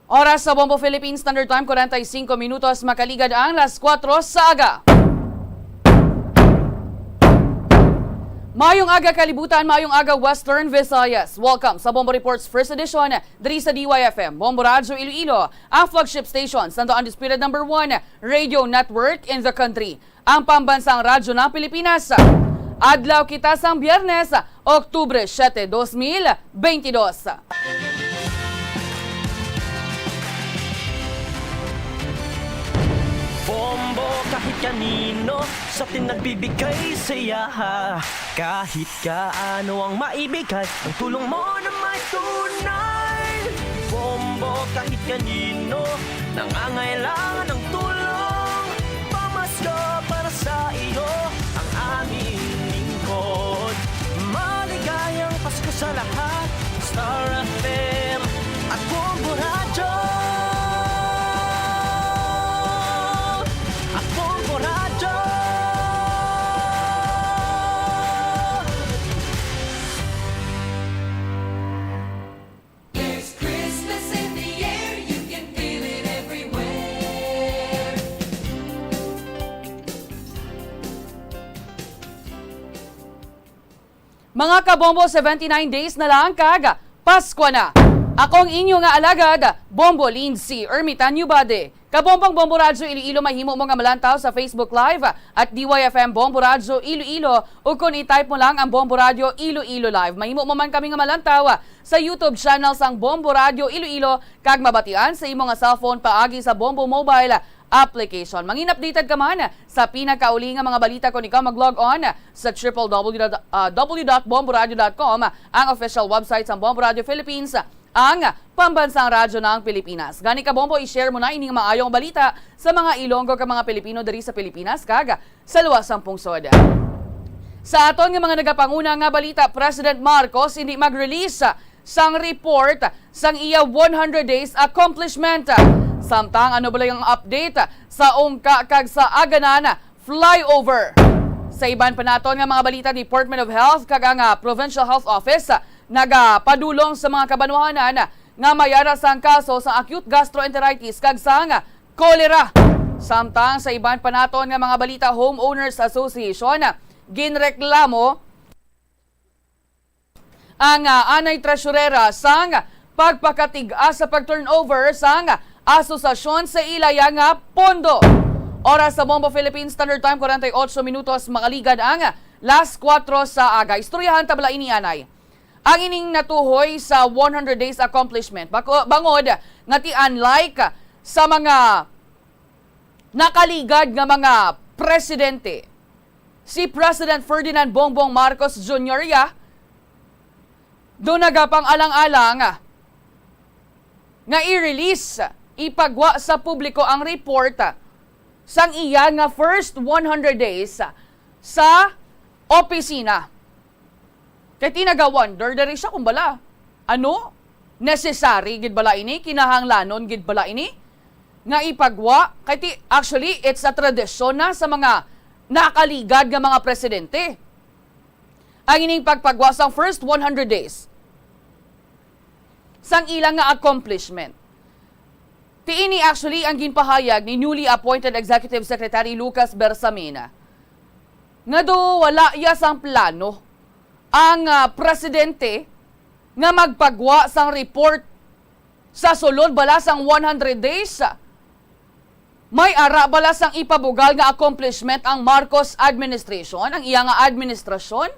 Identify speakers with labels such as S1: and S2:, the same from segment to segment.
S1: Oras sa Bombo Philippines Standard Time, 45 minutos makaligad ang las 4 sa aga. Mayong aga kalibutan, mayong aga Western Visayas. Welcome sa Bombo Reports First Edition, diri sa DYFM, Bombo Radyo Iloilo, ang flagship station sa undisputed number 1 radio network in the country. Ang pambansang radyo ng Pilipinas. Adlaw kita sang Biyernes, Oktubre 7, 2022.
S2: Bombo kahit kanino sa nagbibigay saya. Kahit kaano ang maibigay, ang tulong mo na may tunay. Bombo kahit kanino nangangailangan ng tulong. Pamasko para sa iyo ang aming lingkod. Maligayang Pasko sa lahat, Star FM at Bombo Radyo.
S1: Mga kabombo, 79 days na lang kag Pasko na. Akong inyo nga alagad, Bombo Lindsay Ermitan Yubade. Kabombang Bombo Radyo Iloilo, mahimo mo nga malantaw sa Facebook Live at DYFM Bombo Radyo Iloilo o kung i-type mo lang ang Bombo Radyo Iloilo Live. Mahimo mo man kami nga malantaw sa YouTube channel sang Bombo Radyo Iloilo kag mabatian sa imong nga cellphone paagi sa Bombo Mobile application. Mangin-updated ka man sa pinakauling nga mga balita kung ikaw mag-log on sa www.bomboradio.com, ang official website sa Bombo Radio Philippines, ang pambansang radyo ng Pilipinas. Gani ka Bombo, i-share mo na ining maayong balita sa mga Ilonggo ka mga Pilipino diri sa Pilipinas kag sa luwas ang pungsod. Sa aton nga mga nagapanguna nga balita, President Marcos hindi mag-release sang report sang iya 100 days accomplishment. Samtang ano ba yung update sa ungka kag sa aganan flyover. Sa iban pa naton nga mga balita, Department of Health kag ang Provincial Health Office nagapadulong sa mga kabanwahanan nga mayara sang kaso sa acute gastroenteritis kag sang cholera. Samtang sa iban pa naton nga mga balita, Homeowners Association ginreklamo ang anay treasurera sang pagpakatigas sa pag-turnover sang asosasyon sa ilaya nga pondo. Oras sa Bombo Philippines Standard Time, 48 minutos makaligad ang last 4 sa aga. Istoryahan tabla ini anay. Ang ining natuhoy sa 100 days accomplishment. Bangod nga ti unlike sa mga nakaligad nga mga presidente, si President Ferdinand Bongbong Marcos Jr. doon nagapang alang-alang nga i-release, ipagwa sa publiko ang report sang iya nga first 100 days sa opisina. Kaya tinagawonder dari siya kung bala. Ano? Necessary gid bala ini? Kinahanglanon gid bala ini? Nga ipagwa? Kaya actually, it's a tradisyon na sa mga nakaligad nga mga presidente. Ang ining pagpagwa sa first 100 days sang ilang nga accomplishment. Tiini actually ang ginpahayag ni newly appointed Executive Secretary Lucas Bersamena. Nga do wala iya sang plano ang presidente nga magpagwa sang report sa sulod bala sang 100 days. May ara bala sang ipabugal nga accomplishment ang Marcos administration, ang iya nga administrasyon.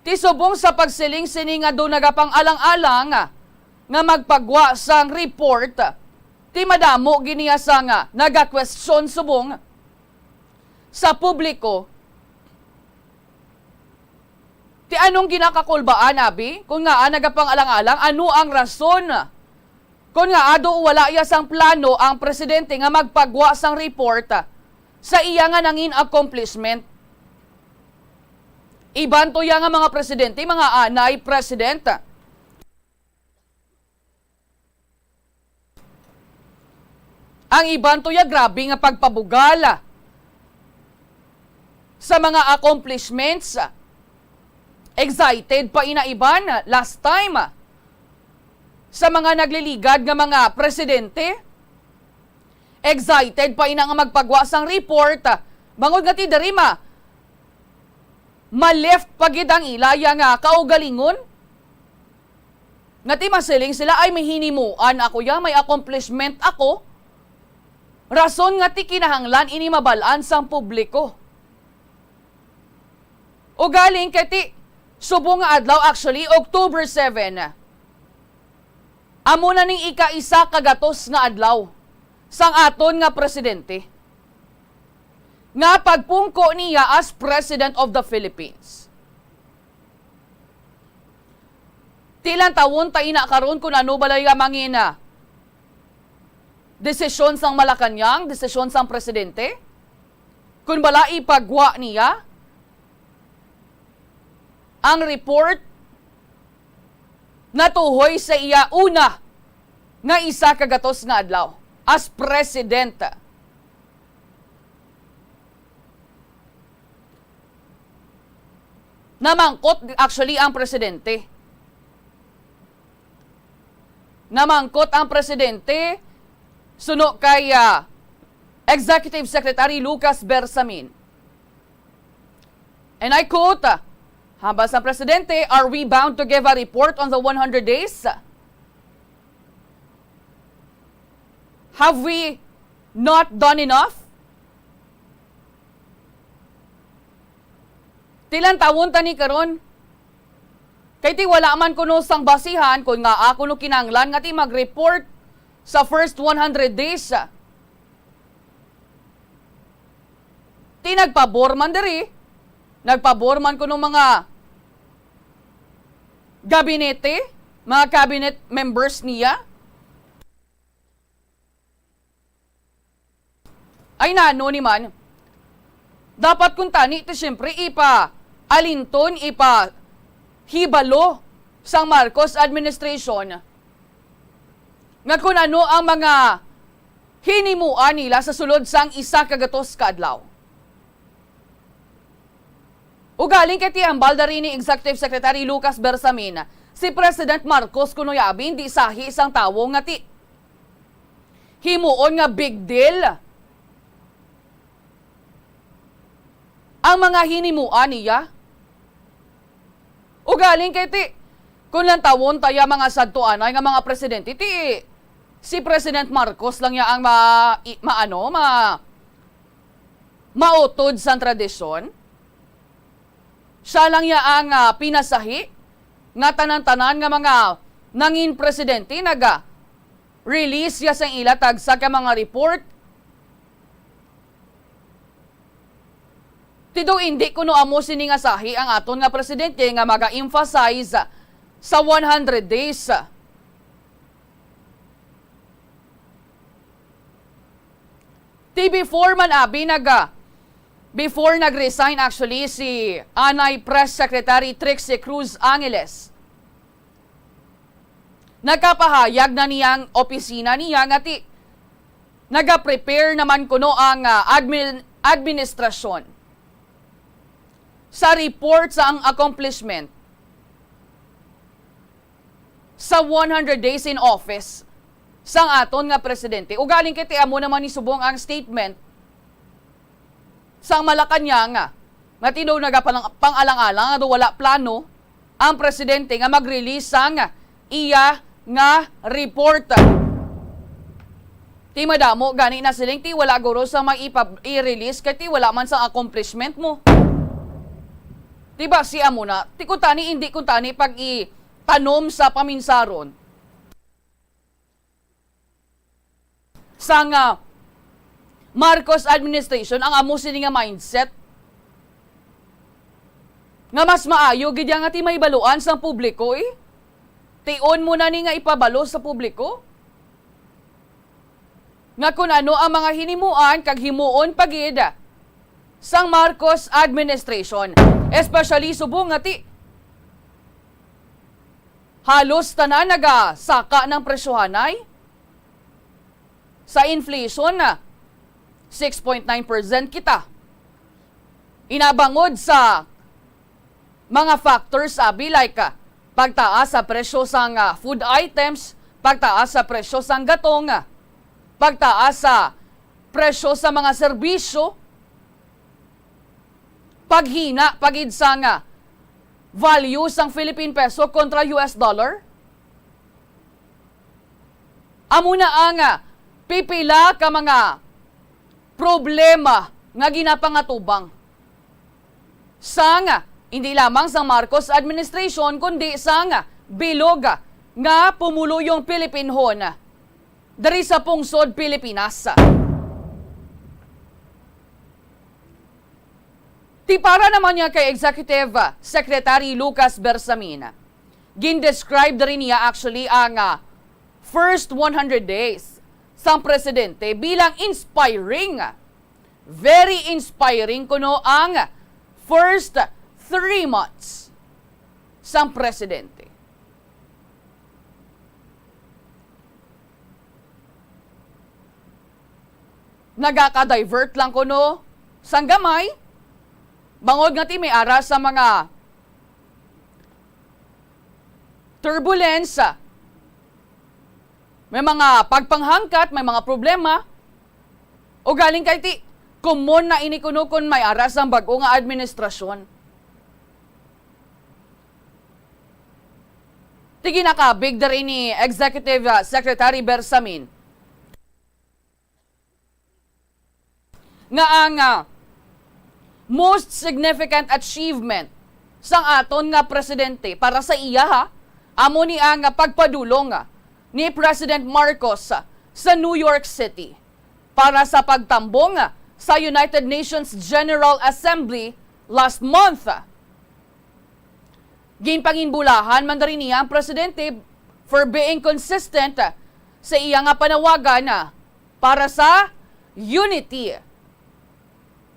S1: Tisubong sa pagsiling-sining nga do nagapang alang-alang nga magpagwa sang report, ti madamo giniya sang naga-question subong sa publiko. Ti anong ginakakulbaan, abi? Kung nga nagapang alang-alang, ano ang rason? Kung nga ado wala iya sang plano ang presidente nga magpagwa sang report sa iya nga nangin accomplishment. Iban to yang nga mga presidente, mga anay presidenta. Ang iban to ya grabe nga pagpabugala sa mga accomplishments. Excited pa inaiban last time sa mga nagliligad nga mga presidente. Excited pa ina nga magpagwa sang report. Bangod nga ti darima, ma-left pagid ang ilaya nga kaugalingon. Nga ti masiling sila ay may hinimuan ako ya, may accomplishment ako. Rason nga ti kinahanglan ini mabalaan sang publiko. O galing kay ti subong nga adlaw, actually October 7. Amo na ning ika-isa kagatos nga adlaw sang aton nga presidente. Nga pagpungko niya as President of the Philippines. Tilang tawon ta ina karon kun ano balay nga mangina. Desisyon sang Malacanang, desisyon sang presidente. Kun bala ipagwa niya ang report natuhoy sa iya una nga isa kagatos nga adlaw as president. Namangkot actually ang presidente. Namangkot ang presidente suno kay Executive Secretary Lucas Bersamin. And I quote, haba sa presidente, are we bound to give a report on the 100 days? Have we not done enough? Tilang tawon tani karon. Kay ti wala man kuno sang basihan kun nga ako no kinanglan nga ti mag-report sa first 100 days. Ti nagpabor man diri. Nagpabor man kuno mga gabinete, mga cabinet members niya. Ay nano ni man. Dapat kung tani ti siyempre alinton, hibalo sang Marcos administration nga kung ano ang mga hinimuan nila sa sulod sang isa kagatos kaadlaw. Ugaling kay ti hambal dari ni Executive Secretary Lucas Bersamin, si President Marcos kuno yabi di sahi isang tawo nga ti himuon nga big deal ang mga hinimuan niya. Ugaling kay ti kung lang tawon taya mga sadtuanay nga mga presidente ti si President Marcos lang ya ang mautod sa tradisyon. Siya lang ya ang pinasahi nga tanan-tanan nga mga nangin presidente release ya sa ilatag sa mga report. Tido hindi kuno amo sini nga sahi ang aton nga presidente nga maga-emphasize sa 100 days. Before man abi before nag-resign actually si Anay Press Secretary Trixie Cruz Angeles. Nagkapahayag na niyang opisina niya nga ti naga-prepare naman kuno ang administrasyon sa report sa ang accomplishment sa 100 days in office sang aton nga presidente. Ugaling kiti amo naman ni subong ang statement sang Malacanang nga tinaw pang-alang-alang nga wala plano ang presidente nga mag-release sang iya nga report. Ti madamo gani na siling ti wala guro sa i-release kay ti wala man sang accomplishment mo. Diba siya muna, ti kuntani hindi kuntani pag tanom sa paminsaron. Sang Marcos administration, ang amo sini nga mindset nga mas maayo gid nga ti may baluan sang publiko Tion mo na ni nga ipabalo sa publiko. Nga kung ano ang mga hinimuan kag himuon pagid sang Marcos administration. Especially subong nga ti halos tanan nagasaka ng presyohanay sa inflation 6.9% kita. Inabangod sa mga factors sabi like pagtaas sa presyo sang food items, pagtaas sa presyo sang gatong, pagtaas sa presyo sa mga serbisyo, paghina pagid sa value sang Philippine peso kontra US dollar. Amo na ang pipila ka mga problema nga ginapangatubang sang hindi lamang sa Marcos administration kundi sang bilog nga pumuluyong Pilipinhon dari sa pungsod Pilipinas. Ti para naman niya kay Executive Secretary Lucas Bersamin, gindescribe na rin niya actually ang first 100 days sang presidente bilang inspiring. Very inspiring kuno ang first 3 months sang presidente. Nagaka-divert lang kuno sang gamay. Bangod nga ti may ara sa mga turbulence, may mga pagpanghangkat, may mga problema, o galing kay ti common na inikuno kun may ara sa bago nga administrasyon. Ti ginakabig dari ni Executive Secretary Bersamin nga ang most significant achievement sang aton nga presidente para sa iya amo ni ang pagpadulong ni President Marcos sa New York City para sa pagtambong sa United Nations General Assembly last month. Ginpanginbulahan man rin niya ang presidente for being consistent sa iya nga panawagan para sa unity.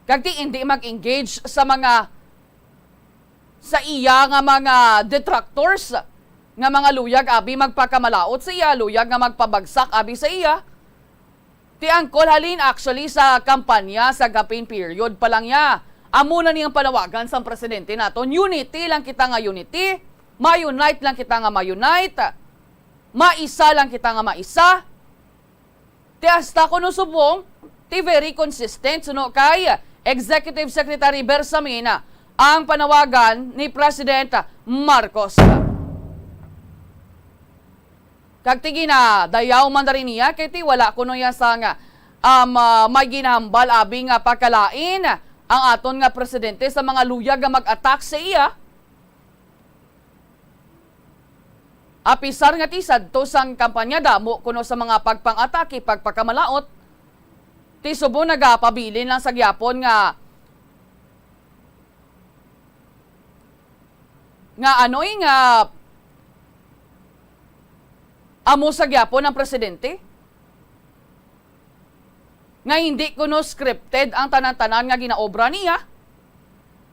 S1: Kagti hindi mag-engage sa iya nga mga detractors nga mga luyag abi magpakamalaot sa iya, luyag nga magpabagsak abi sa iya. Ti angkol halin actually sa kampanya sa campaign period pa lang niya. Amo na niyang panawagan sa presidente naton, unity lang kita nga unity, ma-unite lang kita nga ma-unite, maisa lang kita nga maisa. Ti hasta ko no subong, ti very consistent suno kay Executive Secretary Bersamin ang panawagan ni President Marcos. Kagtigi na dayaw man rin niya kay ti wala kuno ya sa may ginahambal abi nga pagkalain ang aton nga presidente sa mga luyag nga mag-attack sa iya. Apisar nga ti sadto sang kampanya damo kuno sa mga pagpang-atake, pagpakamalaot. Ti subo nagapabilin lang sa gyapon nga amo sa gyapon ng presidente nga hindi kuno scripted ang tanan-tanan nga ginaobra niya,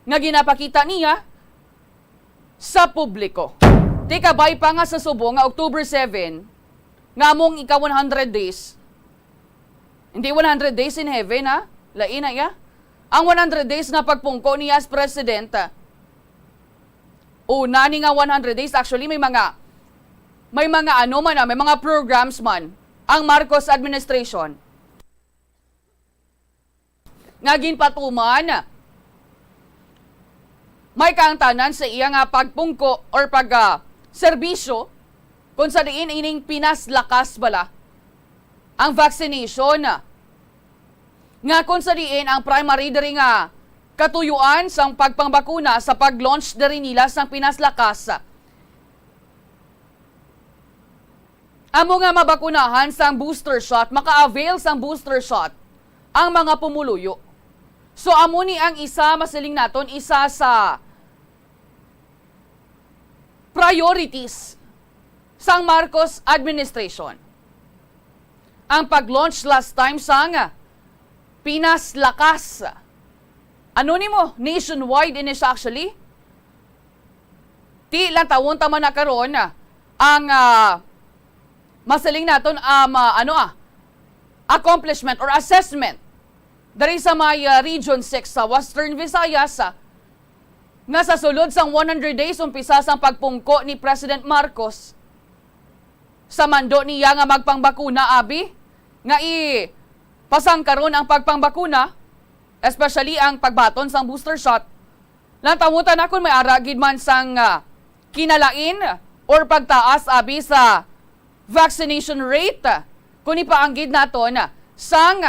S1: nga ginapakita niya sa publiko. Ti kabay pa nga sa subo nga October 7 nga among ika 100 days. Hindi 100 days in heaven lain na ya. Ang 100 days na pagpungko niya as president. Una ni nga 100 days actually may mga may mga programs man ang Marcos administration nga ginpatuman may kaangtanan sa iya nga pagpungko or serbisyo kung sa diin ining pinaslakas bala ang vaccination nga kung sa diin ang primary diri nga katuyuan sang pagpangbakuna sa pag-launch diri nila sang pinaslakas. Amo nga mabakunahan sang booster shot, maka-avail sang booster shot ang mga pumuluyo. So amo ni ang isa masiling naton isa sa priorities sang Marcos administration. Ang pag-launch last time sang Pinas Lakas. Ano ni mo? Nationwide in is actually. Ti lang tawon tama na karon ang masaling naton accomplishment or assessment dari sa may Region 6 sa Western Visayas nga sa sulod sang 100 days umpisa sang pagpungko ni President Marcos sa mando niya nga magpangbakuna abi nga pasang karon ang pagpangbakuna, especially ang pagbaton sang booster shot. Lantamutan na kung may aragid man sang kinalain or pagtaas abi sa vaccination rate. Kung ipaanggid naton sang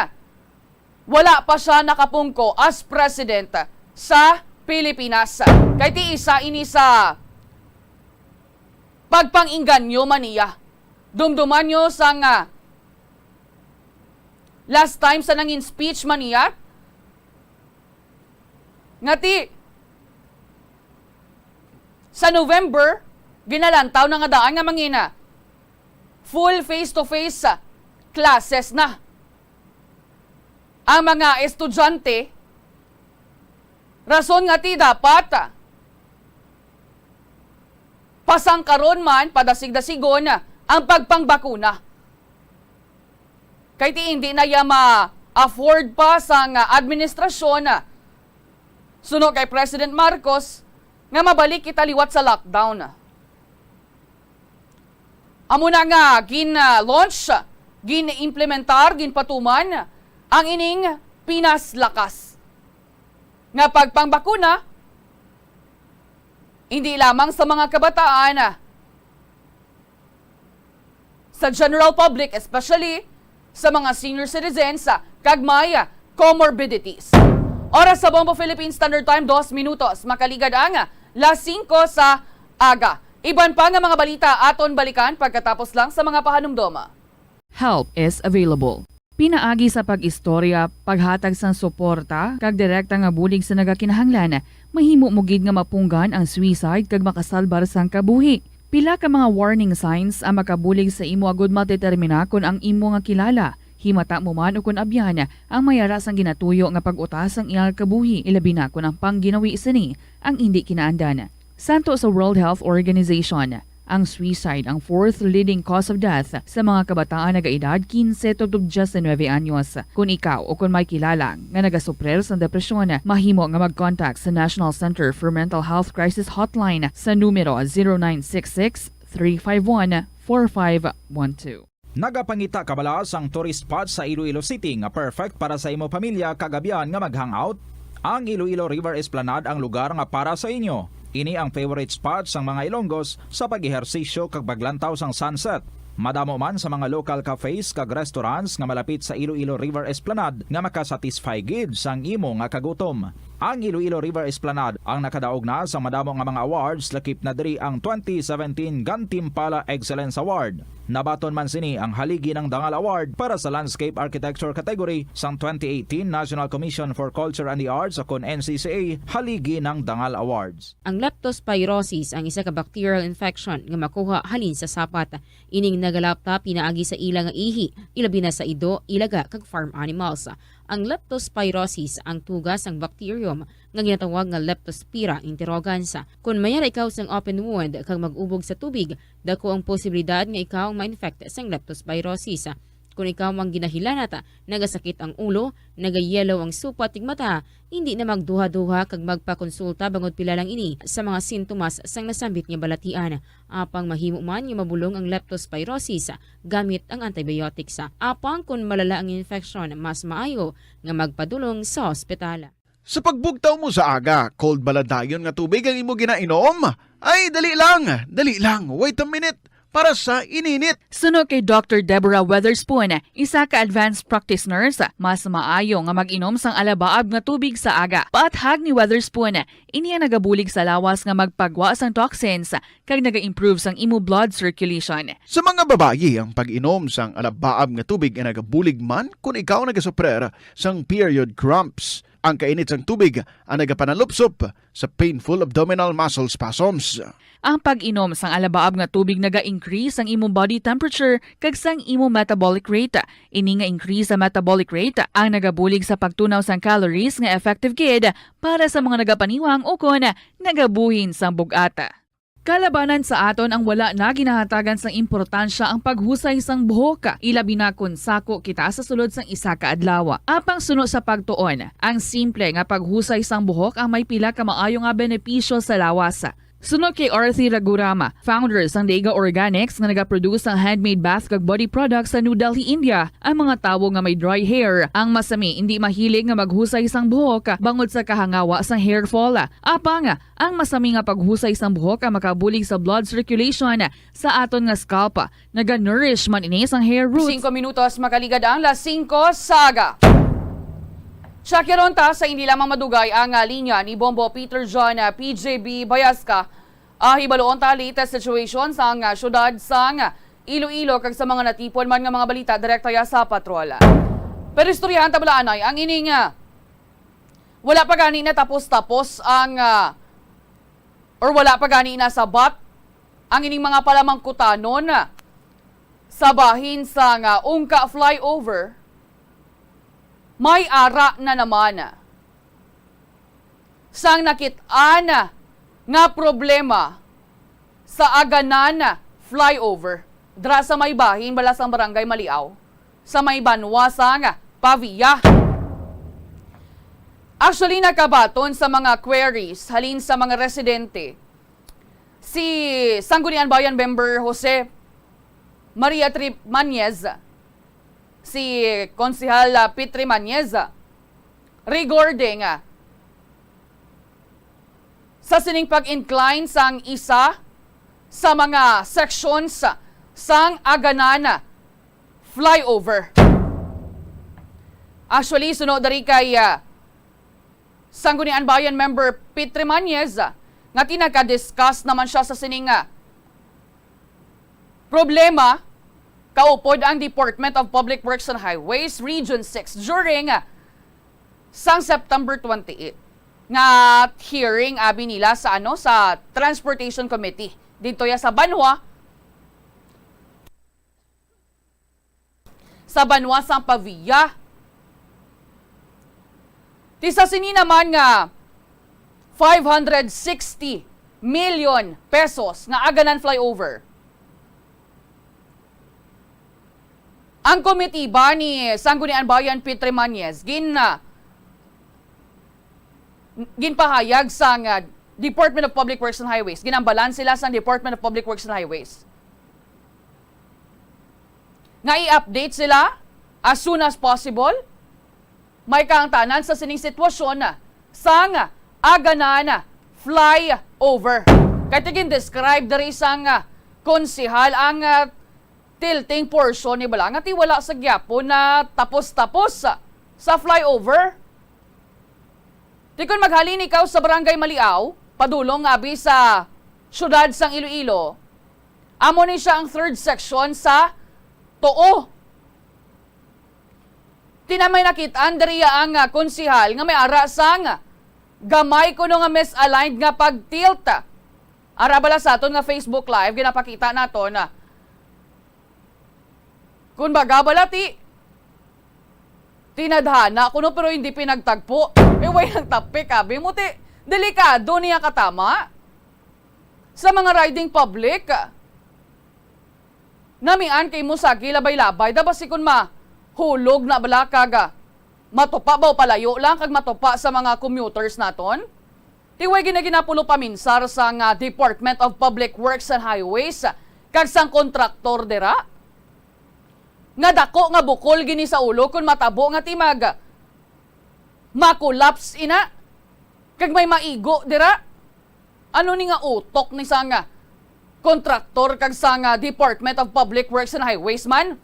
S1: wala pa siya nakapungko as president sa Pilipinas. Kay ti isa ini sa pagpangingganyo man niya. Dumduman nyo sang last time sa nangin speech man niya, nga ti sa November, ginalantaw na nga daan nga mangina full face-to-face classes na. Ang mga estudyante, rason nga ti dapat pasangkaron man, padasig-dasigon ang pagpangbakuna. Kaya ti hindi na ya ma-afford pa sa administrasyon suno kay President Marcos nga mabalik kita liwat sa lockdown. Amo na nga gin-launch, gin-implementar, gin-patuman ang ining Pinas Lakas. Nga pagpangbakuna, hindi lamang sa mga kabataan, sa general public, especially sa mga senior citizens, kag may comorbidities. Oras sa Bombo Philippines Standard Time, 2 minutos. Makaligad ang las 5 sa aga. Iban pa nga mga balita aton balikan pagkatapos lang sa mga pahanumdoma.
S3: Help is available. Pinaagi sa pag-istorya, paghatag sang suporta, kag direkta nga bulig sa nagakinahanglan, mahimo mugid nga mapunggan ang suicide kag makasalbar sang kabuhi. Pila ka mga warning signs ang makabulig sa imo agud matetermina kung ang imo nga kilala. Himata mo man o kung abyan ang mayaras ang ginatuyo nga pag-utas ang iyang kabuhi, ilabi na kung ang pangginawi sini ang hindi kinaandan. Santo sa World Health Organization, ang suicide ang 4th leading cause of death sa mga kabataan nagaedad 15 to 19 anyos. Kung ikaw o kung may kilala nga nagasuprer sa depresyon, mahimo nga mag-contact sa National Center for Mental Health Crisis Hotline sa numero 0966-351-4512.
S4: Nagapangita kabalas ang tourist spot sa Iloilo City nga perfect para sa imo pamilya kagabihan nga mag-hangout. Ang Iloilo River Esplanade ang lugar nga para sa inyo. Ini ang favorite spot sang mga Ilonggos sa pag-ehersisyo kag paglantaw sang sunset. Madamo man sa mga local cafes kag restaurants nga malapit sa Iloilo River Esplanade nga makasatisfy gid sang imo nga kagutom. Ang Iloilo River Esplanade ang nakadaog na sa madamo nga mga awards, lakip na diri ang 2017 Gantimpala Excellence Award. Nabaton man sini ang haligi ng Dangal Award para sa Landscape Architecture category sang 2018 National Commission for Culture and the Arts o kon NCCA haligi ng Dangal Awards.
S5: Ang leptospirosis ang isa ka bacterial infection nga makuha halin sa sapat. Ining nagalapta pinaagi sa ila nga ihi, ilabi na sa ido, ilaga kag farm animals. Ang leptospirosis ang tugas ng bacterium nga ginatawag nga Leptospira interrogans. Kung mayara ikaw sang open wound kag mag-ubog sa tubig, dako ang posibilidad nga ikaw ma-infect sang leptospirosis. Kung ikaw mang ginahilanata, nagasakit ang ulo, nagayelo ang supat tig mata, hindi na magduha-duha kag magpakonsulta bangod pila lang ini sa mga sintomas sang nasambit nga balatian. Apang mahimo man nga mabulong ang leptospirosis gamit ang antibiotics. Apang kung malala ang infection, mas maayo nga magpadulong sa ospital.
S6: Sa pagbugtaw mo sa aga, cold baladayon nga tubig ang imo ginainom? Ay, dali lang, wait a minute. Para sa ininit.
S3: Suno kay Dr. Deborah Weatherspoon, isa ka advanced practice nurse, mas maayo nga mag-inom sang alabaab nga tubig sa aga. Paathag ni Weatherspoon, iniya nagabulig sa lawas nga magpagwa sang toxins kag naga-improve sang imo blood circulation.
S6: Sa mga babayi, ang pag-inom sang alabaab nga tubig ay nagabulig man kung ikaw nagasuprer sang period cramps. Ang kainit sang tubig ang nagapanalupsop sa painful abdominal muscle spasms.
S3: Ang pag-inom sang alabaab nga tubig naga-increase ang imong body temperature kag sang imong metabolic rate. Ini nga increase sa metabolic rate ang nagabulig sa pagtunaw sang calories nga effective gid para sa mga nagapaniwang o kon nagabuhin sang bugata. Kalabanan sa aton ang wala na ginahatagan sang importansya ang paghusay sang buhok, ilabi na kun sako kita sa sulod sang isa ka adlaw. Apang suno sa pagtuon, ang simple nga paghusay sang buhok ang may pila ka maayo nga benepisyo sa lawas. Sunod kay Arthi Ragurama, founder sang Dega Organics nga nagaproduce ng handmade bath kag body products sa New Delhi, India. Ang mga tawo nga may dry hair, ang masami hindi mahilig nga maghusay sang buhok bangod sa kahangawa sang hair fall. Apang ang masami nga paghusay sang buhok ang makabulig sa blood circulation sa aton nga scalp. Naga-nourish man ini sang hair roots.
S1: 5 minutos makaligad ang las 5 saga. Shakironta sa hindi lamang madugay ang linya ni Bombo Peter John PJB Bayaska. Hibaloon ta latest situation sa syudad sang Iloilo kag sa mga natipon man nga mga balita direkta ya sa patrola. Pero istoryahan tablaanay ang ining wala pa gani na tapos ang or wala pa gani na sabat ang ining mga palamangkutanon sa bahin sa Ungka flyover. May ara na naman sang nakit-an nga problema sa Aganan flyover dra sa may bahin bala sang barangay Maliaw sa may banwa sang Pavia. Actually nakabaton sa mga queries halin sa mga residente si Sangguniang Bayan member Jose Maria Trip Mañez, si Konsehal Pitri Mañez, regarding sa sining pag-incline sang isa sa mga sections sang Aganan flyover. Actually, sunod dari kay Sangguniang Bayan member Pitri Mañez nga tinaka-discuss naman siya sa sining problema kaupod ang Department of Public Works and Highways Region 6 during sang September 28 nga hearing abi nila sa sa Transportation Committee dito ya sa Banwa sa Pavia. Tisa sini naman nga 560 million pesos nga Aganan flyover. Ang komitiba ni Sangguniang Bayan Pitri Mañez ginpahayag sa Department of Public Works and Highways. Ginambalan sila sa Department of Public Works and Highways. Nga i-update sila as soon as possible. May kaangtanan sa sining sitwasyon sang Aganan flyover. Kaya tigin-describe dari sang konsehal ang tilting portion ni bala nga ti wala sa gyapo na tapos-tapos sa flyover. Ti kun maghalin ikaw sa barangay Maliaw, padulong abi sa syudad sang Iloilo, amo ni siya ang third section sa Too. Tinamay nakitaan dariya ang konsehal nga may ara sang gamay kuno nga misaligned nga pag-tilt. Ara bala sa aton nga Facebook Live ginapakita nato na kung baga balati, tinadhana kuno pero hindi pinagtagpo. Way ng tapik, abi mo ti, delikado niya katama sa mga riding public. Namian kay mo sagi labay-labay, dabas ikon mahulog na bala kaga. Matupa ba o palayo lang kag matupa sa mga commuters naton? Tiway ginaginapulo paminsar sa Department of Public Works and Highways kag sang kontraktor dera. Nga dako nga bukol gini sa ulo kung matabo nga timag makulaps ina kag may maigo dira. Ano ni nga utok ni sang kontraktor kag sang Department of Public Works and Highways man?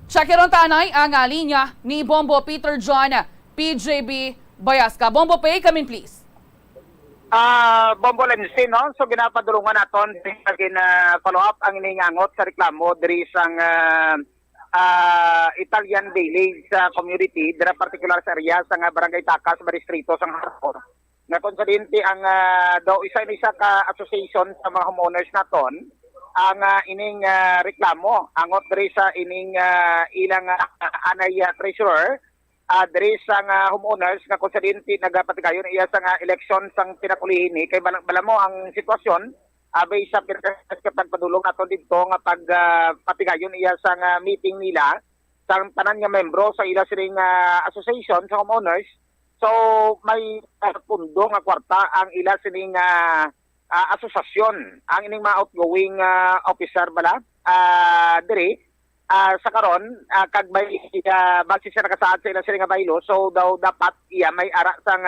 S1: Shakiron taanay ang linya ni Bombo Peter John PJB Bayaska. Bombo pay come in please.
S7: Bombo Lensin, no? So ginapadulungan naton follow up ang iningangot sa reklamo diri sang Italian Village community dira particular sa area sang Barangay Takas distrito sang Harapon. Nga konsidente ang daw isa ka association sa mga homeowners naton ang ining reklamo angot diri sa ining ilang anay treasurer diri sang homeowners nga konsidente nagapatigayon iya sang election sang pinakulihin ni kay bala mo ang sitwasyon abay sa pagpadulong nato dito nga patigayon iya sang meeting nila sang tanan nga membro sa ila sining association sa homeowners. So may pundo nga kwarta ang ila sining asosasyon ang ining mga outgoing officer bala diri sa karon kag may base siya nakasaad sa ilang sila nga baylo, so daw dapat iya may ara sang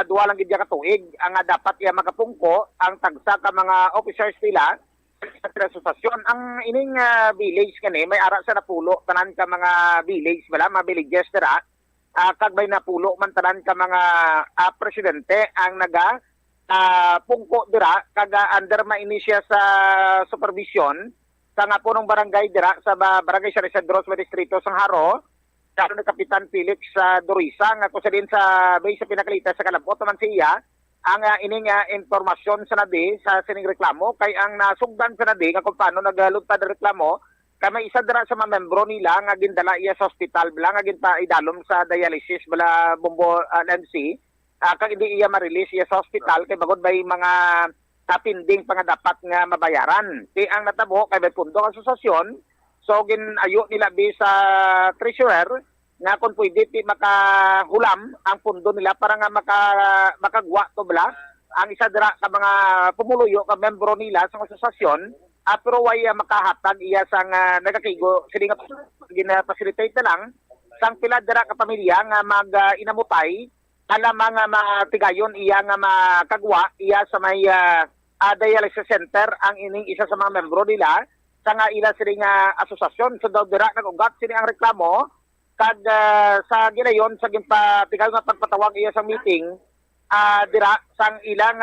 S7: duwa lang gid ka tuig ang dapat iya makapungko ang tagsa ka mga officers nila sa asosasyon. Ang ining village kani may ara sa napulo tanan ka mga village bala, mga villages dira kag may napulo man tanan ka mga presidente ang naga pungko dira kag under maini siya sa supervision sa nga punong barangay dira sa barangay San Isidro sa distrito sang Haro, karon ni Kapitan Felix Dorisa nga kusa din sa base sa pinakalita sa Kalabot man siya ang ining impormasyon sa nabi sa sining reklamo kay ang nasugdan sa nabi nga kung paano nagalugtad ang reklamo kay may isa dira sa mga membro nila nga gindala iya sa hospital bala nga ginpa idalom sa dialysis bala Bombo NC kag hindi iya ma-release iya sa hospital kay bagod bay mga tapinding pa nga dapat nga mabayaran. Di ang natabo kay may pundo ang asosasyon, so ginayo nila bi sa treasurer nga kung pwede ti makahulam ang pundo nila para nga makagwa to bala ang isa dira ka mga pumuluyo ka membro nila sa asosasyon pero way makahatag iya sang nagakigo sila nga gina-facilitate na lang sang pila dira ka pamilya nga mag-inamutay alam nga matigayon iya nga makagwa iya sa may dialysis center ang ining isa sa mga membro nila sa nga ila sila nga asosasyon. So daw dira nag-ugat sila ang reklamo kag sa ginayon sa ginpatigayon nga pagpatawag iya sa meeting dira sang ilang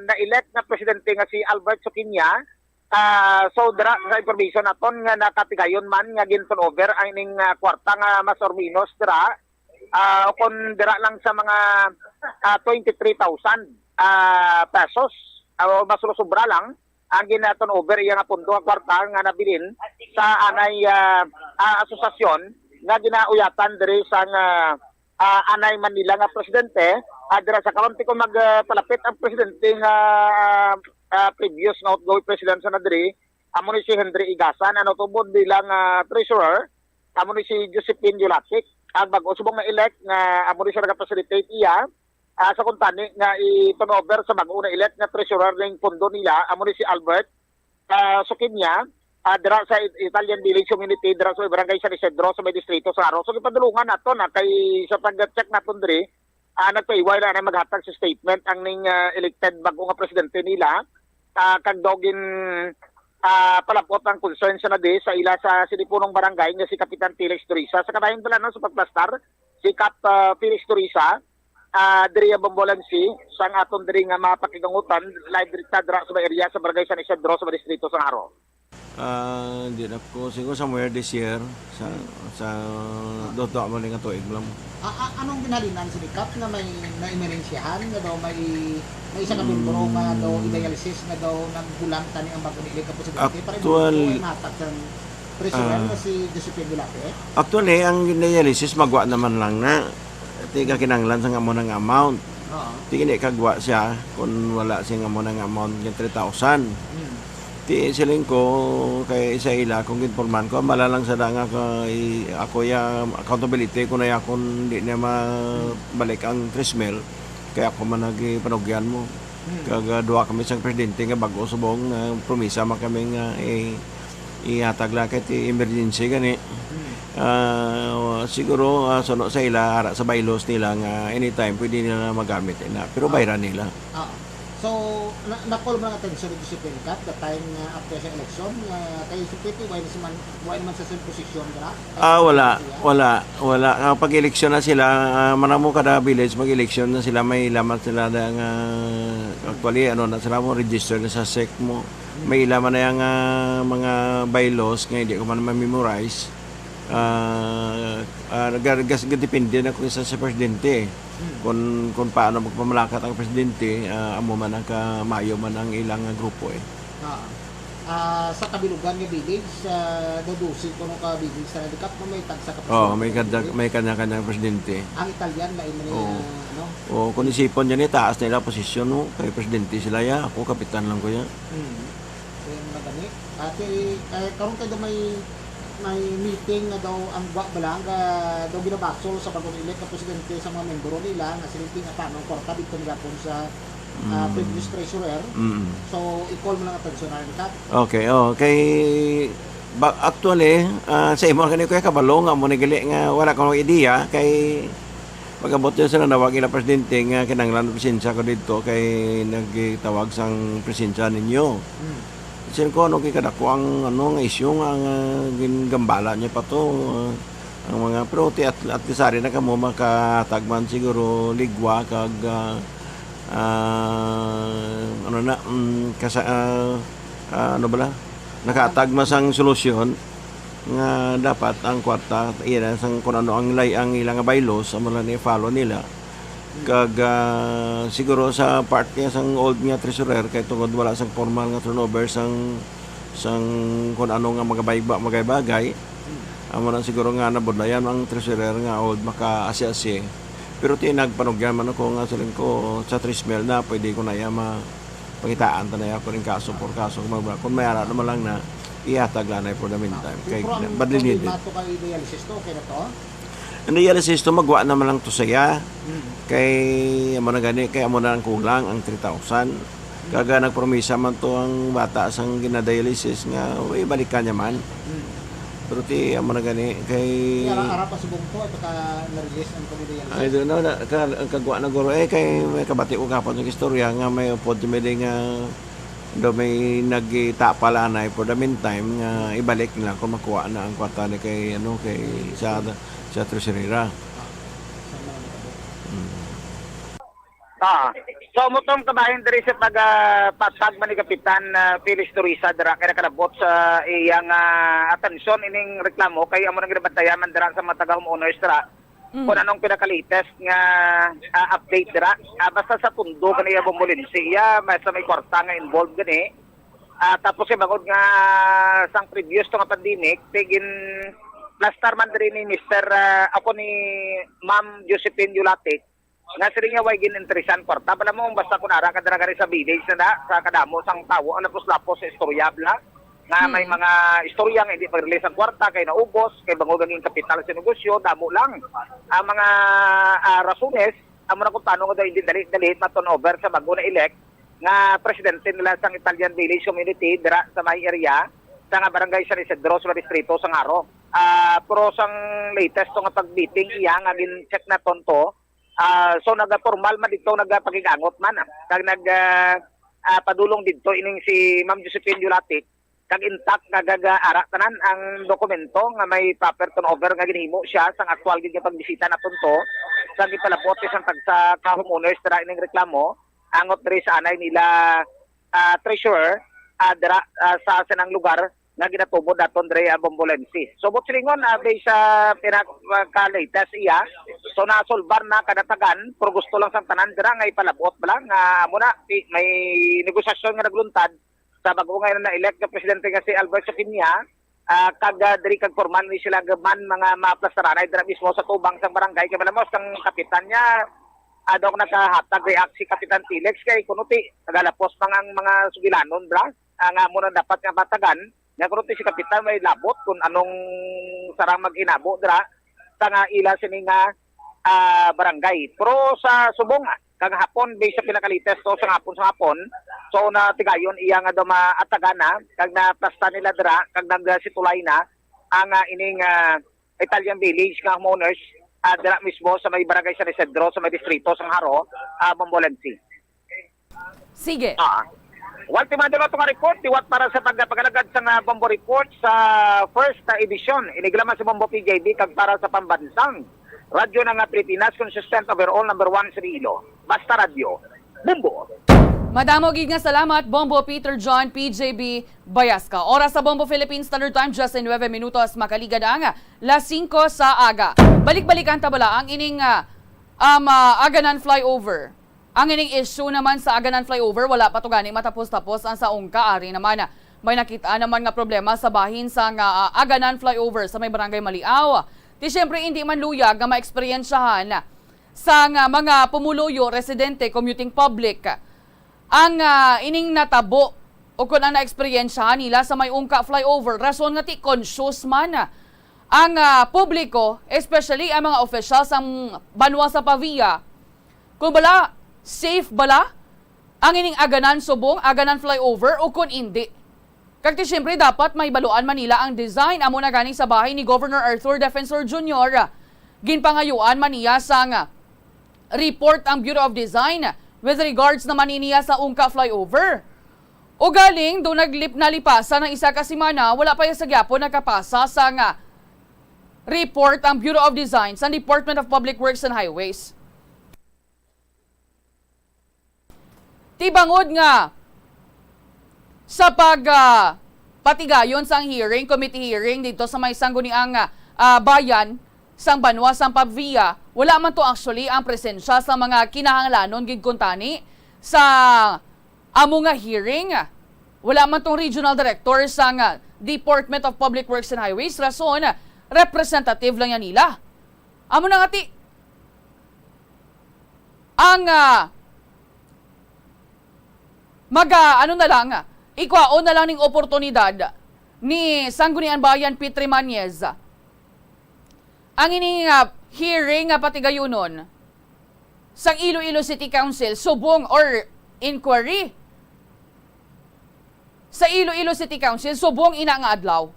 S7: na-elect na presidente nga si Albert Suquiña. So dira sa information naton nga nakatigayon man nga gin-turnover ang ining kwarta nga mas or minus dira kung dira lang sa mga 23,000 pesos o mas sobra lang ang gina-turnover iya nga pundo nga kwarta nga nabilin sa anay asosasyon nga ginauyatan diri sa anay Manila nga presidente dira sa kaunti ko magpalapit ang presidente nga previous nga outgoing president sa nadiri amo ni si Henry Igasan ano tubod bilang treasurer amo ni si Josephine Yulacic ang bago subong na-elect nga amo ni siya nag-facilitate iya sa kuntani nga i-turnover sa bago na-elect nga treasurer ng pundo nila amo ni si Albert Suquiña dira sa Italian Village Community dira sa barangay San Isidro sa may distrito sa Haro. So ipadulungan nato na kay sa pag-check naton diri nagpaiway na maghatag sa statement ang ning elected bago nga presidente nila kag dogin palapot ang concern sa nade sa ila sa sinipunong barangay nga si Kapitan Felix Dorisa sa kadayon pala no sa pagplastar si Kap Felix Dorisa diri Bombolansi sang aton diri nga mapakigangutan live diri sa area sa barangay San Isidro sa distrito sa Haro.
S8: Hindi na ko siguro somewhere this year sa doto mo nga tuig lang.
S9: Anong ginalinan si Kap na may emerensyahan nga daw may isa ka membro nga daw i-dialysis nga daw nagbulang tani ang bago nila ka presidente para mo matag ang president nga si Josephine Yulacic.
S8: Actually ang dialysis magwa naman lang na tiga kinanglan sa amo ng amount. Tiga ni kagwa siya kung wala siya amo ng amount ng 3,000. Ti siling ko kay isa ila kung informan ko malalang sa nga ako ya accountability ko na ya kung di na mabalik ang trismel kaya ako man nagpanugyan mo kag duha kami sa presidente nga bago subong na promisa man kami nga ihatag lang kay emergency gani siguro suno sa ila ara sa bylaws nila nga anytime pwede nila magamit na pero bayran nila.
S9: So, na-call mo ng atensyon ni Josephine Kat the time after sa election kay Josephine, why naman sa same position ka? Wala. Kapag eleksyon na sila, manamo kada village, mag-eleksyon na sila, may laman sila ng actually, na sila mo, register na sa SEC mo. May laman na yung mga bylaws, nga hindi ko man ma-memorize. Depende na kung isa sa presidente. Kung paano magpamalakat ang presidente, amo man ang kamayo man ang ilang grupo sa kabilugan nga village dodusin ko nung ka village sa Nadikap may tagsa ka
S8: may kanya-kanyang presidente.
S9: Ang Italian na
S8: kung isipon niya taas nila posisyon no kay presidente sila ya ako kapitan lang ko ya.
S9: Karon kay may meeting na daw ang balang daw binabasol sa bagong elect na presidente sa mga membro nila nga silipin nga paano kwarta dito nila sa previous treasurer. So, i-call mo lang ang pensionary ka.
S8: Okay, kay actually sa imo kanito kay kabalo nga mo gali nga wala ko ideya kay pagabot yun sila nawag ila presidente nga kinanglan presensya ko dito kay nagtawag sang presensya ninyo. Sin ko ano kay kadako ang ano nga issue nga gingambala niya pa to ang mga pero at tisari na kamo makatagman siguro ligwa kag ano na ano bala nakatagma sang solusyon nga dapat ang kwarta iyan sang kung ano ang ilang bylaws amo lang ni follow nila kag siguro sa part niya sang old nga treasurer kay tungod wala sang formal nga turnover sang kung ano nga magabagay amo na siguro nga nabudlayan ang treasurer nga old maka-asi-asi. Pero tinagpanugyan man ako nga saling ko sa Trismel na pwede ko na pakitaan tanay ako rin kaso por kaso kung mayara naman lang na ihatag lanay for the meantime kay badly needed.
S9: Mato ka i-dialysis to, kaya to?
S8: Ang dialysis to magwa naman lang to saya kay amo na gani kay amo na lang kulang ang 3,000 kaga nagpromisa man to ang bata sang ginadialysis nga balikan niya man. Pero ti amo na gani kay
S9: Ara pa subong to ito ka na-release ang pag-dialysis.
S8: I don't know kagwa na guro kay may kabati ko kapon ng istorya nga may upod may nga do may nagtapalanay for the meantime nga ibalik nila kung makuha na ang kwarta ni kay sa treasurera.
S7: So mutong kabahin diri sa patag man ni Kapitan Felix Turisa dira kay nakalabot sa iyang atensyon ining reklamo kay amo nang ginabantayan man dira sa mga taga-homeowners dira kung anong pinaka-latest nga update dira. Basta sa pundo kaniya Bombolense iya sa may kwarta nga involved gani. Tapos kay bangod nga sang previous to nga pandemic tigin plaster man diri ni Mr. Ako ni Ma'am Josephine Yulatic nga sila nga way gininteresan kwarta bala mo basta kun ara ka dira sa village na sa kadamo sang tawo ang lapos-lapos sa istorya bla nga may mga istorya nga hindi pag-release ang kwarta kay naubos kay bango ganing kapital sa negosyo damo lang ang mga rasones amo na kung tanong nga hindi dali ma-turnover sa bago na elect nga presidente nila sang Italian Village Community dira sa may area sa nga barangay San Isidro sa distrito sang Haro. Pero sang latest to nga pag-meeting iya nga gin-check na tonto. So nagapormal man dito nagapagigangot man kag padulong dito ining si Ma'am Josephine Yulatic kag intact nga gagaara tanan ang dokumento nga may proper turnover nga ginhimo siya sang aktual gid nga pagbisita na tunto sa gipalapot sang tagsa ka homeowners dira ining reklamo angot diri sa anay nila treasurer dira sa sanang lugar nga ginatubod daton diri Bombolense. So bot silingon based sa pinaka-latest iya so nasolbar na kadatagan pero gusto lang sang tanan dira nga ipalabot bala nga amo na may negosasyon nga nagluntad sa bago ngayon na elect nga presidente nga si Alberto Piña kag diri kag formal ni sila gaman mga maplastaranay dira mismo sa tubang sang barangay kay balamos sang kapitan niya adok nakahatag react si Kapitan Felix kay kunuti nagalapos pang ang mga sugilanon bra nga mo na dapat nga batagan nga kunuti si Kapitan may labot kung anong sarang mag-inabo dira sa nga ila sini nga barangay. Pero sa subong kag hapon based sa pinakalites to sa hapon so na tigayon iya nga daw maatagana kag naplasta nila dira kag nagsitulay na ang ining Italian Village nga homeowners dira mismo sa may barangay San Isidro sa may distrito sang Haro, Bombolense.
S1: Sige.
S7: Wal timado na itong report, tiwat para sa pagpagalagad sa Bombo Report sa first edition. Inigilaman sa Bombo PJB kag para sa pambansang radyo ng Pilipinas, consistent overall number 1 sa Ilo. Basta radyo. Bombo!
S1: Madamo gid nga salamat Bombo Peter John PJB Bayaska. Oras sa Bombo Philippine Standard Time just in 9 minutos makaliga na nga las 5 sa aga. Balik-balikan ta bala ang ining Aganan flyover. Ang ining issue naman sa Aganan flyover wala pa to gani matapos-tapos ang sa ungka ari naman may nakita naman nga problema sa bahin sa Aganan flyover sa may barangay Maliaw. Di syempre hindi man luyag nga maeksperiensyahan sa mga pumuluyo, residente, commuting public ang ining natabo o kung ang na-eksperyensyahan nila sa may ungka flyover. Rason nga ti conscious man ang publiko, especially ang mga officials ang banwa sa Pavia. Kung bala, safe bala ang ining aganan subong, aganan flyover o kun hindi. Kagti siyempre dapat may baluan Manila ang design amo na gani sa bahay ni Governor Arthur Defensor Jr. Ginpangayuan maniya sa report ang Bureau of Design with regards naman niya sa Ungka flyover. O galing do naglip na lipasan ng isa ka semana, wala pa yung sa gyapon nakapasa sa report ang Bureau of Design sa Department of Public Works and Highways. Tibangod nga sa patigayon sang hearing, committee hearing dito sa may sangguniang bayan sang Banwa sang Pavia, wala man to actually ang presensya sa mga kinahanglanon gid kuntani sa amo nga hearing. Wala man tong regional director sang Department of Public Works and Highways, rason representative lang yan nila. Amo na nga ti ang ano na lang, ikwaon na lang ning oportunidad ni Sangguniang Bayan Petri Mañez. Ang ining hearing patigayunon sang Iloilo City Council subong or inquiry sa Iloilo City Council subong ina nga adlaw.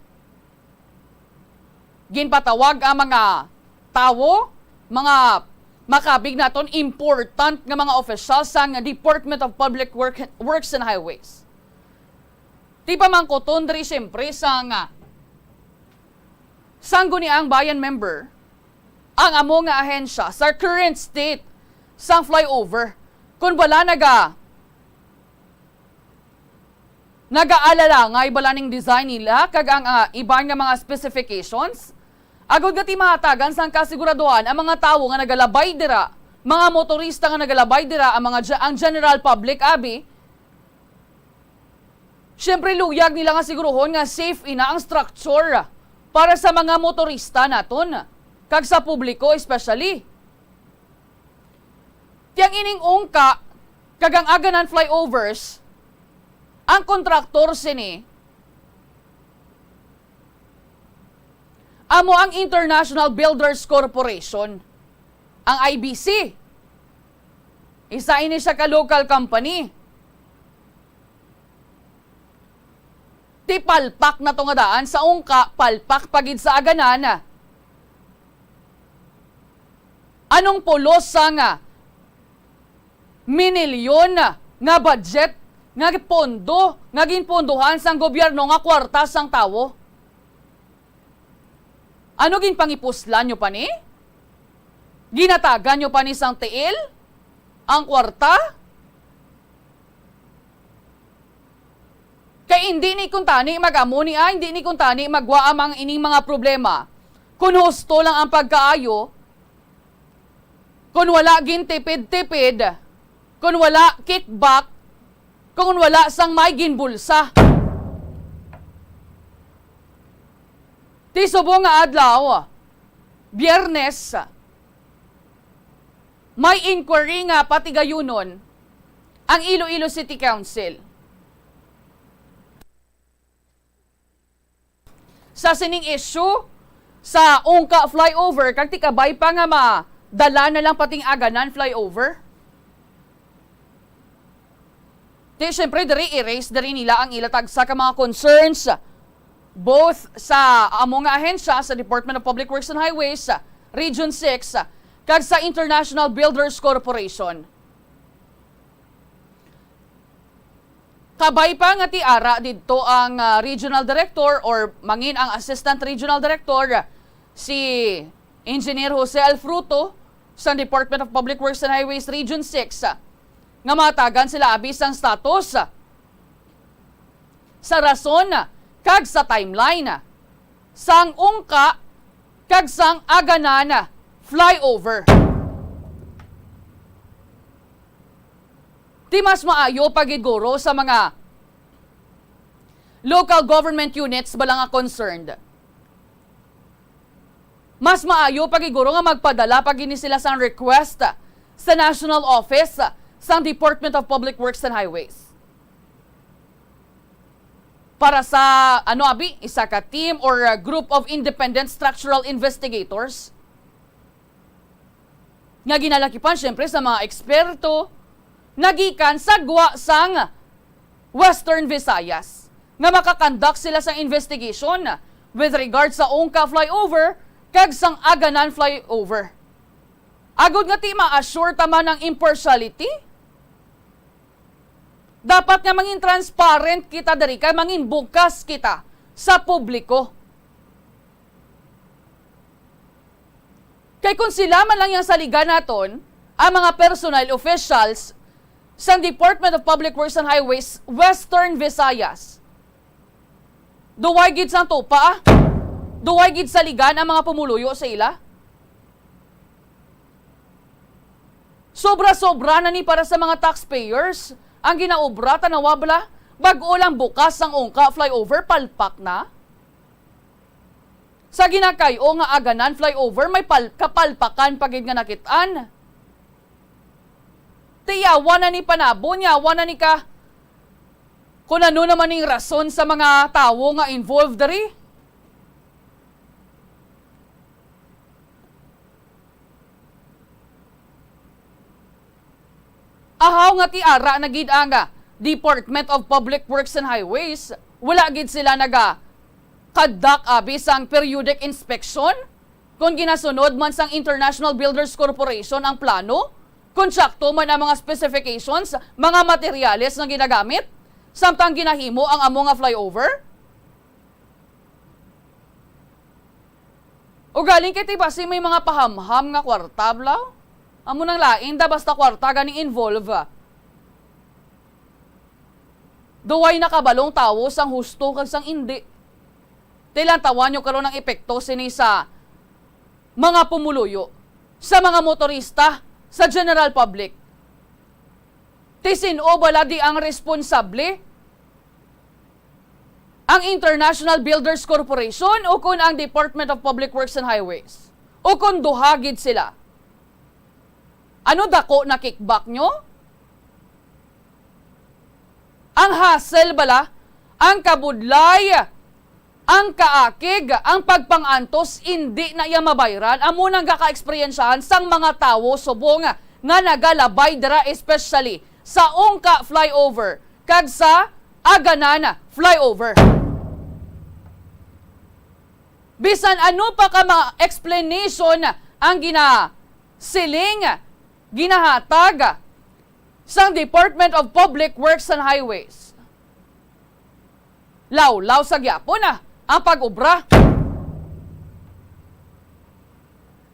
S1: Ginpatawag ang mga tawo, mga makabig naton important nga mga officials sa Department of Public Works and Highways. Di pa man kuton diri siyempre sa Sangguniang Bayan member ang amo nga ahensya sa current state sang flyover. Kung wala nag-aalala nga ibala ning design nila kag ang iba nga mga specifications, agod gati mahatagan sang kasiguraduhan ang mga tawo nga nagalabay dira, mga motorista nga nagalabay dira, ang general public abi. Syempre luyag nila nga siguruhon nga safe ina ang structure para sa mga motorista naton kag sa publiko especially. Tiyang ining ungka kag ang aganan flyovers, ang kontraktor sini amo ang International Builders Corporation, ang IBC. Isa ini siya ka local company. Ti palpak na to nga daan sa ungka, palpak pagid sa aganan. Anong pulos sa minilyon nga budget nga pondo nga ginpondohan sang gobyerno nga kwarta sang tawo? Ano ginpangipuslan nyo pa ni? Ginatagan nyo pa ni sang tiil? Ang kwarta? Kay hindi ni kuntani mag-amuni hindi ni kuntani magwaam ang ining mga problema. Kung husto lang ang pagkaayo, kung wala gintipid-tipid, kung wala kickback, kung wala sang may ginbulsa. Ti subong nga adlaw, Biyernes, may inquiry nga patigayunon ang Iloilo City Council. Sa sining issue sa ungka flyover, kag ti kabay pa nga madala na lang pating aganan flyover. Ti syempre diri erase diri nila ang ilatag sa mga concerns both sa among nga ahensya sa Department of Public Works and Highways, Region 6, kag sa International Builders Corporation. Kabay pa nga ti ara didto ang Regional Director or mangin ang Assistant Regional Director si Engineer Jose Alfruto sa Department of Public Works and Highways Region 6 nga matagan sila abis ang status sa rason kag sa timeline sang ungka kag sang aganan flyover. Di mas maayo pagiguro sa mga local government units balang nga concerned. Mas maayo pagiguro nga magpadala pag ini sila sang request sa National Office sang Department of Public Works and Highways. Para sa isa ka team or a group of independent structural investigators nga ginalakipan syempre sa mga eksperto nagikan sa gwa sang Western Visayas nga makakandak sila sa investigation with regard sa Ongka flyover kag sang Aganan flyover. Agod nga ti ma-assure tama ng impartiality. Dapat nga mangin transparent kita diri kay mangin bukas kita sa publiko. Kay kung sila man lang yung saligan naton, ang mga personal officials sa Department of Public Works and Highways, Western Visayas, duway gid sa tupa, duway gid saligan ang mga pumuluyo sa ila. Sobra-sobra na ni para sa mga taxpayers ang ginaobra tanawabla bag-o lang bukas ang Ongka flyover palpak na. Sa ginakayo nga Aganan flyover may kapalpakan pagid nga nakitaan. Tiyawa na ni panabo, nyawa na ni ka kung ano naman yung rason sa mga tao nga involved diri. Ahaw nga tiara na gid anga Department of Public Works and Highways, wala gid sila naga kadak abis ang periodic inspection kung ginasunod man sang International Builders Corporation ang plano, kung sakto man ang mga specifications, mga materyales na ginagamit, samtang ginahimo ang amo nga flyover. O galing kay tibasi may mga pahamham nga kwartablaw. Amo nang lain da basta kwarta ganing involve. Duway nakabalong tao sang husto kag sang indi. Tilang tawan nyo karon ng epekto sini sa mga pumuluyo, sa mga motorista, sa general public. Tisin o bala di ang responsable? Ang International Builders Corporation o kun ang Department of Public Works and Highways? O kun duhagid sila? Ano dako na kickback nyo? Ang hassle bala, ang kabudlay, ang kaakig, ang pagpangantos, hindi na iya mabayran. Amo nang gaka-eksperyensyahan sang mga tawo subong nga nagalabay dira especially sa Ongka flyover kag sa Aganan flyover. Bisan ano pa ka mga explanation ang ginasiling, ginahatag sa Department of Public Works and Highways. Law sa gyapon ang pag-ubra.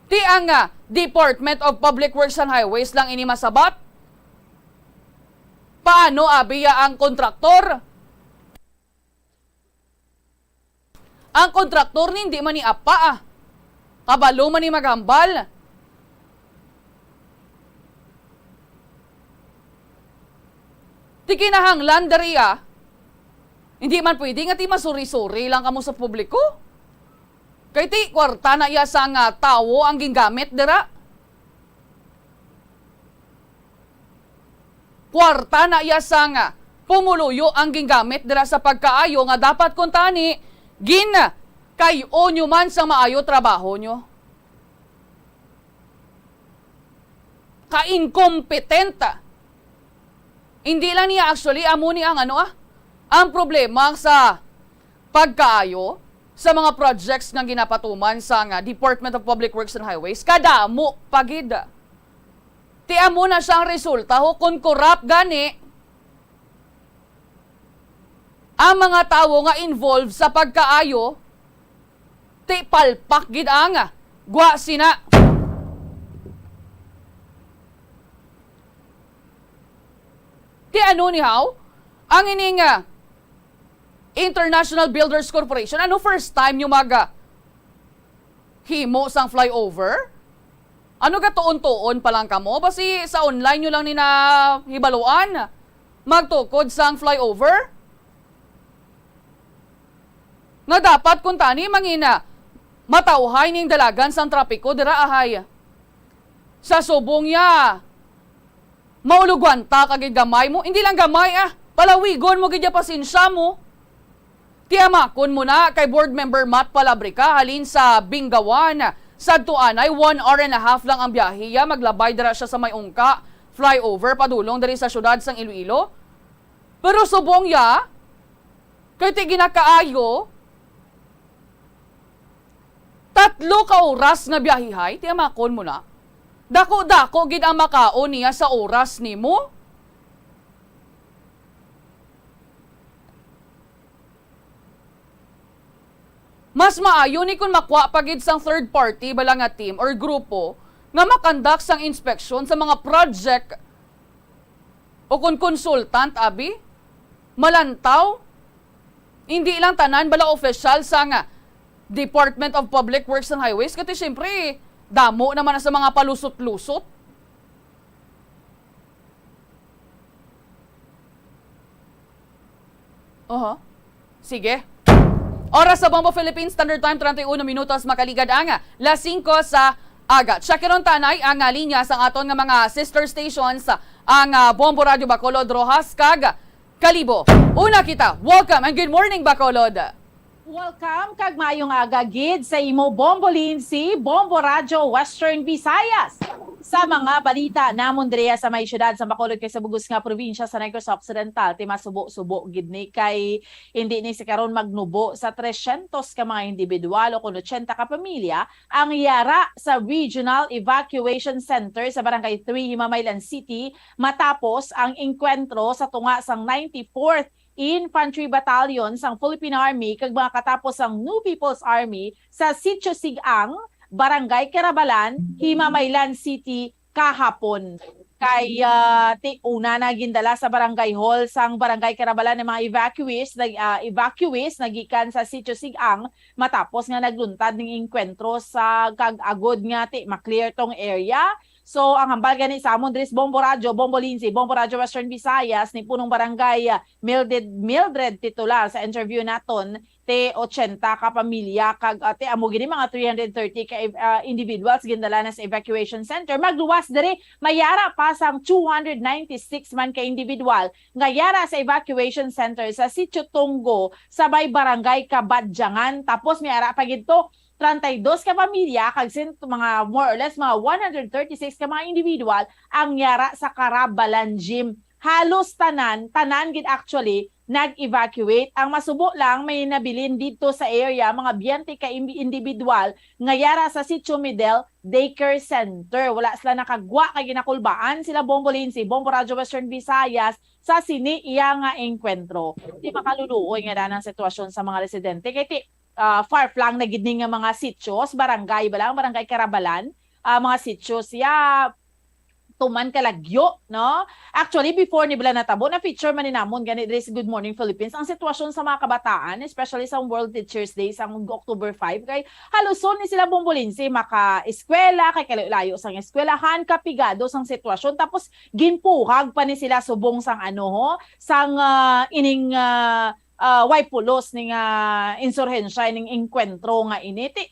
S1: Ti ang Department of Public Works and Highways lang ini masabat. Paano abiya ang kontraktor? Ang kontraktor hindi man ni apa kabalo man ni magambal. Ti kinahanglan dariya, hindi man pwede nga ti masuri-suri lang kamo sa publiko. Kay ti kwarta na iya sa nga tao ang gingamit dira. Kwarta na iya sa nga pumuluyo ang gingamit dira sa pagkaayo nga dapat kuntani gin kayo nyo man sa maayo trabaho nyo. Ka-incompetenta. Hindi lang niya actually, amo ni ang ang problema sa pagkaayo sa mga projects nga ginapatuman sa Department of Public Works and Highways, kadamo pagid. Ti amo na siyang resulta ho kung corrupt gani ang mga tao nga involved sa pagkaayo, ti palpak gid ang gwa sina. Ti ano ni how? Ang ining International Builders Corporation, ano first time nyo himo sang flyover? Ano ka tuon-tuon pa lang kamo? Basi sa online nyo lang ni na hibaluan magtukod sang flyover? Nga dapat kung tani mangina matauhay ning dalagan sang trapiko dira ahay. Sa subong ya maulugwanta kagid gamay mo. Hindi lang gamay palawigon mo gid pasensya mo. Tiyamakon mo na kay board member Matt Palabrica halin sa Bingawan. Sa tuanay 1 hour and a half lang ang biyahe. Maglabay dira siya sa may Ongka flyover padulong diri sa syudad sang Iloilo. Pero subong ya, kay ti ginakaayo, 3 ka oras nga biyahihay, ti amakon mo na. Dako-dako gid ang makaon niya sa oras nimo. Mas maayo ni kung makwa pagid sang third party bala nga team or grupo nga makandak sang inspeksyon sa mga project o kung consultant abi malantaw hindi lang tanan bala official sa nga Department of Public Works and Highways kasi syempre damo naman na sa mga palusot-lusot. Sige. Oras sa Bombo Philippines Standard Time 31 minutos makaligad ang 5 sa aga. Check ron tanay ang linya sa aton nga mga sister stations ang Bombo Radio Bacolod, Rojas kag Kalibo. Una kita, welcome and good morning Bacolod.
S10: Welcome kag maayong aga gid sa imo Bombo Lindsay, Bombo Radio Western Visayas. Sa mga balita namon direya sa may syudad sa Bacolod kay sa bugos nga probinsya sa Negros Occidental, ti masubo-subo gid ni kay hindi ni si karon magnubo sa 300 ka mga individual o 80 ka pamilya ang yara sa Regional Evacuation Center sa Barangay 3 Himamaylan City matapos ang engkwentro sa tunga sang 94th Infantry Battalion sang Philippine Army kag mga katapos ang New People's Army sa Sitio Sigang, Barangay Carabalan, Himamaylan City kahapon. Kay una na gindala sa Barangay Hall sang Barangay Carabalan ng mga evacuees nagikan sa Sitio Sigang matapos nga nagluntad ng engkwentro sa kag-agod nga ma-clear tong area. So ang hambal gani sa amon diri Bombo Radio, Bombo Lindsay, Bombo Radio Western Visayas ni punong barangay Mildred titular sa interview naton te 80 ka pamilya kag te amo gini mga 330 ka individuals gindala na sa evacuation center. Magluwas diri mayara pa sang 296 man ka individual nga yara sa evacuation center sa Sitio Tonggo sa may barangay Kabadjangan tapos may ara pa gidto 32 ka pamilya kag mga more or less mga 136 ka mga individual ang yara sa Carabalan Gym. Halos tanan gid actually nag-evacuate. Ang masubo lang may nabilin dito sa area mga 20 ka individual nga yara sa Sitio Midel Daycare Center. Wala sila nakagwa kay ginakulbaan sila Bombo Lindsay, Bombo Radio Western Visayas sa sini iya nga engkwentro. Di makaluluoy nga danang sitwasyon sa mga residente kay far-flung na gid nga mga sityos, barangay barangay Carabalan, mga sityos tuman kalagyo, no? Actually, before ni Bala natabo, na-feature man ni namon gani diri sa Good Morning Philippines ang sitwasyon sa mga kabataan, especially sa World Teachers Day sa October 5 kay haluson ni sila Bombo Lindsay maka-eskwela kay kalayo sang eskwelahan kapigado sang sitwasyon tapos ginpuhag pa ni sila subong sang sang ining pulos ning insurhensya ning engkwentro nga initi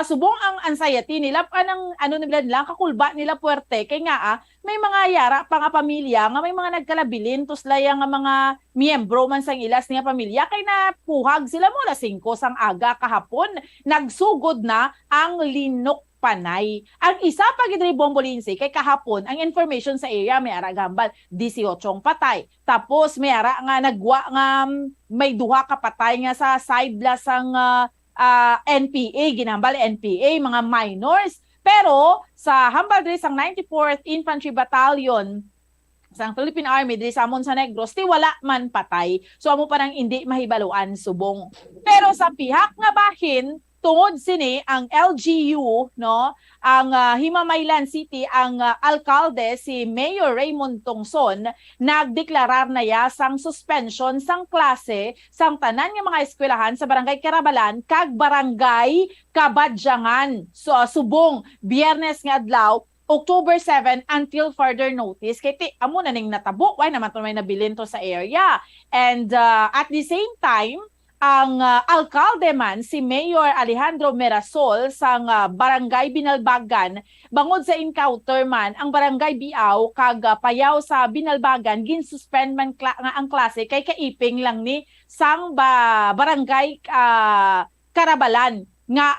S10: subong ang anxiety nila anang nila lang kakulba nila puwerte kay nga may mga yara pa nga pamilya nga may mga nagkalabilin tuslaya nga mga miyembro man sang ilas nga pamilya kay napuhag sila mo na 5 sang aga kahapon nagsugod na ang linok panay. Ang isa pa gid Bombo Lindsay kay kahapon ang information sa area may ara gambal 18 patay. Tapos may ara nga nagwa nga may duha ka patay nga sa side blast sang NPA ginambal NPA mga minors. Pero sa hambal diri sang 94th Infantry Battalion sang Philippine Army diri sa amon sa Negros ti wala man patay. So amo pa nang hindi mahibaluan subong. Pero sa pihak nga bahin tungod sini ang LGU ang Himamaylan City ang alkalde si Mayor Raymond Tongson nagdeklarar na sang suspension sang klase sang tanan nga mga eskwelahan sa Barangay Carabalan kag Barangay Kabadjangan. So subong Biyernes nga adlaw October 7 until further notice kay amo na ning natabo why naman to may nabilin to sa area. And at the same time ang alkalde man si Mayor Alejandro Merasol sang Barangay Binalbagan bangod sa encounter man ang Barangay Biao kag payaw sa Binalbagan ginsuspend man nga ang klase kay kaiping lang ni sang Barangay Carabalan. nga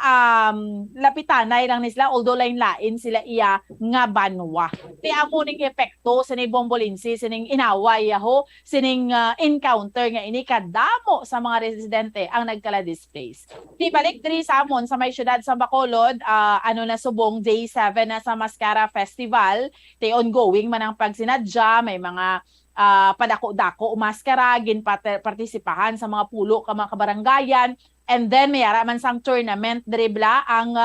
S10: lapitanay lang nisla although lain-lain sila iya nga banwa. Ti amo ning epekto sining bombolinsi sining inaway ho sining encounter nga ini kadamo sa mga residente ang nagkala displace. Ti balik diri sa amon sa may syudad sa Bacolod ano na subong day 7 na sa Mascara Festival, ti ongoing man ang pagsinadya, may mga padako-dako maskara gin partisipahan sa mga pulo ka mga kabarangayan. And then may araman sang tournament dribla ang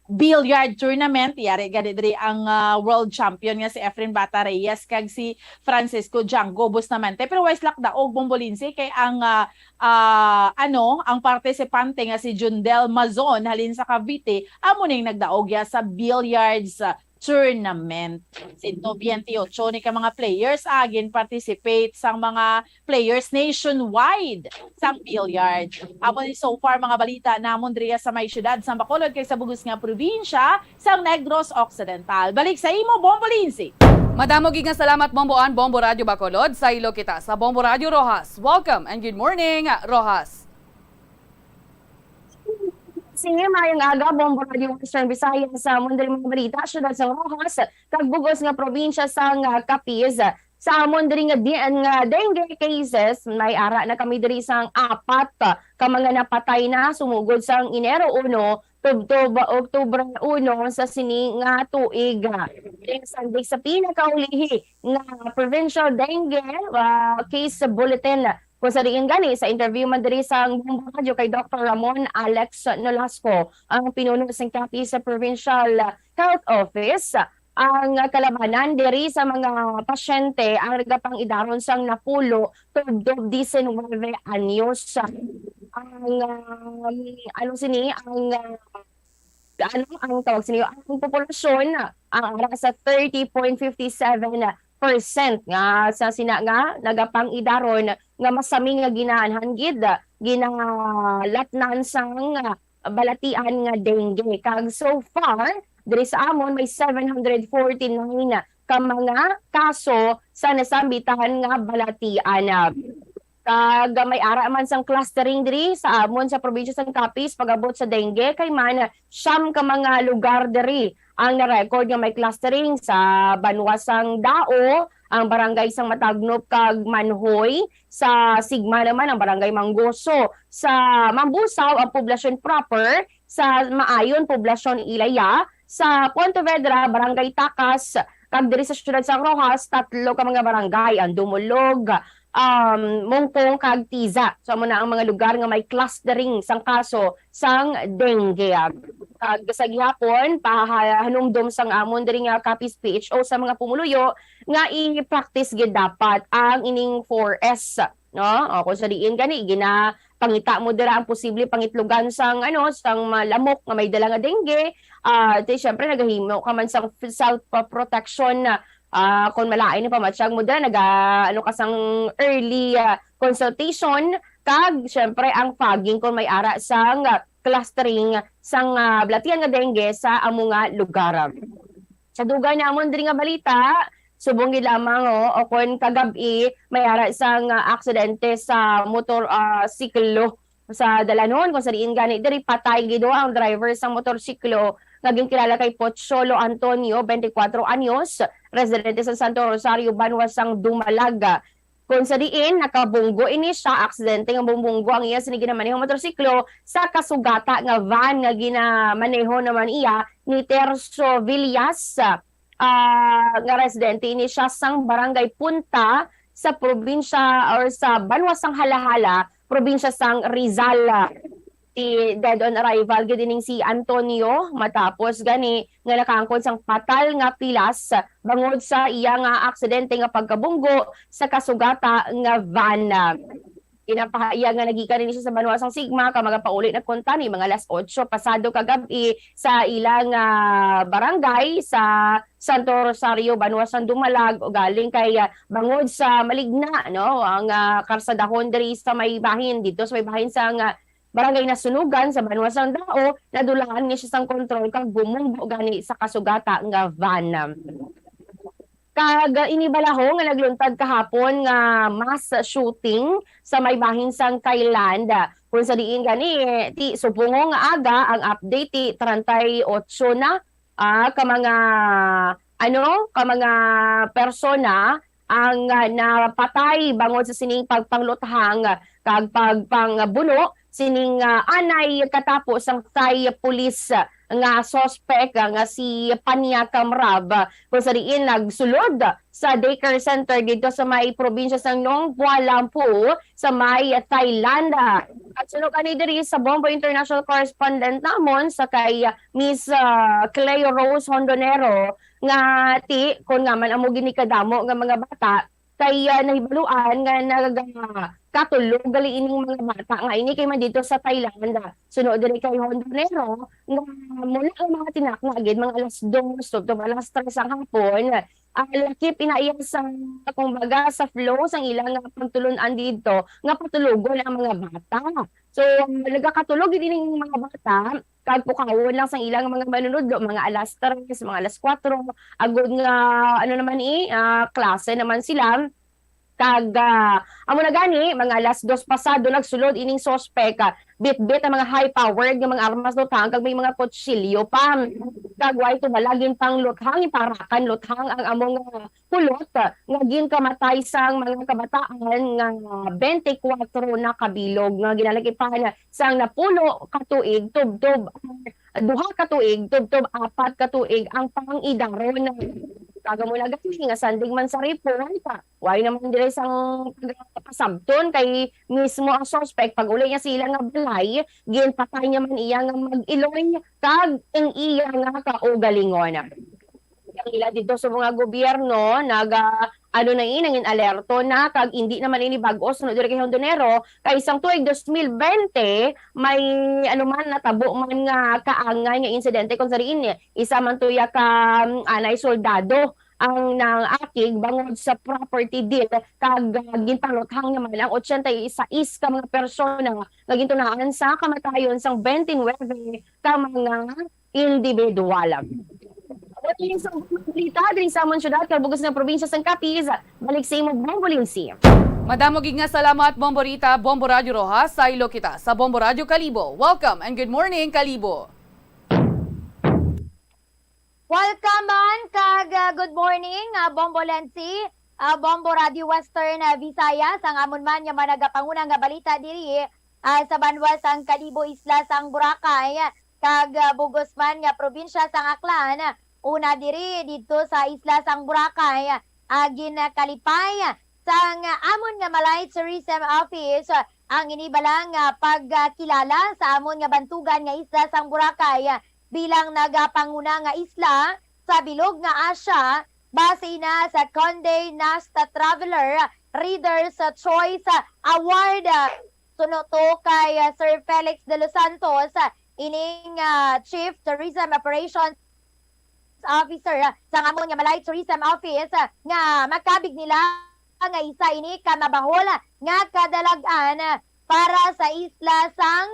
S10: billiard tournament yari gani diri ang world champion nga si Efren Bata Reyes kag si Francisco Django Bustamante, pero wise lak daog bombolinsi kay ang ang partisipante nga si Jundel Mazon halin sa Cavite amo ning nagdaog ya sa billiards tournament. Sinto 28 ni ka mga players agin participate sang mga players nationwide sang billiard. Amo ni so far mga balita namon diri sa may syudad sa Bacolod kay sa bugos nga probinsya sang Negros Occidental. Balik sa imo Bombolinsi.
S1: Madamo gid nga salamat Bomboan, Bombo Radio Bacolod. Sa ilo kita sa Bombo Radio Rojas. Welcome and good morning, Rojas.
S11: Sige, mayang aga, Bombo Radio Western Visayas sa Mundari mga balita, syudad sa Rojas, kagbugos nga probinsya sa Capiz. Sa Mundari nga dengue cases, may ara na kami diri sang 4 ka mga napatay na sumugod sang Enero 1, Oktubre 1 sa sini nga tuig. Sunday sa pinakaulihi nga provincial dengue case bulletin. Kung sa diin gani, sa interview man diri sa Bombo Radio kay Dr. Ramon Alex Nolasco, ang pinuno sa Capiz sa Provincial Health Office, ang kalabanan diri sa mga pasyente ang nagapang idaron sang napulo tubdob 19 anyos. Ang tawag sini ang populasyon ang ara sa 30.57% nga sa sina nga nagapang idaron nga masami nga ginaanhan gid ginalatnan sang balatian nga dengue. Kag so far diri sa amon may 749 ka mga kaso sa nasambitahan nga balatian. Kag may ara man sang clustering diri sa amon sa probinsya sang Capiz pagabot sa dengue kay man siyam ka mga lugar diri ang na-record nga may clustering sa Banwasang Dao, ang barangay sang Matagnop kag Manhoy, sa Sigma naman ang barangay Manggoso, sa Mambusaw ang poblasyon proper, sa Maayon poblasyon Ilaya, sa Pontevedra barangay Takas, kag diri sa syudad sa Rojas 3 ka mga barangay ang Dumulog, Mungkong kag Tiza. So mo na ang mga lugar nga may clustering sang kaso sang dengue. Kag sa gihapon pahanumdom sang amon diri nga Capiz PHO sa mga pumuluyo nga i-practice gid dapat ang ining 4S, no? O kung sa diin gani pangita mo dira ang posible pangitlugan sang sang lamok nga may dala nga dengue. Syempre nagahimo ka man sang self protection kung malain ni pamatsyag mo dyan, kasang early consultation, kag syempre ang fogging kung may ara sang clustering sang blatian nga dengue sa among nga lugar. Sa dugay namon diri nga balita, subong gid lamang o kung kagabi may ara sang aksidente sa motor siklo sa Dalanon, kung sa diin gani diri patay gid ang driver sang motorsiklo naging kilala kay Pocholo Antonio, 24 anyos, residente sa Santo Rosario, Banwasang Dumalaga. Kung sa diin, nakabunggo ini siya, aksidente nga bumbunggo ang iya sa ginamanehong motorsiklo sa kasugata nga van nga ginamaneho naman iya ni Terso Villas, nga residente ini siya sang barangay Punta sa probinsya or sa Banwasang Halahala, probinsya sang Rizal. Dead on arrival gidining si Antonio matapos gani nga nakangkon sang patal nga pilas bangod sa iya nga aksidente nga pagkabunggo sa kasugata nga van. Kinapahaya nga nagikan ni siya sa Banwasang Sigma kamagapaulit na konta ni mga alas 8 pasado kagabi sa ilang barangay sa Santo Rosario, Banwasang Dumalag o galing kay bangod sa maligna ang karsadahon diri sa may bahin dito sa may bahin sa barangay Nasunugan sa Banwasang Dao, nadulangan niya siya sang kontrol kag bumunggo gani sa kasugata nga van. Kag inibalahong nga nagluntad kahapon nga mass shooting sa may bahin sang Thailand. Kung sa diin gani ti supungo nga aga ang update ti 38 na ka mga persona ang napatay bangod sa sining pagpangluthang kag pagpangbuno sining anay katapos ang Thai police nga suspect nga si Pania Kamrab kung sa diin nagsulod sa daycare center dito sa may probinsya sang Nong Bua Lampu sa may Thailand. At sunod ani diri sa Bombo International Correspondent namon sa kay Miss Cleo Rose Hondonero nga ti kun nga man amo gini kadamo nga mga bata kay nahibaluan nga katulog gali ining mga bata nga ini kay man dito sa Thailand. Sunod diri kay Hondonero nga mula ang mga tinaknagid mga alas 2 to alas 3 ang hapon laki pinaiyak sa kumbaga sa flow sang ilang pagtulunan dito nga patulogon ang mga bata. So nagakatulog ining mga bata kag pukawon lang sang ilang mga manunodlo mga alas 3 mga alas 4 agud nga klase naman sila. Kag amo na gani mga alas 2 pasado nagsulod ining suspect bit-bit ang mga high powered nga mga armas luthang kag may mga kutsilyo pa kag way tumalagin pang luthang iparakan luthang ang among pulot nga ginkamatay sang mga kabataan nga 24 na kabilog nga ginalakipan sang napulo ka tuig tubtob duha ka tuig tubtob 4 ka tuig ang pangidaron kaga mo gani nga sanding man sa report way naman dire sang pasabton kay mismo ang suspect pag uli niya sila nga balay ginpatay niya man iya nga mag-iloy kag ang iya nga kaugalingon. Ang ila dito sa mga gobyerno nangin alerto na kag hindi naman ini bag-o sunod dire kay Hondonero kay isang tuig 2020 may man natabo man nga kaangay nga insidente kung sa riin isa man tuya ka anay soldado ang nangakig bangod sa property deal kag ginpangluthang naman ang 81 ka mga persona nga gintunaan sa kamatayon sang 29 ka mga individual. At yung sa balita din sa among syudad kalbugas ng probinsya sang Capiz, balik sa imo Bombo Lindsay.
S1: Madamo gid nga salamat Bomborita, Bombo Radio Rojas, sa ilo kita sa Bombo Radio Kalibo. Welcome and good morning Kalibo.
S12: Welcome man kag good morning Bombo Lindsay, Bombo Radio Western Visayas ang amon man nga managapanguna nga balita diri sa banwa sang Kalibo Isla sang Boracay kag bugos man nga probinsya sang Aklan. Una diri dito sa Isla sang Boracay ginkalipay sang amon nga Malay Tourism Office ang inibalang pagkilala sa amon nga bantugan nga isla sang Boracay bilang nagapanguna nga isla sa bilog nga Asya base na sa Condé Nast Traveler Reader's Choice Award. Sunod to kay Sir Felix de los Santos ining Chief Tourism Operations Officer sa amon nga Malay Tourism Office nga makabig nila nga isa ini ka mabahol nga kadalagan para sa isla sang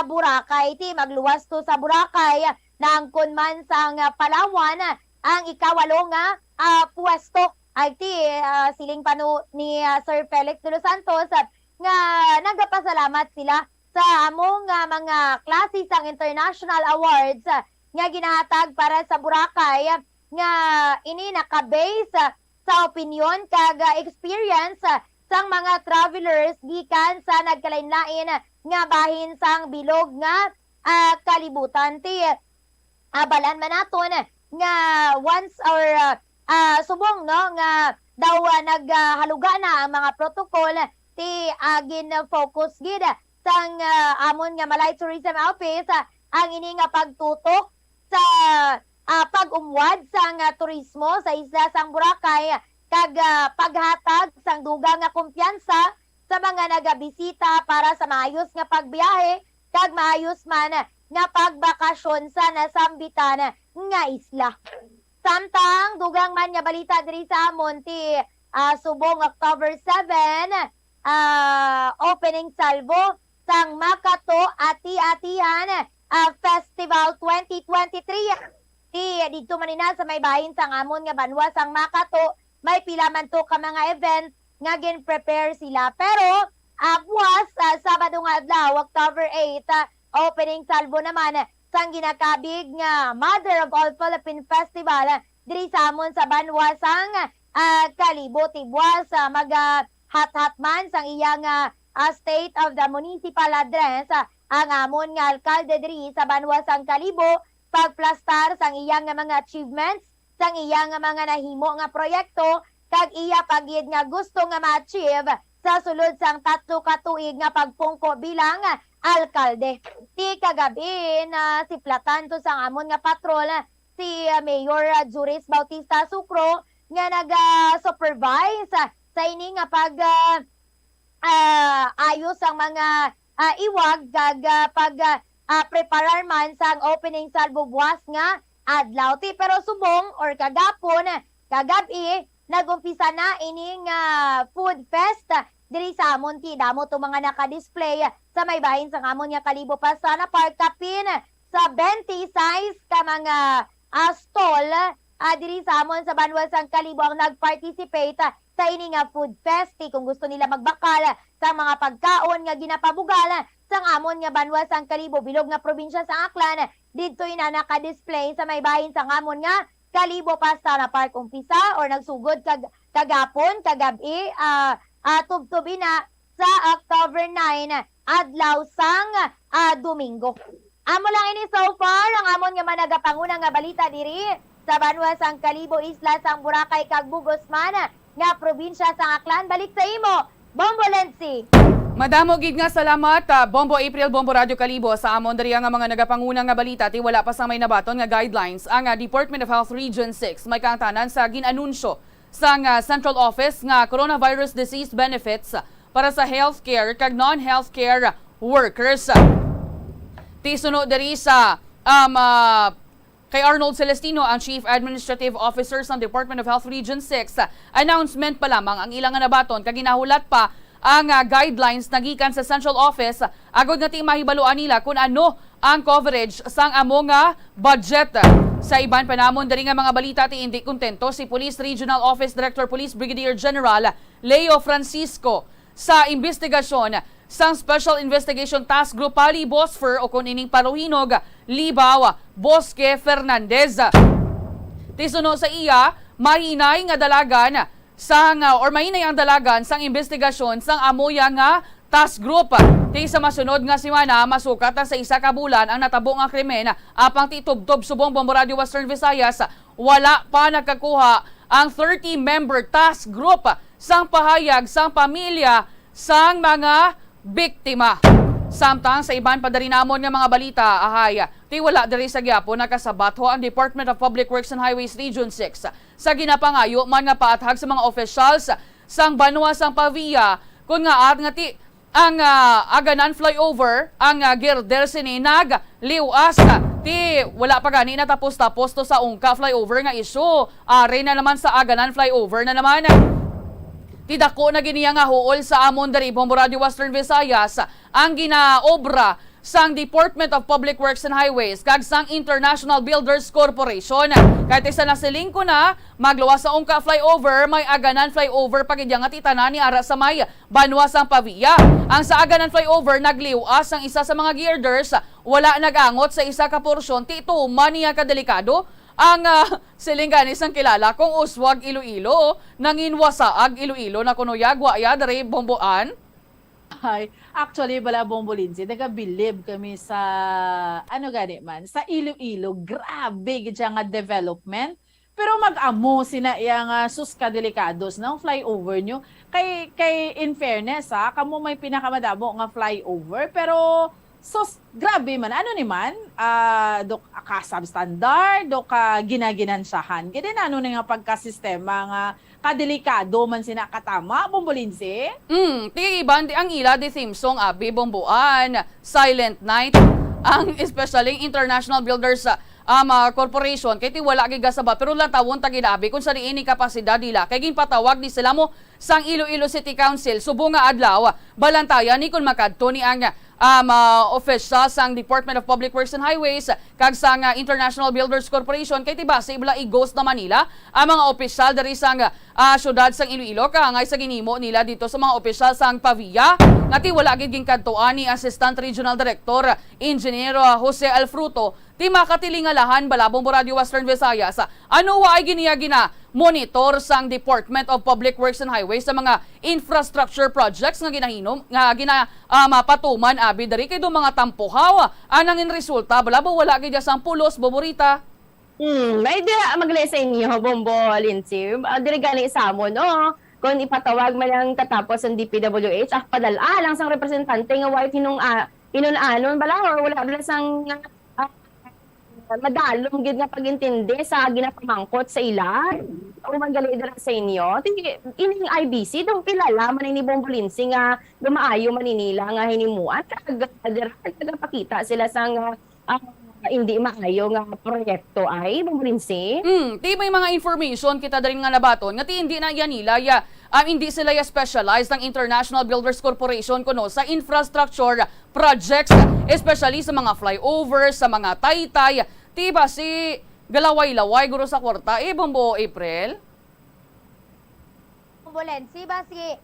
S12: Boracay. Ti magluwas to sa Boracay nang kunman sang Palawan ang ikawalo nga pwesto ay ti siling panu ni Sir Felix de los Santos nga nagapasalamat sila sa among mga klase sang international awards nga ginahatag para sa Boracay nga ini naka-base sa opinion kag experience sang mga travelers gikan sa nagkalain-lain nga bahin sang bilog nga kalibutan. Ti abalan man naton nga once or subong no nga daw naghaluga na ang mga protocol ti agin focus gid sang amon nga Malay Tourism Office ang ini nga pagtutok sa pag-umwad sang turismo sa isla sang Boracay kag paghatag sang dugang nga kumpiyansa sa mga nagabisita para sa maayos nga pagbiyahe kag maayos man nga pagbakasyon sa nasambitan nga isla. Samtang dugang man nga balita diri sa amon ti subong October 7 opening salvo sang Makato Ati-Atihan Festival 2023 dito man na sa may bahin sang amon nga banwa sang Makato, may pila man to ka mga event nga gin-prepare sila. Pero buwas Sabado nga adlaw, October 8, opening salvo naman sang ginakabig nga Mother of All Philippine Festival diri sa amon sa banwa sang Kalibo. Tibwas mag-hat-hat man sang iyang State of the Municipal Address ang amon nga alkalde diri sa banwa sang Kalibo, pagplastar sang iyang mga achievements, sang iyang mga nahimo nga proyekto, kag iya pagid nga gusto nga ma-achieve sa sulod sang 3 ka tuig nga pagpungko bilang alkalde. Ti kagabi na si Platan to sang amon nga patrol si Mayor Juris Bautista Sucro nga nag-supervise sa ini nga pag ayos ang mga iwag kag preparar man sang opening salvo buwas nga adlaw. Ti pero subong or kagapon kagabi nagumpisa na ining food fest diri sa amon. Ti damo to mga naka-display sa may bahin sang amon nga Kalibo Pastrana Park, kapin sa 20 size ka mga stall diri sa amon sa banwa sang Kalibo ang nag-participate sa ini nga food fest. Kung gusto nila magbakal sa mga pagkaon nga ginapabugal sang amon nga banwa sang Kalibo, bilog nga probinsya sa Aklan, didto ina naka-display sa may bahin sang amon nga Kalibo Pastrana Park. Umpisa or nagsugod kagapon kagabi tubtubi na sa October 9 adlaw sang Domingo. Amo lang ini so far ang amon nga managapanguna nga balita diri sa banwa sang Kalibo, isla sang Boracay kag Bugos man nga probinsya sang Aklan. Balik sa imo, Bombo Lensi.
S1: Madamo gid nga salamat Bombo April, Bombo Radio Kalibo sa amon diri nga mga nagapanguna nga balita. Ti wala pa sa may nabaton nga guidelines ang Department of Health Region 6 may kaangtanan sa ginanunsyo sang Central Office nga coronavirus disease benefits para sa healthcare kag non-healthcare workers. Ti sunod diri sa kay Arnold Celestino, ang Chief Administrative Officer sa Department of Health Region 6, announcement pa lamang ang ilang nga nabaton kag ginahulat pa ang guidelines nagikan sa Central Office agod nga ti mahibaluan nila kung ano ang coverage sang amo nga budget. Sa iban panamon diri nga mga balita ti hindi kontento si Police Regional Office Director Police Brigadier General Leo Francisco sa investigasyon sang Special Investigation Task Group Pali Bosfer o kung ining paruhinog Libaw Bosque Fernandez. Tisuno sa iya, mahinay nga dalagan sang or mahinay ang dalagan sang investigasyon sang amoya nga task group. Ti sa masunod nga semana masukat sa isa ka bulan ang natabo nga krimen apang titubtob subong Bombo Radio Western Visayas, wala pa nagkakuha ang 30-member task group sang pahayag sang pamilya sang mga biktima. Samtang sa iban pa dari namon nga mga balita, ti wala diri sa Quiapo nakasabatho ang Department of Public Works and Highways Region 6 sa ginapangayo man nga paathag sa mga officials sang banwa sang Pavia kun nga nga ti ang aganan flyover ang girder sininag liwas ti wala pa gani natapos to sa ungka flyover nga issue. Are na naman sa aganan flyover na naman. Tidako na giniya nga huol sa amon dari Bombo Radio Western Visayas ang ginaobra sang Department of Public Works and Highways kag sang International Builders Corporation. Kahit isa nasiling ko na magluwas sa ungka flyover, may aganan flyover pagidya nga titanan ni ara sa may banwa sang Pavia. Ang sa aganan flyover nagliwas ang isa sa mga girders, wala nagangot sa isa ka porsyon ti tuman niya kadelikado. Ang silingganis ang kilala kung Uswag Iloilo, nanginwasaag Iloilo na kunuyagwa ya dari Bomboan.
S10: Ay, actually, bala Bombo Lindsay, nagabilib kami sa, sa Iloilo. Grabe, gitya nga development. Pero mag-amo sina yang suska delikados ng flyover nyo. Kay in fairness, kamo may pinakamadamo nga flyover, pero grabe man. Ano ni man? Dok ka-substandard, dok ka ginaginansahan. Ganyan ano na nga pagkasistema nga kadelikado man sina katama, Bombo Lindsay?
S1: Tigiban ang ila di theme song abi Bomboan, Silent Night, ang especially International Builders Corporation kay ti wala kay gasabat pero lang tawon taginabi kung sa diini kapasidad nila kay ginpatawag ni sila mo sang Iloilo City Council subong nga adlaw balantayan ni kun makadto ni ang officials sang Department of Public Works and Highways kag sang International Builders Corporation kay tiba sa ibla i-ghost na Manila ang mga opisyal diri sang syudad sang Iloilo kaangay sa ginimo nila dito sa mga opisyal sang Pavia ngati wala gid ginkantuan ni Assistant Regional Director Engineer Jose Alfruto ti makatilingalahan balabong Radio Western Visayas ano wa ay gina monitor sang Department of Public Works and Highways sa mga infrastructure projects nga ginahinom nga mapatuman abi dari kay do mga tampuhaw anang in resulta balabo wala gid sang pulos boborita.
S11: May dira maglay sa inyo, Bombo Lindsay. Diri gali sa amon, kung ipatawag man lang katapos ang DPWH, padala lang sang representante nga white hinunanon bala or wala bala sang madalom gid nga pagintindi sa ginapamangkot sa ila. O magali dira sa inyo. Ining IBC dong kilala man ni Bombo Lindsay nga gumaayo man nila nga hinimuan kag pakita sila sang hindi maayo nga proyekto ay Bombolinsi.
S1: Di may mga information kita darin nga nabaton nga ti hindi na yan nila hindi sila specialized ng International Builders Corporation kuno sa infrastructure projects especially sa mga flyovers, sa mga taytay. Ti ba si galaway-laway guro sa kwarta Bombo April?
S12: Bombolensi ba si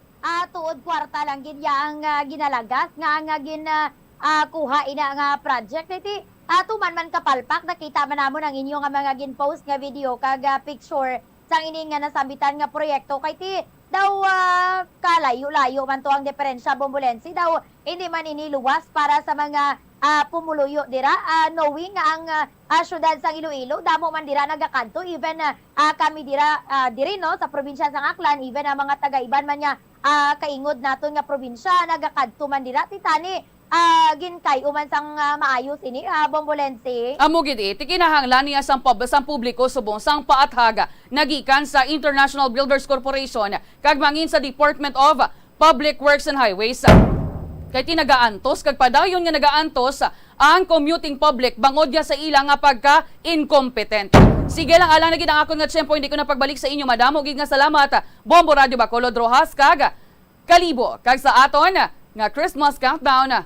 S12: tuod kwarta lang gid yang ginalagas nga kuha ina nga project iti tuman man kapalpak, nakita man namon ang inyo nga mga ginpost nga video kag picture sang ini nga nasambitan nga proyekto kay ti daw kalayo-layo man to ang diferensya Bombolensi daw hindi man iniluwas para sa mga pumuluyo dira knowing nga ang syudad sang Iloilo damo man dira nagakanto even kami dira diri no sa probinsya sang Aklan even ang mga taga-iban man nya kaingod naton nga probinsya nagakanto man dira titani ginkay uman sang maayos ini Bombolensi.
S1: Amo gid ti kinahanglan niya sang publiko subong sang paathaga nagikan sa International Builders Corporation kag mangin sa Department of Public Works and Highways. Kay tinagaantos kag padayon nga nagaantos ang commuting public bangod ya sa ila nga pagka-incompetent. Sige lang ala na gid ang akon nga tiyempo hindi ko na pagbalik sa inyo madamo gid nga salamat Bombo Radio Bacolod Rojas kag kalibo kag sa aton nga Christmas countdown.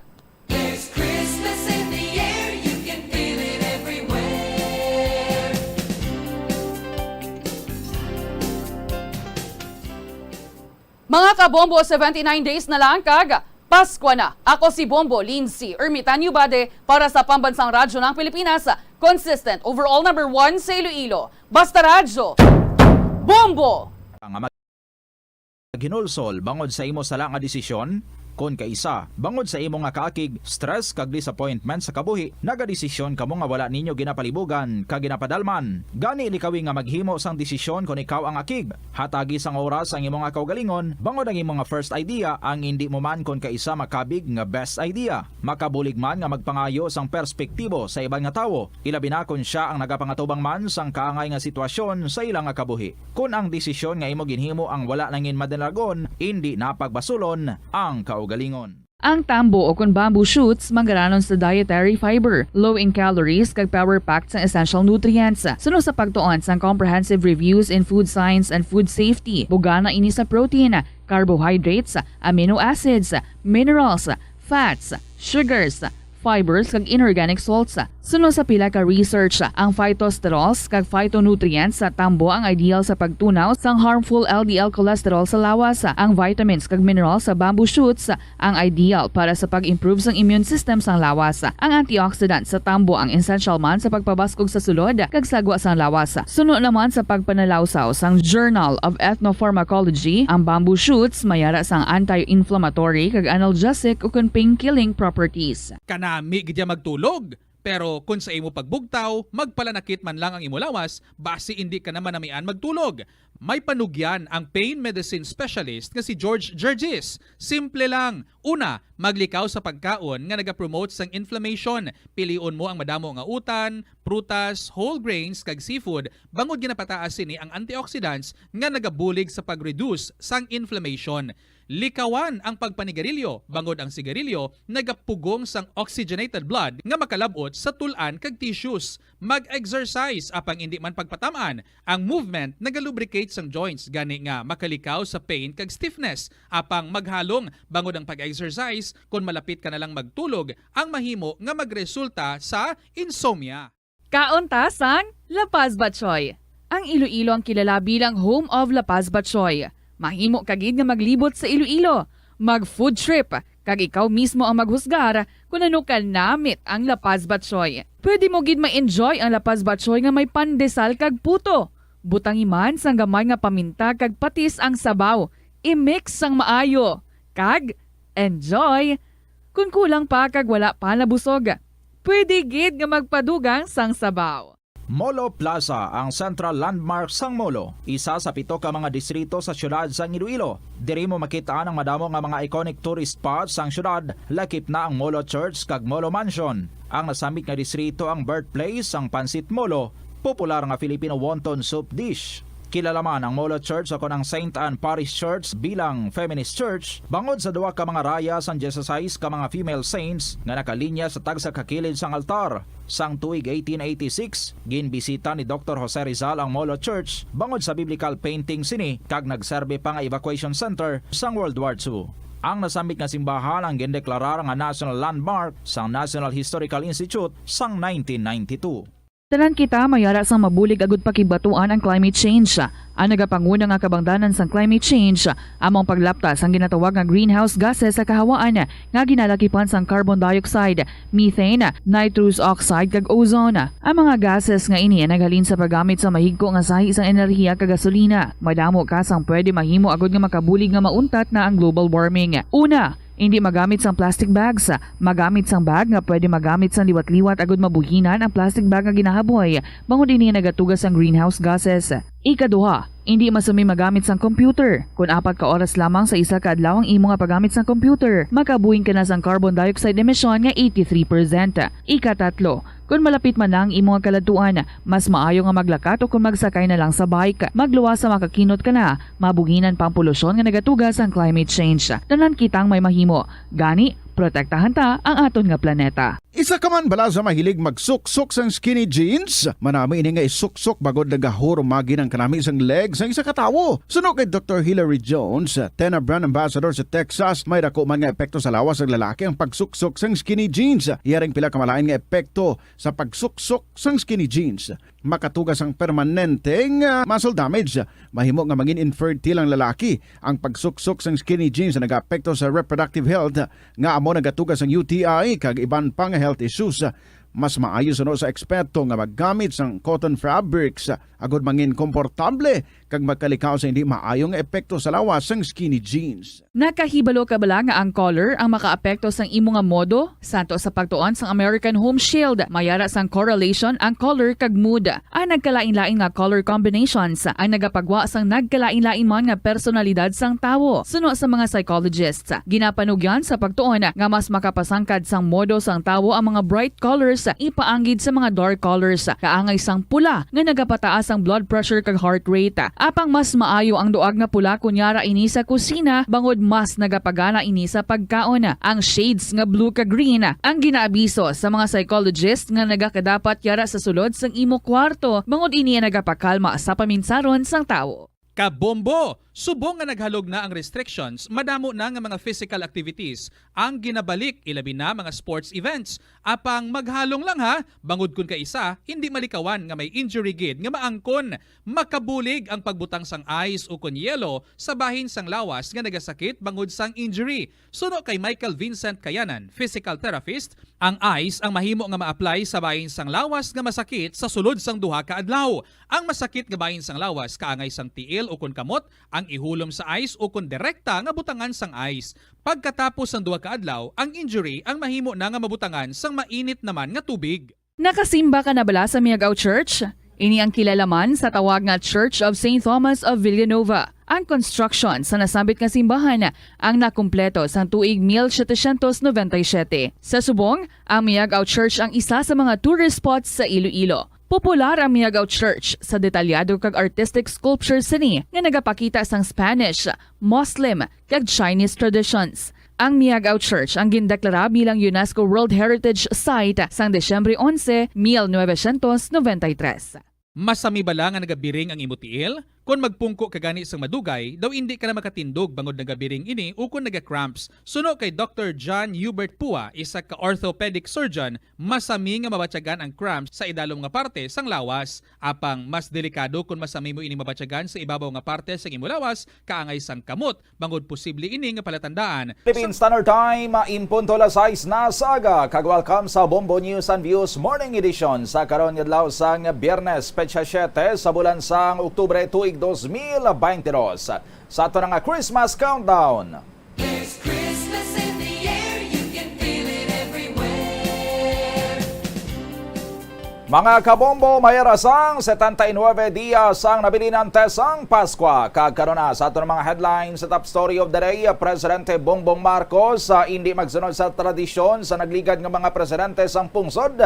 S13: There's Christmas in the air, you can feel it everywhere.
S1: Mga kabombo, 79 days na lang kag Pasko na. Ako si Bombo Lindsay Ermitanyo Bade para sa Pambansang Radyo ng Pilipinas, consistent overall number 1 sa Iloilo. Basta Radyo, Bombo!
S4: Ang ginulsol bangod sa imo sala nga desisyon kon kaisa bangod sa imo nga kaakig stress kag disappointment sa kabuhi nagadesisyon kamo nga wala ninyo ginapalibugan kag ginapadalman gani likawi nga maghimo sang desisyon kon ikaw ang akig hatagi sang oras ang imo nga kaugalingon bangod ang imo nga first idea ang hindi mo man kon kaisa makabig nga best idea makabulig man nga magpangayo sang perspektibo sa ibang nga tawo ilabi na kon siya ang nagapangatubang man sang kaangay nga sitwasyon sa ilang nga kabuhi kun ang desisyon nga imo ginhimo ang wala nangin madalagon hindi napagbasulon ang kaugalingon.
S3: Ang tambo o kung bamboo shoots manggaranon sa dietary fiber, low in calories kag power-packed sa essential nutrients. Suno sa pagtuon sa comprehensive reviews in food science and food safety, bugana ini sa protein, carbohydrates, amino acids, minerals, fats, sugars, fibers kag inorganic salts. Suno sa pila ka research, ang phytosterols kag phytonutrients sa tambo ang ideal sa pagtunaw sang harmful LDL cholesterol sa lawas. Ang vitamins kag minerals sa bamboo shoots ang ideal para sa pag-improve sang immune system sang lawas. Ang antioxidant sa tambo ang essential man sa pagpabaskog sa sulod kag sagwa sang lawas. Suno naman sa pagpanalawsaw sang Journal of Ethnopharmacology, ang bamboo shoots mayara sang anti-inflammatory kag analgesic ug pain-killing properties.
S14: Kanami gidya magtulog. Pero kung sa imo pagbugtaw, magpalanakit man lang ang imo lawas, basi hindi ka naman namian magtulog. May panugyan ang pain medicine specialist nga si George Gergis. Simple lang. Una, maglikaw sa pagkaon nga nagapromote sang inflammation. Piliun mo ang madamo nga utan, prutas, whole grains kag seafood bangod ginapataas sini ang antioxidants nga nagabulig sa pag-reduce sang inflammation. likawan ang pagpanigarilyo, bangod ang sigarilyo nagapugong sang oxygenated blood nga makalabot sa tulan kag tissues. Mag-exercise apang hindi man pagpatamaan, ang movement nagalubricate sang joints gani nga makalikaw sa pain kag stiffness. Apang maghalong bangod ang pag-exercise kung malapit ka na lang magtulog, ang mahimo nga magresulta sa insomnia.
S3: Kauntasang La Paz Batchoy. Ang Iloilo ang kilala bilang home of La Paz Batchoy. Mahimo kagid nga maglibot sa Iloilo, mag-food trip, kag ikaw mismo ang maghusgar kung ano ka namit ang La Paz Batchoy. Pwede mo gid ma-enjoy ang La Paz Batchoy nga may pandesal kag puto. Butangi man sang gamay nga paminta kag patis ang sabaw. I-mix sang maayo. Kag enjoy. Kung kulang pa kag wala pa nabusog, pwede gid nga magpadugang sang sabaw.
S4: Molo Plaza ang central landmark sang Molo, isa sa 7 ka mga distrito sa syudad sang Iloilo. Diri mo makitaan ang madamo nga mga iconic tourist spots sang syudad, lakip na ang Molo Church kag Molo Mansion. Ang nasamit nga distrito ang birthplace sang Pansit Molo, popular nga Filipino wonton soup dish. Kilala man ang Molo Church ako ng St. Anne Parish Church bilang feminist church, bangod sa duwa ka mga raya sang 16 ka mga female saints nga nakalinya sa tagsa kakilid sang altar. Sang tuig 1886, ginbisita ni Dr. Jose Rizal ang Molo Church bangod sa biblical painting sini kag nagserbe pa nga evacuation center sang World War II. Ang nasamit nga simbahan ang gindeklarar nga national landmark sang National Historical Institute sang 1992.
S3: Tanan kita mayara sang mabulig agud pakibatuan ang climate change. Ang nagapanguna nga kabangdanan sang climate change among paglaptas ang ginatawag nga greenhouse gases sa kahawaan nga ginalakipan sang carbon dioxide, methane, nitrous oxide kag ozone. Ang mga gases nga ini naghalin sa paggamit sa mahigko nga sahi sang enerhiya kag gasolina. Madamo ka sang pwede mahimo agud nga makabulig nga mauntat na ang global warming. Una, hindi magamit sang plastic bags. Magamit sang bag nga pwede magamit sang liwat-liwat agud mabuhinan ang plastic bag nga ginahaboy bangod ini nagatugas sang greenhouse gases. Ikaduha, hindi masumi magamit sang computer. Kung 4 ka oras lamang sa isa ka adlaw ang imo nga paggamit sang computer, makabuhing ka na sang carbon dioxide emission nga 83%. Ikatatlo, kung malapit man lang imo nga kaladtuan, mas maayo nga maglakat o kung magsakay na lang sa bike. Magluwas sa makakinot ka na, mabuhinan pang polusyon nga nagatugas ang climate change. Tanan kitang may mahimo. Gani, protektahan ta ang aton nga planeta.
S6: Isa ka man bala sa mahilig magsuksok sang skinny jeans? Manami ini nga isuksok bagod nagahurumagi ng kanami sang legs sang isa ka tawo. Suno kay Dr. Hillary Jones, Tena Brand Ambassador sa Texas, may dako man nga epekto sa lawas ng lalaki ang pagsuksok sang skinny jeans. Iyaring pila kamalain nga epekto sa pagsuksok sang skinny jeans. Makatugas ang permanenteng muscle damage. Mahimo nga mangin infertile ang lalaki. Ang pagsuksok sang skinny jeans na nag-apekto sa reproductive health nga amo nagatugas ang UTI kag iban pang health issues. Mas maayo suno sa eksperto nga maggamit sang cotton fabrics agud mangin komportable kag magkalikaw sa hindi maayong epekto sa lawas sang skinny jeans.
S3: Nakahibalo ka bala nga ang color ang makaapekto sang imo nga modo? Santo sa pagtuon sang American Home Shield, mayara sang correlation ang color kag mood. Ang nagkalain-lain nga color combinations ang nagapagwa sang nagkalain-lain man nga personalidad sang tawo. Suno sa mga psychologists, ginapanugyan sa pagtuon nga mas makapasangkad sang modo sang tawo ang mga bright colors ipaanggid sa mga dark colors. Kaangay sang pula nga nagapataas ang blood pressure kag heart rate. Apang mas maayo ang duag nga pula kunyara ini sa kusina bangod mas nagapagana ini sa pagkaon. Ang shades nga blue kag green ang ginaabiso sa mga psychologist nga nagakadapat yara sa sulod sang imo kwarto bangod ini nagapakalma sa paminsaron sang tawo.
S14: Kabombo! Subong nga naghalog na ang restrictions, madamo na nga mga physical activities ang ginabalik, ilabi na mga sports events. Apang maghalong lang ha, bangod kun ka isa, hindi malikawan nga may injury gid nga maangkon. Makabulig ang pagbutang sang ice o kun yelo sa bahin sang lawas nga nagasakit bangod sang injury. Suno kay Michael Vincent Kayanan, physical therapist, ang ice ang mahimo nga ma-apply sa bahin sang lawas nga masakit sa sulod sang duha ka adlaw. Ang masakit nga bahin sang lawas kaangay sang tiil o kun kamot, ang ihulom sa ice o kun direkta nga butangan sang ice. Pagkatapos ng 2 ka adlaw, ang injury ang mahimo na nga mabutangan sang mainit naman nga tubig.
S3: Nakasimba ka na bala sa Miagao Church? Ini ang kilalaman sa tawag nga Church of St. Thomas of Villanova. Ang construction sa nasambit nga simbahan ang nakumpleto sa tuig 1797. Sa subong, ang Miagao Church ang isa sa mga tourist spots sa Iloilo. Popular ang Miagao Church sa detalyado kag artistic sculpture sini nga nagapakita sang Spanish, Muslim kag Chinese traditions. Ang Miagao Church ang gindeklara bilang UNESCO World Heritage Site sang Desyembre 11, 1993.
S14: Masami ba lang ang nagabiring ang imutiil? Kung magpungko ka gani sang madugay, daw hindi ka na makatindog bangod nagabiring ini o kung naga-cramps. Suno kay Dr. John Hubert Pua, isa ka orthopedic surgeon, masami nga mabatyagan ang cramps sa idalom nga parte sang lawas. Apang mas delikado kung masami mo ini mabatyagan sa ibabaw nga parte sang imulawas, kaangay sang kamot, bangod posible ini nga palatandaan.
S4: Philippine Standard Time, in punto las 6 na saga. Kag-welcome sa Bombo News and Views Morning Edition sa karon nga adlaw sang Biyernes, petsa 7 sa bulan sang Oktubre tuig 2022. Sa ato nga Christmas countdown.
S13: There's Christmas in the air, you can feel it everywhere.
S4: Mga kabombo, mayarasang 79 dias ang nabilinan tesang Paskwa. Kagkaroon na sa ato mga headlines sa top story of the day, Presidente Bongbong Marcos hindi magsunod sa tradisyon sa nagligad ng mga presidente sang pungsod.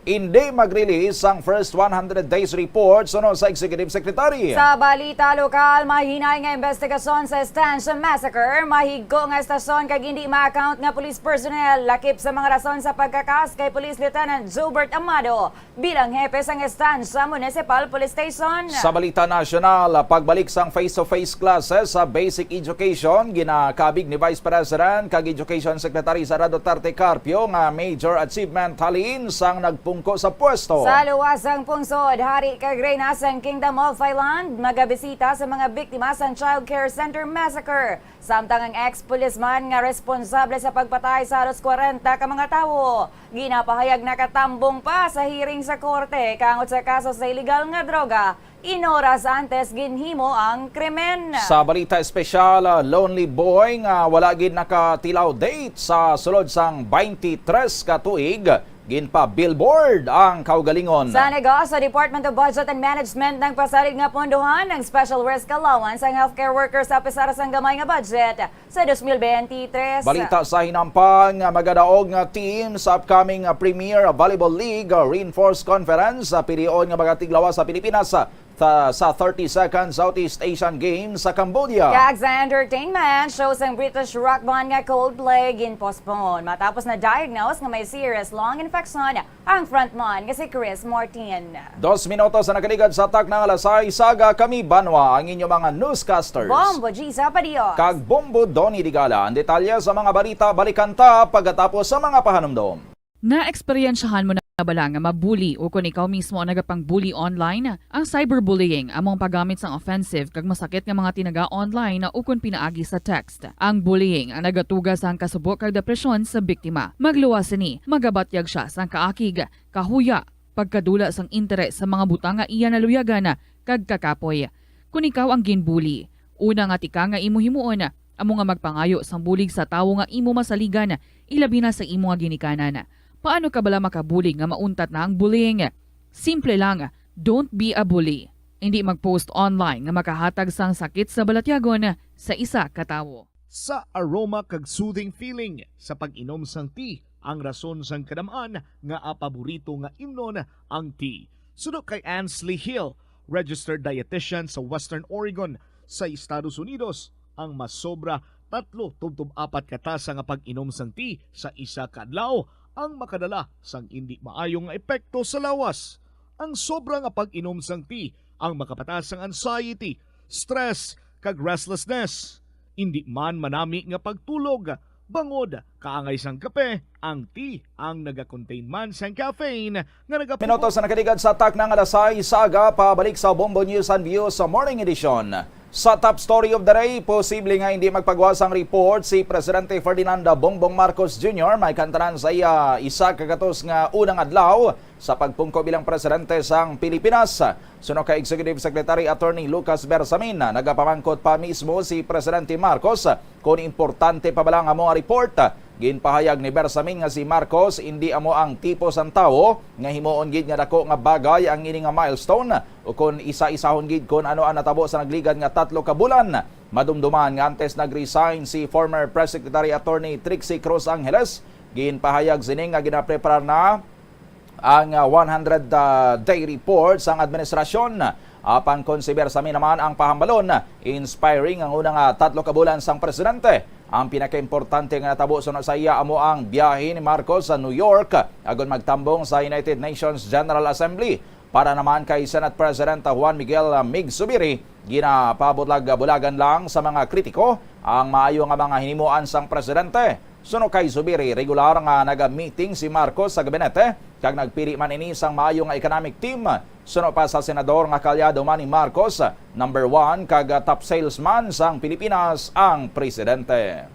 S4: Hindi mag-release ang first 100 days report sunod sa Executive Secretary.
S15: Sa balita lokal, mahinay nga investigasyon sa Stanton Massacre. Mahiggo nga estasyon kag hindi ma-account nga police personnel. Lakip sa mga rason sa pagkakas kay Police Lieutenant Zubert Amado bilang hepe sang Estancia Municipal Police Station.
S4: Sa balita nasyonal, pagbalik sang face-to-face classes sa basic education, ginakabig ni Vice President kag Education Secretary Sara Duterte Carpio nga major achievement halin sang nagpungko sa pwesto.
S15: Sa luwasang pungsod, hari kag reyna sang Kingdom of Thailand, magabisita sa mga biktima sang Child Care Center Massacre. Samtang ang ex-policeman nga responsable sa pagpatay sa halos 40 ka mga tawo. Ginapahayag nakatambong pa sa hearing sa korte kangot sa kaso sa illegal nga droga. Inoras antes ginhimo ang krimen.
S4: Sa balita espesyal, lonely boy nga wala gid nakatilaw date sa sulod sang 23 ka tuig. Ginpa billboard ang kaugalingon.
S15: Sa negosyo, Department of Budget and Management ng pasarig nga pondohan ng Special Risk Allowance ang healthcare workers sa pisara sang gamay nga budget sa 2023.
S4: Balita sa hinampang, magadaog nga team sa upcoming Premier Volleyball League Reinforced Conference sa pilion nga magatiglawas sa Pilipinas sa 32nd Southeast Asian Games sa Cambodia.
S15: Kag sa entertainment, shows ang British rock band nga Coldplay gin-postpone matapos na diagnose nga may serious lung infection ang frontman nga si Chris Martin.
S4: 2 minutos na nakaligad sa atak ng alasay, saga kami Banwa ang inyong mga newscasters.
S15: Bombo Gisa Padios.
S4: Kag Bombo Donnie Digala, ang detalye sa mga balita balikanta pagkatapos sa mga pahanumdom.
S3: Na-eksperyensyahan mo na ba lang nga mabuli o kung ikaw mismo ang nagapang-bully online? Ang cyberbullying among paggamit sang offensive kag masakit nga mga tinaga online na ukon pinaagi sa text. Ang bullying ang nagatuga sang kasubok kag depresyon sa biktima. Magluwas ni, magabatyag siya sang kaakig, kahuya, pagkadula sang interes sa mga butang nga iya naluyagan kag kakapoy. Kung ikaw ang ginbully, una nga tika nga imo himuon, amo nga magpangayo sang bulig sa tawo nga imo masaligan, ilabi na sa imo nga ginikanan. Paano ka bala makabuli nga mauntat na ang bullying? Simple lang, don't be a bully. Hindi mag-post online nga makahatag sang sakit sa balatyagon sa isa ka tawo.
S16: Sa aroma kag soothing feeling sa pag-inom sang tea, ang rason sang kadamaan nga paborito nga imnon ang tea. Suno kay Ansley Hill, registered dietitian sa Western Oregon sa Estados Unidos, ang mas sobra 3-4 katasa nga pag-inom sang tea sa isa ka adlaw ang makadala sang hindi maayong epekto sa lawas. Ang sobra nga pag-inom sang tea ang makapatas sang anxiety, stress, kag restlessness. Hindi man manami nga pagtulog, bangod, kaangay sang kape, ang tea ang naga-contain man sang caffeine nga
S4: Minutos na nakaligad sa atak ng alasay, saga pabalik sa Bombo News and Views sa Morning Edition. Sa top story of the day, posible nga hindi magpagawas ang report si Presidente Ferdinand Bongbong Marcos Jr. May kantanan sa isa kagatos nga unang adlaw sa pagpungko bilang presidente sang Pilipinas. Suno kay Executive Secretary Attorney Lucas Bersamin, nagapamangkot pa mismo si Presidente Marcos kung importante pa ba lang amo ang report. Ginpahayag ni Bersamin nga si Marcos hindi amo ang tipo sang tawo nga himuon gid nga dako nga bagay ang ini nga milestone o kun isa-isahon gid kun ano ang natabo sa nagligad nga 3 ka bulan. Madumduman nga antes nag-resign si former Press Secretary Attorney Trixie Cruz Angeles. Ginpahayag sining nga ginapreparar na ang 100-day report sang administrasyon. Apan konsiber sa naman ang pahambalon, inspiring ang unang 3 kabulan sang presidente. Ang pinakaimportante nga natabo sunod sa iya amo ang biyahe ni Marcos sa New York agon magtambong sa United Nations General Assembly. Para naman kay Senate President Juan Miguel Mig Zubiri, ginapabutlag-bulagan lang sa mga kritiko ang maayo nga mga hinimuan sang presidente. Suno kay Zubiri, regular nga naga-meeting si Marcos sa gabinete kag nagpili man ini sang maayo nga economic team. Suno pa sa senador nga kalyado man ni Marcos, number 1 kag top salesman sang Pilipinas ang presidente.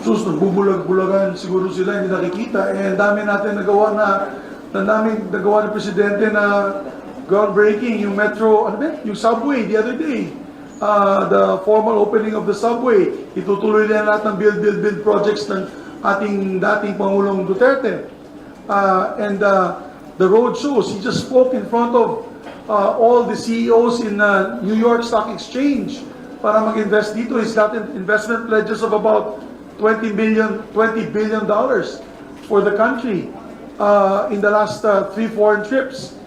S17: Sus, nagbubulag-bulagan siguro sila, hindi nakikita. Eh, dami natin nagawa ng presidente na groundbreaking, yung metro, yung subway the other day. The formal opening of the subway. Itutuloy na lahat ng build projects ng ating dating Pangulong Duterte. And the road shows, he just spoke in front of all the CEOs in New York Stock Exchange para mag-invest dito. He's got investment pledges of about $20 billion for the country. In the last 3 foreign trips,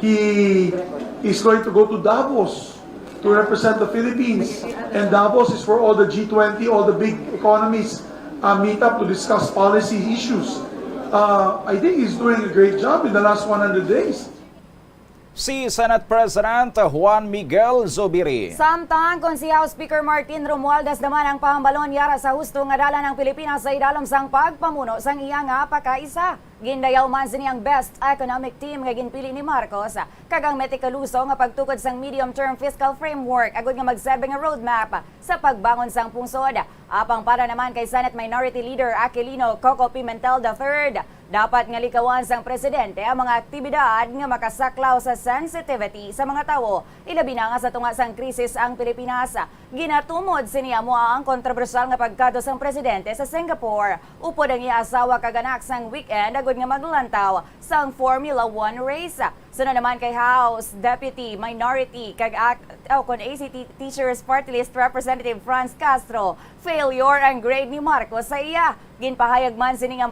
S17: he is going to go to Davos to represent the Philippines. And Davos is for all the G20, all the big economies meet up to discuss policy issues. I think he's doing a great job in the last 100 days.
S4: Si Senate President Juan Miguel Zubiri.
S15: Samtang kung si House Speaker Martin Romualdez naman ang pahambalon yara sa husto nga dala ng Pilipinas sa idalom sang pagpamuno sang iya nga pakaisa. Gindayaw man siniyang best economic team nga ginpili ni Marcos kagang metikaluso nga pagtukod sang medium-term fiscal framework agud nga magsebe nga roadmap sa pagbangon sang pungsod. Apang para naman kay Senate Minority Leader Aquilino Coco Pimentel III, dapat nga likawan sang presidente ang mga aktibidad nga makasaklaw sa sensitivity sa mga tawo, ilabi na nga sa tunga sang krisis ang Pilipinas. Ginatumod siniya mo ang kontrobersyal nga pagkado sang presidente sa Singapore. Upod ang iya asawa kaganak sang weekend agud nga maglantaw sang Formula 1 race. Sunod naman kay House Deputy Minority kag kon ACT Teachers Party List Representative Franz Castro, failure ang grade ni Marcos sa iya. Ginpahayag man sining ang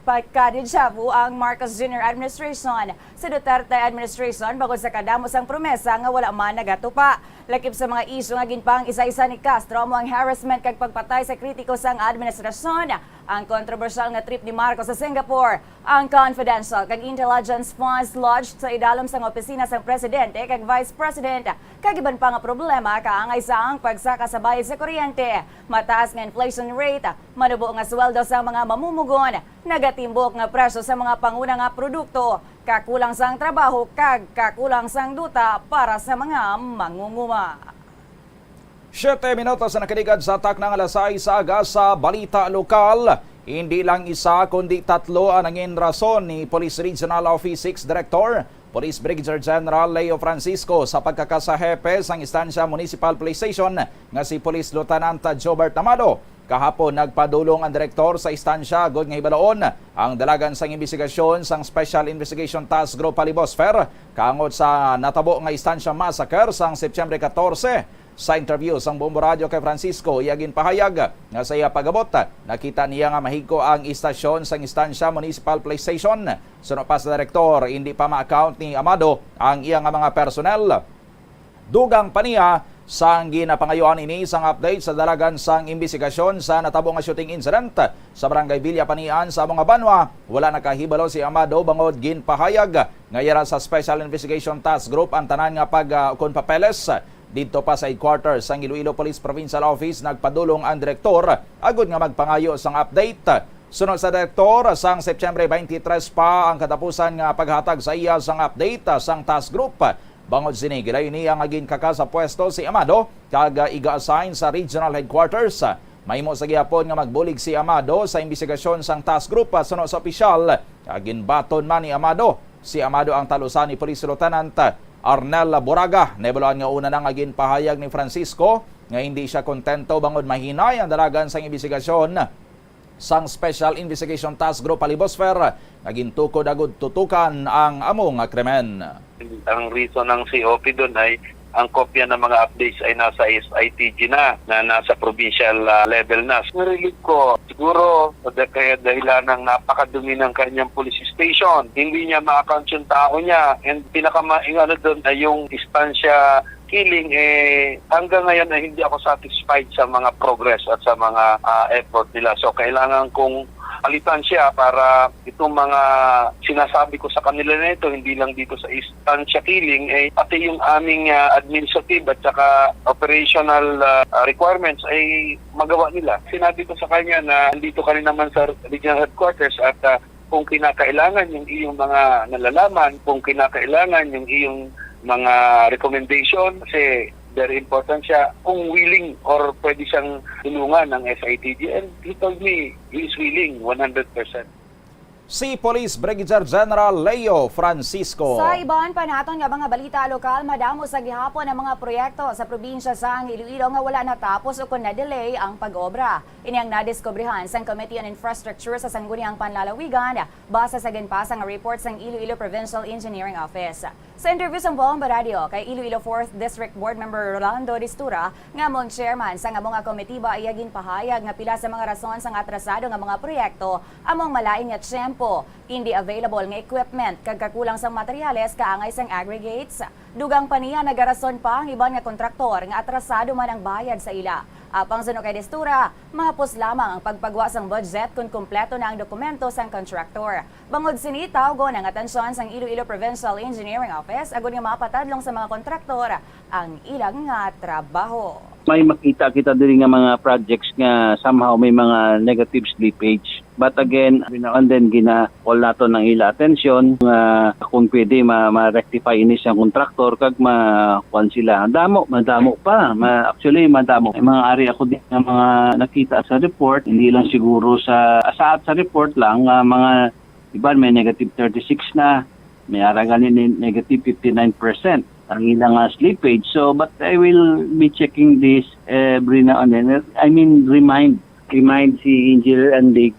S15: pagka-dejavu ang Marcos Jr. administration sa Duterte administration bagod sa kadamo sang promesa nga wala man nagatupa. Lakip sa mga isyu nga ginpang isa-isa ni Castro mo ang harassment kag pagpatay sa kritiko sang administrasyon, ang kontrobersyal nga trip ni Marcos sa Singapore, ang confidential kag intelligence funds lodged sa idalom sang opisina sang presidente kag vice president, kag iban pa nga problema kaangay sa ang pagsaka sa bayad sa kuryente, mataas nga inflation rate, manubo nga sweldo sa mga mamumugon, nagatimbok nga presyo sa mga panguna nga produkto, kakulang sang trabaho kag kakulang sang duta para sa mga mangunguma.
S4: 7 minutos na nakaligad sa atak ng alasay sa aga sa balita lokal. Hindi lang isa kundi 3 ang nangin rason ni Police Regional Office 6 Director Police Brigadier General Leo Francisco sa pagkakasahepe sang Estancia Municipal Police Station nga si Police Lieutenant Jobert Amado. Kahapon nagpadulong ang direktor sa istansya god nga hibalaon ang dalagan sang investigasyon sang Special Investigation Task Group Palibosfer kaangod sa natabo nga istansya massacre sang Setyembre 14. Sa interview sang Bombo Radio kay Francisco, iyagin pahayag nga sa iya pagabot, nakita niya nga mahigko ang istasyon sang Estancia Municipal Police Station. Suno pa sa direktor, hindi pa ma-account ni Amado ang iya nga mga personnel. Dugang pa niya sang ginapangayuan ini sang update sa dalagan sang imbestigasyon sa natabo nga shooting incident sa barangay Villa Panian sa mga Banwa. Wala nakahibalo si Amado bangod ginpahayag nga yara sa Special Investigation Task Group ang tanan nga pag-ukon papeles. Dito pa sa headquarters sang Iloilo Police Provincial Office nagpadulong ang direktor agud nga magpangayo sang update. Sunod sa direktor, sang Setyembre 23 pa ang katapusan nga paghatag sa iya sang update sang task group. Bangod sini gilay niya nga ginkaka sa pwesto si Amado kag iga-assign sa regional headquarters. Mahimo sa gihapon nga magbulig si Amado sa imbestigasyon sang task group sunod sa opisyal. Ginbaton man ni Amado. Si Amado ang talusan ni Police Lieutenant Arnel Boraga. Nebuloan nga una nang agin pahayag ni Francisco nga hindi siya kontento bangod mahinay ang dalagan sang imbestigasyon sang Special Investigation Task Group Palibosfer. Naging tukod agud tutukan ang among krimen.
S18: Ang reason ng COP doon ay ang kopya ng mga updates ay nasa SITG na nasa provincial level na. Narinig ko, siguro kaya dahilan ng napakadumi ng kanyang police station, hindi niya ma-account yung tao niya, and pinakamaingano doon ay yung distansya killing, hanggang ngayon ay hindi ako satisfied sa mga progress at sa mga effort nila. So kailangan kong palitan siya para itong mga sinasabi ko sa kanila na ito, hindi lang dito sa instansya killing, pati yung aming administrative at saka operational requirements ay magawa nila. Sinabi ko sa kanya na andito ka rin naman sa regional headquarters at kung kinakailangan yung iyong mga nalalaman, kung kinakailangan yung iyong mga recommendation, kasi very important siya, kung willing or pwede siyang tulungan ng SITG, and he told me he is willing 100%.
S4: Si Police Brigadier General Leo Francisco.
S15: Sa iban pa naton nga mga balita lokal, madamo sa gihapon ang mga proyekto sa probinsya sa Iloilo nga wala natapos o kung na-delay ang pag-obra. Ini ang nadiskubrihan sa Committee on Infrastructure sa Sangguniang Panlalawigan base sa ginpasang report sa Iloilo Provincial Engineering Office. Sa interview sa Bomba Radio kay Iloilo 4th District Board Member Rolando Distura, nga mong chairman sa nga mga komitiba iyagin pahayag nga pila sa mga rason sa atrasado nga mga proyekto among malain nga tiyempo, hindi available nga equipment kag kakulang sang materyales kaangay sang aggregates. Dugang paniya nagarason pa ang iban nga kontraktor nga atrasado man ang bayad sa ila. Apang suno kay Distura, mahapos lamang ang pagpagwa sang budget kung kumpleto na ang dokumento sang contractor. Bangod sini tawgon ang atensyon sang Iloilo Provincial Engineering Office agon nga mapatadlong sa mga kontraktor ang ilang nga trabaho.
S19: May makita kita diri nga mga projects nga somehow may mga negative slippage. But again, and then gina-call nato ng ila atensyon nga kung pwede ma-rectify ini siyang kontraktor kag ma-kuan sila. Madamo pa. Actually, madamo. May mga ari ako din nga mga nakita sa report, hindi lang siguro sa report lang, mga iban may negative 36 na, may aranganin negative 59%. Ang ilang slippage. So, but I will be checking this every now and then. I mean, remind si Engineer Andig.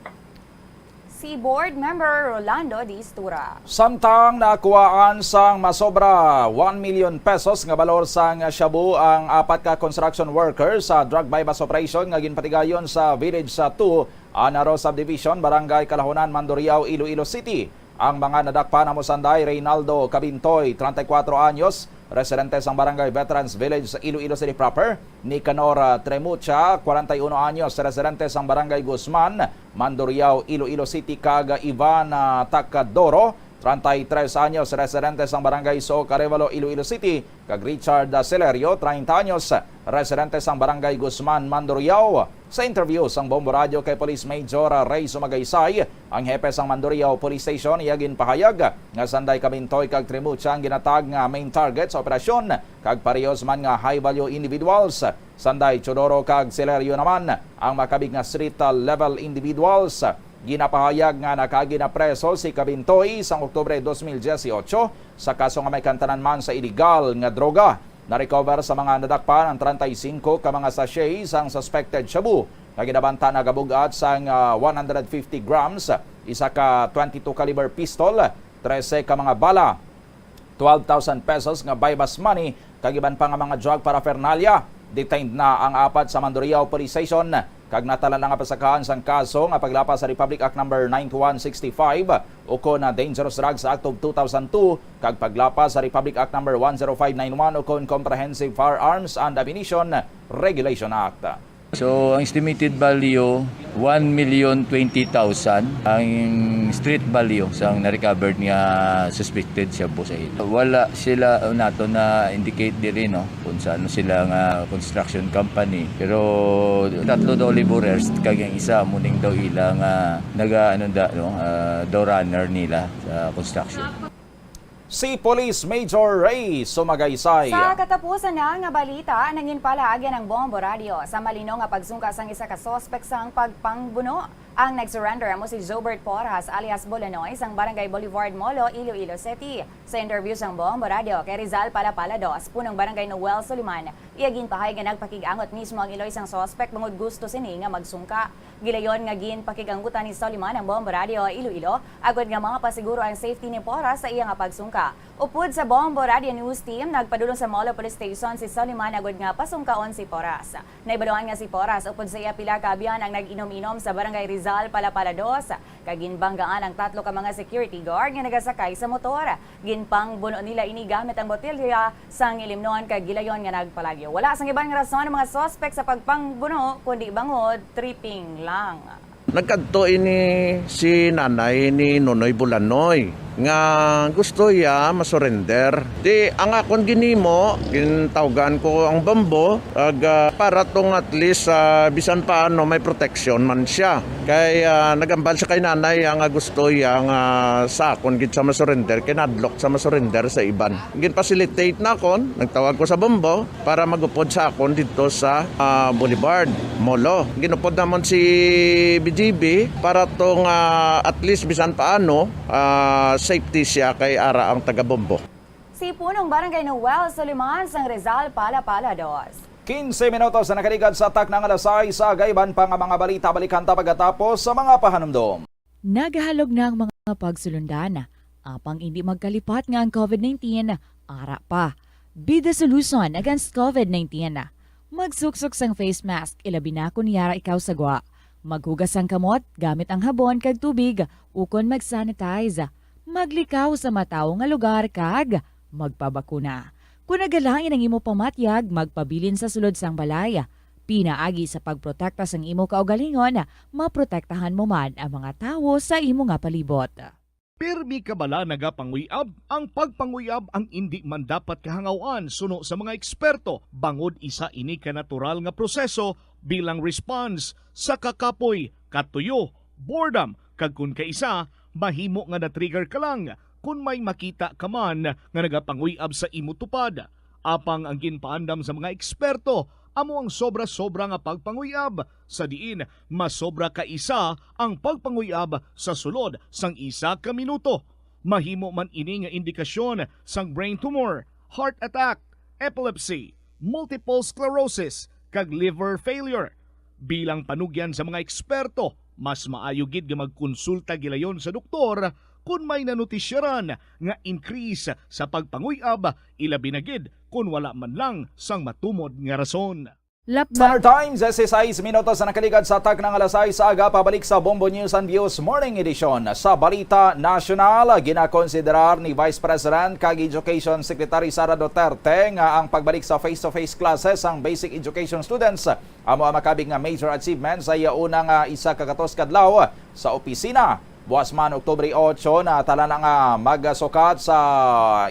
S15: Si Board Member Rolando Distura.
S4: Samtang nakuhaan sang masobra 1 million pesos nga balor sang shabu ang apat ka construction workers sa drug bypass operation nga ginpatigayon sa Village 2, Anaro Subdivision, Barangay Kalahunan, Mandurriao, Iloilo City. Ang mga nadakpan na Mosanday, Reynaldo Cabintoy, 34 anyos, residente sa Barangay Veterans Village sa Iloilo City proper, Nicanor Tremucha, 41 anyos, residente sa Barangay Guzman, Mandurriao, Iloilo City, kag Ivan Tacadoro, 33 anyos, residente sa Barangay Soc, Arevalo, Iloilo City, kag Richard Celerio, 30 anyos, residente sa Barangay Guzman, Mandurriao. Sa interview sang Bombo Radio kay Police Major Ray Sumagaysay, ang hepe sang Mandurriao Police Station iyagin pahayag nga sanday Cabintoy kag Tremucha ang ginatag nga main target sa operasyon kag parehas man nga high value individuals. Sanday Chodoro kag Celerio naman ang makabig nga street level individuals. Ginapahayag nga nakaginapreso si Cabintoy sang Oktubre 2018 sa kaso nga may kantanan man sa illegal nga droga. Na-recover sa mga nadakpan ang 35 ka mga sachet sang suspected shabu na ginabanta na gabugat sang 150 grams, isa ka 22 caliber pistol, 13 ka mga bala, 12,000 pesos nga bypass money, kagiban pa nga mga drug paraphernalia. Detained na ang apat sa Mandurriao Police Station kag natala na nga pasakahan sang kaso nga paglapas sa Republic Act number 9165 ukon na Dangerous Drugs Act of 2002 kag paglapas sa Republic Act number 10591 ukon Comprehensive Firearms and Ammunition Regulation Act.
S20: So, ang estimated value, 1,020,000 ang street value sa na-recovered nga suspected siya po sa ito. Wala sila nato na indicate diri no kung saan sila nga construction company. Pero tatlo daw laborers kag ang isa muning daw ila nga door runner nila sa construction.
S4: Si Police Major Ray Sumagaysay.
S15: Sa katapusan na nga balita, nangin palaagyan ng Bombo Radio sa malino nga pagsungka sang isa ka sospek sang pagpangbuno Ang nag-surrender mo si Jobert Porras alias Bolanoy sang Barangay Boulevard Molo, Iloilo City. Sa interview sang Bombo Radio kay Rizal Palapalados, punong Barangay Noel Soliman, iyagin pahay nga nagpakigangot mismo ang Iloy sang suspect bangod gusto sini nga magsungka. Gilayon nga gin pakigangutan ni Soliman ang Bombo Radio Iloilo, agad nga mga pasiguro ang safety ni Porras sa iya nga pagsungka. Upod sa Bombo Radio News Team, nagpadulong sa Molo Police Station si Soliman agad nga pasungkaon si Porras. Naibaluan nga si Porras upod sa iya pila ka abyan ang nag-inom-inom sa Barangay Rizal Palapalados. Kaginbanggaan ang 3 ka mga security guard nga nagasakay sa motor. Ginpang buno nila ini gamit ang botelya sang ilimnon kag gilayon nga nagpalagyo. Wala sang ibang rason ang mga suspect sa pagpangbuno kundi bangod tripping lang.
S21: Nagkadto ini si nanay ni Nonoy Bulanoy nga gusto ya masurrender. Di ang akon ginimo, gintawgan ko ang Bombo para tong at least bisan paano may protection man siya. Kay nagambal siya kay nanay ang gusto ya nga sa akon gid sa masurrender, kinadlock sa masurrender sa iban. Gin-facilitate na akon, nagtawag ko sa Bombo para magupod sa akon dito sa Boulevard Molo. Ginupod namon si BGB para tong at least bisan paano safety siya kay ara ang taga-Bombo.
S15: Si punong Barangay Noel Soliman sang Rizal Palapalados.
S4: 15 minutos na nakaligad sa tak ng alasay sa gayban pa nga mga balita balikan ta pagkatapos sa mga pahanumdom.
S3: Nagahalog na ang mga pagsulundan. Apang hindi magkalipat nga ang COVID-19, ara pa. Be the solution against COVID-19. Magsuksok sang face mask, ilabi na kung yara ikaw sagwa. Maghugas ang kamot gamit ang habon kag tubig, ukon mag-sanitize. Maglikaw sa mataw nga lugar kag magpabakuna. Kung nagalain ang imo pamatyag, magpabilin sa sulod sang balay. Pinaagi sa pagprotekta sang imo kaugalingon, maprotektahan mo man ang mga tawo sa imo nga palibot.
S16: Pirmi kabala nagapanguyab, ang pagpanguyab ang hindi man dapat kahangawan suno sa mga eksperto bangod isa ini ka natural nga proseso bilang response sa kakapoy, katuyo, boredom, kag kun kaisa mahimo nga na-trigger ka lang kung may makita ka man nga nagapanguyab sa imo tupad. Apang ang ginpaandam sa mga eksperto, amo ang sobra-sobra nga pagpanguyab sa diin masobra ka isa ang pagpanguyab sa sulod sang isa ka minuto. Mahimo man ini nga indikasyon sang brain tumor, heart attack, epilepsy, multiple sclerosis, kag liver failure. Bilang panugyan sa mga eksperto, mas maayo gid nga magkonsulta gilayon sa doktor kung may nanutisyaran nga increase sa pagpanguyab, ilabi na gid kung wala man lang sang matumod nga rason.
S4: Summer Times, 16 minutos na nakaligad sa tag ng alasay sa aga, pabalik sa Bombo News and Views Morning Edition. Sa Balita National, ginakonsiderar ni Vice President kag Education Secretary Sara Duterte nga ang pagbalik sa face-to-face classes ang basic education students amo ang makabig nga major achievement sa iya unang isa ka 14 kadlaw sa opisina. Buwas man Oktubre 8 na tala na nga magsukat sa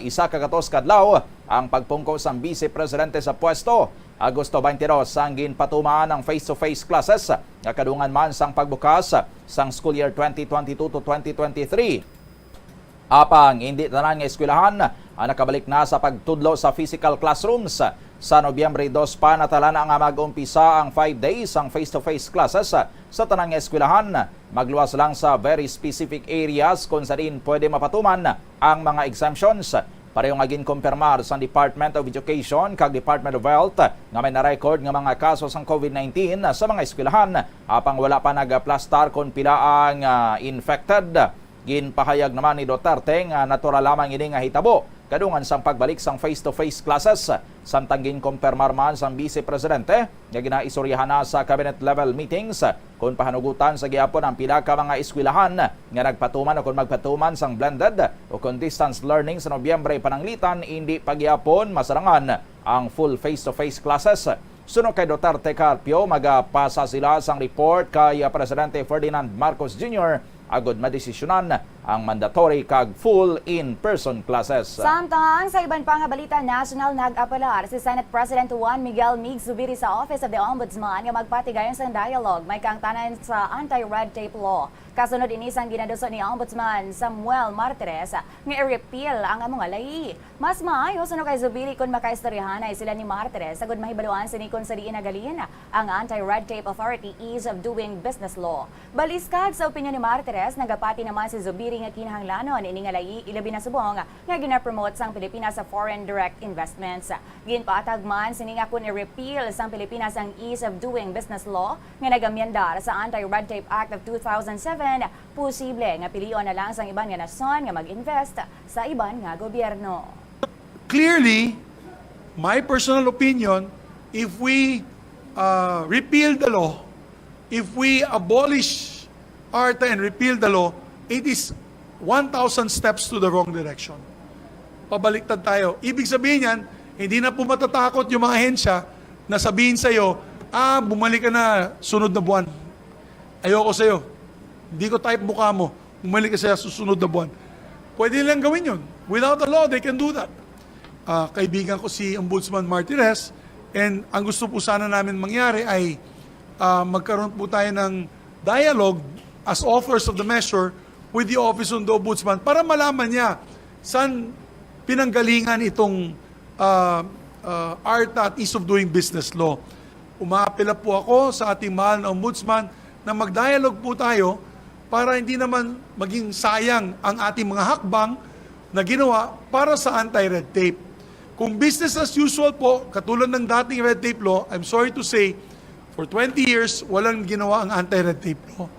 S4: isa ka 14 kadlaw ang pagpungko sang Vice Presidente sa pwesto. Agosto 22 sang ginpatumaan ang face-to-face classes nga kadungan man sang pagbukas sang school year 2022 to 2023. Apang hindi tanan nga eskwelahan ang nakabalik na sa pagtudlo sa physical classrooms. Sa Nobyembre 2 pa natala na nga mag-umpisa ang 5 days ang face-to-face classes sa tanang eskwelahan. Magluwas lang sa very specific areas kung saan pwede mapatuman ang mga exemptions. Pareho nga ginkumpirmar sa Department of Education kag Department of Health nga may na-record nga mga kaso sang COVID-19 sa mga eskwelahan apang wala pa nagaplastar kung pila ang infected. Ginpahayag naman ni Duterte nga natural lamang ini nga hitabo kadungan sang pagbalik sang face-to-face classes. Samtang ginkumpirmar man sang Vice Presidente nga ginaisuryahan na sa cabinet level meetings kung pahanugutan sa gihapon ang pila ka mga eskwelahan nga nagpatuman o kung magpatuman sang blended o kung distance learning sa Nobyembre pananglitan hindi pagyapon masarangan ang full face-to-face classes. Sunod kay Duterte Carpio, magapasa sila sang report kay Presidente Ferdinand Marcos Jr. agod madesisyonan ang mandatory kag full in-person classes.
S15: Samtang sa iban pa nga balita national nag-apelar si Senate President Juan Miguel Mig Zubiri sa Office of the Ombudsman nga magpatigayon sa dialogue may kangtanan sa anti-red tape law. Kasunod inisang ginaduso ni Ombudsman Samuel Martires nga i-repeal ang mga lahi. Mas maayo suno kay Zubiri kung makaistoryahanay sila ni Martires sagud mahibaluan sinikon sa diin nagalin ang anti-red tape authority ease of doing business law. Baliskag sa opinyon ni Martires nagapati naman si Zubiri nga kinahanglanon ini nga lahi ilabi na subong nga gina-promote sang Pilipinas sa foreign direct investments. Ginpatag man sini nga kun i-repeal sang Pilipinas ang ease of doing business law nga nagamyendar sa Anti-Red Tape Act of 2007, posible nga pilion na lang sang iban nga nasyon nga mag-invest sa iban nga gobyerno.
S17: Clearly, my personal opinion, if we repeal the law, if we abolish ARTA and repeal the law, it is 1,000 steps to the wrong direction. Pabaliktad tayo. Ibig sabihin yan, hindi na po matatakot yung mga ahensya na sabihin sa'yo, bumalik ka na sunod na buwan. Ayoko sa'yo. Hindi ko type mukha mo. Bumalik ka sa susunod na buwan. Pwede nilang gawin yun. Without the law, they can do that. Kaibigan ko si Ombudsman Martires, and ang gusto po sana namin mangyari ay magkaroon po tayo ng dialogue as authors of the measure with the Office of the Ombudsman para malaman niya saan pinanggalingan itong ARTA at Ease of Doing Business Law. Umaapela po ako sa ating mahal na Ombudsman na mag-dialogue po tayo para hindi naman maging sayang ang ating mga hakbang na ginawa para sa anti-red tape. Kung business as usual po, katulad ng dating red tape law, I'm sorry to say, for 20 years, walang ginawa ang anti-red tape law.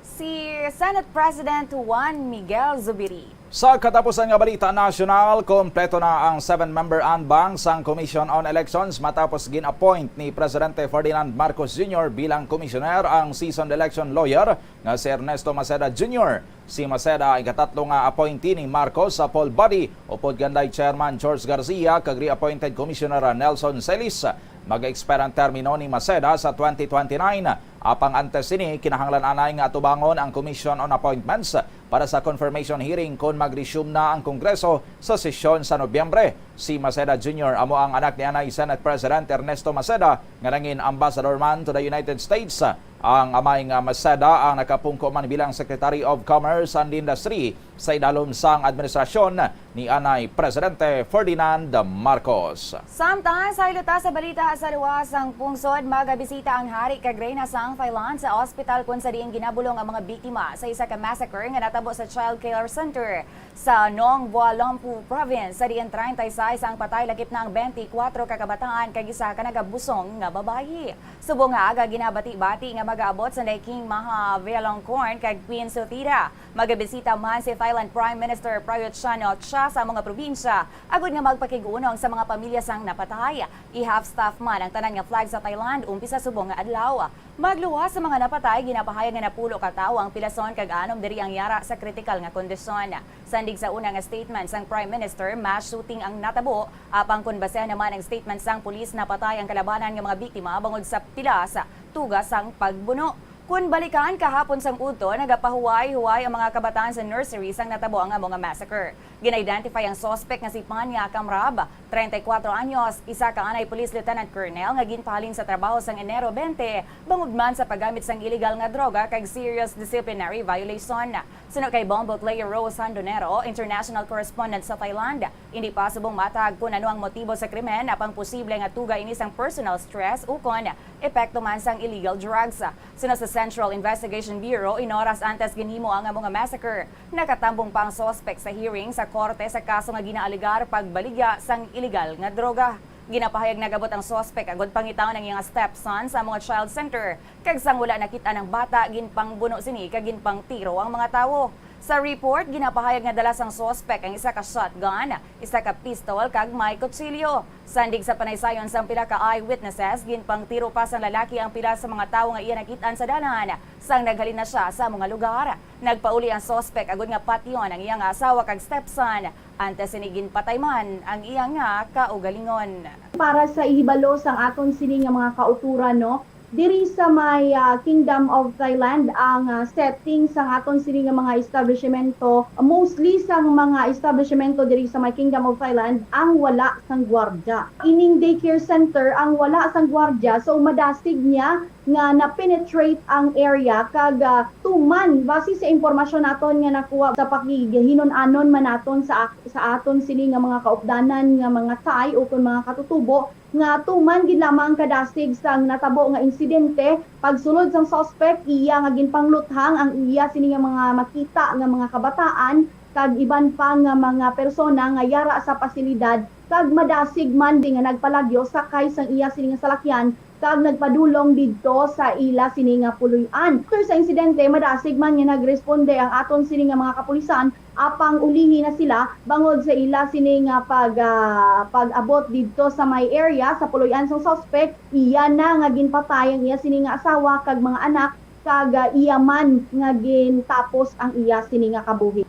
S15: Si Senate President Juan Miguel Zubiri.
S4: Sa katapusan nga balita nasyonal, kompleto na ang 7-member anbang sang Commission on Elections matapos gin-appoint ni Presidente Ferdinand Marcos Jr. bilang commissioner ang seasoned election lawyer nga si Ernesto Maceda Jr. Si Maceda ay katatlo nga appointee ni Marcos sa poll body upod ganday Chairman George Garcia kag re-appointed Commissioner Nelson Celis. Mag-expire ang termino ni Maceda sa 2029. Apang antes ini, kinahanglan anay nga atubangon ang Commission on Appointments para sa confirmation hearing kung mag-resume na ang Kongreso sa sesyon sa Nobyembre. Si Maceda Jr. amo ang anak ni anay Senate President Ernesto Maceda nga nangin ambassador man to the United States. Ang amay nga Maceda ang nakapungko man bilang Secretary of Commerce and Industry sa idalom sang administrasyon ni anay Presidente Ferdinand Marcos.
S15: Samtang sa ilota sa balita sa luwasang pungsod, magabisita ang hari kag Reyna sang Thailand sa ospital kung sa diin ginabulong ang mga biktima sa isa ka massacre nga natabo sa Child Care Center sa Nong Bua Lampu Province. Sa diin 36 ang patay, lakip na ang 24 kakabataan kag isa ka nagabusong nga babayi. Subong nga aga ginabati-bati nga mag-aabot sa King Maha Vajiralongkorn kag Queen Sotira. Magabisita man si Thailand Prime Minister Prayut Chan-o-cha sa mga probinsya agud nga magpakig-unong sa mga pamilya sang napatay. I-half staff man ang tanan nga flag sa Thailand umpisa subong nga adlaw. Magluwas sa mga napatay, ginapahayag nga napulo ka tawo ang pilason kag anom diri ang yara sa kritikal nga kondisyon. Sandig sa una nga statement sang Prime Minister, mass shooting ang natabo, apang kun basehan naman ang statement sang pulis napatay ang kalabanan nga mga biktima bangod sa pila sa tugas sang pagbuno. Kung balikan kahapon sang udto, nagapahuway-huway ang mga kabataan sa nursery sang natabo ang mga massacre. Gina-identify ang suspect nga si Panya Kamrab, 34 anyos, isa ka anay Police Lieutenant Colonel nga ginpahalin sa trabaho sang Enero 20, bangod man sa paggamit sang illegal nga droga kag serious disciplinary violation. Suno kay Bombo player Rose Sandonero, international correspondent sa Thailand, hindi pa subong matag kung ano ang motibo sa krimen apang posible nga tuga ini sang personal stress ukon epekto man sang illegal drugs. Suno sa Central Investigation Bureau, inoras antes ginhimo ang mga massacre. Nakatambong pa ang suspect sa hearing sa korte sa kaso nga ginaaligar pagbaligya sang illegal nga droga. Ginapahayag nagabot ang suspect agod pangitaw ng iyang stepson sa mga child center. Kag sang wala nakita ng bata, ginpangbuno sini kag ginpangtiro ang mga tawo. Sa report, ginapahayag nga dala sang suspect ang isa ka shotgun, isa ka pistol kag may kutsilyo. Sandig sa panaysayon sang pila ka eyewitnesses, ginpangtiro pa sang lalaki ang pila sa mga tawo nga iya nakitaan sa dalan. Sang naghalin na siya sa mga lugar. Nagpauli ang suspect agod nga patyon ang iyang asawa kag stepson. Antes sinigin patay man ang iyang nga kaugalingon.
S2: Para sa ihibalo sang aton sini nga mga kauturan, no, diri sa may Kingdom of Thailand ang setting sa aton sini nga mga establishmento, mostly sa mga establishmento diri sa may Kingdom of Thailand ang wala sang gwardya. Ining daycare center ang wala sang gwardya, so madasig niya nga na-penetrate ang area kag tuman base sa impormasyon naton nga nakuha sa pakihinon-anon man naton sa aton sini nga mga kaupdanan nga mga Thai o kun mga katutubo nga tuman gid lamang kadasig sang natabo nga insidente pagsulod sang suspect iya nga ginpangluthang ang iya sini nga mga makita nga mga kabataan kag iban pa nga mga persona nga yara sa pasilidad kag madasig man di nga nagpalagyo sakay sang iya sini nga salakyan kag nagpadulong didto sa ila sini nga puloy-an. After sa insidente, madasig man nga nagresponde ang aton sini nga mga kapulisan apang ulihi na sila bangod sa ila sini nga pag-abot didto sa may area sa puloy-an sang suspect. Iya na nga ginpatay ang iya sini nga asawa kag mga anak kag iya man nga gintapos ang iya sini nga kabuhi.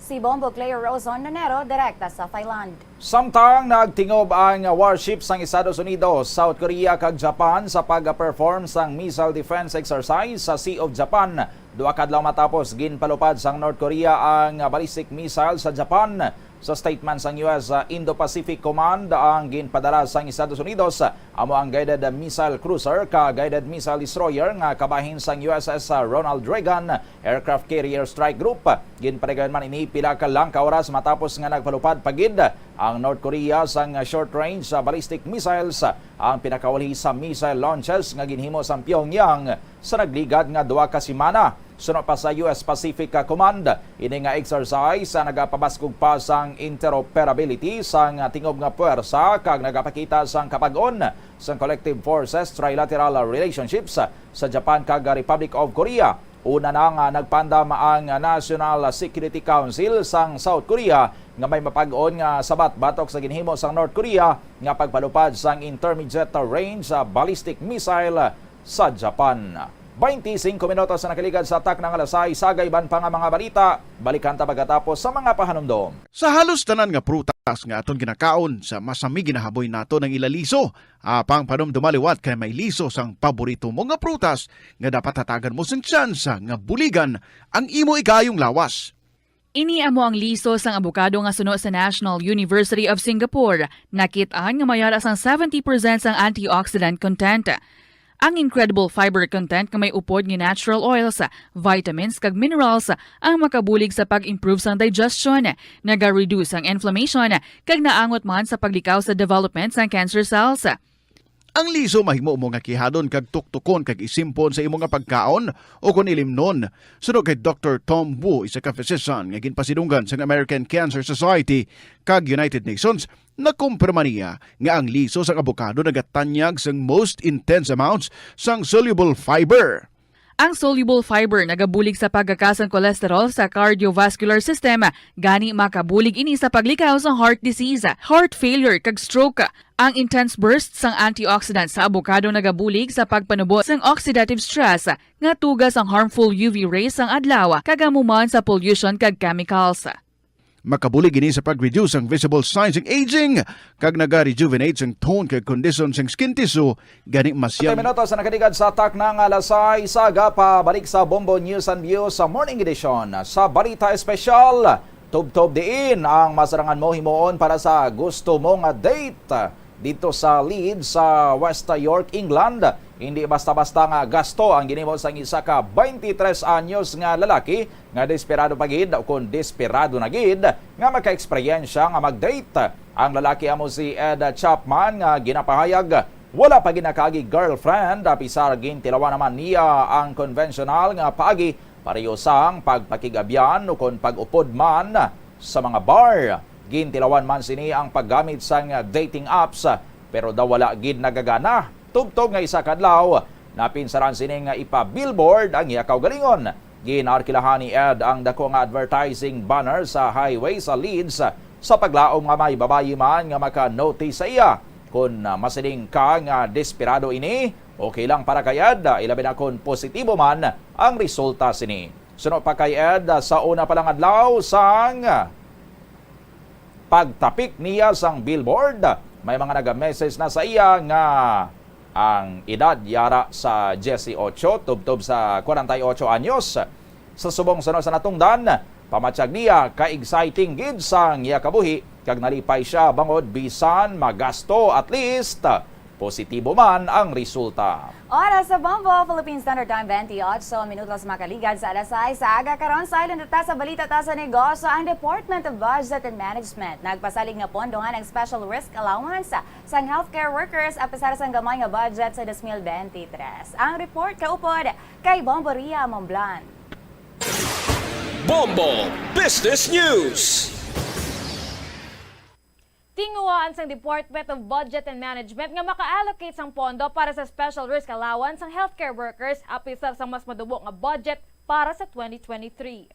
S15: Si Bombo Cleo Rozon Nanero, direkta sa Thailand.
S4: Samtang nagtingob ang warships ng Estados Unidos, South Korea kag Japan sa pag-perform sang missile defense exercise sa Sea of Japan. Duha kadlaw matapos ginpalupad sang North Korea ang ballistic missile sa Japan. Sa statement sang US Indo-Pacific Command ang ginpadala sang Estados Unidos amo ang guided missile cruiser ka guided missile destroyer nga kabahin sang USS Ronald Reagan Aircraft Carrier Strike Group. Ginpadayon man ini pila ka lang ka oras matapos nga nagpalupad pagid ang North Korea sang short range ballistic missiles, ang pinakawali sa missile launches nga ginhimo sang Pyongyang sa nagligad nga duha ka semana. Sunod pa sa US Pacific Command, ini nga exercise sa nagapabaskog pa sang interoperability sang tingob nga puwersa kag nagapakita sang kapag-on sang collective forces trilateral relationships sa Japan kag Republic of Korea. Una na nga nagpandam ang National Security Council sang South Korea nga may mapag-on nga sabat batok sa ginhimo sang North Korea nga pagpalupad sang intermediate range ballistic missile sa Japan. 25 minutos na nakaligad sa atak ng alasay, sagayban pa nga mga balita, balikan ta pagkatapos sa mga pahanumdom.
S6: Sa halos tanan nga prutas nga aton ginakaon sa masami ginahaboy nato ng ilaliso, apang panumdumaliwat kay may liso sang paborito mo nga prutas nga dapat hatagan mo sang tsansa nga buligan ang imo ikayong lawas.
S3: Ini amo ang liso sang abukado nga suno sa National University of Singapore. Nakitaan nga mayara sang 70% sang antioxidant content. Ang incredible fiber content nga may upod nga natural oils, vitamins kag minerals ang makabulig sa pag-improve sang digestion, naga-reduce ang inflammation kag naangot man sa paglikaw sa development sang cancer cells.
S6: Ang liso mahimo mo nga kihadon kag tuktukon kag isimpon sa imo nga pagkaon o kun ilimnon. Sunod kay Dr. Tom Wu, isa ka physician nga ginpasidunggan sa American Cancer Society kag United Nations, nakumpirma niya nga ang liso sa abokado nagatanyag sang most intense amounts sang soluble fiber.
S3: Ang soluble fiber nagabulig sa pagkakasang kolesterol sa cardiovascular system, gani makabulig ini sa paglikaw sa heart disease, heart failure kag stroke. Ang intense bursts sang antioxidant sa abokado nagabulig sa pagpanubo sang oxidative stress nga tugas ang harmful UV rays sang adlaw kagamuman sa pollution kag chemicals.
S6: Makabulig ini sa pag-reduce ang visible signs ng aging kag naga-rejuvenate ang tone kag condition sang skin tissue gani masyang.
S4: 10 minutos na nakaligad sa atak ng alasay, saga pa balik sa Bombo News and Views sa morning edition. Sa balita espesyal, tub-tub diin ang masarangan mo himuon para sa gusto mong date dito sa Leeds sa West York, England. Hindi basta-basta nga gasto ang ginimo sang isa ka 23 anyos nga lalaki nga desperado pagid o kung desperado na gid nga maka-eksperyensya nga mag-date. Ang lalaki amo si Ed Chapman nga ginapahayag wala pa ginakagi girlfriend, apisar gintilawan naman niya ang konvensyonal nga paagi pareho sang pagpakigabyan o kung pag-upod man sa mga bar. Gintilawan man sini ang paggamit sang dating apps pero daw wala gid nagagana. Tubtog nga isa kadlaw, napinsaran sini nga ipa-billboard ang iyakaw galingon. Ginarkilahan ni Ed ang dako nga advertising banner sa highway sa Leeds sa paglaom nga may babayi man nga maka-notice sa iya. Kung masiling ka nga desperado ini, okay lang para kay Ed, ilabi na kung positibo man ang resulta sini. Sunod pa kay Ed sa una pa lang adlaw sang pagtapik niya sang billboard. May mga nag-message na sa iya nga Ang edad yara sa 18, tubtob sa 48 anyos. Sa subong sunod sa natungdan, pamatsyag niya ka-exciting gid sang iya kabuhi kag nalipay siya bangod bisan magasto at least positibo man ang resulta.
S15: Oras sa Bombo, Philippine Standard Time 28 minutos makaligad sa alas 6 sa aga karon silent ta sa balita ta sa negosyo ang Department of Budget and Management nagpasalig nga pondohan ang special risk allowance sa healthcare workers apesar sa gamay nga budget sa 2023. Ang report kaupod kay Bombo Ria Momblan.
S5: Bombo Business News.
S22: Tinguhaan sang Department of Budget and Management nga maka-allocate sang pondo para sa special risk allowance sang healthcare workers apisar sa mas madubo nga budget para sa 2023.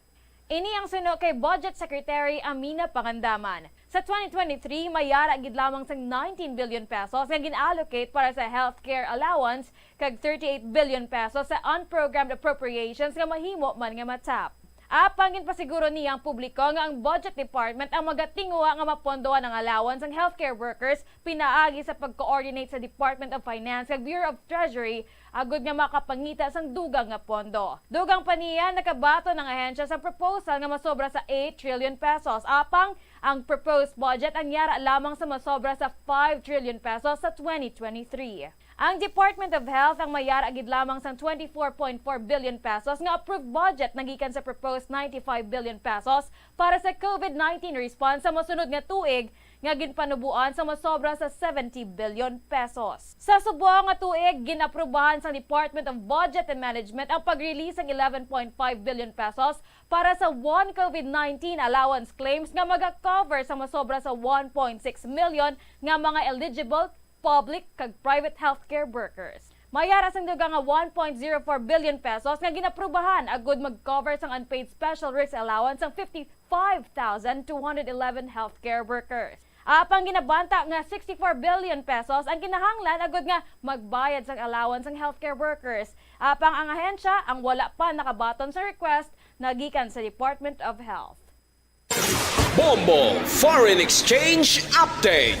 S22: Ini ang suno kay Budget Secretary Amina Pangandaman. Sa 2023, mayara gid lamang sang 19 billion pesos nga gin-allocate para sa healthcare allowance kag 38 billion pesos sa unprogrammed appropriations nga mahimo man nga matap. Apangin pa siguro niya ang publiko nga ang Budget Department ang magatinguha nga mapondohan ang allowance ng healthcare workers pinaagi sa pag-coordinate sa Department of Finance kag Bureau of Treasury agud nga makapangita sang dugang nga pondo. Dugang pa niya nakabato ng ahensya sa proposal nga masobra sa 8 trillion pesos. Apang ang proposed budget ang yara lamang sa masobra sa 5 trillion pesos sa 2023. Ang Department of Health ang mayara gid lamang sang 24.4 billion pesos nga approved budget nagikan sa proposed 95 billion pesos para sa COVID-19 response sa mosunod nga tuig nga ginpanubuan sa masobra sa 70 billion pesos. Sa subuang nga tuig ginaprubahan sa Department of Budget and Management ang pag-release ng 11.5 billion pesos para sa one COVID-19 allowance claims nga maga-cover sa masobra sa 1.6 million nga mga eligible public kag private healthcare workers. Mayara sang dugang nga 1.04 billion pesos nga ginaprubahan agud mag-cover sang unpaid special risk allowance sang 55,211 healthcare workers. Apang ginabanta nga 64 billion pesos ang kinahanglan agud nga magbayad sang allowance sang healthcare workers. Apang ang ahensya ang wala pa nakabaton sa request nagikan sa Department of Health.
S5: Bombo Foreign Exchange Update.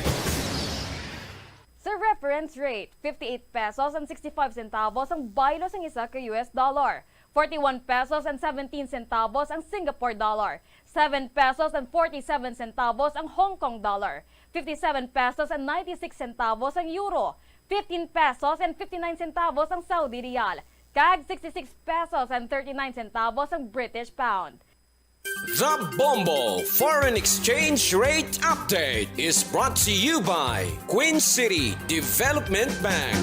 S22: Sa reference rate, 58 pesos and 65 centavos ang baylo sang isa ka US dollar. 41 pesos and 17 centavos ang Singapore dollar. 7 pesos and 47 centavos ang Hong Kong dollar. 57 pesos and 96 centavos ang euro. 15 pesos and 59 centavos ang Saudi Riyal. Kag 66 pesos and 39 centavos ang British pound.
S5: The Bombo Foreign Exchange Rate Update is brought to you by Queen City Development Bank.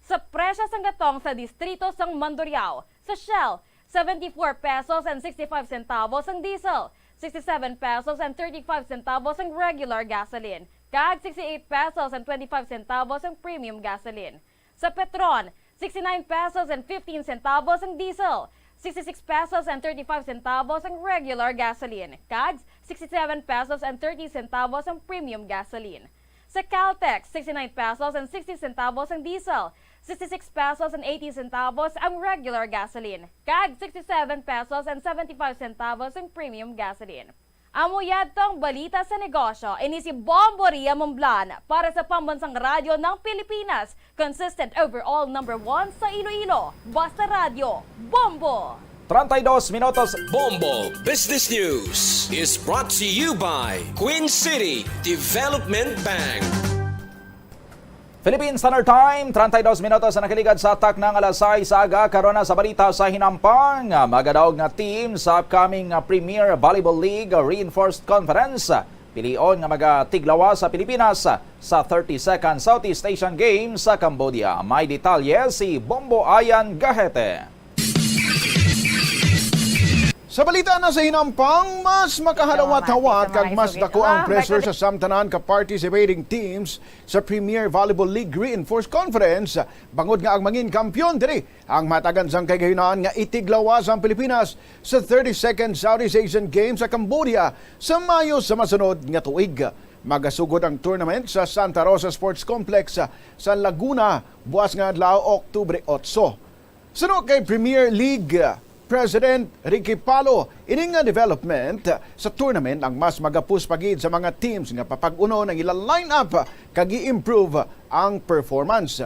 S22: Sa presyo sang gatong sa distrito sang Mandurriao, sa Shell, 74 pesos and 65 centavos ang diesel, 67 pesos and 35 centavos ang regular gasoline, kag 68 pesos and 25 centavos ang premium gasoline. Sa Petron, 69 pesos and 15 centavos ang diesel, 66 pesos and 35 centavos ang regular gasoline, kag 67 pesos and 30 centavos ang premium gasoline. Sa Caltex, 69 pesos and 60 centavos ang diesel, 66 pesos and 80 centavos ang regular gasoline, kag 67 pesos and 75 centavos ang premium gasoline. Amo yadtong balita sa negosyo, ini si Bombo Ria Momblan para sa Pambansang Radyo ng Pilipinas, consistent overall number 1 sa Iloilo. Basta Radio, Bombo!
S4: 32 minutos.
S5: Bombo Business News is brought to you by Queen City Development Bank.
S4: Philippine Standard Time, 32 minutos na nakiligad sa atak ng alas 6 sa aga. Karon na sa balita sa Hinampang, magadaog nga team sa upcoming Premier Volleyball League Reinforced Conference. Pilion nga magatiglawa sa Pilipinas sa 32nd Southeast Asian Games sa Cambodia. May detalye si Bombo Ayan Gahete.
S6: Sa balita na sa Hinampang, mas makahalawat-hawat kag mas dako ang pressure sa samtanan ka participating teams sa Premier Volleyball League Reinforced Conference. Bangod nga ang mangin kampyon diri ang matagan sang kagahinaan nga itiglawas ang Pilipinas sa 32nd Southeast Asian Games sa Cambodia sa Mayo sa masunod nga tuig. Magasugod ang tournament sa Santa Rosa Sports Complex sa Laguna buwas nga adlaw Oktubre 8. Sunod kay Premier League President Ricky Palo, ining nga development sa tournament ang mas magapuspagid sa mga teams nga papag-uno ng ilang lineup kag i-improve ang performance.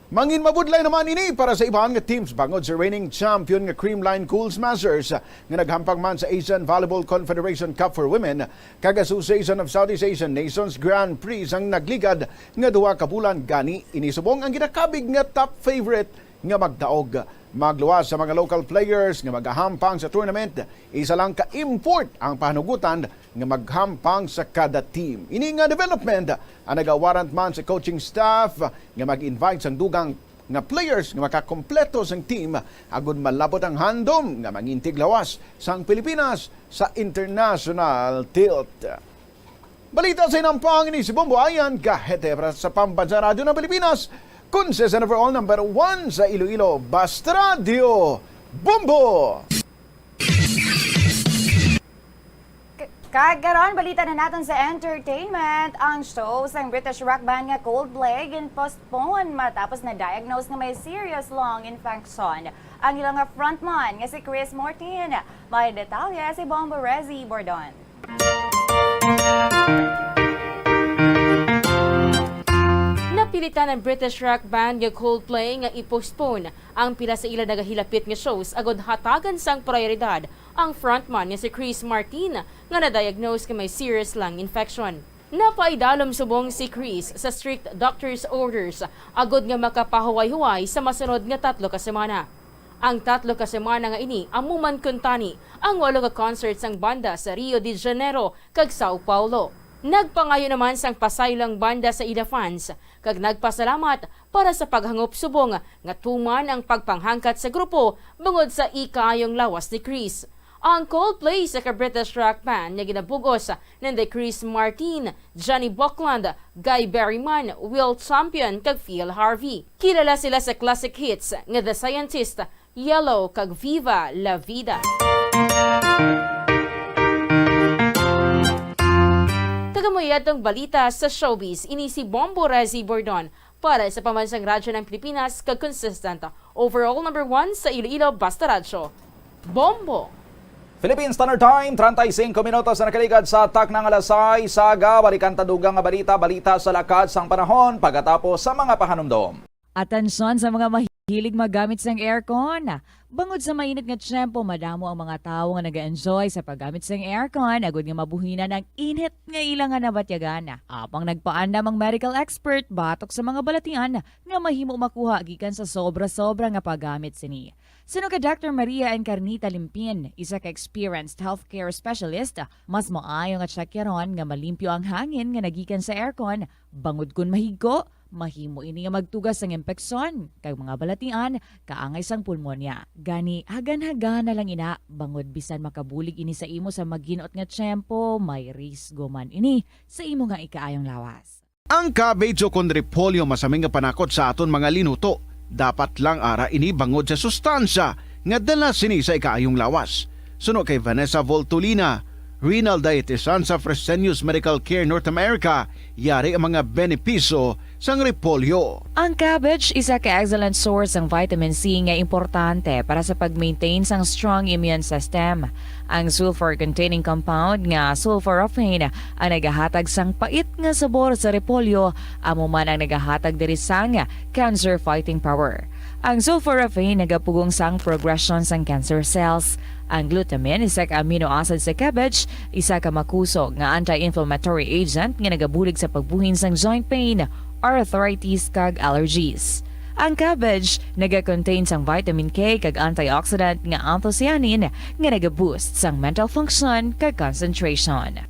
S6: Mangin mabudlay naman ini para sa ibahan nga teams bangod sa reigning champion nga Creamline Cools Masters nga naghampang man sa Asian Volleyball Confederation Cup for Women kag Association of Southeast Asian Nations Grand Prix ang nagligad nga duha ka bulan gani inisubong ang ginakabig nga top favorite nga magdaog. Magluwas sa mga local players nga maghahampang sa tournament, isa lang ka-import ang pahanugutan nga maghampang sa kada team. Ini nga development ang nagawarant man sa coaching staff nga mag-invite sang dugang nga players nga makakompleto sang team agud malabot ang handom nga mangintig lawas sang Pilipinas sa international tilt. Balita sa inampang ini si Bombo Ayan, kahete para sa Pambansa Radio ng Pilipinas. Consistent overall number 1 sa Iloilo, Basta Radio, Bombo!
S15: Kagaron, balita na natin sa entertainment. Ang show sa British rock band nga Coldplay gin-postpone matapos na diagnose na may serious lung infection. Ang ilang nga frontman nga si Chris Martin. May detalye si Bombo Rezi Bordon.
S8: Napilitan ang British rock band nga Coldplay nga i-postpone ang pila sa ila nagahilapit nga shows agod hatagan sang prioridad ang frontman nga si Chris Martin nga na-diagnose nga may serious lung infection. Napaidalom subong si Chris sa strict doctor's orders agod nga makapahuway-huway sa masunod nga 3 ka semana. Ang 3 ka semana nga ini amuman kuntani ang 8 ka concerts ang banda sa Rio de Janeiro kag Sao Paulo. Nagpangayo naman sang pasaylang banda sa ida fans kag nagpasalamat para sa paghangop subong nga tuman ang pagpanghangkat sa grupo bungod sa ikayong lawas ni Chris. Ang Coldplay sa ka-British rock band nga ginabugos ng Chris Martin, Johnny Buckland, Guy Berryman, Will Champion kag Phil Harvey. Kilala sila sa classic hits nga The Scientist, Yellow kag Viva La Vida. Tagamayadong balita sa showbiz, ini si Bombo Rezi Bordon para sa Pambansang Radyo ng Pilipinas kag consistent overall number 1 sa Iloilo Basta Radyo. Bombo!
S4: Philippine Standard Time, 35 minutos na nakaligad sa tak ng alasay. Saga, balikan tadugang nga balita sa lakad sang panahon pagkatapos sa mga pahanumdom.
S9: Atensyon sa mga mahilig magamit sang aircon. Bangod sa mainit nga tiyempo, madamo ang mga tao nga nag-enjoy sa paggamit sang aircon, agud nga mabuhinan ang init nga ilang nga nabatyagan. Apang nagpaandam ang medical expert batok sa mga balatian nga mahimo makuha gikan sa sobra-sobra nga paggamit sini. Sino ka Dr. Maria Encarnita Limpin, isa ka experienced healthcare specialist, mas maayo nga tsakyaron nga malimpyo ang hangin nga nagikan sa aircon, bangod kun mahigko, mahimo ini nga magtugas ng impeksyon kay mga balatian kaangay sang pulmonya. Gani hagan-hagan na lang ina bangod bisan makabulig ini sa imo sa maginot nga tiyempo, may risgo man ini sa imo nga ikaayong lawas.
S6: Ang cabbage o kon repolyo masaming nga panakot sa aton mga linuto. Dapat lang ara ini bangod sa sustansya nga dala sini sa ikaayong lawas. Suno kay Vanessa Voltolina, renal dietitian sa Fresenius Medical Care North America, yari ang mga benepisyo sang repolyo.
S9: Ang cabbage isa ka excellent source ng vitamin C nga importante para sa pag-maintain sang strong immune system. Ang sulfur-containing compound nga sulforaphane ang nagahatag sang pait nga sabor sa repolyo, amo man ang nagahatag diri sang cancer-fighting power. Ang sulforaphane nagapugong sang progression sang cancer cells. Ang glutamine, isa ka amino acid sa cabbage, isa ka makusog nga anti-inflammatory agent nga nagabulig sa pagbuhin sang joint pain, arthritis kag allergies. Ang cabbage naga-contain sang vitamin K kag antioxidant nga anthocyanin nga naga-boost sang mental function kag concentration.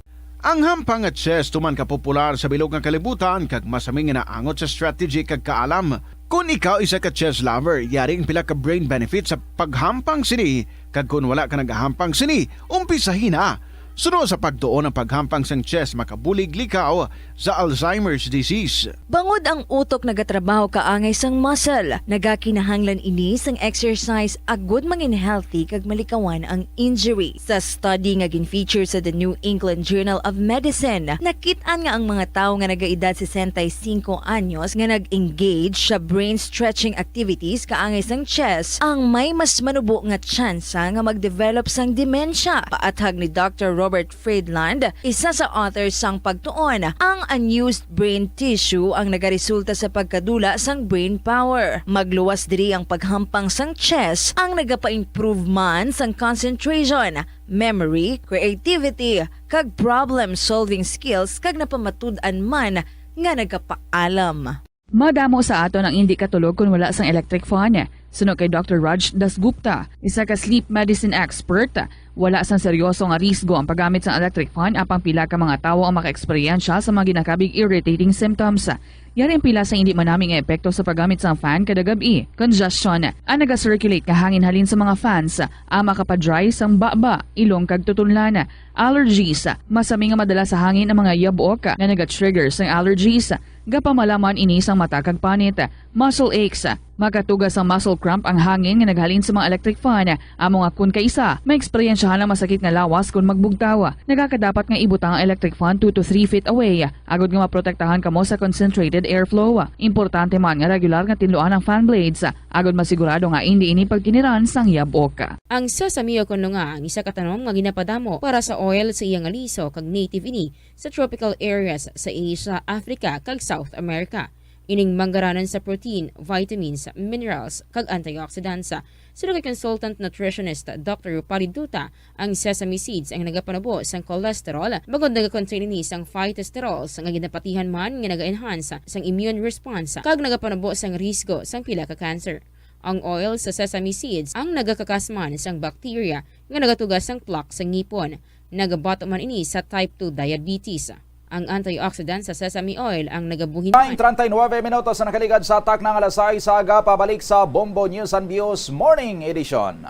S6: Ang hampang at chess tuman ka popular sa bilog nga kalibutan kag masaming nga naangot sa strategy kag kaalam. Kung ikaw isa ka chess lover, yaring pila ka brain benefit sa paghampang sini kag kung wala ka nagahampang sini, umpisahin na. Suno sa pagtuon ng paghampang sang chess makabulig likaw sa Alzheimer's disease.
S23: Bangod ang utok nagatrabaho kaangay sang muscle, nagakinahanglan ini sang exercise agud mangin healthy kag malikawan ang injury. Sa study nga gin-feature sa The New England Journal of Medicine, nakit-an nga ang mga tawo nga nagaedad 65 anyos nga nag-engage sa brain stretching activities kaangay sang chess ang may mas manubo nga tsansa nga mag-develop sang dementia. Paathag ni Dr. Robert Friedland, isa sa authors sang pagtuon, ang unused brain tissue ang nagaresulta sa pagkadula sang brain power. Magluwas diri ang paghampang sang chess ang nagapa-improve man sang concentration, memory, creativity, kag problem-solving skills kag napamatud-an man nga nagapaalam.
S3: Madamo sa ato ang hindi katulog kung wala sang electric fan. Suno kay Dr. Raj Dasgupta, isa ka sleep medicine expert, wala sang seryoso nga risgo ang paggamit sang electric fan apang pila ka mga tawo ang maka-eksperyensya sa mga ginakabig irritating symptoms. Yari ang pila sa hindi manaming epekto sa paggamit sang fan kada gabi. Congestion, ang naga-circulate nga hangin halin sa mga fans, ang makapadry sang baba, ilong kag tutunlan. Allergies, masami nga madala sa hangin ang mga yabok na naga-trigger sang allergies. Gapamalaman ini sang mata kag panit. Muscle aches, makatugas ang muscle cramp ang hangin nga naghalin sa mga electric fan. Amo nga kun kaisa, may eksperyensyahan lang masakit nga lawas kung magbugtaw. Nagakadapat nga ibutang ang electric fan 2 to 3 feet away, agod nga maprotektahan kamo sa concentrated airflow. Importante man nga regular nga tinluan ang fan blades, agod masigurado nga hindi ini pagkiniran sang yabok.
S8: Ang sesame o kuno nga ang isa ka tanom nga ginapadamo para sa oil sa iyang aliso kag native ini sa tropical areas sa Asia, Africa kag South America. Ining manggaranan sa protein, vitamins, minerals kag antioxidants. Sino kay consultant nutritionist Dr. Rupali Duta, ang sesame seeds ang nagapanabo sang cholesterol bagod nagakontain ini sang phytosterols nga ginapatihan man nga naga-enhance sang immune response kag nagapanabo sang risgo sang pila ka cancer. Ang oil sa sesame seeds ang nagakakasman sang bacteria nga nagatugas sang plaque sa ngipon. Nagabato man ini sa type 2 diabetes. Ang antioxidant sa sesame oil ang nagabuhin man.
S4: 39 minutos na nakaligad sa atak ng alas 6 sa aga, pabalik sa Bombo News and Views Morning Edition.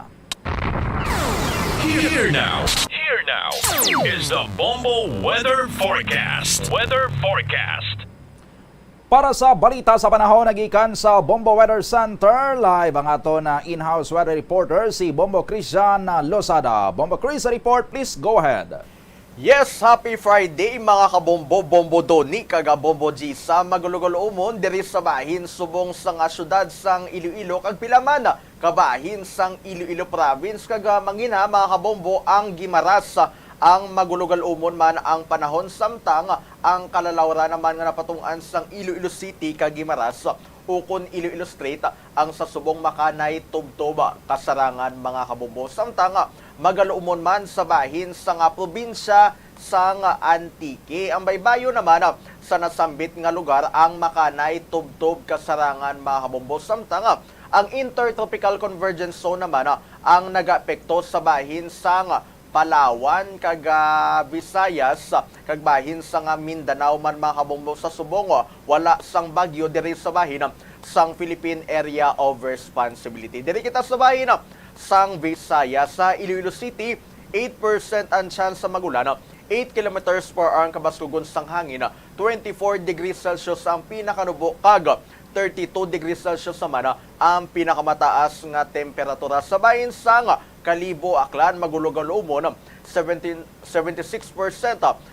S7: Here now is the Bombo Weather Forecast. Weather Forecast.
S4: Para sa balita sa panahon, nagikan sa Bombo Weather Center, live ang ato na in-house weather reporter si Bombo Christian Losada. Bombo Chris, report please, go ahead.
S10: Yes, happy Friday mga kabombo, bombo doni, kaga bombo G sa magulugol umon, diri sa bahin subong sa nga syudad sang Iloilo, kag pilamana, kabahin sang Iloilo province, kaga mangina mga kabombo ang gimaras ang magulugal umon man ang panahon samtang ang kalalawra naman nga napatungan sang Iloilo City kag Gimaras ukon Iloilo Strait ang sa subong Makanay Tubtoba kasarangan mga kabombo samtang magaluumon man sa bahin sa nga probinsya sang Antique. Ang baybayo naman sa nasambit nga lugar ang Makanay Tubtob kasarangan mga kabombo samtang ang Intertropical Convergence Zone naman ang nagaapekto sa bahin sang Palawan, kag Visayas, kag bahin sa nga Mindanao man mga kabombo sa subong wala sang bagyo diri sa bahin sang Philippine Area of Responsibility. Diri kita sa bahin sang Visayas sa Iloilo City, 8% ang chance sa magulan, 8 kilometers per hour ang kabaskugon sang hangin, 24 degrees Celsius ang pinakanubo kag 32 degrees Celsius naman ang pinakamataas nga temperatura sa bahin sang Kalibo, Aklan, Magulugan, Umon, 76%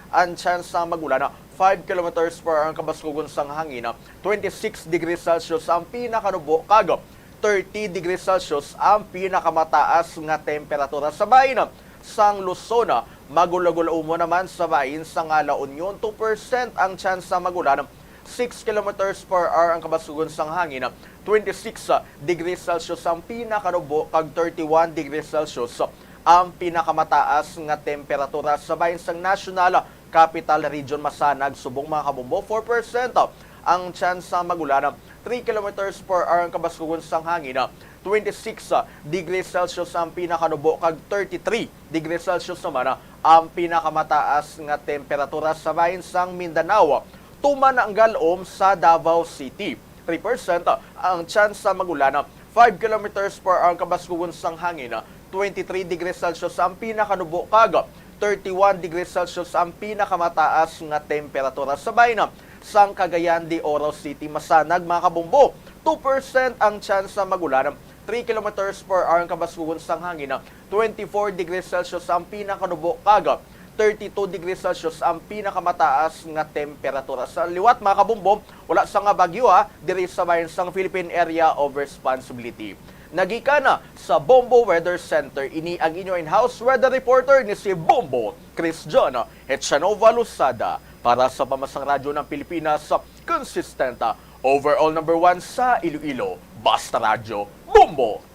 S10: ang chance sa magulan, 5 kilometers per hour ang kabaskugon sang hangin, 26 degrees Celsius ang pinakanubo kag 30 degrees Celsius ang pinakamataas nga temperatura sa bahin sang Luzon. Magulagul Umon naman sa bahin sang La Union, 2% ang chance sa magulan, 6 kilometers per hour ang kabaskugon sang hangin, 26 degrees Celsius ang pinakanubo kag 31 degrees Celsius ang pinakamataas nga temperatura sa bahin sang National Capital Region Masanag subong mga kabombo, 4% ang chance sa magulan, 3 kilometers per hour ang kabaskugon sang hangin, 26 degrees Celsius ang pinakanubo kag 33 degrees Celsius naman ang pinakamataas nga temperatura sa bahin sang Mindanao. Tuman ang galom sa Davao City, 3% ang chance sa magulan, 5 kilometers per hour ang kabaskugon sang hangin, 23 degrees Celsius ang pinakanubo kag 31 degrees Celsius ang pinakamataas nga temperatura sa bahin sang Cagayan de Oro City, Masanag mga kabombo, 2% ang chance sa magulan, 3 kilometers per hour ang kabaskugon sang hangin, 24 degrees Celsius ang pinakanubo kag 32 degrees Celsius ang pinakamataas nga temperatura. Sa liwat mga kabombo, wala sa nga bagyo diri sa bahin sang Philippine Area of Responsibility. nagikana sa Bombo Weather Center. Ini ang inyo in-house weather reporter ni si Bombo Cristian Hetchanova Lusada para sa Pamasang Radyo ng Pilipinas, consistent overall number 1 sa Iloilo, Basta Radyo, Bombo!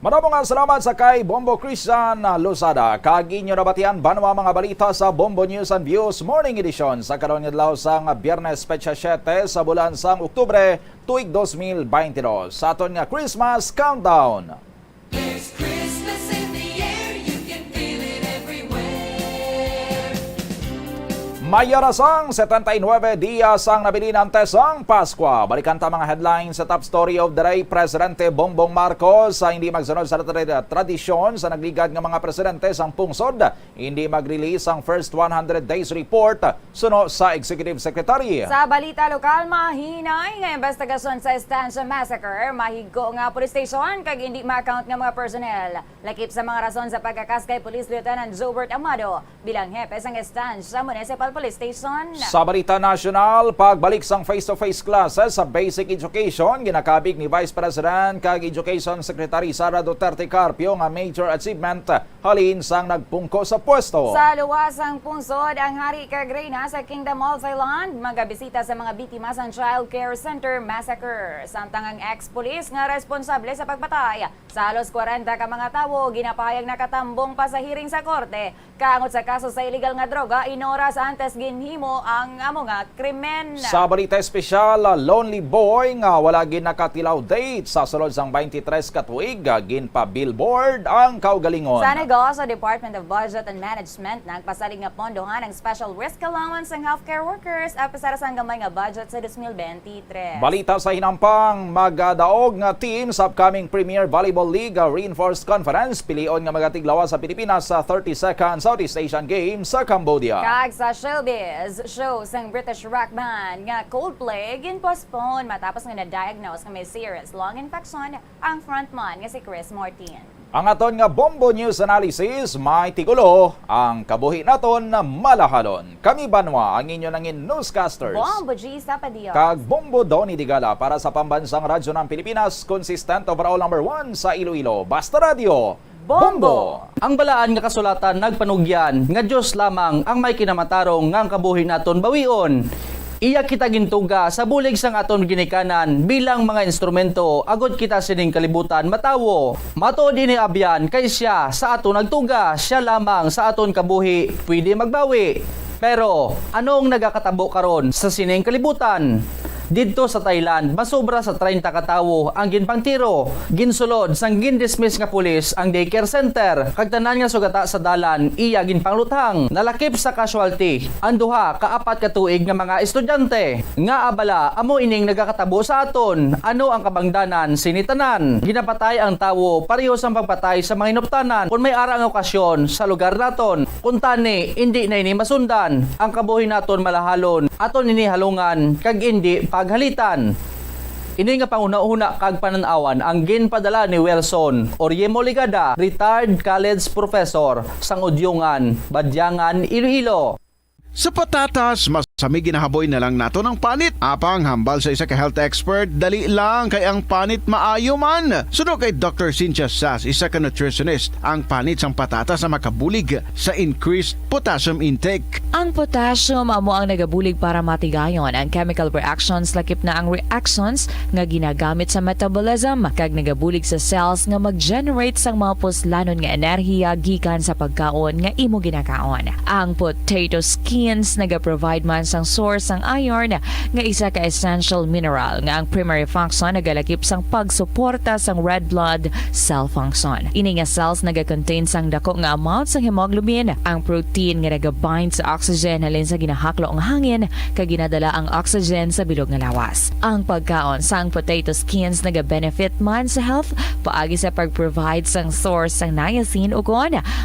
S4: Maraming salamat sa kay Bombo Christian Lusada. Kag-inyo nabatian banwa mga balita sa Bombo News and Views Morning Edition sa karon nga adlaw sang Biyernes petsa 7 sa bulan sang Oktubre tuig 2022. Sa aton nga Christmas countdown.
S13: There's Christmas in the air, you can feel it everywhere.
S4: Mayarasang 79 dias ang nabilin antes ang Paskwa. Balikan ta mga headlines sa top story of the day. Presidente Bongbong Marcos sa hindi magsunod sa tradisyon sa nagligad ng mga presidente sang pungsod. Hindi mag-release ang first 100 days report suno sa Executive Secretary.
S15: Sa balita lokal, mahinay nga investigasyon sa Estancia Massacre. Mahigo nga police station kag hindi ma-account nga mga personnel. Lakip sa mga rason sa pagkakas kay Police Lieutenant Zobert Amado bilang hepe sang Estancia Municipal Police Station.
S4: Sa balita national, pagbalik sang face-to-face classes sa basic education, ginakabig ni Vice President kag Education Secretary Sara Duterte Carpio nga major achievement halin sang nagpungko sa pwesto.
S15: Sa luwasang pungsod, ang hari kag reyna sa Kingdom of Thailand magabisita sa mga biktima sa Child Care Center Massacre. Samtang ang ex-police nga responsable sa pagpatay sa halos 40 ka mga tawo ginapahayag nakatambong pa sa hearing sa korte. Kaangot sa kaso sa illegal nga droga, inoras antes ginhimo ang amo nga krimen.
S4: Sa balita espesyal, lonely boy nga wala gin nakatilaw date sa sulod sang 23 ka tuig ginpa billboard ang kaugalingon.
S15: Sa negosyo, Department of Budget and Management nagpasalig nga pondohan ang special risk allowance ng healthcare workers apesar sa gamay nga budget sa 2023.
S4: Balita sa hinampang, magadaog nga team sa upcoming Premier Volleyball League Reinforced Conference pilion nga magatiglawa sa Pilipinas sa 32nd Southeast Asian Games sa Cambodia.
S15: Kag sa showbiz, show sang British rock band nga Coldplay gin-postpone matapos nga na-diagnose nga may serious lung infection ang frontman nga si Chris Martin.
S4: Ang aton nga Bombo News Analysis, may tigulo ang kabuhi naton na malahalon. Kami banwa ang inyo nangin newscasters.
S15: Bombo G. Sapadio.
S4: Kag Bombo Donny Digala para sa Pambansang Radyo ng Pilipinas, consistent overall number 1 sa Iloilo, Basta Radio, Bombo!
S1: Ang balaan nga kasulatan nagpanugyan nga Dios lamang ang may kinamatarong nga ang kabuhi naton bawion. Iya kita gintuga sa bulig sang aton ginikanan bilang mga instrumento agod kita sining kalibutan matawo. Matuod ini abyan kay siya sa aton nagtuga, siya lamang sa aton kabuhi pwede magbawi. Pero anong nagakatabo karon sa sining kalibutan? Dito sa Thailand, masobra sa 30 katawo ang ginpangtiro. Ginsulod sang gindismiss nga pulis ang daycare center. Kagtanan nga sugata sa dalan, iya ginpanglutang. Nalakip sa casualty ang duha kaapat ka tuig nga mga estudyante. Nga abala, amo ining nagakatabo sa aton. Ano ang kabangdanan sinitanan? Ginapatay ang tawo pareho sa pagpatay sa mga inuptanan. Kung may arang okasyon sa lugar naton, kung tani hindi na ini masundan. Ang kabuhi naton malahalon, aton ini halungan kag indi paghalitan. Ini nga panguna-una kag pananawan ang ginpadala ni Wilson Oriemo Ligada, retired college professor sang Udyungan, Badyangan, Iloilo.
S6: Sa patatas, mas sami ginahaboy na lang nato ng panit. Apang hambal sa isa ka health expert, dali lang kay ang panit maayo man. Suno kay Dr. Cynthia Sass, isa ka nutritionist, ang panit sang patatas na makabulig sa increased potassium intake.
S9: Ang potassium amo ang nagabulig para matigayon ang chemical reactions lakip na ang reactions nga ginagamit sa metabolism kag nagabulig sa cells nga mag-generate sang mga puslanon nga enerhiya gikan sa pagkaon nga imo ginakaon. Ang potato skins naga-provide man sang source sang iron nga isa ka essential mineral nga ang primary function nagalakip sang pagsuporta sang red blood cell function. Ini nga cells naga-contain sang dako nga amount sang hemoglobin, ang protein nga naga-bind sa oxygen halin sa ginahaklo ang hangin kag ginadala ang oxygen sa bilog nga lawas. Ang pagkaon sang potato skins naga-benefit man sa health paagi sa pag-provide sang source sang niacin ug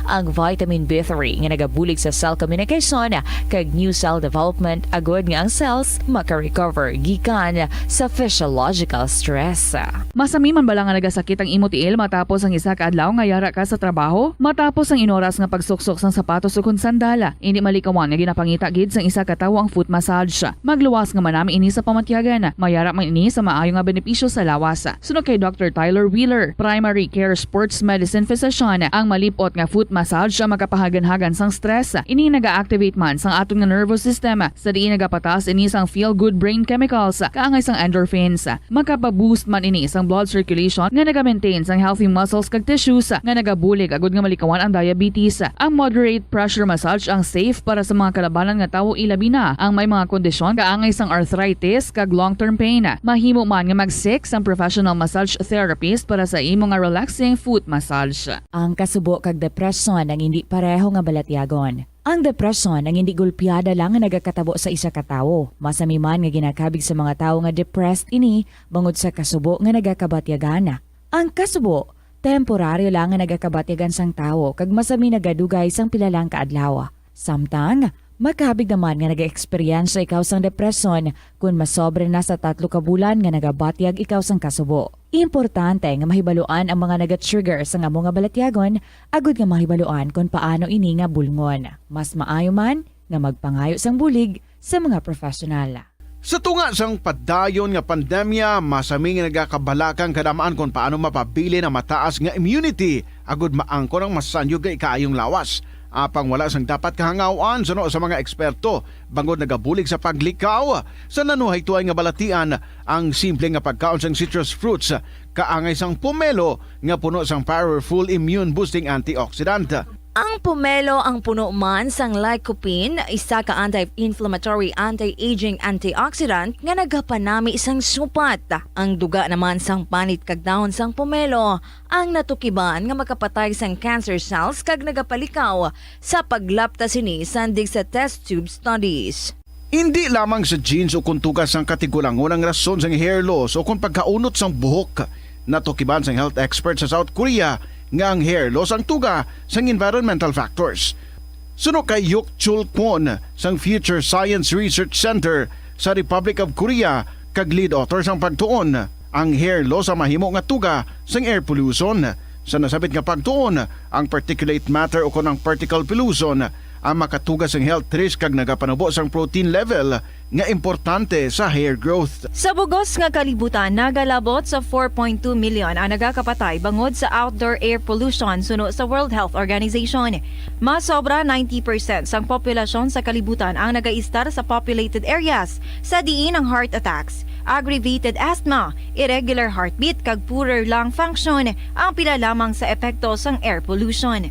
S9: ang vitamin B3 nga nagabulig sa cell communication kag new cell development agud nga ang cells maka-recover gikan sa physiological stress.
S3: Masami man bala nga nagasakit ang imo tiil matapos ang isa ka adlaw nga yara ka sa trabaho? Matapos ang inoras nga pagsuksok sang sapatos ug sandala, hindi malikawan nga ginapangita gid sang isa ka tawo ang foot massage. Magluwas nga manami ini sa pamatyagan. Mayara man ini sa maayo nga benepisyo sa lawas. Sunod kay Dr. Tyler Wheeler, primary care sports medicine physician, ang malipot nga foot massage ang makapahagan-hagan sang stress. Ini naga-activate man sang aton nga nervous system sa diin nagapatas ini sang feel-good brain chemicals kaangay sang endorphins. Makapaboost man ini sang blood circulation nga naga-maintain sang healthy muscles kag tissues nga nagabulig agud nga malikawan ang diabetes. Ang moderate pressure massage ang safe para sa mga kalabanan nga tawo ilabi na ang may mga kondisyon kaangay sang arthritis kag long-term pain. Mahimo man nga mag-seek sang professional massage therapist para sa imo nga relaxing foot massage.
S9: Ang kasubo kag depresyon ang hindi pareho nga balatyagon. Ang depresyon ang hindi gulpiyada lang nga nagakatabo sa isa ka tawo. Masami man nga ginakabig sa mga tawo nga depressed ini bangod sa kasubo nga nagakabatyagan. Ang kasubo temporaryo lang nga nagakabatyagan sang tawo kag masami nagadugay sang pilalang kaadlaw. Samtang makabig naman nga naga-experience ikaw sang depresyon kung masobre na sa 3 ka bulan nga nagabatyag ikaw sang kasubo. Importante nga mahibaluan ang mga naga-trigger sa nga mga balatyagon agud nga mahibaluan kung paano ini nga bulngon. Mas maayo man nga magpangayo sang bulig sa mga profesional.
S6: Sa tunga sang padayon nga pandemya, masami nga nagakabalakang kadamaan kung paano mapabili na mataas nga immunity agud maangkon ang masanyo nga ikaayong lawas. Apang wala sang dapat kahangawan sa mga eksperto bangod nagabulig sa paglikaw sa nanuhay tuay nga balatian ang simple nga pagkaon sang citrus fruits kaangay sang pomelo nga puno sang powerful immune boosting antioxidant.
S23: Ang pomelo ang puno man sang lycopene, isa ka anti-inflammatory, anti-aging antioxidant nga nagapanami isang supat. Ang duga naman sang panit kag dahon sang pomelo ang natukiban nga makapatay sang cancer cells kag nagapalikaw sa paglapta sini sandig sa test tube studies.
S6: Hindi lamang sa genes o kuntugas ang katigulangon ang rason sang hair loss o kung pagkaunot sang buhok. Natukiban sang health expert sa South Korea nga ang hair loss ang tuga sang environmental factors. Suno kay Yuk Chul Kwon sang Future Science Research Center sa Republic of Korea kag lead author sang pagtuon ang hair loss ang mahimo nga tuga sang air pollution. Sa nasabit nga pagtuon ang particulate matter o kunang particle pollution ang makatuga sang health risk kag nagapanubo sang protein level nga importante sa hair growth.
S23: Sa bugos nga kalibutan, nagalabot sa 4.2 million ang nagakapatay bangod sa outdoor air pollution suno sa World Health Organization. Mas sobra 90% sang populasyon sa kalibutan ang nagaistar sa populated areas sa diin ang heart attacks, aggravated asthma, irregular heartbeat kag poorer lung function ang pila lamang sa epekto sang air pollution.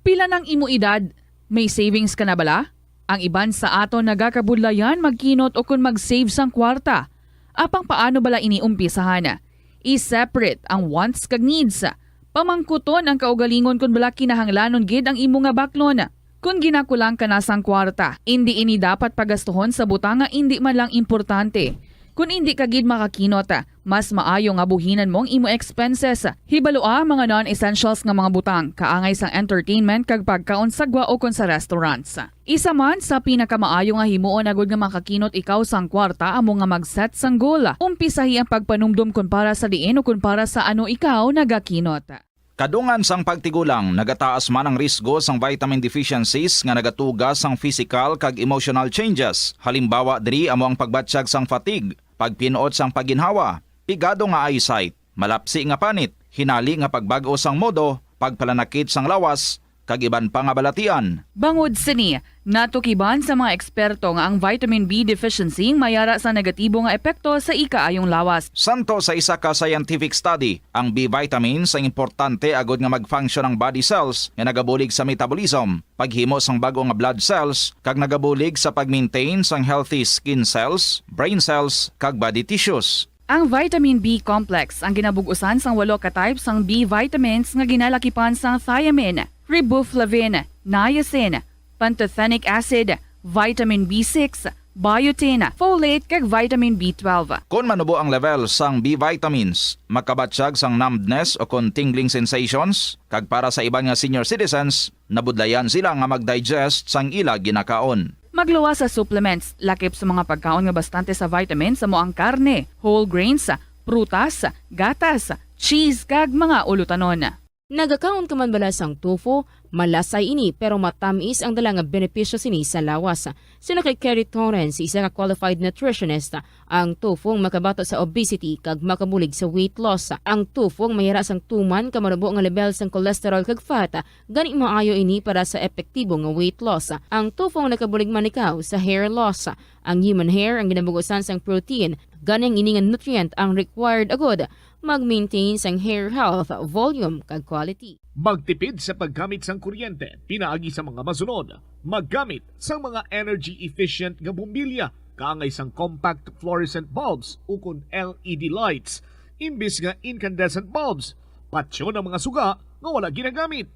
S3: Pila ng imo edad? May savings ka na bala? Ang iban sa aton nagakabudlayan magkinot o kung mag-save sang kwarta. Apang paano bala iniumpisahan? I-separate ang wants kag needs. Pamangkuton ang kaugalingon kung bala kinahanglanon gid ang imo nga baklon. Kung ginakulang ka na sang kwarta, hindi ini dapat pagastuhon sa butang nga hindi man lang importante. Kung hindi ka gid makakinot, mas maayo nga buhinan mong imo expenses. Hibalua mga non-essentials nga mga butang, kaangay sang entertainment kag pagkaon sa gwa o kon sa restaurants. Isa man sa pinakamaayo nga himuon agud nga makakinot ikaw sang kwarta amo nga mag-set sang goal. Umpisahi ang pagpanumdum kun para sa diin o kun para sa ano ikaw nagakinot.
S4: Kadungan sang pagtigulang, nagataas man ang risgo sang vitamin deficiencies nga nagatugas sang physical kag emotional changes. Halimbawa diri amo ang pagbatsyag sang fatigue, pagpinuot sang paginhawa, pigado nga eyesight, malapsi nga panit, hinali nga pagbago sang modo, pagpalanakit sang lawas, kag iban pa nga balatian.
S3: Bangod sini, natukiban sa mga eksperto nga ang vitamin B deficiency mayara sa negatibo nga epekto sa ikaayong lawas.
S4: Santo sa isa ka scientific study, ang B vitamins ang importante agod nga mag-function ang body cells nga nagabulig sa metabolism, paghimo sang bago nga blood cells, kag nagabulig sa pag-maintain sang healthy skin cells, brain cells, kag body tissues.
S3: Ang vitamin B complex ang ginabugusan sang 8 ka types sang B vitamins nga ginalakipan sang thiamine, riboflavin, niacin, pantothenic acid, vitamin B6, biotin, folate kag vitamin B12.
S4: Kung manubo ang level sang B vitamins, makabatsyag sang numbness o kung tingling sensations, kag para sa iban nga senior citizens, nabudlayan sila nga mag-digest sang ila ginakaon.
S3: Magluwa sa supplements, lakip sa mga pagkaon nga bastante sa vitamins sa moang karne, whole grains, prutas, gatas, cheese kag mga ulutanon.
S8: Nagakaon ka man bala sang tofu, malasay ini pero matamis ang dala nga benepisyo sini sa lawas. Sino kay Kerry Torrens, isa ka qualified nutritionist, ang tofu ang makabato sa obesity kag makabulig sa weight loss. Ang tofu ang mahira sang tuman ka marubo nga level sang cholesterol kag fat, gani maayo ini para sa epektibo nga weight loss. Ang tofu ang nakabulig man ikaw sa hair loss. Ang human hair ang ginabugusan sang protein, ganing ini nga nutrient ang required agod mag-maintain sang hair health, volume kag quality.
S16: Magtipid sa paggamit sang kuryente, pinaagi sa mga masunod. Maggamit sa mga energy-efficient nga bumbilya, kaangay sang compact fluorescent bulbs ukon LED lights, imbis nga incandescent bulbs. Patsyo ng mga suga nga wala ginagamit.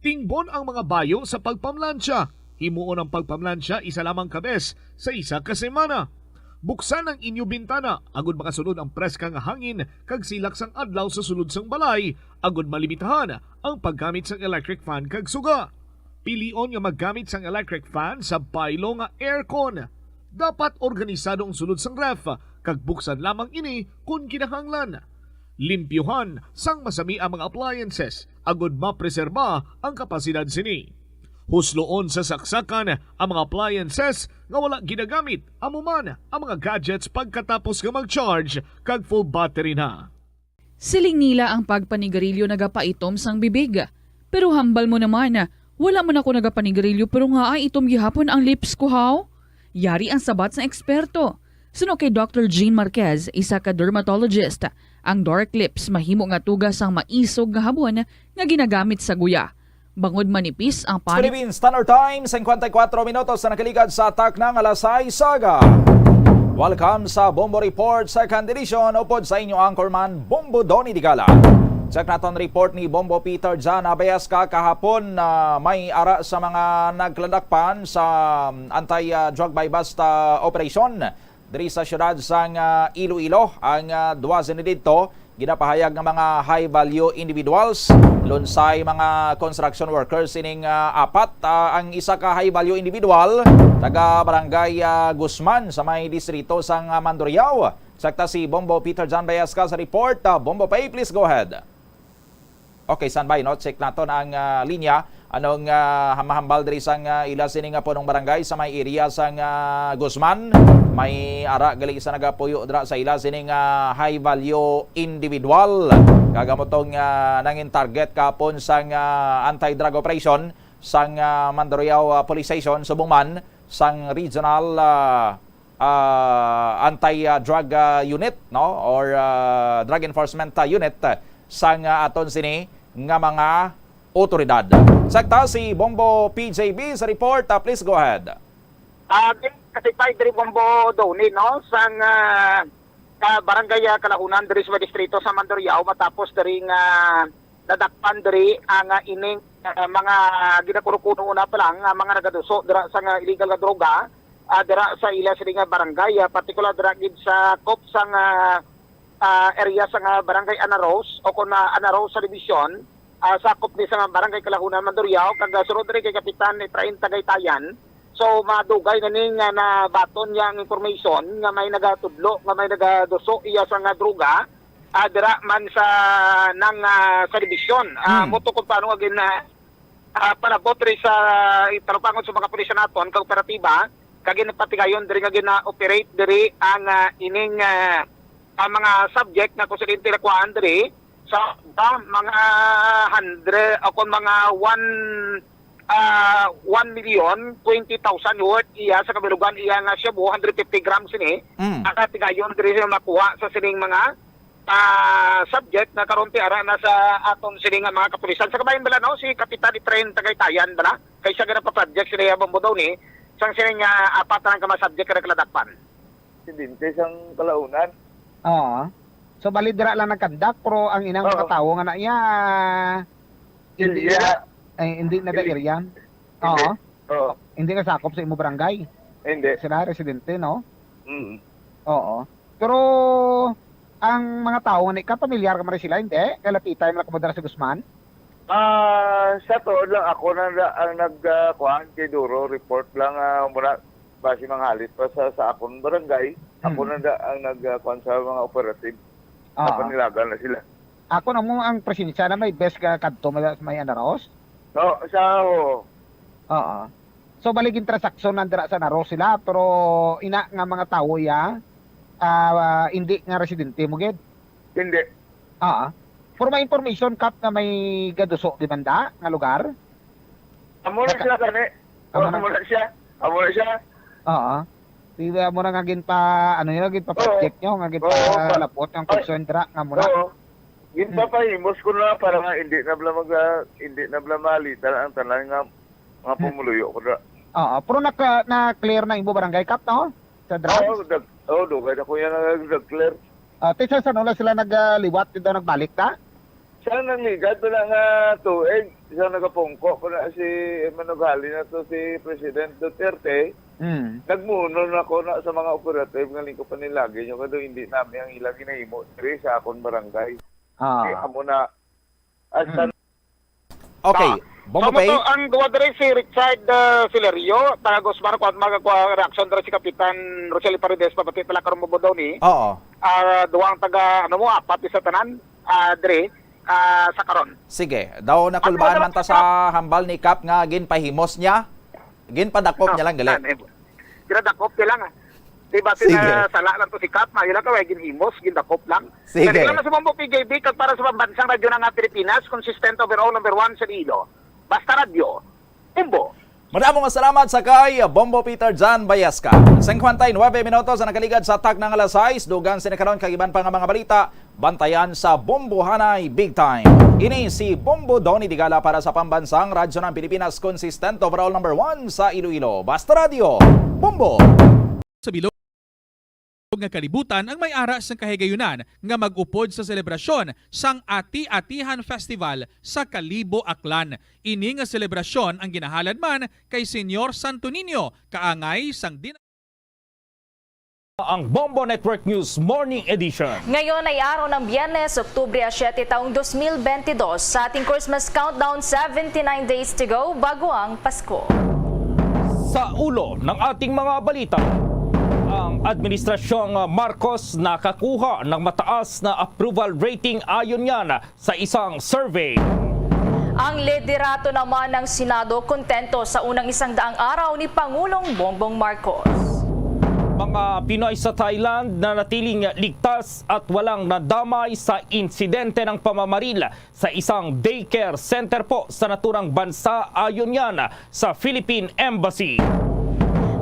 S16: Tingbon ang mga bayo sa pagpamlansya. Himuon ang pagpamlansya isa lamang kabes sa isa ka semana. Buksan ang inyo bintana, agud makasulod ang preska nga hangin kag silak sang adlaw sa sulod sang balay, agud malimitahan ang paggamit sang electric fan kag suga. Pilion nga maggamit sang electric fan sa baylo nga aircon. Dapat organisado ang sulod sang ref, kag buksan lamang ini kung kinahanglan. Limpyuhan sang masami ang mga appliances, agud mapreserba ang kapasidad sini. Husloon sa saksakan ang mga appliances nga wala ginagamit amuman ang mga gadgets pagkatapos nga mag-charge kag full battery na.
S3: Siling nila ang pagpanigarilyo nagapaitom sang bibig. Pero hambal mo naman, wala man ako nagapanigarilyo pero nga ay itom gihapon ang lips ko haw. Yari ang sabat sa eksperto. Suno kay Dr. Jean Marquez, isa ka dermatologist, ang dark lips mahimo nga tugas ang maisog nga habon nga ginagamit sa guya. Bangod manipis ang panit.
S4: Philippine Standard Time, 54 minutos na nakaligad sa atak ng Alasay Saga. Welcome sa Bombo Report Second Edition. Upod sa inyo anchorman Bombo Donny Digala. Check naton report ni Bombo Peter Jan Abayaska kahapon na may ara sa mga nagladakpan sa anti-drug by basta operation diri sa syudad sang Iloilo. Ang duwazen dito ginapahayag ng mga high-value individuals, lunsay mga construction workers ining apat. Ang isa ka high-value individual, taga Barangay Guzman sa may distrito sang Mandurriao. Sakta si Bombo Peter John Bayaska sa report. Bombo Pay, please go ahead. Okay, standby, no? Check naton ang linya. Anong hamahambal diri sang ila sining po ng barangay sa may area sang Guzman. May ara gali sa nagapuyo dra sa ila sining high value individual. Kagamotong nangin target kapon sang anti-drug operation sang Mandurriao Police Station Subong man sang regional anti-drug unit, no, or drug enforcement unit sang aton sini nga mga otoridad. Sakta si Bombo PJB sa report. Please go ahead.
S11: Kasi tayo dari Bombo Doni, no? Sang barangay Kalahunan, dari sa distrito sa Mandurriao, matapos dari nadakpan dari ang ining mga ginakurukuno una pa lang, mga nagaduso dira sa illegal na droga, dira sa ila sa barangay, particular dira gid sa kop sang area sa barangay Anaros o kung Anaros sa division, sakop ni sa barangay Kalahunan, Mandurriao, kag sunod rin kay Kapitan Efrain Tagaytayan. So madugay na ning na baton yang information nga may nagatudlo, nga may nagaduso iya sa nga droga, dira man sa nang sa division. Moto kung paano agin panabot rin sa talupangon sa mga pulisya naton, kag operatiba, kag patigayon diri nga gina-operate diri ang ining mga subject na kusilin tirakuan diri sa mga 100 o kung mga 1,020,000 worth iya sa kabilugan iya nga siya 150 grams ini. Aka tigayon diri sa makuha sa sining mga subject na karon ti ara na sa aton sining mga kapulisan. Sa kabayan bala, no, si Kapitan Efrain Tagaytayan bala kay siya gina pa project sila Bombo daw ni sang sining apat na ka subject kada kaladakpan.
S12: Presidente sang Kalaunan.
S11: Oo. So bali dira lang nagkandak pero ang inang mga tawo nga na iya hindi na area. Oo. Hindi na sakop sa imo barangay.
S12: Hindi.
S11: Sila residente, no?
S12: Oo.
S11: Pero ang mga tawo nga kapamilyar ka man sila, hindi? Kalapitay mo na sa Guzman?
S12: Sa to lang ako na ang nagkuhan kay Duro report lang muna base manghalit pa sa akong barangay. Ako na ang nagkuhan sa mga operative. Napanilagan na sila.
S11: Ako na mo ang presensya na may best ka kadto may anaros.
S12: No,
S11: Oo. So baligin transaksyon nandira sa naros sila pero ina nga mga tao hindi nga residente mo gid.
S12: Hindi.
S11: For my information kap na may gaduso di banda nga lugar.
S12: Amo na sila kani. Amo na siya.
S11: Di mo na nga gin pa ano yun gin pa project nyo nga gin pa lapot ang concern dira nga mo na.
S12: Gin pa himos ko na para nga hindi na bla malitan ang tanan nga mga pumuluyo ko dira.
S11: Pero na-clear na imbo barangay kap no? Sa drugs?
S12: Dugay na ko yan nag-clear.
S11: Tisa sa nula sila nagliwat dito nagbalik ta?
S12: Siya nangligat wala nga tuig. Siya nagapungko ko na si Manogali na to si President Duterte. Nagmuno na ako na sa mga operative nga lingko pa nilagi nyo kado hindi namin ang ilang ginahimo diri sa akong barangay. Amo na
S1: Okay, Bombo Pay.
S11: Ang gawa diri si Richard Filerio, taga Guzman ko at magagawa reaction diri si Kapitan Rosely Paredes papati pala karon mo daw ni.
S1: Oo.
S11: Duwang taga apat sa tanan diri sa karon.
S1: Sige, daw nakulbaan man ta sa hambal ni Kap nga ginpahimos niya. Ginpadakop niya lang gali.
S11: Ginadakop niya lang. Diba sala lang to si Kap, mayroon ka ginhimos, gindakop lang.
S1: Sige.
S11: Kasi lang sa Bombo PJB, kag para sa pambansang radyo ng Pilipinas, consistent overall number 1 sa Ilo. Basta radyo, Bombo.
S4: Maraming salamat sa kay Bombo Peter Jan Bayaska. 59 minutos na nakaligad sa tag ng alas 6. Dugang sinakaroon kag iban pa nga mga balita. Bantayan sa Bombo Hanay Big Time. Ini si Bombo Donny Digala para sa pambansang radyo ng Pilipinas, consistent overall number 1 sa Iloilo. Basta Radio, Bombo.
S14: Sa bilog nga kalibutan ang may aras ng kahigayunan nga mag-upod sa selebrasyon sang Ati-Atihan Festival sa Kalibo, Aklan. Ini nga selebrasyon ang ginahalad man kay Senyor Santo Niño kaangay sang
S18: ang Bombo Network News Morning Edition.
S22: Ngayon ay araw ng Biyernes, Oktubre 7, taong 2022. Sa ating Christmas countdown, 79 days to go bago ang Pasko.
S18: Sa ulo ng ating mga balita, ang Administrasyong Marcos nakakuha ng mataas na approval rating ayon yan sa isang survey.
S22: Ang liderato naman ng Senado kontento sa unang 100 araw ni Pangulong Bongbong Marcos.
S18: Mga Pinoy sa Thailand na natiling ligtas at walang nadamay sa insidente ng pamamaril sa isang daycare center po sa naturang bansa ayon yan sa Philippine Embassy.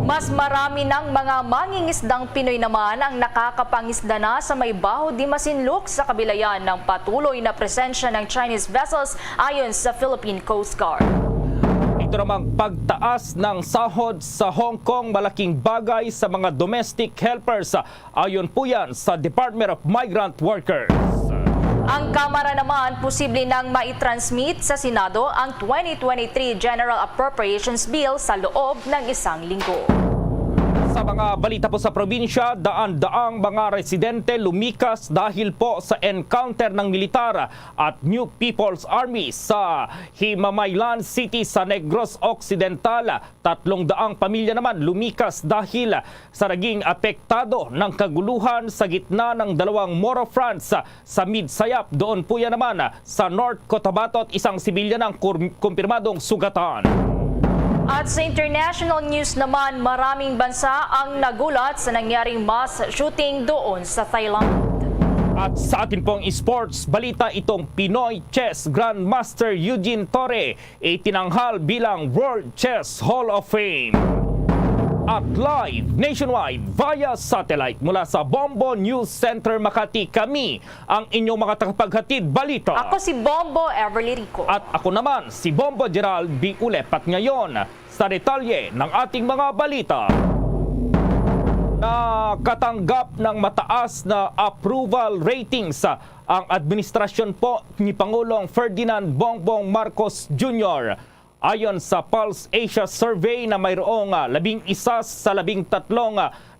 S22: Mas marami ng mga mangingisdang Pinoy naman ang nakakapangisda na sa may Baho di Masinloc sa kabilayan ng patuloy na presensya ng Chinese vessels ayon sa Philippine Coast Guard.
S18: Ito namang pagtaas ng sahod sa Hong Kong malaking bagay sa mga domestic helpers ayon po yan sa Department of Migrant Workers.
S22: Ang Kamara naman posible nang maitransmit sa Senado ang 2023 General Appropriations Bill sa loob ng isang linggo.
S18: Sa mga balita po sa probinsya, daan-daang mga residente lumikas dahil po sa encounter ng militar at New People's Army sa Himamaylan City sa Negros Occidental. 300 pamilya naman lumikas dahil sa naging apektado ng kaguluhan sa gitna ng dalawang Moro fronts sa Midsayap. Doon po yan naman sa North Cotabato at isang sibilyan ang kumpirmadong sugatan.
S22: At sa international news naman, maraming bansa ang nagulat sa nangyaring mass shooting doon sa Thailand.
S18: At sa atin pong sports balita, itong Pinoy Chess Grandmaster Eugene Torre itinanghal bilang World Chess Hall of Fame. At live nationwide via satellite mula sa Bombo News Center Makati, kami ang inyong mga tagapaghatid balita.
S22: Ako si Bombo Everly Rico.
S18: At ako naman si Bombo Gerald B. Ulep. At ngayon sa detalye ng ating mga balita. Nakatanggap ng mataas na approval ratings ang administrasyon po ni Pangulong Ferdinand Bongbong Marcos Jr. Ayon sa Pulse Asia Survey na mayroong 11 sa 13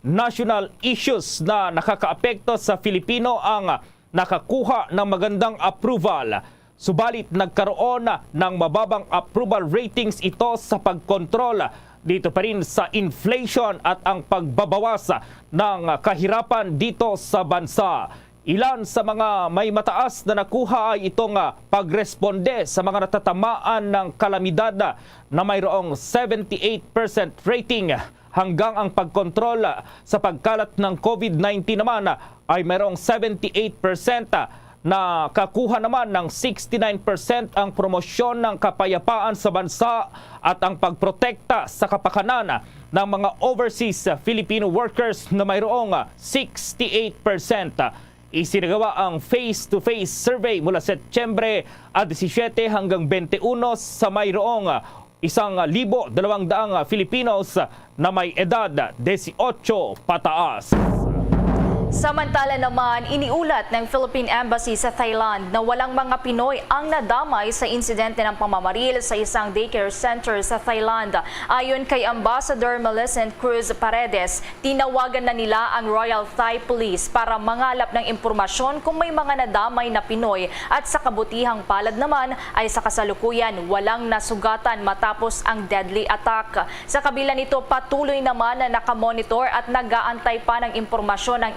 S18: national issues na nakakaapekto sa Filipino ang nakakuha ng magandang approval. Subalit nagkaroon ng mababang approval ratings ito sa pagkontrol dito pa rin sa inflation at ang pagbabawas ng kahirapan dito sa bansa. Ilan sa mga may mataas na nakuha ay itong pagresponde sa mga natatamaan ng kalamidad na mayroong 78% rating, hanggang ang pagkontrol sa pagkalat ng COVID-19 naman ay mayroong 78%, na kakuha naman ng 69% ang promosyon ng kapayapaan sa bansa at ang pagprotekta sa kapakanan ng mga overseas Filipino workers na mayroong 68%. Isinagawa ang face-to-face survey mula Setyembre 17 hanggang 21 sa mayroong 1,200 Filipinos na may edad 18 pataas.
S22: Samantala naman, iniulat ng Philippine Embassy sa Thailand na walang mga Pinoy ang nadamay sa insidente ng pamamaril sa isang daycare center sa Thailand. Ayon kay Ambassador Millicent Cruz Paredes, tinawagan na nila ang Royal Thai Police para mangalap ng impormasyon kung may mga nadamay na Pinoy, at sa kabutihang palad naman ay sa kasalukuyan walang nasugatan matapos ang deadly attack. Sa kabila nito, patuloy naman na nakamonitor at nag-aantay pa ng impormasyon ng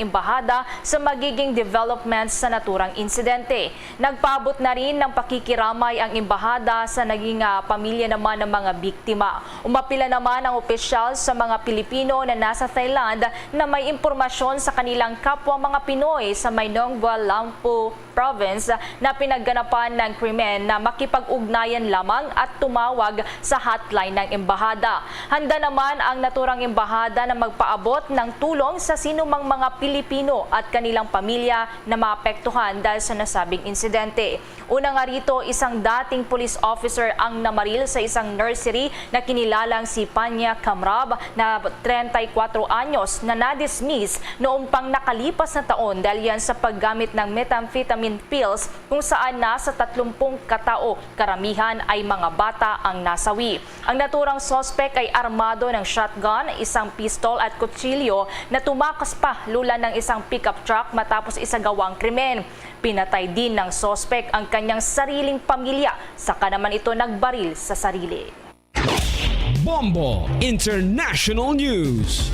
S22: sa magiging developments sa naturang insidente. Nagpaabot na rin ng pakikiramay ang embahada sa naging pamilya naman ng mga biktima. Umapila naman ang opisyal sa mga Pilipino na nasa Thailand na may impormasyon sa kanilang kapwa mga Pinoy sa Nong Bua Lampu Province na pinagganapan ng krimen na makipag-ugnayan lamang at tumawag sa hotline ng embahada. Handa naman ang naturang embahada na magpaabot ng tulong sa sinumang mga Pilipino at kanilang pamilya na maapektuhan dahil sa nasabing insidente. Una nga rito, isang dating police officer ang namaril sa isang nursery na kinilalang si Panya Kamrab na 34 anyos na na-dismiss noong pang nakalipas na taon dahil yan sa paggamit ng methamphetamine pills kung saan nasa 30 katao, karamihan ay mga bata ang nasawi. Ang naturang sospek ay armado ng shotgun, isang pistol at kutsilyo na tumakas pa lula ng isang pickup truck matapos isagawang krimen. Pinatay din ng sospek ang kanyang sariling pamilya, saka naman ito nagbaril sa sarili.
S5: Bombo International News.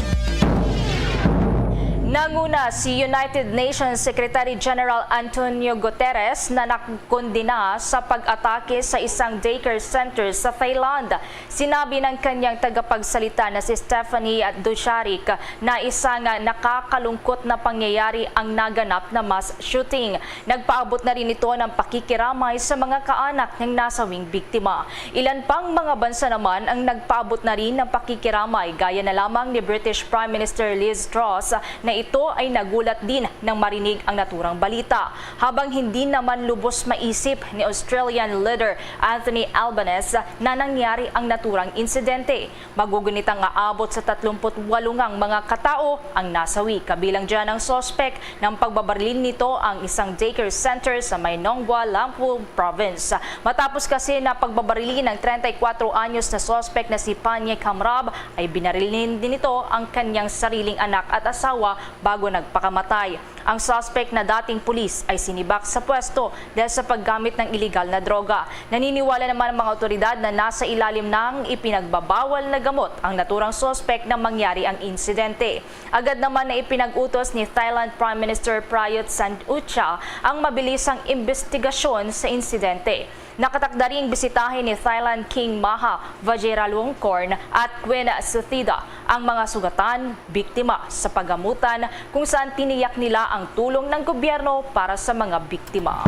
S22: Nanguna si United Nations Secretary General Antonio Guterres na nakondena sa pag-atake sa isang daycare center sa Thailand. Sinabi ng kanyang tagapagsalita na si Stephanie Dujarric na isang nakakalungkot na pangyayari ang naganap na mass shooting. Nagpaabot na rin ito ng pakikiramay sa mga kaanak ng nasawing biktima. Ilan pang mga bansa naman ang nagpaabot na rin ng pakikiramay, gaya na lamang ni British Prime Minister Liz Truss na ito ay nagulat din nang marinig ang naturang balita. Habang hindi naman lubos maisip ni Australian leader Anthony Albanese na nangyari ang naturang insidente. Magugunitang aabot sa 38 ang mga katao ang nasawi. Kabilang dyan ang sospek ng pagbabarilin nito ang isang daycare center sa Nong Bua Lampu Province. Matapos kasi na pagbabarilin ng 34 anyos na sospek na si Panya Kamrab, ay binarilin din ito ang kanyang sariling anak at asawa bago nagpakamatay. Ang suspect na dating pulis ay sinibak sa pwesto dahil sa paggamit ng iligal na droga. Naniniwala naman ang mga otoridad na nasa ilalim ng ipinagbabawal na gamot ang naturang suspect na mangyari ang insidente. Agad naman na ipinag-utos ni Thailand Prime Minister Prayut Chan-o-cha ang mabilisang investigasyon sa insidente. Nakatakda ring bisitahin ni Thailand King Maha Vajiralongkorn at Queen Suthida ang mga sugatan, biktima sa paggamutan kung saan tiniyak nila ang tulong ng gobyerno para sa mga biktima.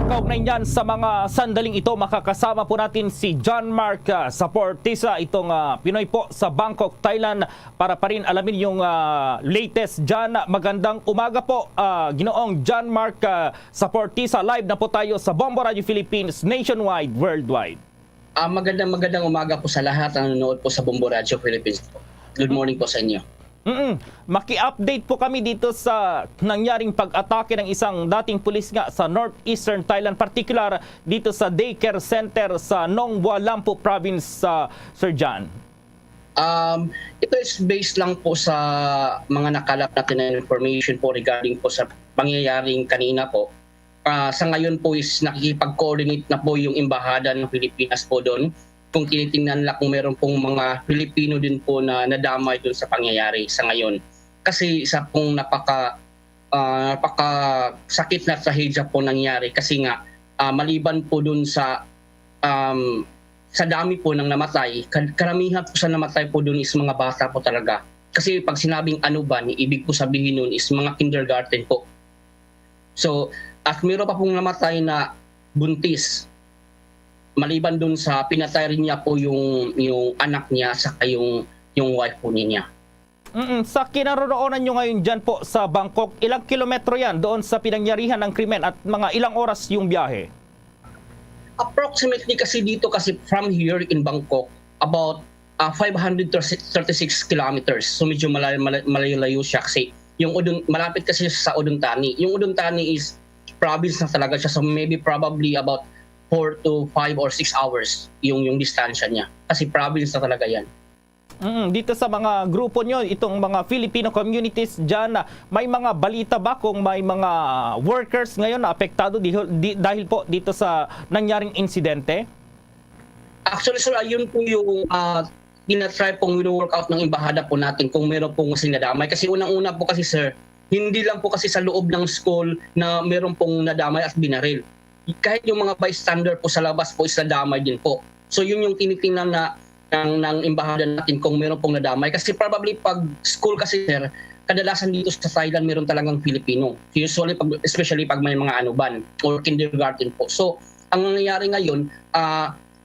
S18: Kaugnay niyan sa mga sandaling ito, makakasama po natin si John Mark Saportisa, itong Pinoy po sa Bangkok, Thailand, para pa rin alamin yung latest dyan. Magandang umaga po, Ginoong John Mark Saportisa. Live na po tayo sa Bombo Radio Philippines, nationwide, worldwide.
S19: Magandang umaga po sa lahat ang nanonood po sa Bombo Radio Philippines. Good morning po sa inyo.
S18: Maki-update po kami dito sa nangyaring pag-atake ng isang dating pulis nga sa northeastern Thailand, particular dito sa daycare center sa Nong Bua Lampu Province, Sir John.
S19: Ito is based lang po sa mga nakalap natin na information po regarding po sa pangyayaring kanina po. Sa ngayon po is nakikipag-coordinate na po yung embahada ng Pilipinas po doon kung tinitingnan nila kung meron pong mga Pilipino din po na nadamay dun sa pangyayari sa ngayon. Kasi isa pong napakasakit na trahedya po nangyari kasi nga maliban po dun sa dami po ng namatay, karamihan po sa namatay po dun is mga bata po talaga. Kasi pag sinabing anuban, ibig po sabihin nun is mga kindergarten po. So, at meron pa pong namatay na buntis. Maliban dun sa pinatay rin niya po yung anak niya saka yung wife po niya.
S18: Sa kinaroroonan nyo ngayon dyan po sa Bangkok, ilang kilometro yan doon sa pinangyarihan ng krimen at mga ilang oras yung biyahe?
S19: Approximately kasi dito kasi from here in Bangkok, about 536 kilometers. So medyo malayo siya kasi malapit kasi sa Oduntani. Yung Oduntani is province na talaga siya. So maybe probably about 4 to 5 or 6 hours yung distansya niya. Kasi province na talaga yan.
S18: Dito sa mga grupo nyo, itong mga Filipino communities dyan, may mga balita ba kung may mga workers ngayon na apektado dahil po dito sa nangyaring insidente?
S19: Actually, sir, ayun po yung tinatry pong wino-workout ng embahada po natin kung meron pong sinadamay. Kasi unang-una po kasi, sir, hindi lang po kasi sa loob ng school na meron pong nadamay at binaril. Kahit yung mga bystander po sa labas po is nadamay din po. So yun yung tinitingnan na ng embahada natin kung meron pong nadamay. Kasi probably pag school kasi, sir, kadalasan dito sa Thailand meron talagang Filipino. Usually, especially pag may mga anuban or kindergarten po. So, ang nangyayari ngayon,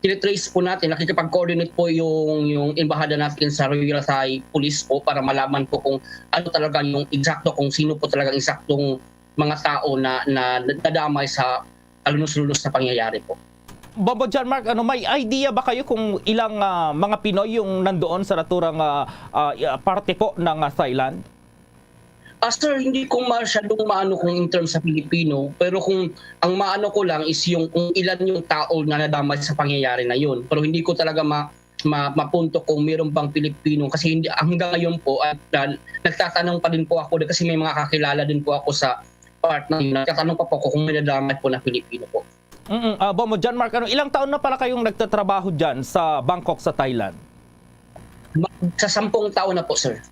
S19: tinitrace po natin, nakikipag-coordinate po yung embahada natin sa Royal Thai Police po para malaman po kung ano talaga yung eksakto, kung sino po talagang eksaktong mga tao na nadamay sa alunos-lunos na pangyayari po.
S18: Bombo John Mark, may idea ba kayo kung ilang mga Pinoy yung nandoon sa naturang parte po ng Thailand?
S19: Sir, hindi ko masyadong maano kung in terms sa Pilipino, pero kung ang maano ko lang is yung kung ilan yung tao na nadamay sa pangyayari na yun. Pero hindi ko talaga mapunto kung meron bang Pilipino kasi hindi, hanggang ngayon po at nagtatanong pa din po ako kasi may mga kakilala din po ako sa part na yun. Nagtatanong pa po ako kung may nadamay po na Pilipino po.
S18: Bombo John Mark, ilang taon na pala kayong nagtatrabaho dyan sa Bangkok sa Thailand?
S19: Sa 10 taon na po, sir.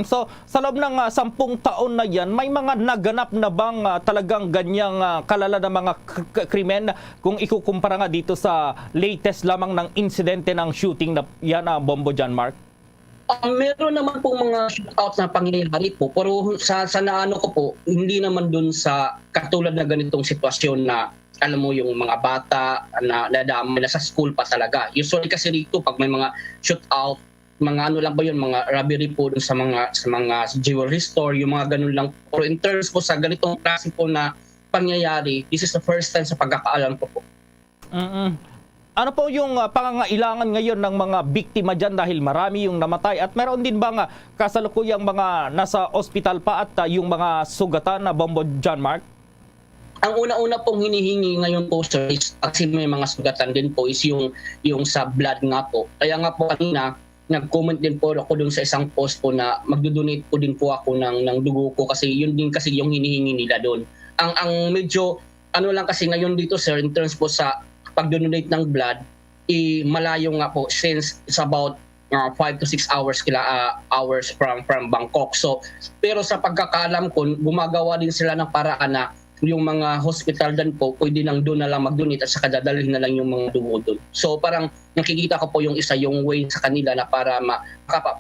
S18: So, sa loob ng 10 taon na yan, may mga naganap na bang talagang ganyang kalala na mga krimen kung ikukumpara nga dito sa latest lamang ng insidente ng shooting na yan, Bombo John Mark?
S19: Meron naman pong mga shootout na pangyayari po, pero sa naano ko po, hindi naman dun sa katulad na ganitong sitwasyon na alam mo yung mga bata na nadamay na sa school pa talaga. Usually kasi dito pag may mga shootout, mga ano lang ba yun, mga robbery po dun sa mga jewelry store, yung mga ganun lang. Pero in terms po sa ganitong klase po na pangyayari, this is the first time sa pagkakaalam ko po.
S18: Ano po yung pangangailangan ngayon ng mga biktima dyan dahil marami yung namatay at meron din ba kasalukuyang mga nasa ospital pa at yung mga sugatan na Bombo John Mark?
S19: Ang una-una pong hinihingi ngayon po, sir, is kasi may mga sugatan din po is yung sa blood nga po. Kaya nga po kanina, nag-comment din po ako dun sa isang post po na magdo-donate po din po ako ng dugo ko kasi yun din kasi yung hinihingi nila doon. Ang medyo ano lang kasi ngayon dito, sir, in terms po sa pag-donate ng blood, malayo nga po since it's about 5 to 6 hours hours from Bangkok. So, pero sa pagkakaalam ko, gumagawa din sila ng paraan na yung mga hospital din po, pwede nang doon na lang mag-donate at saka dadalhin na lang yung mga dugo doon. So parang nakikita ko po yung yung way sa kanila na para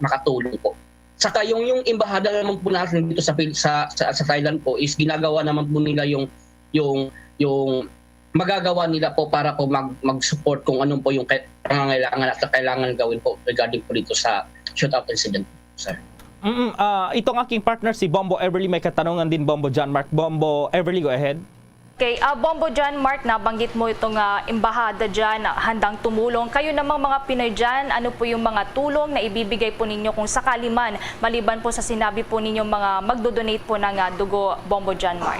S19: makatulong po. Saka yung embahada naman po natin dito sa Thailand po is ginagawa naman po nila yung magagawa nila po para po mag-support kung anong po yung pangangailangan at kailangan gawin po regarding po dito sa shootout incident, sir.
S18: Itong aking partner si Bombo Everly may katanungan din, Bombo John Mark. Bombo Everly, go ahead.
S22: Okay, Bombo John Mark, nabanggit mo itong embahada dyan, handang tumulong. Kayo namang mga Pinoy dyan, ano po yung mga tulong na ibibigay po ninyo kung sakali man, maliban po sa sinabi po ninyo mga magdodonate po ng dugo, Bombo John Mark?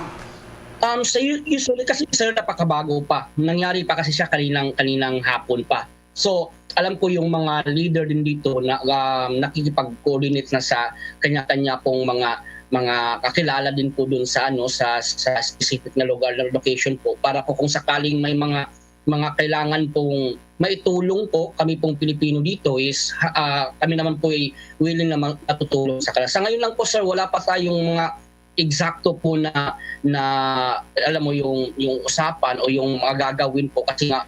S19: Usually kasi, sir, napakabago pa. Nangyari pa kasi siya kaninang hapon pa. So, alam ko yung mga leader din dito na nakikipag-coordinate na sa kanya-kanya pong mga kakilala din po dun sa sa specific na lugar na location po para po kung sakaling may mga mga kailangan pong maitulong po kami pong Pilipino dito is kami naman po ay willing na matutulong sa kanila. Sa ngayon lang po sir, wala pa tayong mga eksakto po na alam mo yung usapan o yung mga gagawin po kasi nga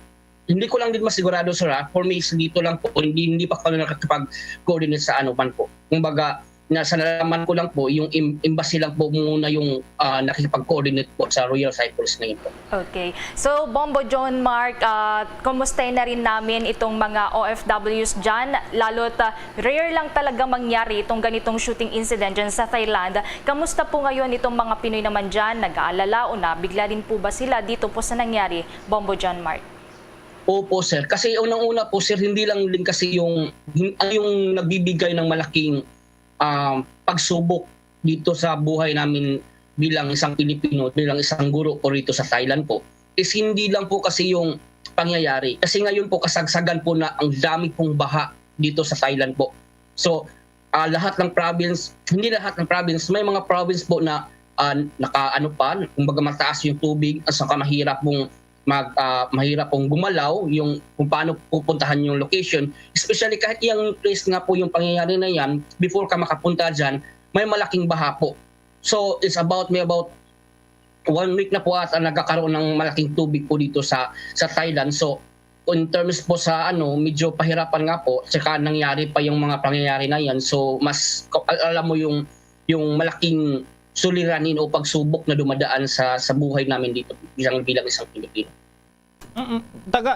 S19: hindi ko lang din masigurado sir for me dito lang po hindi pa kami nakakapag-coordinate sa ano man po. Kumbaga nasa nalaman ko lang po, yung embassy lang po muna yung nakikipag-coordinate po sa Royal Cyprus ngayon po.
S22: Okay. So, Bombo John Mark, kumustahin na rin namin itong mga OFWs dyan, lalo't rare lang talaga mangyari itong ganitong shooting incident dyan sa Thailand. Kamusta po ngayon itong mga Pinoy naman dyan? Nag-aalala o nabigla din po ba sila dito po sa nangyari, Bombo John Mark?
S19: Opo sir, kasi unang-una po sir, hindi lang din kasi yung nagbibigay ng malaking pagsubok dito sa buhay namin bilang isang Pilipino, bilang isang guro po rito sa Thailand po, is hindi lang po kasi yung pangyayari. Kasi ngayon po kasagsagan po na ang dami pong baha dito sa Thailand po. So, lahat ng province, hindi lahat ng province, may mga province po na kumbaga mataas yung tubig at saka mahirap pong gumalaw yung kung paano pupuntahan yung location, especially kahit yung place nga po yung pangyayari na yan, before ka makapunta dyan, may malaking baha po. So it's about 1 week na po at nagkakaroon ng malaking tubig po dito sa Thailand. So in terms po sa medyo pahirapan nga po, tsaka nangyari pa yung mga pangyayari na yan, so mas alam mo yung malaking suliranin o pagsubok na dumadaan sa buhay namin dito bilang isang Pilipino.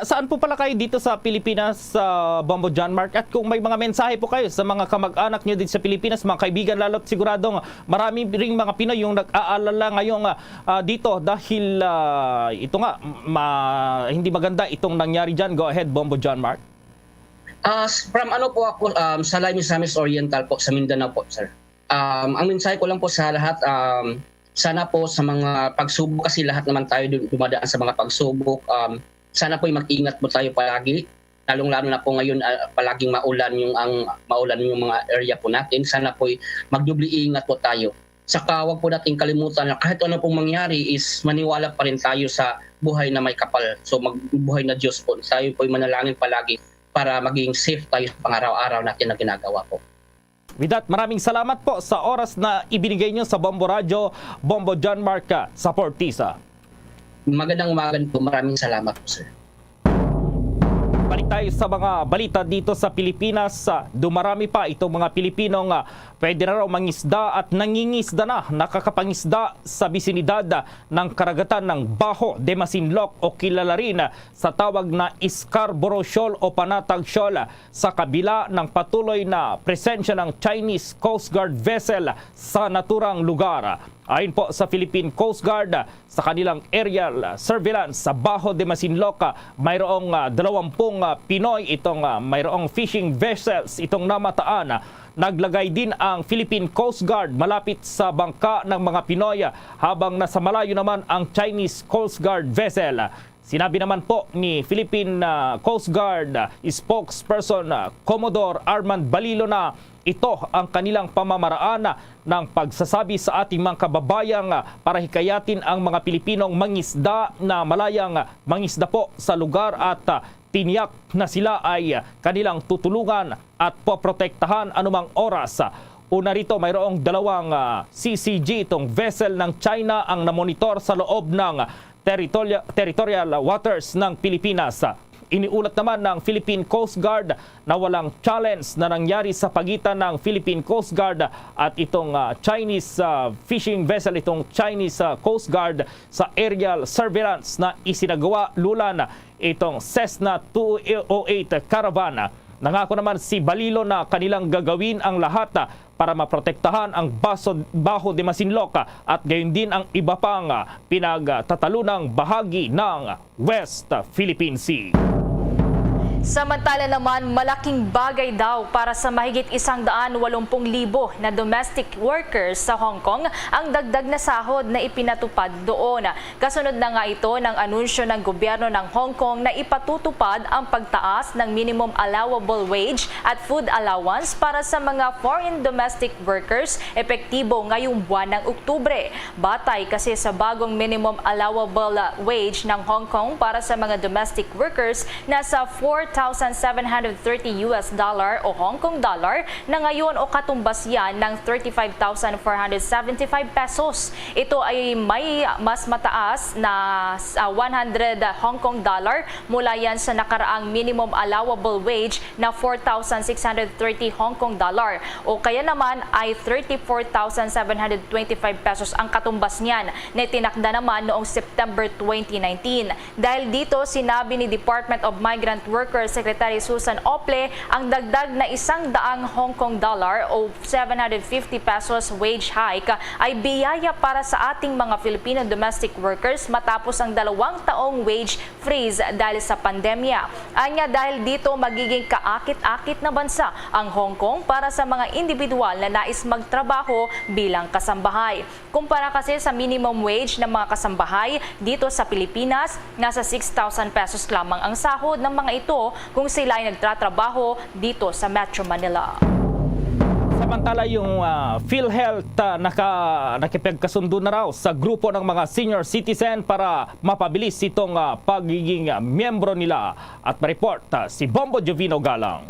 S18: Saan po pala kayo dito sa Pilipinas, Bombo John Mark? At kung may mga mensahe po kayo sa mga kamag-anak nyo dito sa Pilipinas, mga kaibigan, lalo't siguradong marami ring mga Pinoy yung nag-aalala ngayong dito dahil ito nga, hindi maganda itong nangyari dyan. Go ahead, Bombo John Mark.
S19: From po ako, sa Misamis Oriental po, sa Mindanao po, sir. Ang mensahe ko lang po sa lahat, sana po sa mga pagsubok, kasi lahat naman tayo dumadaan sa mga pagsubok, sana po mag-ingat po tayo palagi, lalong-lalo na po ngayon palaging maulan yung mga area po natin. Sana po magdubli ingat po tayo. Saka wag po nating kalimutan na kahit ano pong mangyari is maniwala pa rin tayo sa buhay na may kapal. So magbuhay na Diyos po. Tayo po manalangin palagi para maging safe tayo sa pang-araw-araw natin na ginagawa po.
S18: With that, maraming salamat po sa oras na ibinigay nyo sa Bombo Radio, Bombo John Mark sa Fortisa.
S19: Magandang umaga po. Maraming salamat po, sir.
S18: Balik tayo sa mga balita dito sa Pilipinas. Dumarami pa itong mga Pilipinong pwede na raw mangisda at nangingisda na, nakakapangisda sa bisinidad ng karagatan ng Baho de Masinloc o kilala rin sa tawag na Scarborough Shoal o Panatag Shoal sa kabila ng patuloy na presensya ng Chinese Coast Guard vessel sa naturang lugar. Ayon po sa Philippine Coast Guard, sa kanilang aerial surveillance sa Baho de Masinloc, mayroong 20 Pinoy mayroong fishing vessels itong namataan. Naglagay din ang Philippine Coast Guard malapit sa bangka ng mga Pinoy habang nasa malayo naman ang Chinese Coast Guard vessel. Sinabi naman po ni Philippine Coast Guard spokesperson Commodore Armand Balilo na ito ang kanilang pamamaraan ng pagsasabi sa ating mga kababayang para hikayatin ang mga Pilipinong mangisda na malayang mangisda po sa lugar at tiniyak na sila ay kanilang tutulungan at poprotektahan anumang oras. Una rito, mayroong 2 CCG itong vessel ng China ang namonitor sa loob ng territorial waters ng Pilipinas. Iniulat naman ng Philippine Coast Guard na walang challenge na nangyari sa pagitan ng Philippine Coast Guard at itong Chinese fishing vessel, itong Chinese Coast Guard sa aerial surveillance na isinagawa lulan itong Cessna 208 Caravan. Nangako naman si Balilo na kanilang gagawin ang lahat para maprotektahan ang Baho de Masinloc at gayon din ang iba pang pinagtatalunang bahagi ng West Philippine Sea.
S22: Samantala naman, malaking bagay daw para sa mahigit 180,000 na domestic workers sa Hong Kong ang dagdag na sahod na ipinatupad doon. Kasunod na nga ito ng anunsyo ng gobyerno ng Hong Kong na ipatutupad ang pagtaas ng minimum allowable wage at food allowance para sa mga foreign domestic workers epektibo ngayong buwan ng Oktubre. Batay kasi sa bagong minimum allowable wage ng Hong Kong para sa mga domestic workers, nasa $4,730 o Hong Kong dollar na ngayon o katumbas yan ng 35,475 pesos. Ito ay may mas mataas na 100 Hong Kong dollar mula yan sa nakaraang minimum allowable wage na 4,630 Hong Kong dollar o kaya naman ay 34,725 pesos ang katumbas niyan na itinakda naman noong September 2019. Dahil dito, sinabi ni Department of Migrant Workers Secretary Susan Ople, ang dagdag na 100 Hong Kong dollar o 750 pesos wage hike ay biyaya para sa ating mga Filipino domestic workers matapos ang 2 taong wage freeze dahil sa pandemya. Anya, dahil dito magiging kaakit-akit na bansa ang Hong Kong para sa mga individual na nais magtrabaho bilang kasambahay. Kumpara kasi sa minimum wage ng mga kasambahay dito sa Pilipinas, nasa 6,000 pesos lamang ang sahod ng mga ito kung sila ay nagtatrabaho dito sa Metro Manila.
S18: Samantala yung PhilHealth nakipagkasundo na raw sa grupo ng mga senior citizen para mapabilis itong pagiging miyembro nila. At ma-report si Bombo Jovino Galang.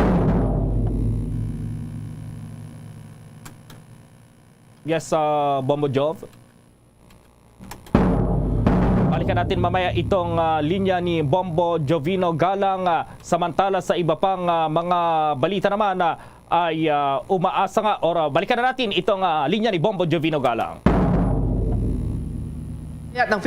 S18: Yes, Bombo Jov. Balikan natin mamaya itong linya ni Bombo Jovino Galang. Samantala sa iba pang mga balita naman ay umaasa nga, or balikan na natin itong linya ni Bombo Jovino Galang.
S17: Ng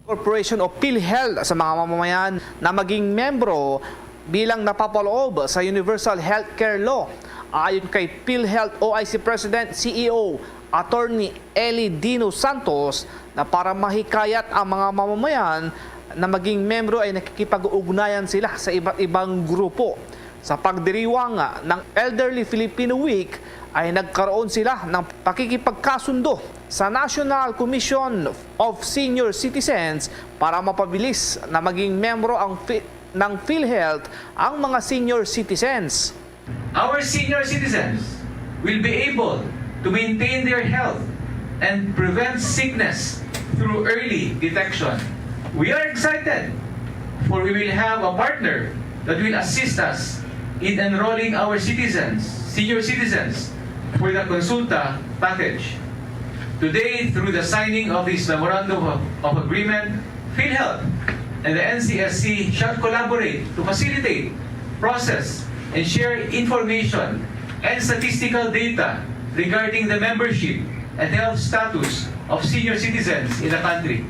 S17: Corporation of PhilHealth sa mga mamamayan na maging membro bilang napapaloob sa Universal Healthcare Law. Ayon kay PhilHealth OIC President CEO Attorney Eli Dino Santos, na para mahikayat ang mga mamamayan na maging membro ay nakikipag-ugnayan sila sa iba't ibang grupo. Sa pagdiriwang ng Elderly Filipino Week ay nagkaroon sila ng pakikipagkasundo sa National Commission of Senior Citizens para mapabilis na maging membro ng PhilHealth ang mga senior citizens.
S20: Our senior citizens will be able to maintain their health and prevent sickness through early detection. We are excited, for we will have a partner that will assist us in enrolling our senior citizens, for the Consulta package. Today, through the signing of this Memorandum of Agreement, PhilHealth and the NCSC shall collaborate to facilitate, process, and share information and statistical data regarding the membership and health status of senior citizens in the country.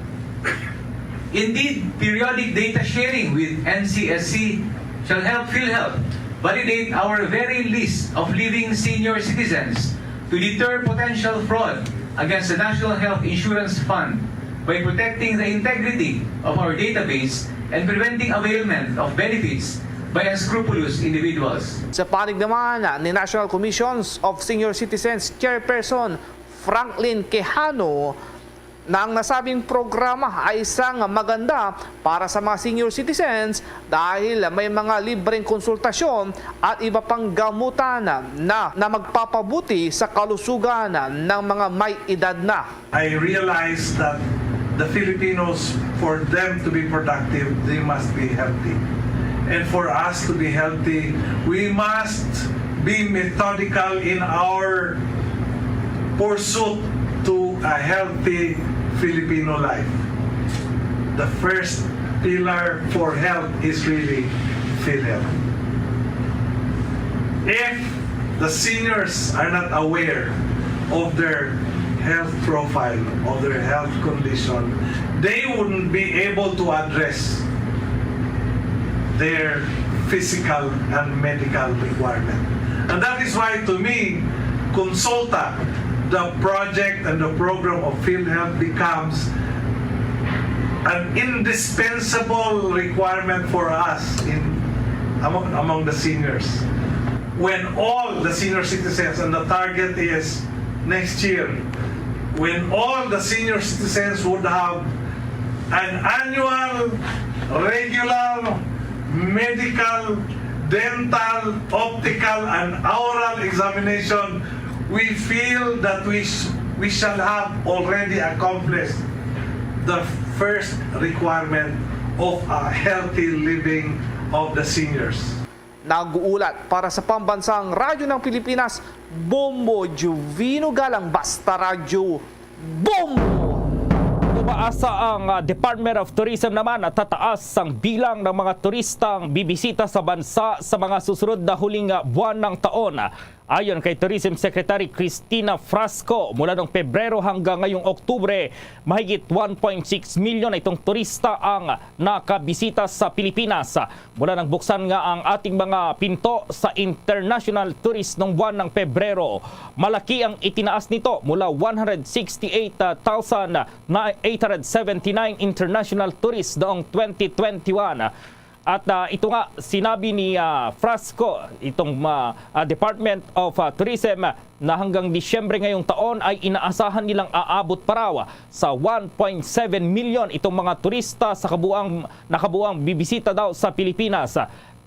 S20: Indeed, periodic data sharing with NCSC shall help PhilHealth validate our very list of living senior citizens to deter potential fraud against the National Health Insurance Fund by protecting the integrity of our database and preventing availment of benefits by unscrupulous individuals.
S17: Sa panig naman ni National Commissions of Senior Citizens Chairperson Franklin Quijano, na ang nasabing programa ay isang maganda para sa mga senior citizens dahil may mga libreng konsultasyon at iba pang gamutan na magpapabuti sa kalusugan ng mga may edad na.
S21: I realize that the Filipinos, for them to be productive, they must be healthy. And for us to be healthy, we must be methodical in our pursuit to a healthy Filipino life. The first pillar for health is really PhilHealth. If the seniors are not aware of their health profile, of their health condition, they wouldn't be able to address their physical and medical requirement. And that is why, to me, Consulta, the project and the program of PhilHealth, becomes an indispensable requirement for us in among the seniors. When all the senior citizens, and the target is next year, when all the senior citizens would have an annual, regular, medical, dental, optical, and oral examination, we feel that we shall have already accomplished the first requirement of a healthy living of the seniors.
S17: Nag-uulat para sa Pambansang Radyo ng Pilipinas, Bombo Juvino Galang, Basta Radyo, Bombo!
S18: Umaasa ang Department of Tourism naman at tataas ang bilang ng mga turistang bibisita sa bansa sa mga susunod na huling buwan ng taon. Ayon kay Tourism Secretary Cristina Frasco, mula noong Pebrero hanggang ngayong Oktubre, mahigit 1.6 milyon itong turista ang nakabisita sa Pilipinas. Mula nang buksan nga ang ating mga pinto sa international tourist noong buwan ng Pebrero, malaki ang itinaas nito mula 168,879 international tourists noong 2021. At ito nga, sinabi ni Frasco, itong Department of Tourism, na hanggang Disyembre ngayong taon ay inaasahan nilang aabot pa raw sa 1.7 milyon itong mga turista sa nakabuang bibisita daw sa Pilipinas.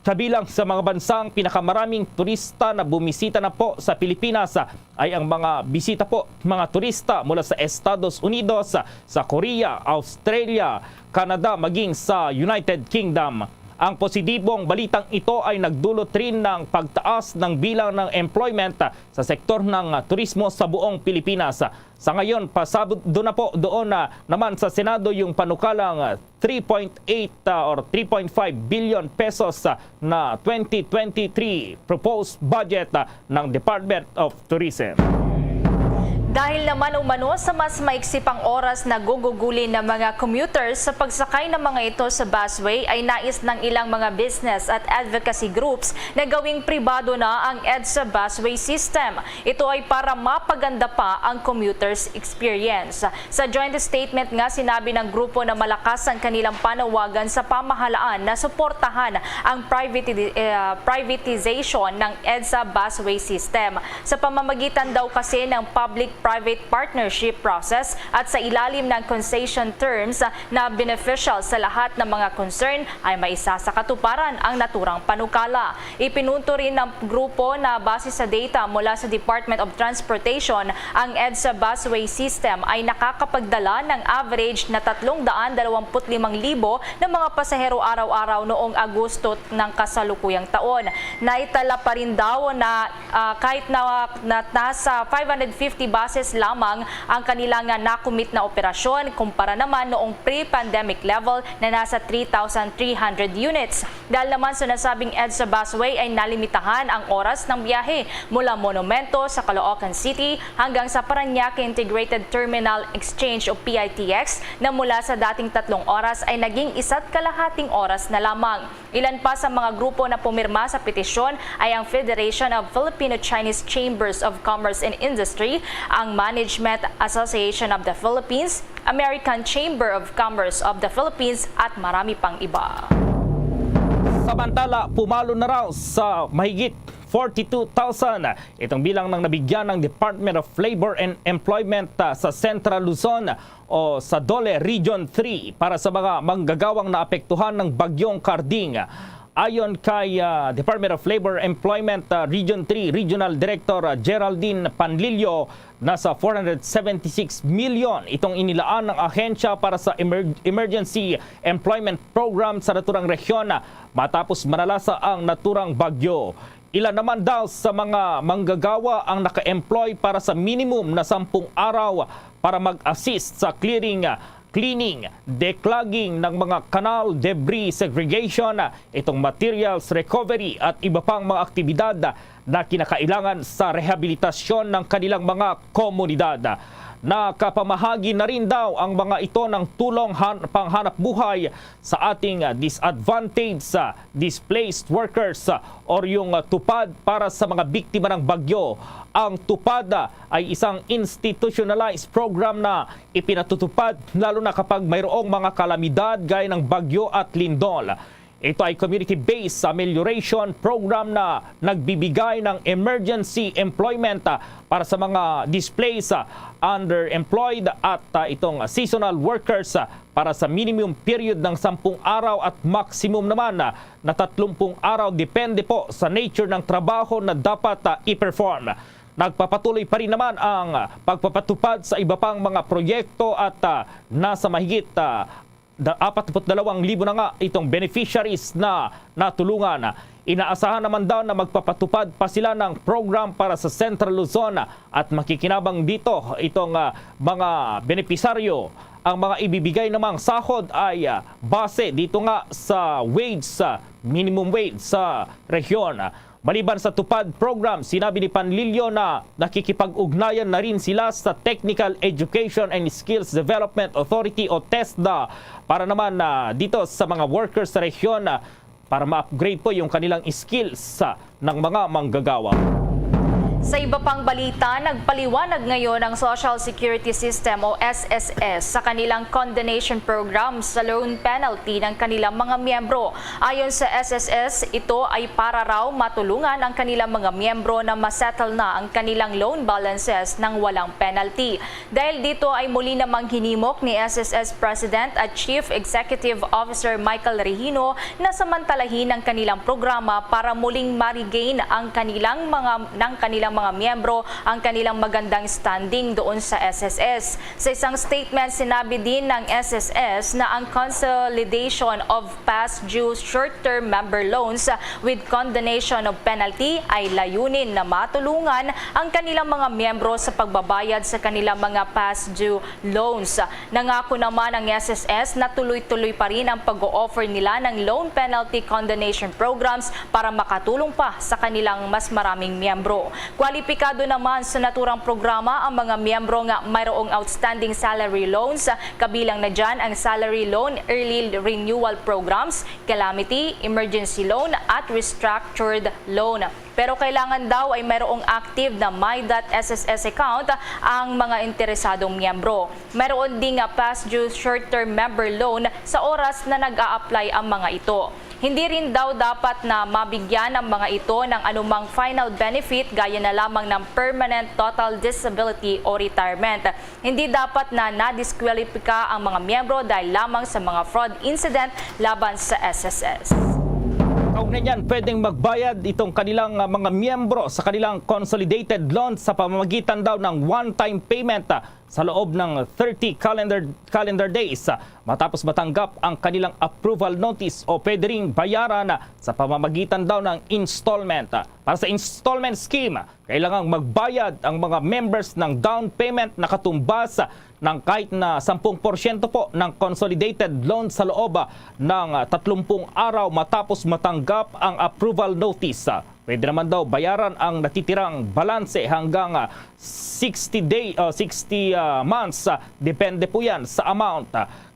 S18: Kabilang sa mga bansang pinakamaraming turista na bumisita na po sa Pilipinas ay ang mga bisita po, mga turista mula sa Estados Unidos, sa Korea, Australia, Canada, maging sa United Kingdom. Ang positibong balitang ito ay nagdulot rin ng pagtaas ng bilang ng employment sa sektor ng turismo sa buong Pilipinas. Sa ngayon, pasabot doon na po naman sa Senado yung panukalang 3.8 or 3.5 billion pesos na 2023 proposed budget ng Department of Tourism.
S22: Dahil naman umano sa mas maiksi pang oras na gugugulin ng mga commuters sa pagsakay ng mga ito sa busway, ay nais ng ilang mga business at advocacy groups na gawing pribado na ang EDSA busway system. Ito ay para mapaganda pa ang commuters experience. Sa joint statement nga, sinabi ng grupo na malakas ang kanilang panawagan sa pamahalaan na suportahan ang privatization ng EDSA busway system. Sa pamamagitan daw kasi ng public-private partnership process at sa ilalim ng concession terms na beneficial sa lahat ng mga concern, ay maisa sa katuparan ang naturang panukala. Ipinunto rin ng grupo na base sa data mula sa Department of Transportation, ang EDSA busway system ay nakakapagdala ng average na 325,000 na mga pasahero araw-araw noong Agosto ng kasalukuyang taon. Naitala pa rin daw na kahit na nasa 550 buses lamang ang kanilang nakumit na operasyon kumpara naman noong pre-pandemic level na nasa 3,300 units. Dahil naman sa nasabing EDSA busway ay nalimitahan ang oras ng biyahe mula Monumento sa Caloocan City hanggang sa Parañaque Integrated Terminal Exchange o PITX na mula sa dating 3 oras ay naging 1.5 oras na lamang. Ilan pa sa mga grupo na pumirma sa petisyon ay ang Federation of Filipino-Chinese Chambers of Commerce and Industry, ang Management Association of the Philippines, American Chamber of Commerce of the Philippines at marami pang iba.
S18: Samantala, pumalo na raw sa mahigit 42,000 itong bilang ng nabigyan ng Department of Labor and Employment sa Central Luzon o sa Dole Region 3 para sa mga manggagawang naapektuhan ng bagyong Karding. Ayon kay Department of Labor Employment Region 3 Regional Director Geraldine Panlilio, nasa 476 million itong inilaan ng ahensya para sa emergency employment program sa naturang rehiyon matapos manalasa ang naturang bagyo. Ilan naman daw sa mga manggagawa ang naka-employ para sa minimum na 10 araw para mag-assist sa cleaning, declogging ng mga canal, debris segregation, itong materials recovery at iba pang mga aktibidad na kinakailangan sa rehabilitasyon ng kanilang mga komunidad. Nakapamahagi na rin daw ang mga ito ng tulong panghanap buhay sa ating disadvantaged displaced workers or yung tupad para sa mga biktima ng bagyo. Ang tupad ay isang institutionalized program na ipinatutupad lalo na kapag mayroong mga kalamidad gaya ng bagyo at lindol. Ito ay community-based amelioration program na nagbibigay ng emergency employment para sa mga displaced, underemployed at itong seasonal workers para sa minimum period ng 10 araw at maximum naman na 30 araw, depende po sa nature ng trabaho na dapat i-perform. Nagpapatuloy pa rin naman ang pagpapatupad sa iba pang mga proyekto at nasa mahigit 42,000 na nga itong beneficiaries na natulungan. Inaasahan naman daw na magpapatupad pa sila ng program para sa Central Luzon at makikinabang dito itong mga benepisaryo. Ang mga ibibigay namang sahod ay base dito nga sa wage, minimum wage sa rehiyon. Maliban sa tupad program, sinabi ni Panlilio na nakikipag-ugnayan na rin sila sa Technical Education and Skills Development Authority o TESDA para naman dito sa mga workers sa rehiyon para ma-upgrade po yung kanilang skills ng mga manggagawa.
S22: Sa iba pang balita, nagpaliwanag ngayon ang Social Security System o SSS sa kanilang condonation program sa loan penalty ng kanilang mga miyembro. Ayon sa SSS, ito ay para raw matulungan ang kanilang mga miyembro na masettle na ang kanilang loan balances ng walang penalty. Dahil dito ay muli namang hinimok ni SSS President at Chief Executive Officer Michael Regino na samantalahin ang kanilang programa para muling ma-regain ang kanilang mga miyembro ang kanilang magandang standing doon sa SSS. Sa isang statement, sinabi din ng SSS na ang consolidation of past due short-term member loans with condonation of penalty ay layunin na matulungan ang kanilang mga miyembro sa pagbabayad sa kanilang mga past due loans. Nangako naman ang SSS na tuloy-tuloy pa rin ang pag-o-offer nila ng loan penalty condonation programs para makatulong pa sa kanilang mas maraming miyembro. Kwalipikado naman sa naturang programa ang mga miyembro nga mayroong outstanding salary loans, kabilang na dyan ang salary loan, early renewal programs, calamity, emergency loan at restructured loan. Pero kailangan daw ay mayroong active na My.SSS account ang mga interesadong miyembro. Mayroon ding past due short-term member loan sa oras na nag-a-apply ang mga ito. Hindi rin daw dapat na mabigyan ang mga ito ng anumang final benefit gaya na lamang ng permanent total disability o retirement. Hindi dapat na nadiskwalipika ang mga miyembro dahil lamang sa mga fraud incident laban sa SSS.
S18: Kaugnay niyan, pwedeng magbayad itong kanilang mga miyembro sa kanilang consolidated loan sa pamamagitan daw ng one-time payment sa loob ng 30 calendar days matapos matanggap ang kanilang approval notice o pwede ring bayaran sa pamamagitan daw ng installment. Para sa installment scheme, kailangang magbayad ang mga members ng down payment na katumbas ng kahit na 10% po ng consolidated loan sa loob ng 30 araw matapos matanggap ang approval notice. Pwede naman daw bayaran ang natitirang balanse hanggang 60 months. Depende po yan sa amount.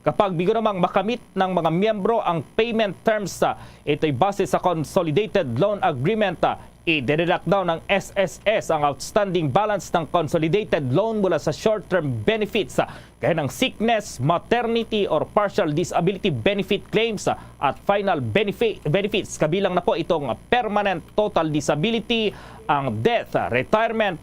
S18: Kapag bigo namang makamit ng mga miyembro ang payment terms, ito'y base sa Consolidated Loan Agreement. I-deduct daw ng SSS ang outstanding balance ng consolidated loan mula sa short-term benefits gaya ng sickness, maternity, or partial disability benefit claims at final benefits. Kabilang na po itong permanent total disability, ang death, retirement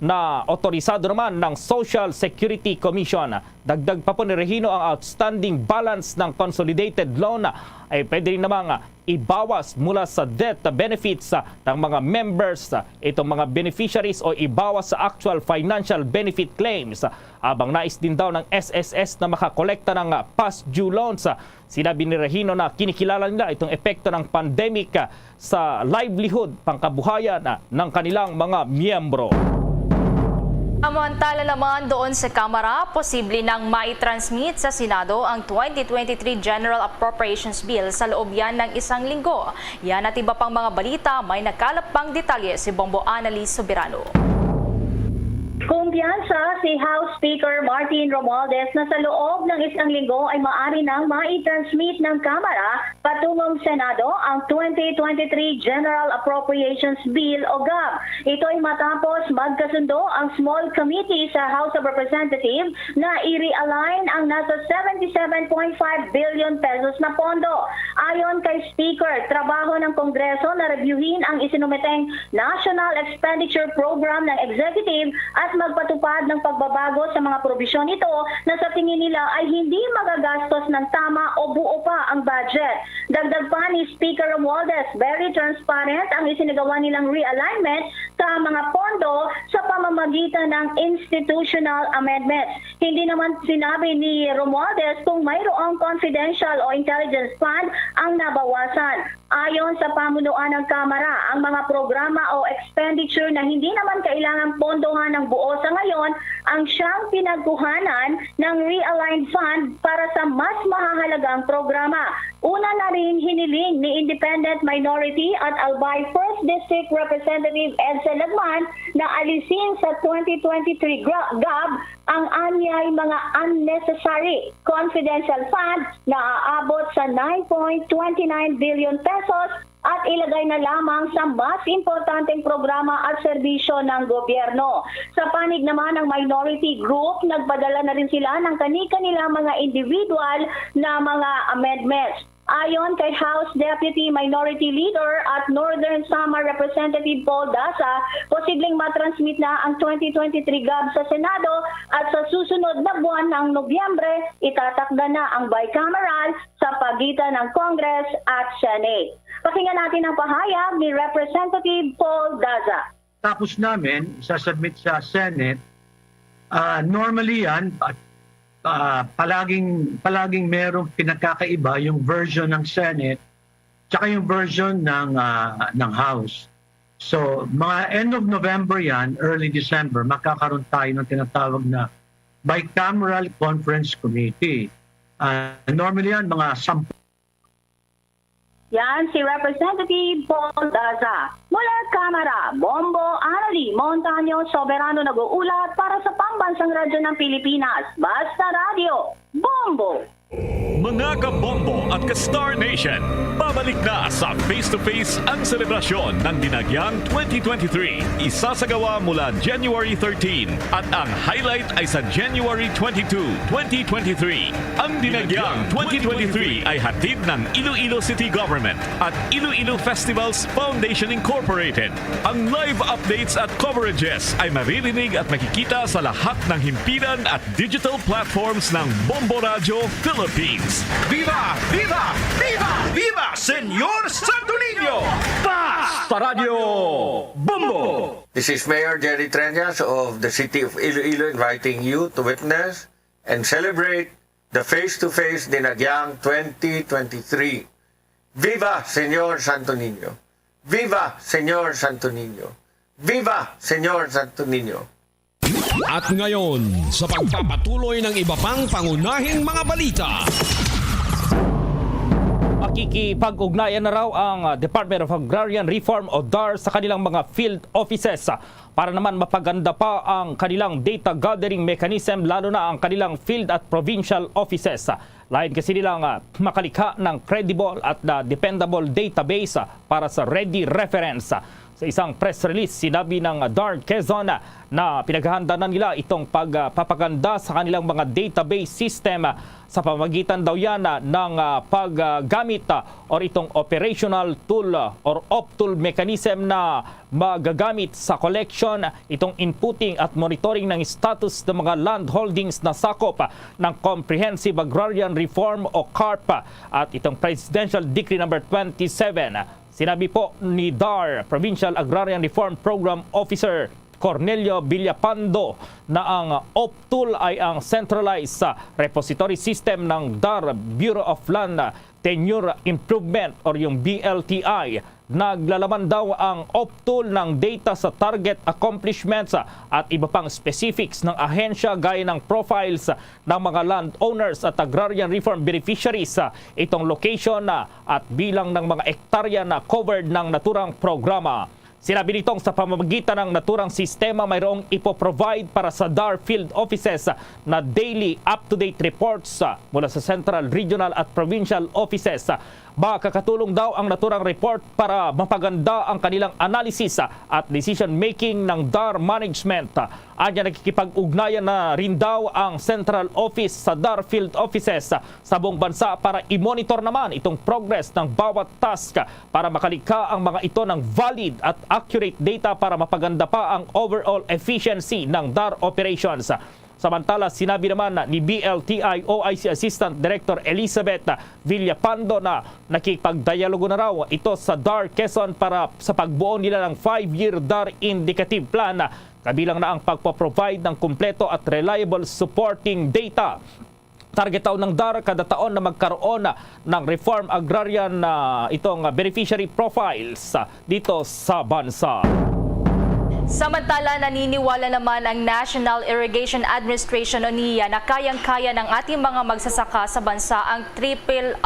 S18: na otorisado naman ng Social Security Commission. Dagdag pa po ni Regino ang outstanding balance ng consolidated loan ay pwede rin namang ibawas mula sa death benefits ng mga members, itong mga beneficiaries o ibawas sa actual financial benefit claims. Abang nais din daw ng SSS na makakolekta ng past due loans. Sinabi ni Regino na kinikilala nila itong epekto ng pandemic sa livelihood, pangkabuhayan ng kanilang mga miyembro.
S22: Samantala naman doon sa Kamara, posible nang maitransmit sa Senado ang 2023 General Appropriations Bill sa loob yan ng 1 linggo. Yan at iba pang mga balita, may nakalap pang detalye si Bombo Annalise Soberano.
S2: Kumpiyansa si House Speaker Martin Romualdez na sa loob ng isang linggo ay maaari nang mai-transmit ng Kamara patungong Senado ang 2023 General Appropriations Bill o GAB. Ito ay matapos magkasundo ang small committee sa House of Representatives na i-realign ang nasa 77.5 billion pesos na pondo. Ayon kay Speaker, trabaho ng Kongreso na reviewin ang isinumeteng National Expenditure Program ng Executive at magpatupad ng pagbabago sa mga probisyon nito na sa tingin nila ay hindi magagastos ng tama o buo pa ang budget. Dagdag pa ni Speaker Romualdez, very transparent ang isinagawa nilang realignment sa mga pondo sa pamamagitan ng institutional amendments. Hindi naman sinabi ni Romualdez kung mayroong confidential o intelligence fund ang nabawasan. Ayon sa pamunuan ng Kamara, ang mga programa o expenditure na hindi naman kailangang pondohan ng buo sa ngayon ang siyang pinagkuhanan ng realigned fund para sa mas mahahalagang programa. Una na rin hiniling ni Independent Minority at Albay 1st District Representative Edsel Lagman na alisin sa 2023 GAB ang anyay mga unnecessary confidential funds na aabot sa 9.29 billion pesos at ilagay na lamang sa mas importanteng programa at serbisyo ng gobyerno. Sa panig naman ng minority group, nagpadala na rin sila ng kani-kanilang mga individual na mga amendments. Ayon kay House Deputy Minority Leader at Northern Samar Representative Paul Daza, posibleng matransmit na ang 2023 GAB sa Senado at sa susunod na buwan ng Nobyembre, itatakda na ang bicameral sa pagitan ng Congress at Senate. Pakinggan natin ang pahayag ni Representative Paul Daza.
S7: Tapos namin, sasubmit sa Senate, normally yan, palaging merong pinagkakaiba yung version ng Senate tsaka yung version ng House. So, mga end of November yan, early December, makakaroon tayo ng tinatawag na Bicameral Conference Committee. Normally yan, mga 10.
S2: Yan si Representative Paul Daza. Mula Kamara, Bombo Anali Montaño Soberano nag-uulat para sa Pambansang Radyo ng Pilipinas. Basta Radio, Bombo!
S10: Mga kabombo at ka-Star Nation, babalik na sa face-to-face ang selebrasyon ng Dinagyang 2023. Isasagawa mula January 13 at ang highlight ay sa January 22, 2023. Ang Dinagyang 2023 ay hatid ng Iloilo City Government at Iloilo Festivals Foundation Incorporated. Ang live updates at coverages ay maririnig at makikita sa lahat ng himpilan at digital platforms ng Bombo Radio Philippines.
S24: Viva! Viva! Viva! Viva! Senyor Santo Niño! Basta Radio Bombo!
S25: This is Mayor Jerry Treñas of the City of Iloilo inviting you to witness and celebrate the face-to-face Dinagyang 2023. Viva Senyor Santo Niño! Viva Senyor Santo Niño! Viva Senyor Santo Niño!
S5: At ngayon, sa pagpapatuloy ng iba pang pangunahing mga balita.
S18: Makikipag-ugnayan na raw ang Department of Agrarian Reform o DAR sa kanilang mga field offices para naman mapaganda pa ang kanilang data gathering mechanism, lalo na ang kanilang field at provincial offices. Lain kasi nilang makalikha ng credible at dependable database para sa ready reference. Sa isang press release, sinabi ng DAR Quezon na pinaghahanda na nila itong pagpapaganda sa kanilang mga database system sa pamamagitan daw yan ng paggamit or itong operational tool or op-tool mechanism na magagamit sa collection, itong inputting at monitoring ng status ng mga land holdings na sakop ng Comprehensive Agrarian Reform o CARP at itong Presidential Decree number 27. Sinabi po ni DAR Provincial Agrarian Reform Program Officer Cornelio Villapando na ang op-tool ay ang centralized repository system ng DAR Bureau of Land Tenure Improvement or yung BLTI. Naglalaman daw ang op-tool ng data sa target accomplishments at iba pang specifics ng ahensya gaya ng profiles ng mga landowners at agrarian reform beneficiaries, itong location at bilang ng mga ektarya na covered ng naturang programa. Sinabi nitong sa pamamagitan ng naturang sistema mayroong ipoprovide para sa DAR field offices na daily up-to-date reports mula sa central, regional at provincial offices. Makakatulong daw ang naturang report para mapaganda ang kanilang analysis at decision-making ng DAR management. Anya nakikipag-ugnayan na rin daw ang central office sa DAR field offices sa buong bansa para i-monitor naman itong progress ng bawat task para makalikha ang mga ito ng valid at accurate data para mapaganda pa ang overall efficiency ng DAR operations. Samantala, sinabi naman ni BLTI OIC Assistant Director Elizabeth Villapando na nakipagdialogo na raw ito sa DAR Quezon para sa pagbuo nila ng 5-year DAR Indicative Plan. Kabilang na ang pagpaprovide ng kumpleto at reliable supporting data. Target daw ng DAR kada taon na magkaroon ng reform agrarian na itong beneficiary profiles dito sa bansa.
S22: Samantala, naniniwala naman ang National Irrigation Administration o NIA na kayang-kaya ng ating mga magsasaka sa bansa ang triple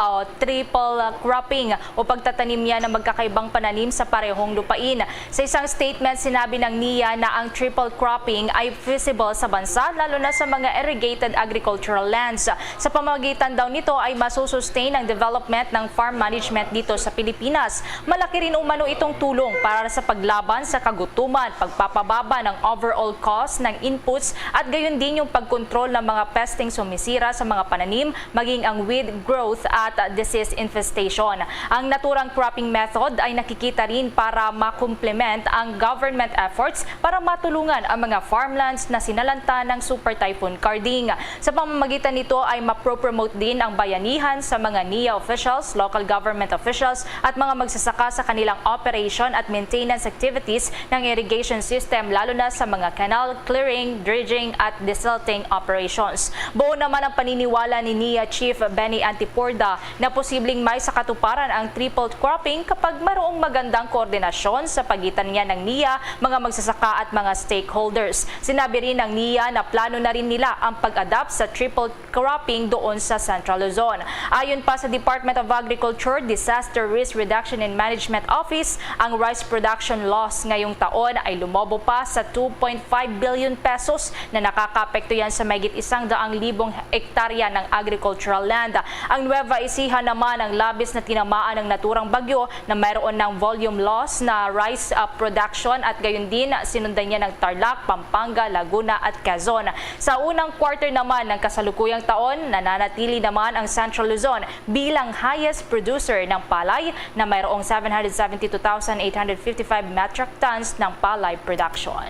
S22: cropping o pagtatanim niya ng magkakaibang pananim sa parehong lupain. Sa isang statement, sinabi ng NIA na ang triple cropping ay feasible sa bansa lalo na sa mga irrigated agricultural lands. Sa pamamagitan daw nito ay masusustain ang development ng farm management dito sa Pilipinas. Malaki rin umano itong tulong para sa paglaban sa kagutuman, pagpapababa ng overall cost ng inputs at gayon din yung pagkontrol ng mga pesting sumisira sa mga pananim, maging ang weed growth at disease infestation. Ang naturang cropping method ay nakikita rin para makumplement ang government efforts para matulungan ang mga farmlands na sinalanta ng Super Typhoon Karding. Sa pamamagitan nito ay mapropromote din ang bayanihan sa mga NIA officials, local government officials at mga magsasaka sa kanilang operation at maintenance activities ng irrigation system lalo na sa mga canal clearing, dredging at desilting operations. Buo naman ang paniniwala ni NIA Chief Benny Antiporda na posibleng may sakatuparan ang triple cropping kapag mayroong magandang koordinasyon sa pagitan niya ng NIA, mga magsasaka at mga stakeholders. Sinabi rin ng NIA na plano na rin nila ang pag-adapt sa triple cropping doon sa Central Luzon. Ayon pa sa Department of Agriculture Disaster Risk Reduction and Management Office, ang rice production loss ngayong taon ay lumobo pa sa 2.5 billion pesos na nakakapekto yan sa mahigit 100,000 hektarya ng agricultural land. Ang Nueva Ecija naman ang labis na tinamaan ng naturang bagyo na mayroon ng volume loss na rice production at gayon din sinundan niya ng Tarlac, Pampanga, Laguna at Quezon. Sa unang quarter naman ng kasalukuyang taon, nananatili naman ang Central Luzon bilang highest producer ng palay na mayroong 772,855 metric tons ng palay production.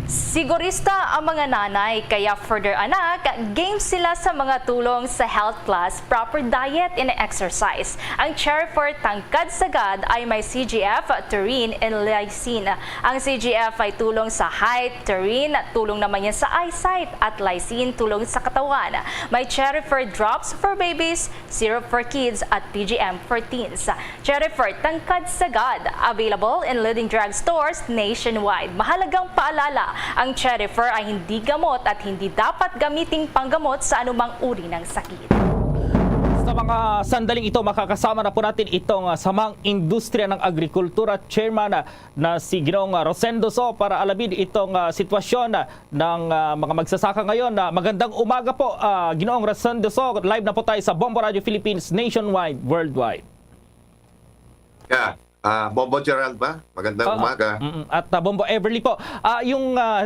S22: Sigurista ang mga nanay kaya for their anak, game sila sa mga tulong sa health plus, proper diet and exercise. Ang Cherry for Tangkad Sagad ay may CGF, taurine and lysine. Ang CGF ay tulong sa height, taurine tulong naman yan sa eyesight at lysine tulong sa katawan. May Cherry for Drops for babies, syrup for kids at PGM for teens. Cherry for Tangkad Sagad, available in leading drugstores nationwide. Mahalagang paalala, ang Cherryfer ay hindi gamot at hindi dapat gamiting panggamot sa anumang uri ng sakit.
S18: Sa mga sandaling ito, makakasama na po natin itong samang industriya ng agrikultura chairman na si Ginoong Rosendo So para alamin itong sitwasyon ng mga magsasaka ngayon. Magandang umaga po, Ginoong Rosendo So. Live na po tayo sa Bombo Radio Philippines nationwide, worldwide.
S6: Yeah. Bombo Gerald ba? Magandang umaga.
S18: At Bombo Everly po.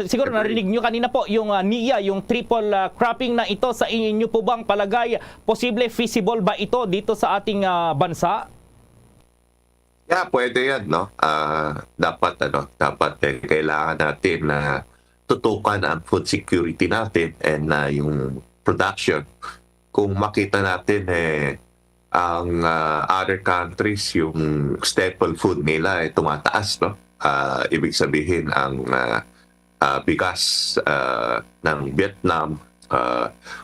S18: Siguro narinig nyo kanina po yung NIA, yung triple cropping na ito sa inyo po bang palagay posible feasible ba ito dito sa ating bansa?
S6: Yeah, pwede yan, no? Dapat kailangan natin na tutukan ang food security natin and yung production. Kung makita natin ang other countries, yung staple food nila ay tumataas, no? Ibig sabihin, ang bigas ng Vietnam,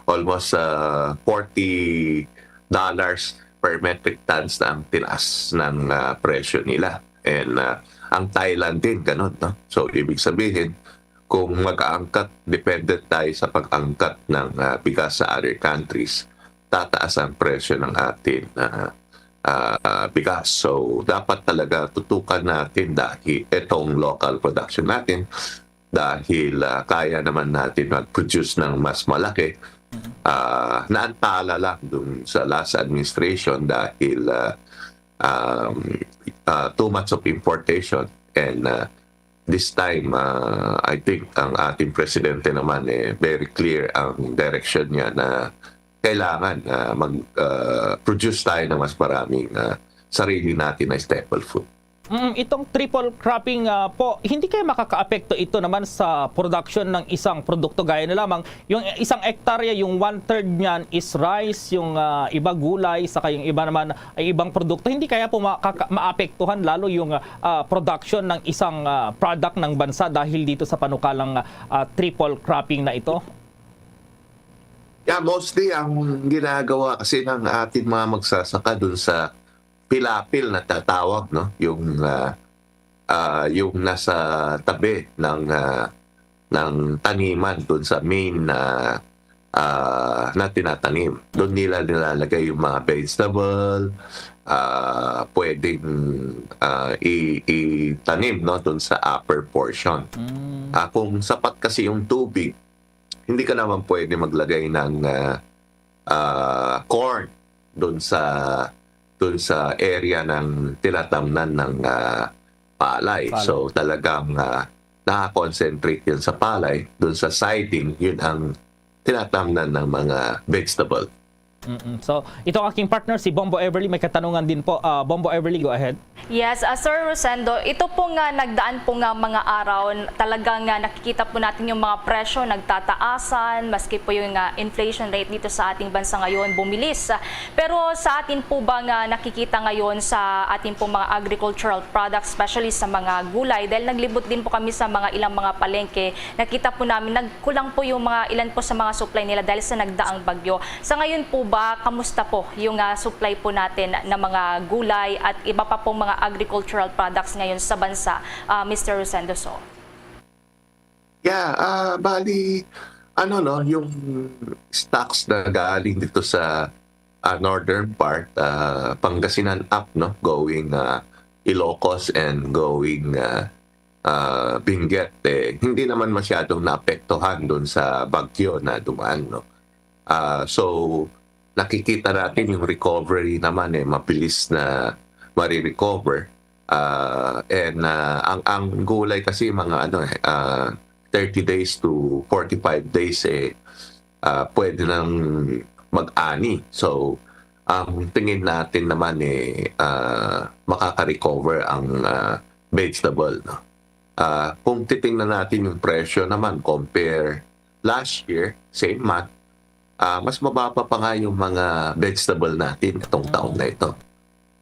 S6: almost $40 per metric tons na ang tinaas ng presyo nila. And ang Thailand din, ganun, no? So, ibig sabihin, kung mag-aangkat, dependent tayo sa pag-angkat ng bigas sa other countries, tataas ang presyo ng ating bigas. So dapat talaga tutukan natin dahil itong local production natin dahil kaya naman natin mag-produce ng mas malaki. Naantala lang dun sa last administration dahil too much of importation, and this time I think ang ating presidente naman very clear ang direction niya na kailangan mag-produce tayo ng mas maraming sarili natin na staple food.
S18: Itong triple cropping po, hindi kayo makaka-apekto ito naman sa production ng isang produkto gaya na lamang yung isang hektarya, yung 1/3 niyan is rice, yung iba gulay, saka yung iba naman ay ibang produkto. Hindi kaya po maapektuhan lalo yung production ng isang product ng bansa dahil dito sa panukalang triple cropping na ito?
S6: Yeah, mostly ang ginagawa kasi ng ating mga magsasaka dun sa pilapil na tatawag, no, yung nasa tabi ng taniman dun sa main na tinatanim. Doon nila nilalagay yung mga vegetable, pwedeng itanim, no, dun sa upper portion. Kung sapat kasi yung tubig, hindi ka naman pwede maglagay ng corn dun sa area ng tinatamnan ng palay. So talagang nakakonsentrate yan sa palay. Doon sa siding, yun ang tinatamnan ng mga vegetable.
S18: So, ito ang aking partner, si Bombo Everly. May katanungan din po. Bombo Everly, go ahead.
S8: Yes, Sir Rosendo, ito po nga nagdaan po nga mga araw, talagang nakikita po natin yung mga presyo nagtataasan, maski po yung inflation rate dito sa ating bansa ngayon bumilis. Pero sa atin po ba nga nakikita ngayon sa ating po mga agricultural products, especially sa mga gulay, dahil naglibot din po kami sa mga ilang mga palengke, nakita po namin nagkulang po yung mga ilan po sa mga supply nila dahil sa nagdaang bagyo. Sa ngayon po ba, kamusta po yung supply po natin ng mga gulay at iba pa pong mga agricultural products ngayon sa bansa, Mr. Rosendo So?
S6: Yeah, bali, yung stocks na galing dito sa northern part, Pangasinan up, no, going Ilocos and going Benguet, hindi naman masyadong naapektuhan doon sa bagyo na dumaan, no. So nakikita natin yung recovery naman mabilis na marirecover. And ang gulay kasi mga 30 days to 45 days pwede nang mag-ani. So ang tingin natin naman makaka-recover ang vegetable, no? Kung titingnan natin yung presyo naman compare last year, same month, mas mababa pa nga yung mga vegetable natin itong taon na ito.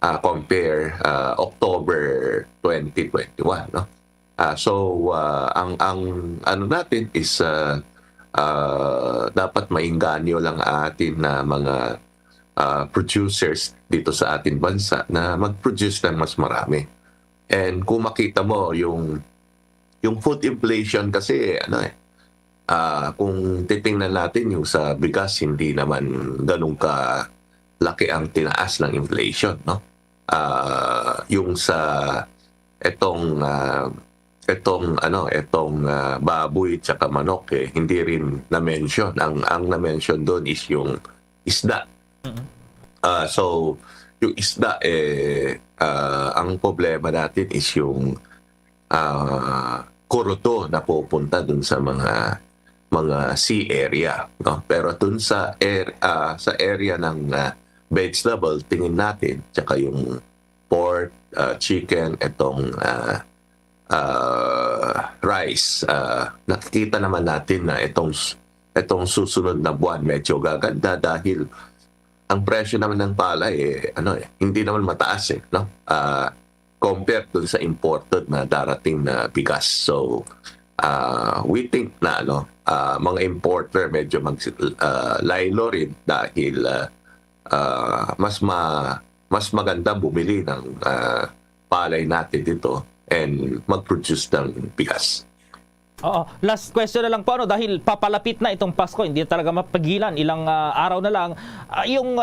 S6: Compare October 2021, no? So ang ano natin is dapat mainganyo lang atin na mga producers dito sa ating bansa na mag-produce ng mas marami. And kung makita mo yung food inflation kasi kung titingnan natin yung sa bigas, hindi naman ganun ka laki ang tinaas ng inflation, no? Yung sa etong baboy tsaka manok hindi rin na-mention. Ang na-mention doon is yung isda. So yung isda ang problema natin is yung kuruto na pupunta doon sa mga sea area, no? Pero dun sa area ng vegetable, tingin natin, tsaka yung pork, chicken, itong rice, nakikita naman natin na itong susunod na buwan medyo gaganda dahil ang presyo naman ng palay hindi naman mataas, no? Compared dun sa imported na darating na bigas. So we think na mga importer medyo laylo rin dahil mas maganda bumili ng palay natin dito and mag-produce ng bigas.
S18: Oo. Last question na lang po, dahil papalapit na itong Pasko, hindi talaga mapagilan, ilang araw na lang. Yung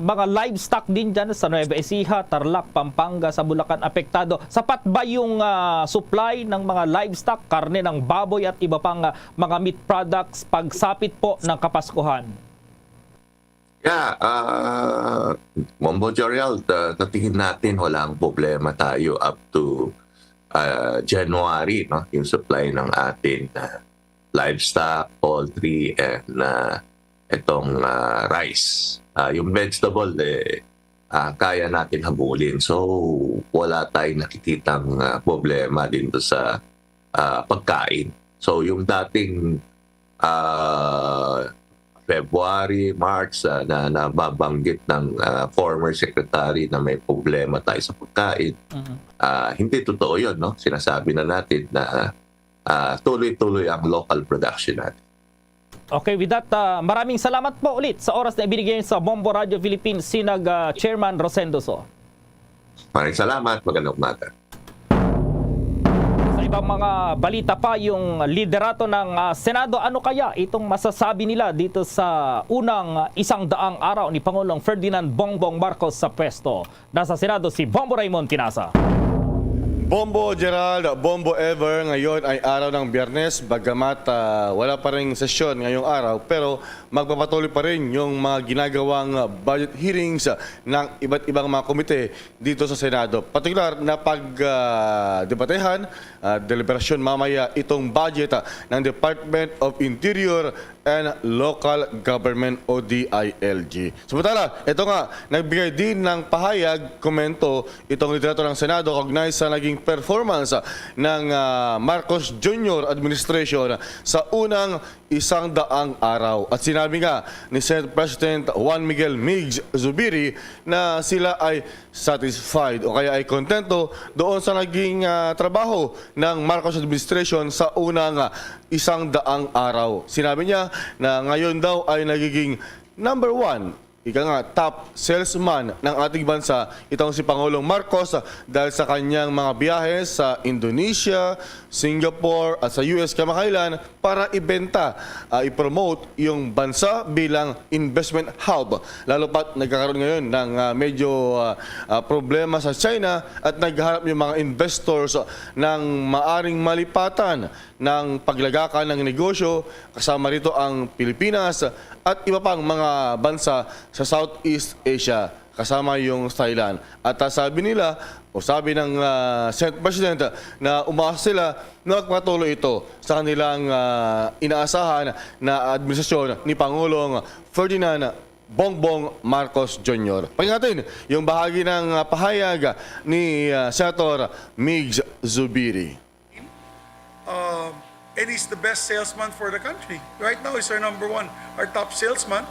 S18: mga livestock din dyan sa Nueva Ecija, Tarlac, Pampanga, sa Bulacan, apektado. Sapat ba yung supply ng mga livestock, karne ng baboy at iba pang mga meat products pagsapit po ng Kapaskuhan?
S6: Yeah, Bombo Gerald, natingin natin walang problema tayo up to January, no? Yung supply ng atin livestock, poultry, and itong rice. Yung vegetable, kaya natin habulin. So, wala tayong nakikitang problema dito sa pagkain. So, yung dating February, March na nababanggit ng former secretary na may problema tayo sa pagkain. Hindi totoo yun, no? Sinasabi na natin na tuloy-tuloy ang local production natin.
S18: Okay, with that, maraming salamat po ulit sa oras na ibinigay sa Bombo Radio Philippines, Sinag Chairman Rosendo So.
S6: Maraming salamat. Magandang umaga.
S18: Ibang mga balita pa, yung liderato ng Senado, ano kaya itong masasabi nila dito sa unang 100 araw ni Pangulong Ferdinand Bongbong Marcos sa pwesto? Nasa Senado si Bombo Raymond Tinasa.
S9: Bombo Gerald, Bombo Ever, ngayon ay araw ng Biyernes, bagamat wala pa rin sesyon ngayong araw, pero magpapatuloy pa rin yung mga ginagawang budget hearings ng iba't ibang mga komite dito sa Senado. Partikular na pagdebatehan, deliberasyon mamaya itong budget ng Department of Interior and Local Government o DILG. Samantala, ito nga, nagbigay din ng pahayag, komento itong liderato ng Senado kaugnay sa naging performance ng Marcos Jr. administration sa unang 100 araw. At sinabi nga ni Senate President Juan Miguel Migs Zubiri na sila ay satisfied o kaya ay kontento doon sa naging trabaho ng Marcos administration sa unang 100 araw. Sinabi niya na ngayon daw ay nagiging number 1, ika nga, top salesman ng ating bansa itong si Pangulong Marcos dahil sa kanyang mga biyahe sa Indonesia, Singapore at sa US kamakailan para ibenta, i-promote yung bansa bilang investment hub. Lalo pat nagkakaroon ngayon ng medyo problema sa China at naghaharap yung mga investors ng maaring malipatan ng paglagakan ng negosyo, kasama rito ang Pilipinas at iba pang mga bansa sa Southeast Asia, kasama yung Thailand. At sabi nila, o sabi ng Senate President na umaasa sila na magpatuloy ito sa kanilang inaasahan na administrasyon ni Pangulong Ferdinand Bongbong Marcos Jr. Pakinggan natin yung bahagi ng pahayag ni Senator Migs Zubiri.
S21: And he's the best salesman for the country. Right now, he's our number 1, our top salesman.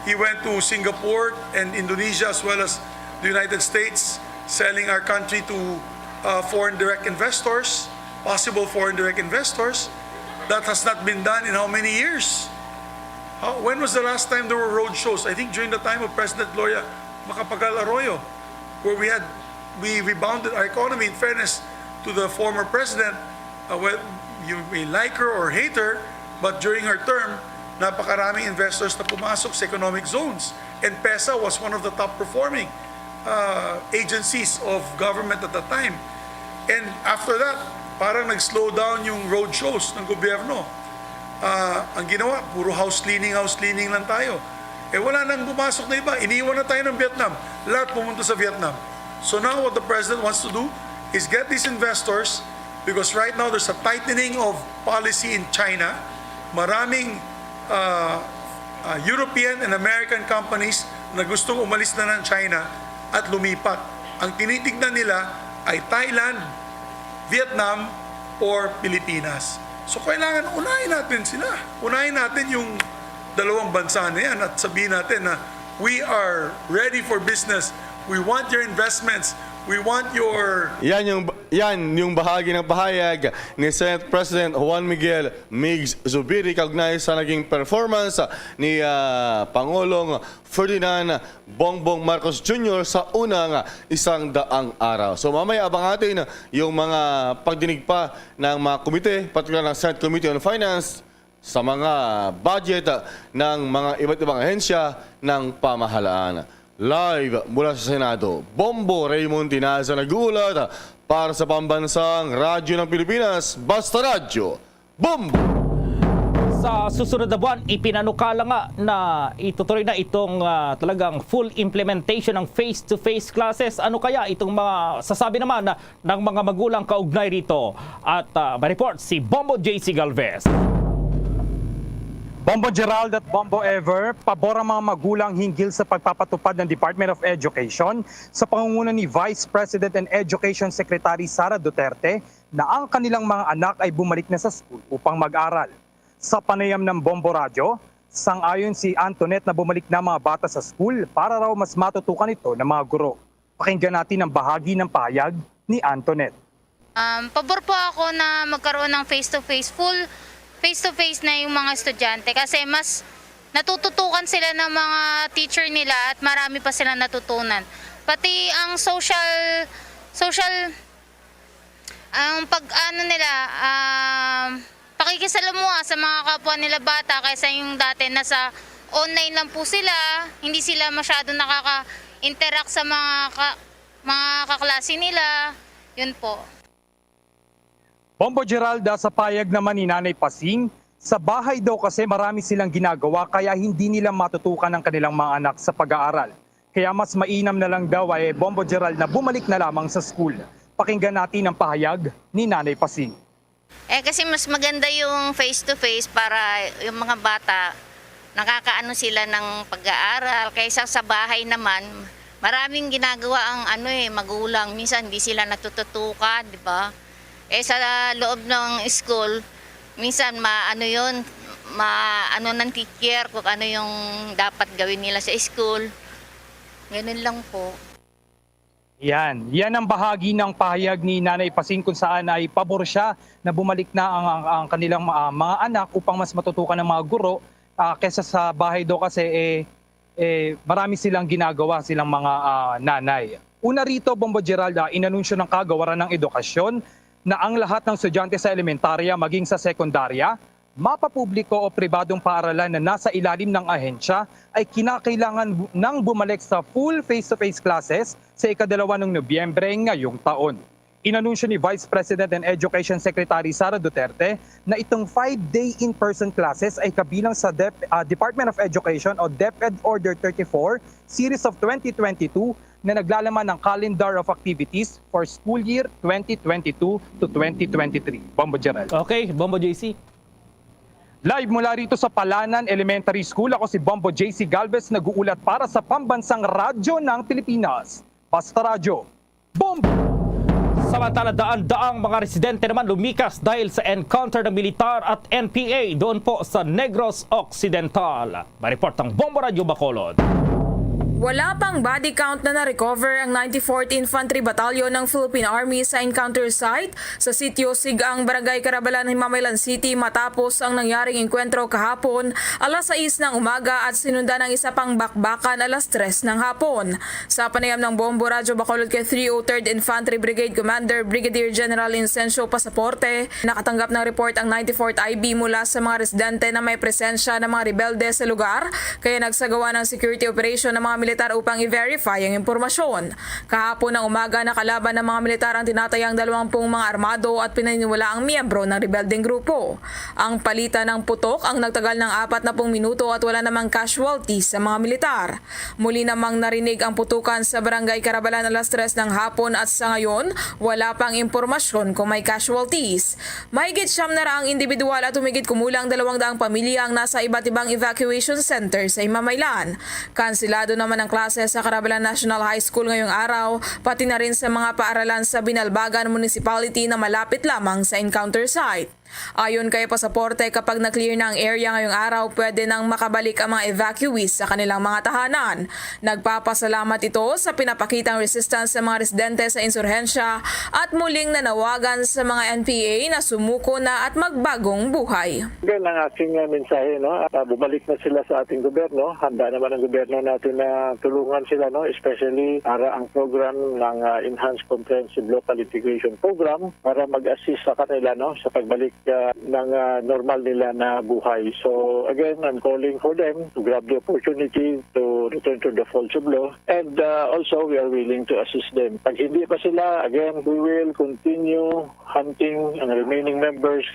S21: He went to Singapore and Indonesia as well as the United States, selling our country to foreign direct investors, possible foreign direct investors. That has not been done in how many years? When was the last time there were road shows? I think during the time of President Gloria Macapagal Arroyo, where we rebounded our economy, in fairness to the former president. Well, you may like her or hate her, but during her term, napakaraming investors na pumasok sa economic zones. And PESA was one of the top performing agencies of government at that time. And after that, parang nag-slow down yung road shows ng gobyerno. Ang ginawa, puro house cleaning lang tayo. Wala nang pumasok na iba. Iniwan na tayo ng Vietnam. Lahat pumunta sa Vietnam. So now what the president wants to do is get these investors, because right now there's a tightening of policy in China. Maraming European and American companies na gustong umalis na ng China at lumipat. Ang tinitignan nila ay Thailand, Vietnam, or Pilipinas. So kailangan unahin natin sila. Unahin natin yung dalawang bansa na yan at sabihin natin na we are ready for business. We want your investments. We want your...
S9: Yan yung yan yung bahagi ng pahayag ni Senate President Juan Miguel Migs Zubiri kaugnay sa naging performance ni Pangulong Ferdinand Bongbong Marcos Jr. sa unang 100 araw. So mamaya abang natin yung mga pagdinig pa ng mga komite, particular ng Senate Committee on Finance, sa mga budget ng mga iba't ibang ahensya ng pamahalaan. Live mula sa Senado, Bombo Raymond Tinaza nag-uulat para sa Pambansang Radyo ng Pilipinas, Basta Radyo, Bombo!
S18: Sa susunod na buwan, ipinanukala nga na itutuloy na itong talagang full implementation ng face-to-face classes. Ano kaya itong mga sasabi naman ng mga magulang kaugnay rito? At ma-report si Bombo JC Galvez.
S3: Bombo Gerald at Bombo Ever, pabor ang mga magulang hinggil sa pagpapatupad ng Department of Education sa pangunguna ni Vice President and Education Secretary Sara Duterte na ang kanilang mga anak ay bumalik na sa school upang mag-aral. Sa panayam ng Bombo Radio, sang-ayon si Antoinette na bumalik na mga bata sa school para raw mas matutukan ito ng mga guro. Pakinggan natin ang bahagi ng pahayag ni Antoinette.
S13: Pabor po ako na magkaroon ng face-to-face, full face-to-face na yung mga estudyante kasi mas natututukan sila ng mga teacher nila at marami pa silang natutunan. Pati ang social ang pag-ano nila, pakikisalamuha sa mga kapwa nila bata kaysa yung dati nasa online lang po sila, hindi sila masyado nakaka-interact sa mga kaklase nila. Yun po.
S3: Bombo Geralda, sa payag naman ni Nanay Pasing, sa bahay daw kasi marami silang ginagawa kaya hindi nila matutukan ang kanilang mga anak sa pag-aaral. Kaya mas mainam na lang daw ay Bombo Gerald na bumalik na lamang sa school. Pakinggan natin ang pahayag ni Nanay Pasing.
S13: Kasi mas maganda yung face-to-face para yung mga bata nakakaano sila ng pag-aaral kaysa sa bahay naman. Maraming ginagawa ang magulang, minsan hindi sila natututukan, di ba? Sa loob ng school, minsan maano ng teacher kung ano yung dapat gawin nila sa school. Ganun lang po.
S3: Yan ang bahagi ng pahayag ni Nanay Pasing kung saan ay pabor siya na bumalik na ang kanilang mga anak upang mas matutukan ng mga guro kaysa sa bahay daw kasi marami silang ginagawa silang mga nanay. Una rito, Bombo Gerald, inanunsyo ng Kagawaran ng Edukasyon na ang lahat ng estudyante sa elementarya maging sa sekundarya, mapapubliko o pribadong paaralan na nasa ilalim ng ahensya ay kinakailangan nang bumalik sa full face-to-face classes sa ika-2 ng Nobyembre ngayong taon. Inanunsyo ni Vice President and Education Secretary Sara Duterte na itong 5-day in-person classes ay kabilang sa Department of Education o DepEd Order 34 Series of 2022 na naglalaman ng calendar of activities for school year 2022 to 2023. Bombo Gerald.
S18: Okay, Bombo JC.
S3: Live mula rito sa Palanan Elementary School, ako si Bombo JC Galvez, nag-uulat para sa Pambansang Radyo ng Pilipinas. Basta Radyo, Bombo!
S18: Samantala, daan-daang mga residente naman lumikas dahil sa encounter ng militar at NPA doon po sa Negros Occidental. Mareport ang Bombo Radio Bacolod.
S22: Wala pang body count na na-recover ang 94th Infantry Battalion ng Philippine Army sa encounter site sa Sitio Sigang, Barangay Carabalan, Himamaylan City matapos ang nangyaring enkwentro kahapon alas 6 ng umaga at sinundan ng isa pang bakbakan alas 3 ng hapon. Sa panayam ng Bombo Radio Bacolod kay 303rd Infantry Brigade Commander Brigadier General Incencio Pasaporte, nakatanggap ng report ang 94th IB mula sa mga residente na may presensya ng mga rebelde sa lugar kaya nagsagawa ng security operation ng mga militar upang i-verify ang impormasyon. Kahapon ng umaga, nakalaban ng mga militar ang tinatayang 20 mga armado at pinaniniwala ang miyembro ng rebeldeng grupo. Ang palitan ng putok ang nagtagal ng 40 minuto at wala namang casualties sa mga militar. Muli namang narinig ang putukan sa Barangay Carabalan alas 3 ng hapon at sa ngayon, wala pang impormasyon kung may casualties. Mahigit 9 na raang individual at humigit kumulang 200 pamilya ang nasa iba't ibang evacuation center sa Himamaylan. Kansilado naman ang klase sa Carabalan National High School ngayong araw, pati na rin sa mga paaralan sa Binalbagan Municipality na malapit lamang sa encounter site.
S1: Ayon kay Pasaporte, kapag na-clear na ang area ngayong araw, pwede nang makabalik ang mga evacuees sa kanilang mga tahanan. Nagpapasalamat ito sa pinapakitang resistance sa mga residente sa insurhensya at muling nanawagan sa mga NPA na sumuko na at magbagong buhay.
S12: Yan ang aking mensahe, no? Bumalik na sila sa ating gobyerno. Handa naman ang gobyerno natin na tulungan sila, no? Especially para ang program ng Enhanced Comprehensive Local Integration Program para mag-assist sa kanila, no? Sa pagbalik ng normal nila na buhay. So again, I'm calling for them to grab the opportunity to return to the folds of law, and also we are willing to assist them. Pag hindi pa sila, again, we will continue hunting ang remaining members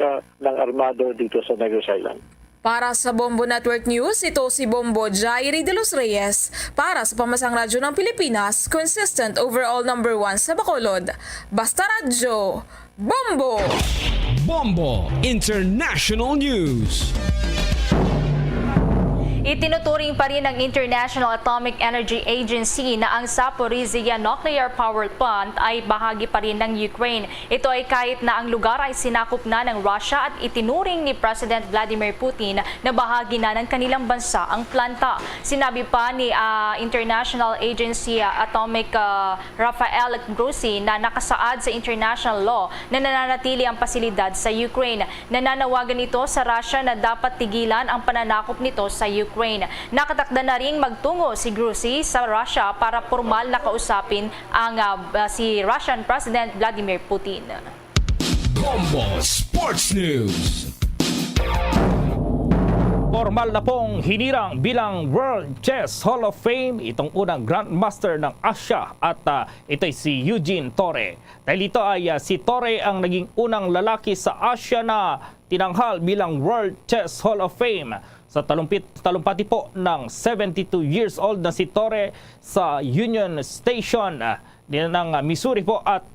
S12: ng armado dito sa Negros Island.
S1: Para sa Bombo Network News, ito si Bombo Jairi de los Reyes para sa Pamasang Radyo ng Pilipinas, consistent overall number 1 sa Bacolod. Basta Radyo, Bombo!
S5: Bombo International News.
S8: Itinuturing pa rin ng International Atomic Energy Agency na ang Zaporizhzhia Nuclear Power Plant ay bahagi pa rin ng Ukraine. Ito ay kahit na ang lugar ay sinakop na ng Russia at itinuring ni President Vladimir Putin na bahagi na ng kanilang bansa ang planta. Sinabi pa ni International Agency Atomic Rafael Grossi na nakasaad sa international law na nananatili ang pasilidad sa Ukraine. Nananawagan ito sa Russia na dapat tigilan ang pananakop nito sa Ukraine. Nakatakda na ring magtungo si Grossi sa Russia para formal na kausapin ang si Russian President Vladimir Putin.
S5: Bombo Sports News.
S18: Formal na pong hinirang bilang World Chess Hall of Fame itong unang Grandmaster ng Asia at ito'y si Eugene Torre. Dahil ito ay si Torre ang naging unang lalaki sa Asia na tinanghal bilang World Chess Hall of Fame. Sa talumpati po ng 72 years old na si Torre sa Union Station ng Missouri po at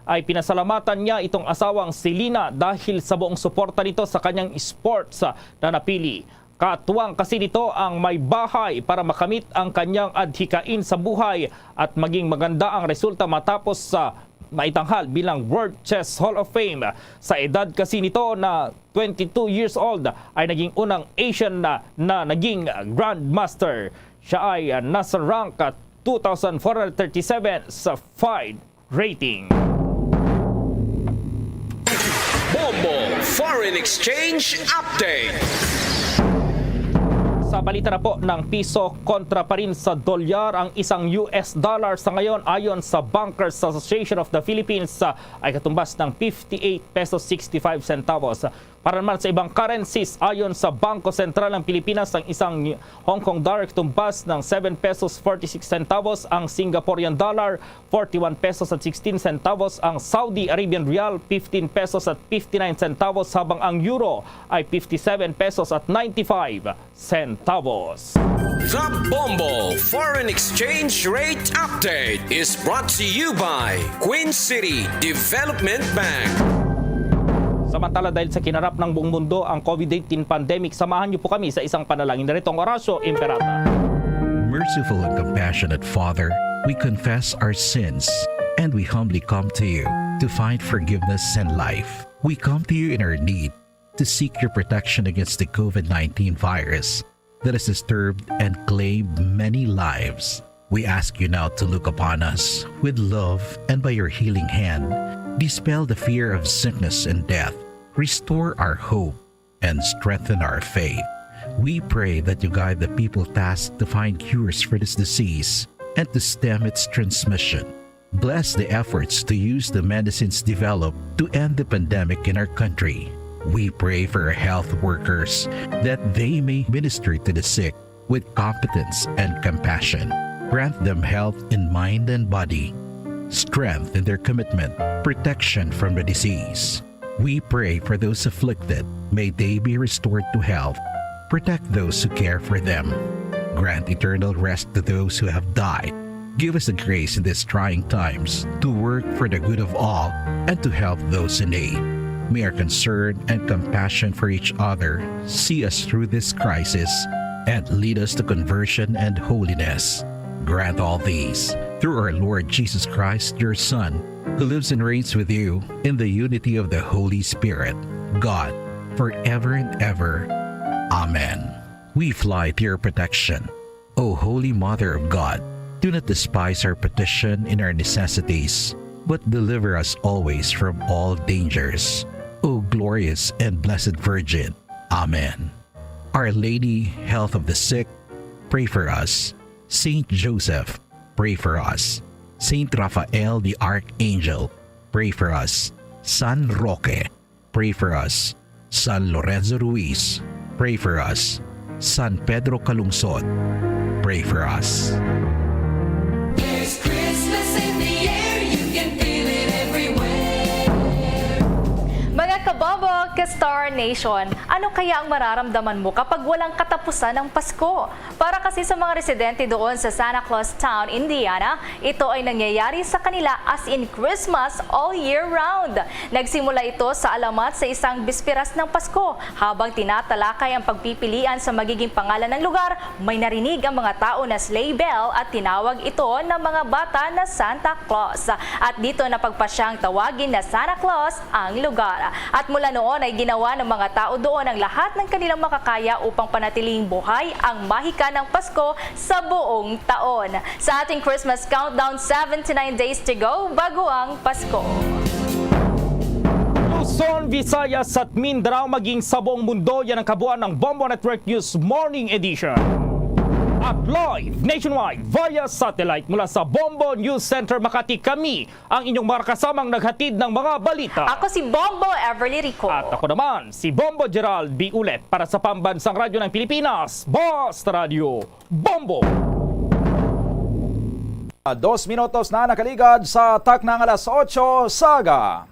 S18: ay pinasalamatan niya itong asawang si Lina dahil sa buong suporta nito sa kanyang sports na napili. Katuwang kasi nito ang may bahay para makamit ang kanyang adhikain sa buhay at maging maganda ang resulta matapos sa maitanghal bilang World Chess Hall of Fame. Sa edad kasi nito na 22 years old ay naging unang Asian na naging Grandmaster. Siya ay nasa rank 2,437 sa FIDE rating.
S5: Bombo Foreign Exchange Update.
S18: Sa balita na po ng piso kontra pa rin sa dolyar, ang isang US dollar sa ngayon ayon sa Bankers Association of the Philippines ay katumbas ng 58 pesos 65 centavos. Para naman sa ibang currencies, ayon sa Bangko Sentral ng Pilipinas, ang isang Hong Kong dollar katumbas ng 7 pesos 46 centavos, ang Singaporean dollar 41 pesos at 16 centavos, ang Saudi Arabian Rial 15 pesos at 59 centavos, habang ang euro ay 57 pesos at 95 centavos.
S5: The Bombo Foreign Exchange Rate Update is brought to you by Queen City Development Bank.
S18: Samantala, dahil sa kinarap ng buong mundo ang COVID-19 pandemic, samahan niyo po kami sa isang panalangin. Narito ang Orasio Imperata.
S15: Merciful and compassionate Father, we confess our sins and we humbly come to you to find forgiveness and life. We come to you in our need to seek your protection against the COVID-19 virus that has disturbed and claimed many lives. We ask you now to look upon us with love and by your healing hand, dispel the fear of sickness and death, restore our hope, and strengthen our faith. We pray that you guide the people tasked to find cures for this disease and to stem its transmission. Bless the efforts to use the medicines developed to end the pandemic in our country. We pray for our health workers that they may minister to the sick with competence and compassion. Grant them health in mind and body, strength in their commitment, protection from the disease. We pray for those afflicted. May they be restored to health. Protect those who care for them. Grant eternal rest to those who have died. Give us the grace in these trying times to work for the good of all and to help those in need. May our concern and compassion for each other see us through this crisis and lead us to conversion and holiness. Grant all these through our Lord Jesus Christ, your Son, who lives and reigns with you in the unity of the Holy Spirit, God, forever and ever. Amen. We fly to your protection, O Holy Mother of God. Do not despise our petition in our necessities, but deliver us always from all dangers. O glorious and blessed Virgin. Amen. Our Lady, health of the sick, pray for us. Saint Joseph, pray for us. Saint Raphael the Archangel, pray for us. San Roque, pray for us. San Lorenzo Ruiz, pray for us. San Pedro Calungsod, pray for us.
S4: There's Christmas in the air, you can feel it everywhere.
S8: Mga kabobo, ka-Star Nation, ano kaya ang mararamdaman mo kapag walang katapusan ng Pasko? Para kasi sa mga residente doon sa Santa Claus Town, Indiana, ito ay nangyayari sa kanila as in Christmas all year round. Nagsimula ito sa alamat sa isang bisperas ng Pasko. Habang tinatalakay ang pagpipilian sa magiging pangalan ng lugar, may narinig ang mga tao na sleigh bell at tinawag ito ng mga bata na Santa Claus. At dito napagpasyang tawagin na Santa Claus ang lugar. At mula noon ay ginawa ng mga tao doon ang lahat ng kanilang makakaya upang panatiling buhay ang mahika ng Pasko sa buong taon. Sa ating Christmas countdown, 79 days to go bago ang Pasko.
S18: Luzon, Visayas at Mindanao maging sa buong mundo, yan ang kabuuan ng Bombo Network News Morning Edition. At live nationwide via satellite mula sa Bombo News Center Makati, kami ang inyong mga kasamang naghatid ng mga balita.
S8: Ako si Bombo Everly Rico.
S18: At ako naman si Bombo Gerald B. Ulet para sa Pambansang Radyo ng Pilipinas, Basta Radio Bombo.
S11: 2 minutos na nakaligad sa taknang alas 8 Saga.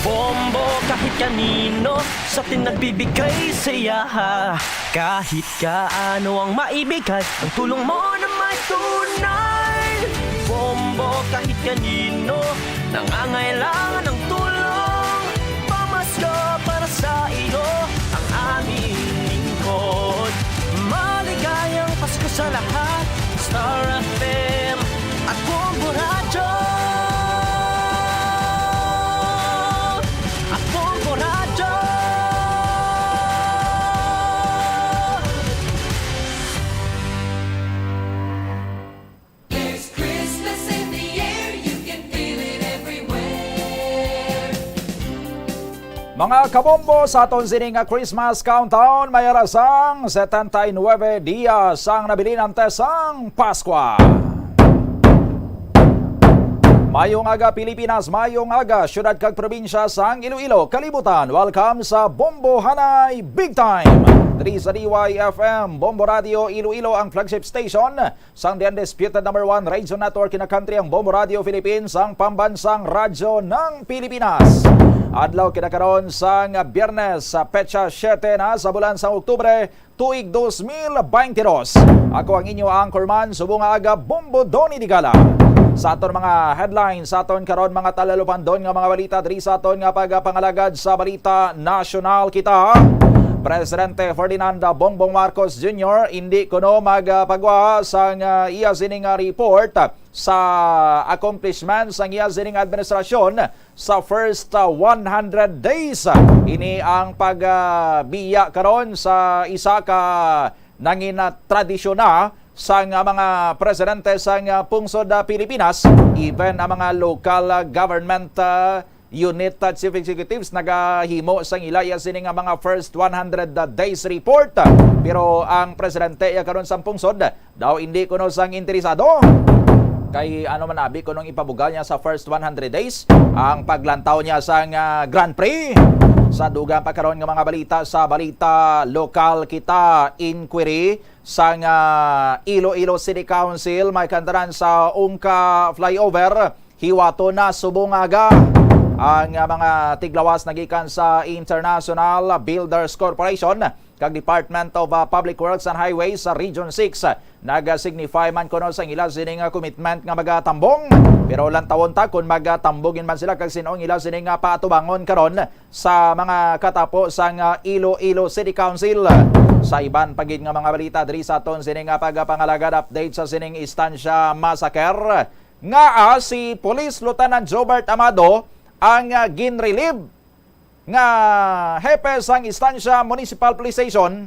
S14: Bombo kahit kanino sa atin nagbibigay saya. Kahit kaano ang maibigay, ang tulong mo na may tunay. Bombo kahit kanino nangangailangan ng tulong. Pamasko para sa iyo ang aming lingkod. Maligayang Pasko sa lahat, Star FM at Bombo Radio.
S11: Mga kabombo, sa aton sining Christmas countdown, may arasang 79 dias ang nabili ng tesang Paskwa. Mayong aga Pilipinas, mayong aga syudad kag probinsya sang Iloilo, kalibutan. Welcome sa Bombo Hanay Big Time. Diri sa DYFM, Bombo Radio Iloilo ang flagship station sang the undisputed number 1 radio network in the country, ang Bombo Radio Philippines, ang pambansang radyo ng Pilipinas. Adlaw kinakaroon sang Biyernes sa petsa 7 na sa bulan sa Oktubre, tuig 2022. Ako ang inyo anchorman, subong aga Bombo Donny Digala. Sa aton mga headlines, sa aton karon mga talalupandon nga mga balita diri sa aton nga pagapangalagad sa balita nasyonal kita. Presidente Ferdinand Bongbong Marcos Jr. hindi kuno magpagwa sa iya sining report sa accomplishments ang iya sining administrasyon sa first 100 days. Ini ang pagbiya karon sa isa ka nangin tradisyon na sa mga presidente sa pungsod Pilipinas, even ang mga local government unit chief executives nagahimo sang ilaya sining mga first 100 days report. Pero ang presidente karon sa pungsod daw hindi kuno sang interesado kay ano man abi kunong ipabugal niya sa first 100 days ang paglantaw niya sa Grand Prix. Sa dugang pagkaroon ng mga balita sa balita lokal kita, inquiry sa Iloilo City Council may kantaran sa Ungka flyover, hiwato na subong aga ang mga tiglawas nagikan sa International Builders Corporation kag Department of Public Works and Highways sa Region 6. Nag-signify man kuno sa ila sining commitment nga magatambong. Pero lang tawon ta kung magatambogin man sila kag sinong ila sining paatubangon karon sa mga katapo sang Iloilo City Council. Sa iban pagid nga mga balita diri sa aton sining pagapangalagad update sa sining istansya massacre nga si Police Lieutenant Jobert Amado ang ginrelieve nga hepe sang Estancia Municipal Police Station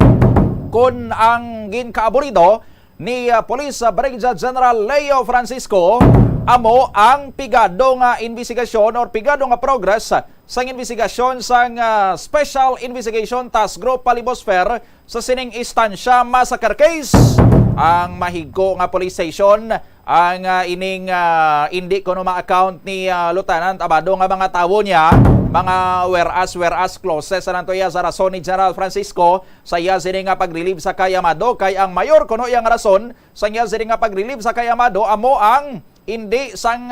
S11: kun ang ginkaaborido ni Police Brigadier General Leo Francisco amo ang pigado nga investigasyon or pigado nga progress sang investigasyon sang Special Investigation Task Group Palibosfer sa sining Estancia Massacre Case. Ang mahigko nga police station ang ining hindi ko no ma-account ni Lieutenant Amado nga mga tawo niya, mga whereas clauses sa nantoya sa rason ni General Francisco sa iya sini nga pag-relieve sa kay Amado kay ang mayor kuno iyang rason sa iya sini nga pag-relieve sa kay Amado amo ang hindi sang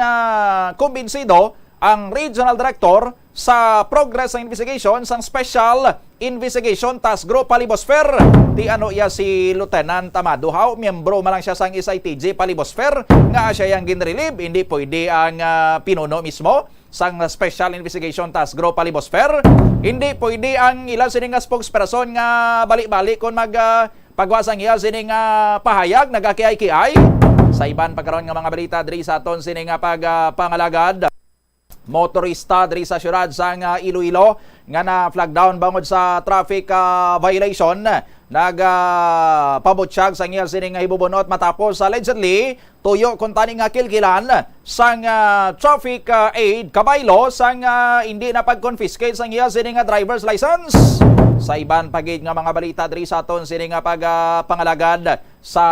S11: kumbinsido ang regional director sa progress ng investigation sang Special Investigation Task Group Palibosfer. Di ano iya si Lieutenant Amado How, miyembro man lang siya sang SITG Palibosfer nga siya yang ginrelieve, hindi pwede ang pinuno mismo sang Special Investigation Task Group Palibosfer. Hindi pwede ang ilan sining nga spokesperson nga balik-balik kung pagwasang iya sining pahayag nagakiay-kiay sa iban pagkaroon nga mga balita diri sa aton sining pangalagad. Motorista diri sa syudad sang Iloilo nga na flag down bangod sa traffic violation nagpabutsyag sang iya sining hibubunot matapos allegedly tuyo kun tani nga kilkilan sang traffic aid kabaylo sang hindi na pag-confiscate sang iya sining driver's license. Sa iban pagid nga mga balita diri sa aton sining pangalagad sa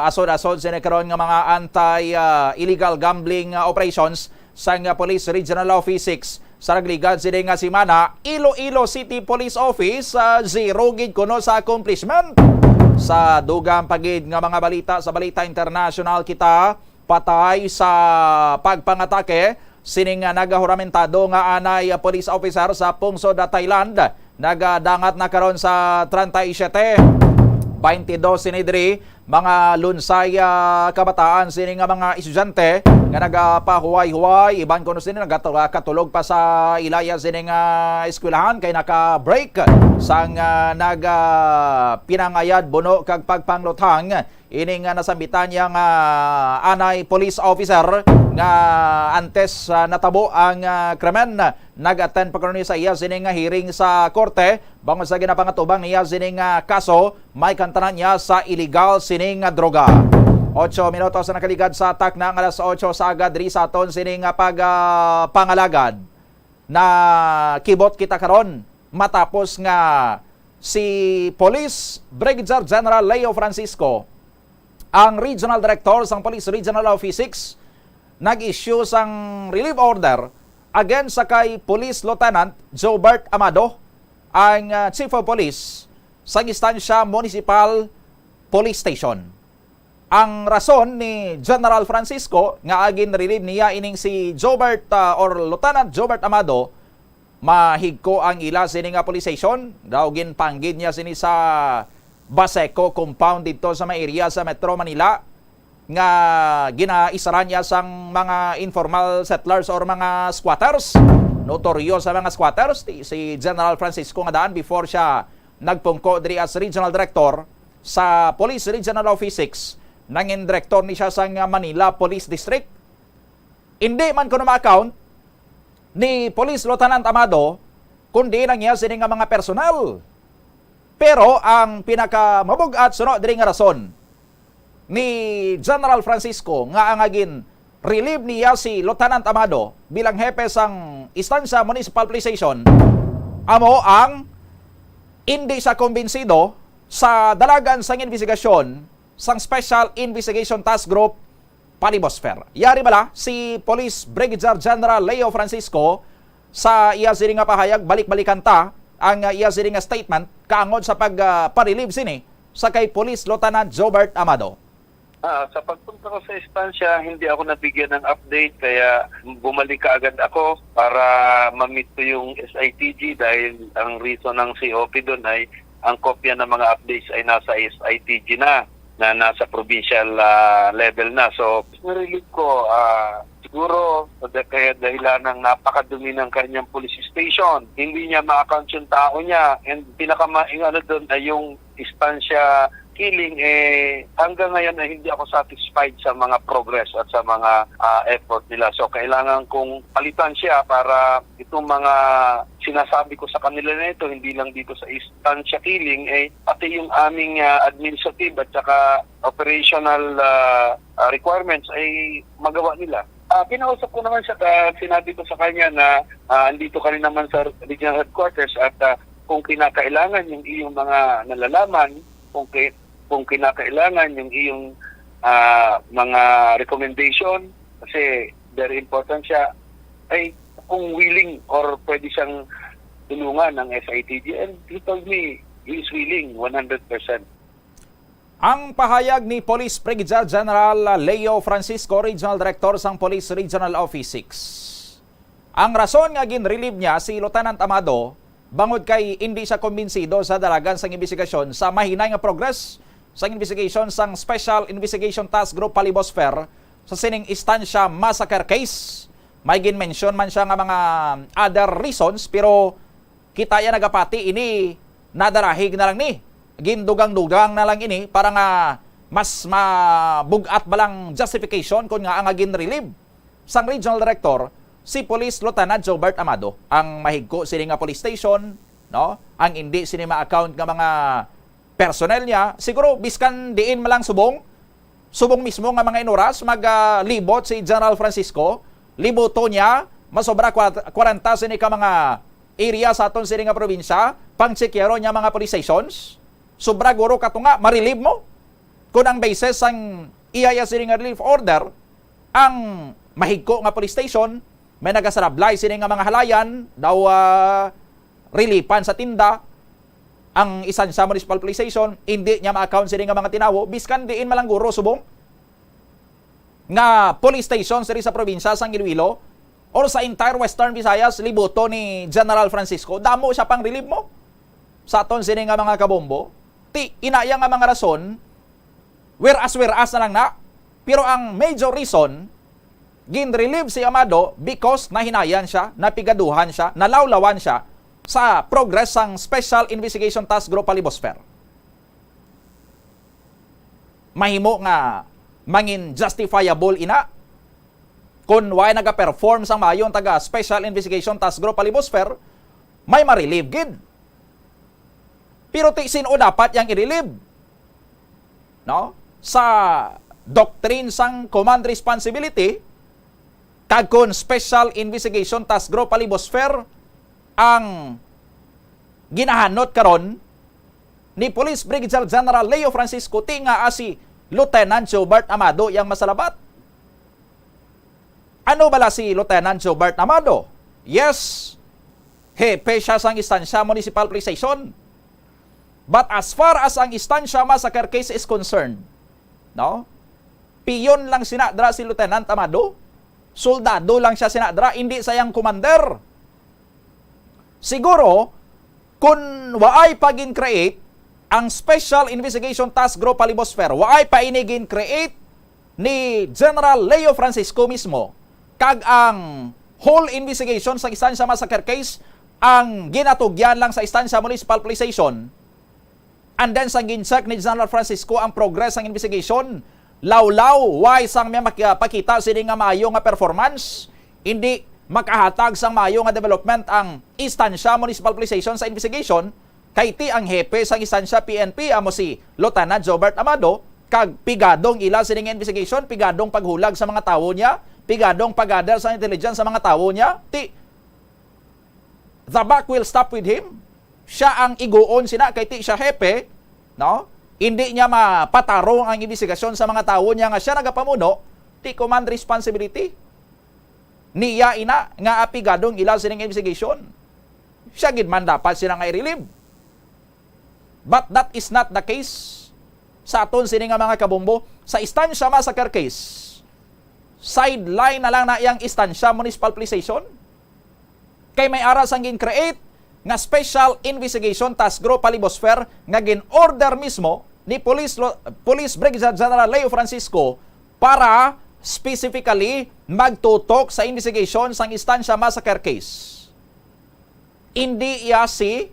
S11: asod-asod sini karon nga mga anti-illegal gambling operations sang Police Regional Office 6 sa nagligad sini nga simana Iloilo City Police Office zero gid kuno sa accomplishment. Sa dugang pagid nga mga balita sa balita international kita patay sa pagpangatake sining nagahuramentado nga anay police officer sa pungsod Thailand nagadangat na karon sa 37 22 sinidri mga lunsay kabataan sini nga mga estudyante nga nagapahuway-huway iban kuno sini nagatulog pa sa ilaya sini nga eskwelahan kay naka-break sang pinangayad buno kag pagpangluthang ini nga nasambitan yang anay police officer nga antes natabo ang krimen nag-attend pa karon sa iya sini nga hearing sa korte bangod sa ginapangatubang niya sini nga kaso may kantanan niya sa illegal sini nga droga. 8 minutos na nakaligad sa atak na alas 8 sa agad diri sa aton sini nga pangalagad na kibot kita karon matapos nga si Police Brigadier General Leo Francisco ang Regional Director sang Police Regional Office 6 nag-issue sang relief order against sa kay Police Lieutenant Jobert Amado ang Chief of Police sa Estancia Municipal Police Station. Ang rason ni General Francisco nga agin relieve niya ining si Jobert or Lieutenant Jobert Amado mahigko ang ila sini nga police station daw ginpanggid niya sini sa Baseco compound dito sa may area sa Metro Manila nga ginaisaran niya sang mga informal settlers or mga squatters. Notoryo sa mga squatters si General Francisco nga daan before siya nagpungko diri as Regional Director sa Police Regional Office 6 nangin director ni siya sa Manila Police District. Hindi man ko na ma-account ni Police Lieutenant Amado kundi nang iya sini nga mga personal. Pero ang pinaka-mabugat suno diri nga rason ni General Francisco nga ang agin relieve niya si Lieutenant Amado bilang hepe sang Estancia Municipal Police Station amo ang hindi sa kumbinsido sa dalagan sang investigasyon sang Special Investigation Task Group Palibosfer. Yari bala si Police Brigadier General Leo Francisco sa iya sini nga pahayag balik-balikan ta ang iya sini nga statement kaangod sa pag-relieve sini sa kay Police Lieutenant Jobert Amado.
S16: Sa pagpunta ko sa estansya, hindi ako nabigyan ng update kaya bumalik kaagad ako para ma-meet ko yung SITG dahil ang reason ng COP doon ay ang kopya ng mga updates ay nasa SITG na nasa provincial level na. So, narinig ko, siguro kaya dahilan ng napakadumi ng kanyang police station. Hindi niya ma-account yung tao niya. And pinakamaing doon ay yung Estancia killing, hanggang ngayon ay hindi ako satisfied sa mga progress at sa mga effort nila. So kailangan kong palitan siya para itong mga sinasabi ko sa kanila na ito, hindi lang dito sa instansya killing, pati yung aming administrative at saka operational requirements ay magawa nila. Kinausap ko naman siya, sinabi ko sa kanya na andito ka rin naman sa regional headquarters at kung kinakailangan yung iyong mga nalalaman, kung kinakailangan yung iyong mga recommendation, kasi very important siya, ay kung willing or pwede siyang tulungan ng SITG. And he told me he is willing 100%.
S11: Ang pahayag ni Police Brigadier General Leo Francisco, Regional Director sang Police Regional Office 6. Ang rason nga ginrelieve niya si Lieutenant Amado bangod kay hindi siya kumbinsido sa dalagan sang investigasyon sa mahinay nga progress sang investigation sang Special Investigation Task Group Palibos Fair sa sining istansya massacre case. May gin-mention man siya nga mga other reasons pero kita ya nagapati ini nadarahig na lang ni. Gindugang-dugang na lang ini para nga mas mabugat balang justification kung nga ang gin-relieve sang Regional Director si Police Lieutenant Jobert Amado ang mahigko sini nga police station, no? Ang hindi sini ma-account nga mga personnel niya, siguro biskan diin malang subong mismo nga mga inoras maglibot si General Francisco, liboto niya masobra 40 sini ka mga area sa aton sini nga probinsya, pang-checkero niya mga police stations. Sobra guro katunga ma-relieve mo kung ang basis sang iyaya sini nga relief order ang mahigko nga police station may nagasarablay sini nga mga halayan daw relipan sa tinda ang isan sa municipal police station hindi niya ma-account sini nga mga tinawo biskan diin malang guro subong nga police station siri sa probinsya sang Iloilo or sa entire Western Visayas liboto ni General Francisco damo siya pang relieve mo sa aton sini nga mga kabombo ti inaya nga mga rason whereas na lang na pero ang major reason gin-relieve si Amado because nahinayan siya, napigaduhan siya, nalawlawan siya sa progress sang Special Investigation Task Group Palibos Fair. Mahimo nga mangin justifiable ina kung why naga-perform sang mayon taga Special Investigation Task Group Palibos Fair may ma-relieve gid. Pero sino dapat yang i-relieve? No? Sa doctrine sang command responsibility kag kon Special Investigation Task Group Palibos Fair ang ginahanot karon ni Police Brigadier General Leo Francisco tinga si Lieutenant Jobert Amado yang masalabat. Ano bala si Lieutenant Jobert Amado? Yes, hepe siya sang istansya municipal police station. But as far as ang istansya massacre case is concerned, no? Piyon lang sinadra si Lieutenant Amado. Soldado lang siya sinadra, hindi sayang commander. Siguro, kung waay pagin-create ang Special Investigation Task Group Palibos Fair, waay pa inigin-create ni General Leo Francisco mismo, kag ang whole investigation sa istansya massacre case, ang ginatugyan lang sa istansya municipal police station, and then sa gincheck ni General Francisco ang progress ng investigation, lawlaw, why sang may makapakita sini nga maayo nga performance, hindi makahatag sang maayo nga development ang istansya municipal police station sa investigation, kay ti ang hepe sang istansya PNP amo si Lieutenant Jobert Amado, kag pigadong ila sini nga investigation, pigadong paghulag sa mga tawo niya, pigadong pag-gather sa intelligence sa mga tawo niya, ti the buck will stop with him. Siya ang iguon sina kay ti siya hepe, no? Hindi niya mapatarong ang investigasyon sa mga tawo niya nga siya nagapamuno, ti command responsibility. Niya ina nga apigadong ila sining investigation. Siya gid man dapat sila nga i-relieve. But that is not the case sa aton sini nga mga kabombo sa istansya massacre case. Sideline na lang na iyang istansya municipal police station. Kay may aras ang gin-create nga Special Investigation Task Group Palibos Fair nga gin-order mismo ni Police Brigadier General Leo Francisco para specifically magtutok sa investigation sang istansya massacre case. Hindi iya si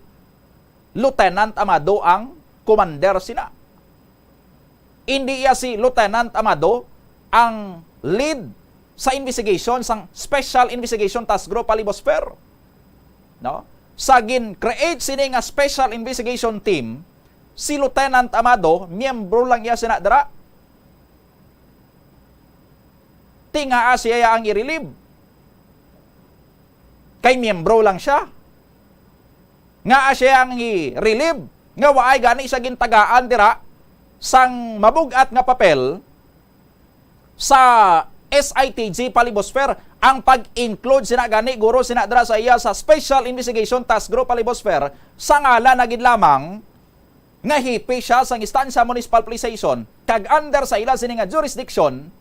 S11: Lieutenant Amado ang commander sina. hindi iya si Lieutenant Amado ang lead sa investigation sang Special Investigation Task Group Palibosfer. No? Sagin create sini nga Special Investigation Team, si Lieutenant Amado, miyembro lang iya sinadra. Tingaa siya ang i-relieve. Kay miyembro lang siya. Nga siya ang i-relieve. Nga waay gani sa gintagaan dira sang mabugat nga papel sa SITG Palibosfer ang pag-include sina gani guro sinadra sa iya sa Special Investigation Task Group Palibosfer sa ngala na gid lamang nga hipi siya sang Istansya Municipal Police Station kag under sa ila sini nga jurisdiction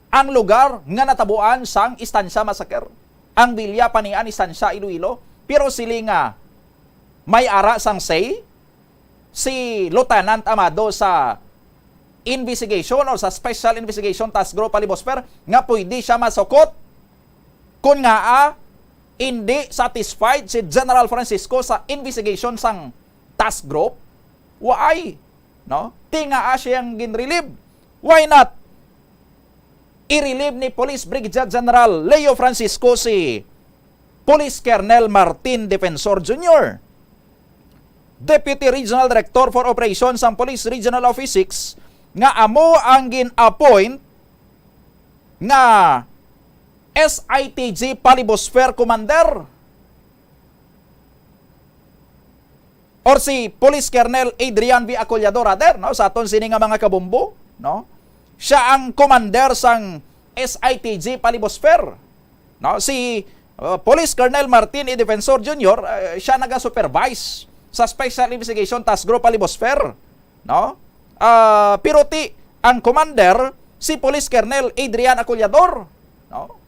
S11: ang lugar nga natabuan sang Istansya Massacre. Ang bilya panian Istansya Iloilo, pero sili nga may ara sang say si Lieutenant Amado sa investigation o sa Special Investigation Task Group Palibosfer nga pwede siya masukot kung nga hindi satisfied si General Francisco sa investigation sang task group. Why? No? Tinga siyang ginrelieve. Why not? I-relieve ni Police Brigadier General Leo Francisco si Police Colonel Martin Defensor Jr., Deputy Regional Director for Operations ng Police Regional Office 6, nga amo ang gin-appoint nga SITG Palibosfer Commander or si Police Colonel Adrian V. Acollador rather, no? Sa aton sini nga mga kabombo, no? Siya ang commander sang SITG Palibosfer, no? Si Police Colonel Martin E. Defensor Jr., siya naga-supervise sa Special Investigation Task Group Palibosfer, no? Pero ang commander si Police Colonel Adrian Acollador, no?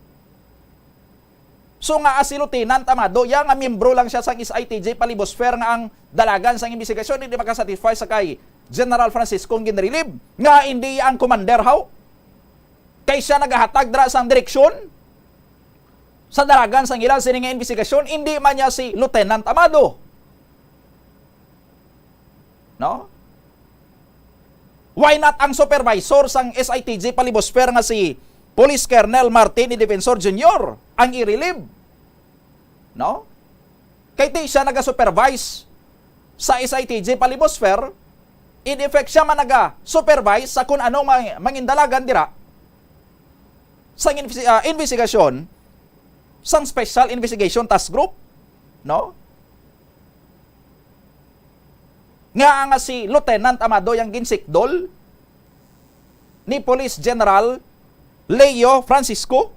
S11: So nga si Lieutenant Amado, yang nga miyembro lang siya sa SITG Palibosfer nga ang dalagan sang investigasyon, hindi makasatisfy sa kay General Francisco ng ginrelieve. Nga hindi ang commander how? Kay siya nagahatag dra sang direksyon sa dalagan sang ilang sining nga investigasyon, hindi man niya si Lieutenant Amado. No? Why not ang supervisor sang SITG Palibosfer nga si Police Colonel Martin E. Defensor Jr. ang i-relieve? No? Kaya di siya naga-supervise sa SITG Palibosfer, in effect siya man naga-supervise sa kung anong mangindalagan dira sa investigasyon sang Special Investigation Task Group. No? Nga si Lieutenant Amado yung ginsikdol ni Police General Leo Francisco.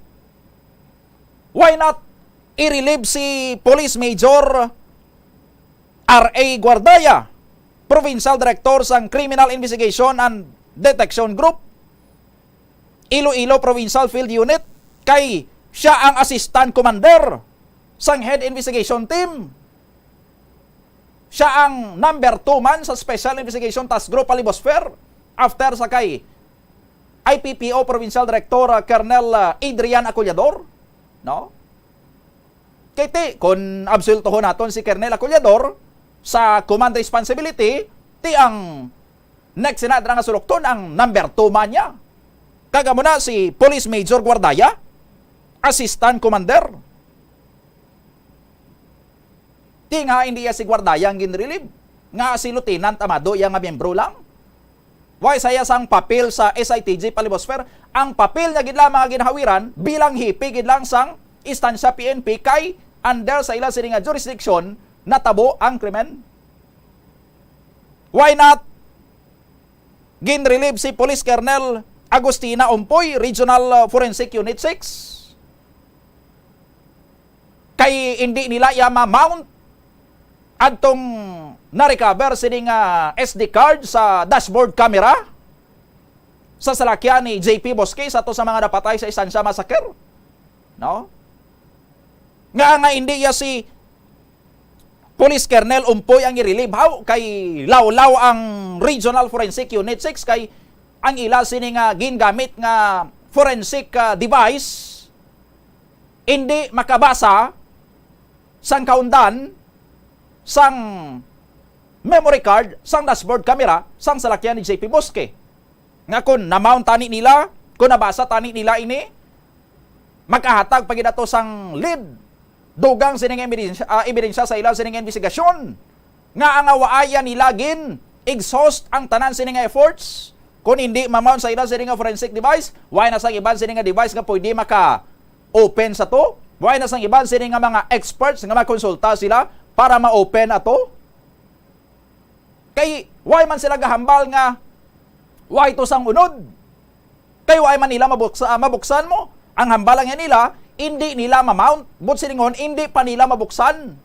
S11: Why not i-relieve si Police Major R.A. Guardaya, Provincial Director sang Criminal Investigation and Detection Group, Iloilo Provincial Field Unit, kay siya ang Assistant Commander sang Head Investigation Team. Siya ang number 2 man sa Special Investigation Task Group Palibosfer after sa kay IPPO Provincial Director Colonel Adrian Acollador, no? Kaya kung absolutohon naton si Colonel Acollador sa command responsibility, ti ang next sinadra nga sulokton ang number 2 man niya. Kagamo na si Police Major Guardaya, Assistant Commander. Ti nga hindi si Guardaya ang ginrelieve, nga si Lieutenant Amado yang nga miyembro lang. Why saya sang papel sa SITG Palibosfer, ang papel niya gid lamang ginhawiran bilang hipi gid lang sang Istansya PNP kay under sa ila sini nga jurisdiction natabo ang krimen. Why not ginrelieve si Police Colonel Agustina Ompoy, Regional Forensic Unit 6? Kay hindi nila ma-mount adtong na-recover sini nga SD card sa dashboard camera sa salakyan ni JP Bosque sa to sa mga napatay sa Istansya Massacre. No? Nga hindi ya si Police Colonel Umpoy ang i-relieve how? Kay lawlaw ang Regional Forensic Unit 6 kay ang ila sini nga gingamit nga forensic device hindi makabasa sang kaundan sang memory card sang dashboard camera sang salakyan ni JP Bosque. nga kun na-mount tani nila, kun nabasa tani nila ini, magkahatag pagid ato sang lead dugang sining ebidensya sa ilang sining investigasyon nga ang awaaya nila gin exhaust ang tanan sining efforts kung hindi ma-mount sa ilang sining forensic device, why na sang iban sining device nga pwede maka-open sa to, why na sang iban sining mga experts nga makonsulta sila para ma-open ato. Kay why man sila gahambal nga why to sang unod? Kay why man nila mabuksan mo? Ang hambalang yan nila, hindi nila ma-mount. But siningon, hindi pa nila mabuksan.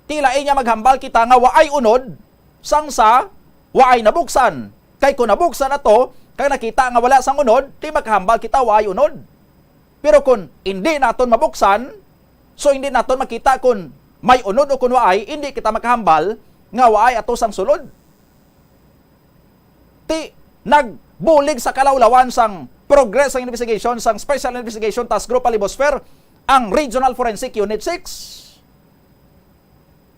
S11: Tila niya maghambal kita nga waay unod, sang sa waay nabuksan. Kay kung nabuksan na to, kay nakita nga wala sang unod, di maghambal kita waay unod. Pero kung hindi naton mabuksan, so hindi naton makita kung may unod o kung waay, hindi kita maghambal nga waay ato sang sulod. Ti nagbulig sa kalawlawan sang progress ng investigation sang Special Investigation Task Group Alibosfer ang Regional Forensic Unit 6.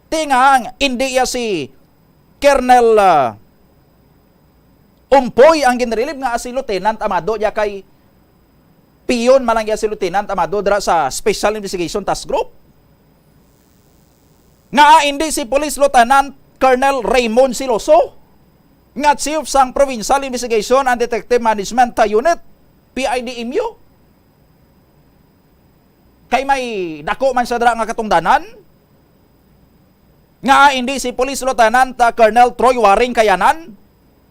S11: Tingang hindi si Colonel Umpoy ang ginrelieve nga si Lieutenant Amado ya kay piyon malang si Lieutenant Amado dra sa Special Investigation Task Group. Nga hindi si Police Lieutenant Colonel Raymond Siloso nga chief sang Provincial Investigation and Detective Management Unit PIDMU. Kay may dako man siya dra nga katungdanan. Nga hindi si Police Lieutenant Colonel Troy Waring Kayanan,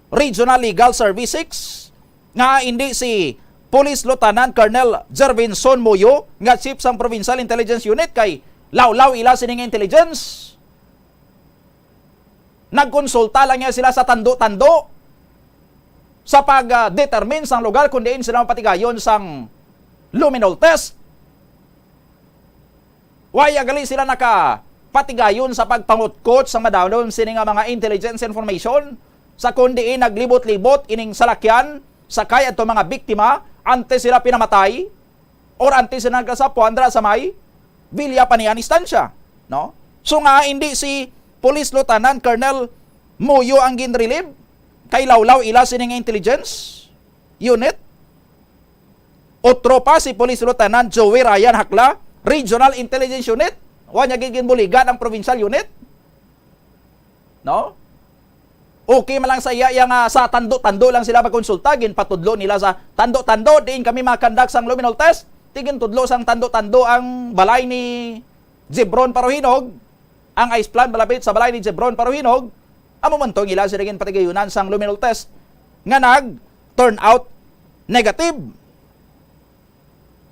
S11: Regional Legal Service 6. Nga hindi si Police Lieutenant Colonel Jervinson Moyo, nga chief sang Provincial Intelligence Unit kay lawlaw ila sining intelligence. Nagkonsulta lang niya sila sa tando-tando sa pag-determine sang lugar kung diin sila mapatigayon sang luminol test. Waya gali sila nakapatigayon sa pagpangutkot sa madawon sining mga intelligence information sa kung diin naglibot-libot ining salakyan sakay adto mga biktima antes sila pinamatay or antes sila nagkasapuan dra sa may Villa Panian instansya, no? So nga hindi si Police Lieutenant Colonel Moyo ang ginrelieve kay lawlaw ila sining intelligence unit. Otro pa si Police Lieutenant Joey Ryan Hakla, Regional Intelligence Unit. Wanya ginbuligan ang provincial unit. No? Okay man lang sa iya yang sa tando-tando lang sila magkonsulta, ginpatudlo nila sa tando-tando diin kami makandak sang luminol test. Tigin tudlo sang tando-tando ang balay ni Jebron Paruhinog, ang ice plant malapit sa balay ni Jebron Paruhinog. Amo man tong ila sila patigayunan sang luminol test nga turn out negative.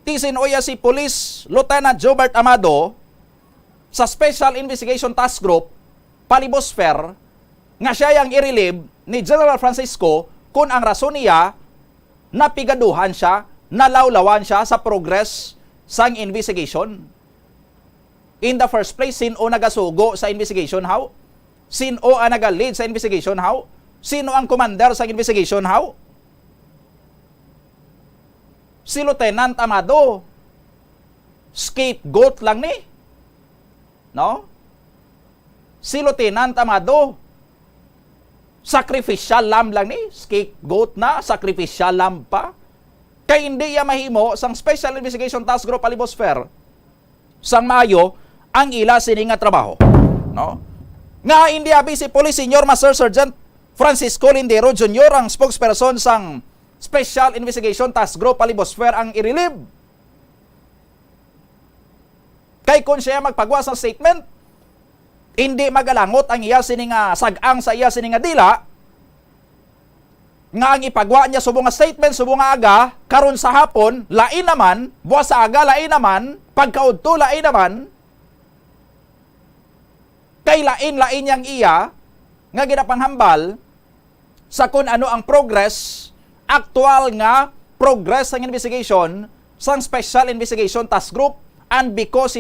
S11: Tisinoya si Police Lieutenant Jobert Amado sa Special Investigation Task Group Palibosfer nga siya yang i-relieve ni General Francisco kung ang rason niya napigaduhan siya, nalawlawan siya sa progress sang investigation. In the first place, sino nagasugo sa investigation how? Sino ang nag-lead sa investigation how? Sino ang commander sa investigation how? Si Lieutenant Amado. Scapegoat lang ni. No? Si Lieutenant Amado. Sacrificial lamb lang ni. Scapegoat na, sacrificial lamb pa. Kaya hindi ya mahimo sang Special Investigation Task Group Alibosfer sang Mayo ang ila sining nga trabaho, no? Nga hindi abi si Police Senior Master Sergeant Francisco Lindero Jr. ang spokesperson sang Special Investigation Task Group Alibosfer ang i-relieve. Kay kung siya magpagawa sa statement, hindi magalangot ang iya sining sag-ang sa iya sining dila nga ang ipagawa niya subong nga statement subong nga aga karon sa hapon lain naman, buwas sa aga lain naman, pagkaudto lain naman. Kay lain-lain yang iya nga ginapanghambal sa kung ano ang progress, actual nga progress ng investigation sang Special Investigation Task Group, and because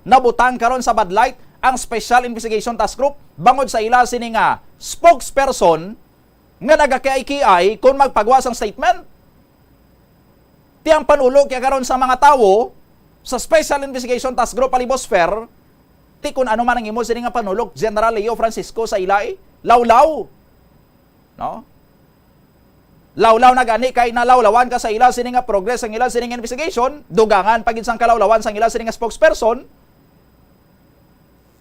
S11: nabutang karon sa bad light ang Special Investigation Task Group bangod sa ila sining spokesperson nga nagakiay-kiay kung magpagawa sang statement. Tiyang panulog kaya karon sa mga tawo sa Special Investigation Task Group Alibosfer, ti kung ano man ang imo sining nga panulog General Leo Francisco sa ilay, lawlaw. No? Lawlaw na gani kay nalawlawan ka sa ila sini nga progress ang ila sini nga investigation, dugangan pagid sang kalawlawan sang ila sini nga spokesperson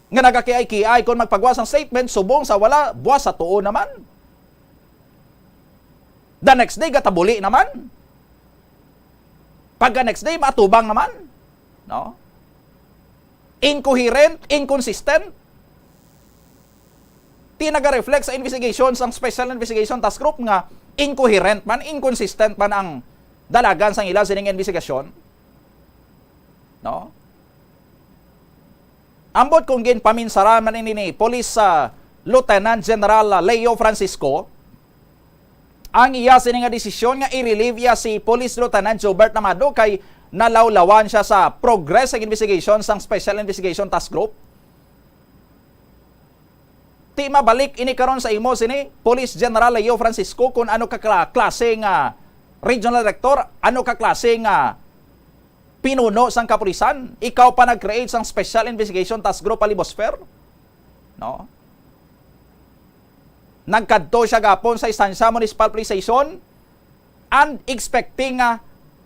S11: nga nagakiay-kiay kung magpagwas ang statement subong sa wala buwas sa tuo naman. The next day gatabuli naman. Pagka next day matubang naman, no? Incoherent, inconsistent. Ti naga-reflect sa investigation sang Special Investigation Task Group nga incoherent man, inconsistent man ang dalagan sang ila sining investigasyon. No? Ambot kung ginpaminsara man ini Police Lieutenant General Leo Francisco ang iya sining nga desisyon nga i-relieve iya si Police Lieutenant Jobert Amado kay nalawlawan siya sa progress sa investigation sang Special Investigation Task Group. Ti mabalik ini karon sa imo sini Police General Leo Francisco kung ano ka klase nga regional director, ano ka klase nga pinuno sang kapulisan, ikaw pa nag-create sang Special Investigation Task Group Alibosfer, no? Nagkadto siya gapon sa istansya municipal police station and expecting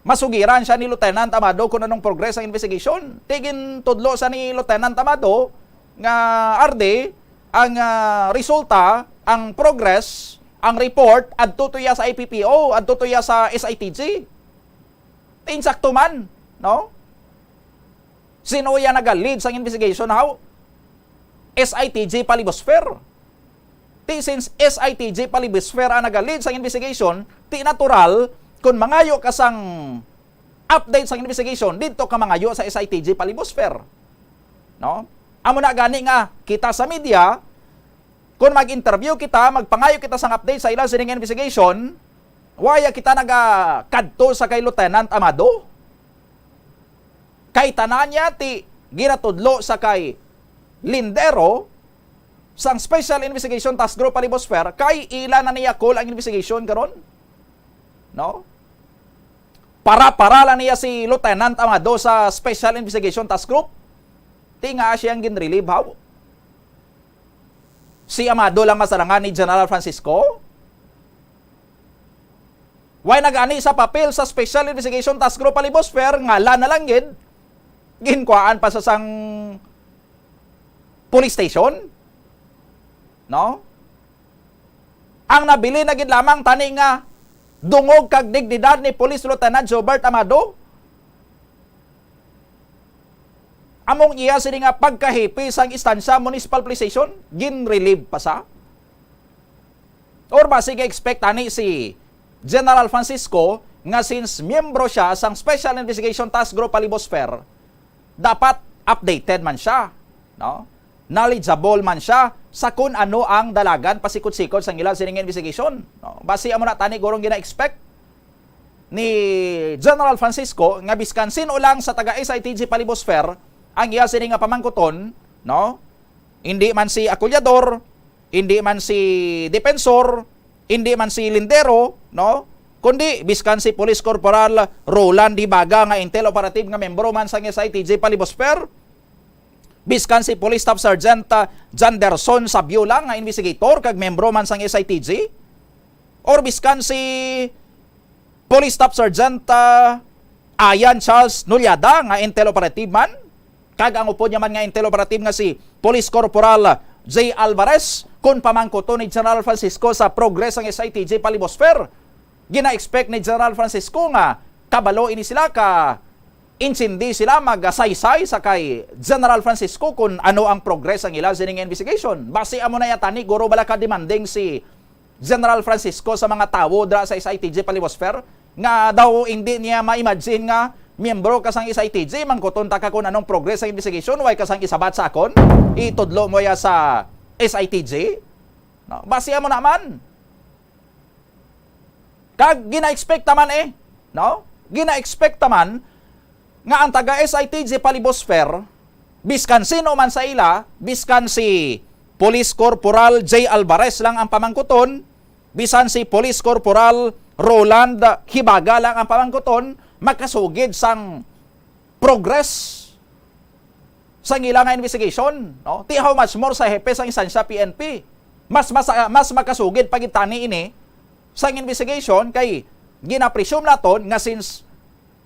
S11: masugiran siya ni Lieutenant Amado kung anong progress ang investigation. Tigin tudlo sa ni Lieutenant Amado nga arde ang resulta, ang progress, ang report adto tuya sa IPPO, adto tuya sa SITG. Insakto man, no? Sino ya naga-lead sa investigation how? SITG Palibosfer. Since SITG Palibosfer ang naga-lead sa investigation, ti natural kung mangayo ka sang update sa investigation, dito ka mangayo sa SITG Palibosfer. No? Amo na gani nga kita sa media, kung mag-interview kita, magpangayo kita sang update sa ilang sining investigation, waya kita nagakadto sa kay Lieutenant Amado. Kay tanan niya ti ginatudlo sa kay Lindero sang Special Investigation Task Group Palibosfer kay ila na niya call ang investigation karon. No? Para lang niya si Lieutenant Amado sa Special Investigation Task Group. Tinga siyang ginrelieve how? Si Amado lang masarangan ni General Francisco? Why nag-ani sa papel sa Special Investigation Task Group Palibosfer ngala na lang gid ginkuhaan pa sa sang police station? No? Ang nabili na gid lamang tani nga dungog kag dignidad ni Police Lieutenant Jobert Amado. Among iya sini nga pagkahipi sang istansya municipal police station, gin-relieve pa sa? Or ba sige expect ani si General Francisco nga since miyembro siya sang Special Investigation Task Group Palibosfer, dapat updated man siya, no? Knowledgeable man siya sa kung ano ang dalagan pasikot-sikot sang ilang sining investigation, no? Base amo na tani gurong gina-expect ni General Francisco nga biskan sino lang sa taga SITG Palibosfer ang iya sini nga pamangkuton, no? Hindi man si akulyador, hindi man si depensor, hindi man si lindero, no? Kundi biskan si Police Corporal Roland Dibaga nga intel operative nga membro man sa SITG Palibosfer, biskan si Police Staff Sergeant Janderson Sabiola nga investigator kag membro man sa SITG, or biskan si Police Staff Sergeant Ayan Charles Nulyada nga intel operative man, kag ang upo niya man nga intel operative nga si Police Corporal J. Alvarez kun pamangkuto ni General Francisco sa progress ng SITG Palibosfer. Gina-expect ni General Francisco nga kabalo ini sila ka insindi sila magasaysay sa kay General Francisco kung ano ang progress ang ilang sining investigation. Base amo na yatani guro bala ka demanding si General Francisco sa mga tawo dra sa SITG Palibosfer nga daw hindi niya ma-imagine nga miyembro ka sang SITG, mangkuton ta ka kung anong progress sa investigation, way ka sang isabat sa akon, itudlo mo ya sa SITG. No? Basiya mo naman. Kag gina-expect naman no? Gina-expect naman nga ang taga SITG Palibosfer, biskan sino man sa ila, biskan si Police Corporal J. Alvarez lang ang pamangkuton, bisan si Police Corporal Roland Hibaga lang ang pamangkuton, makasugid sang progress sa ilang investigation, no? Ti how much more sa hepe sang isansya PNP. Mas makasugid pagitani ini sang investigation kay gina-presume naton nga since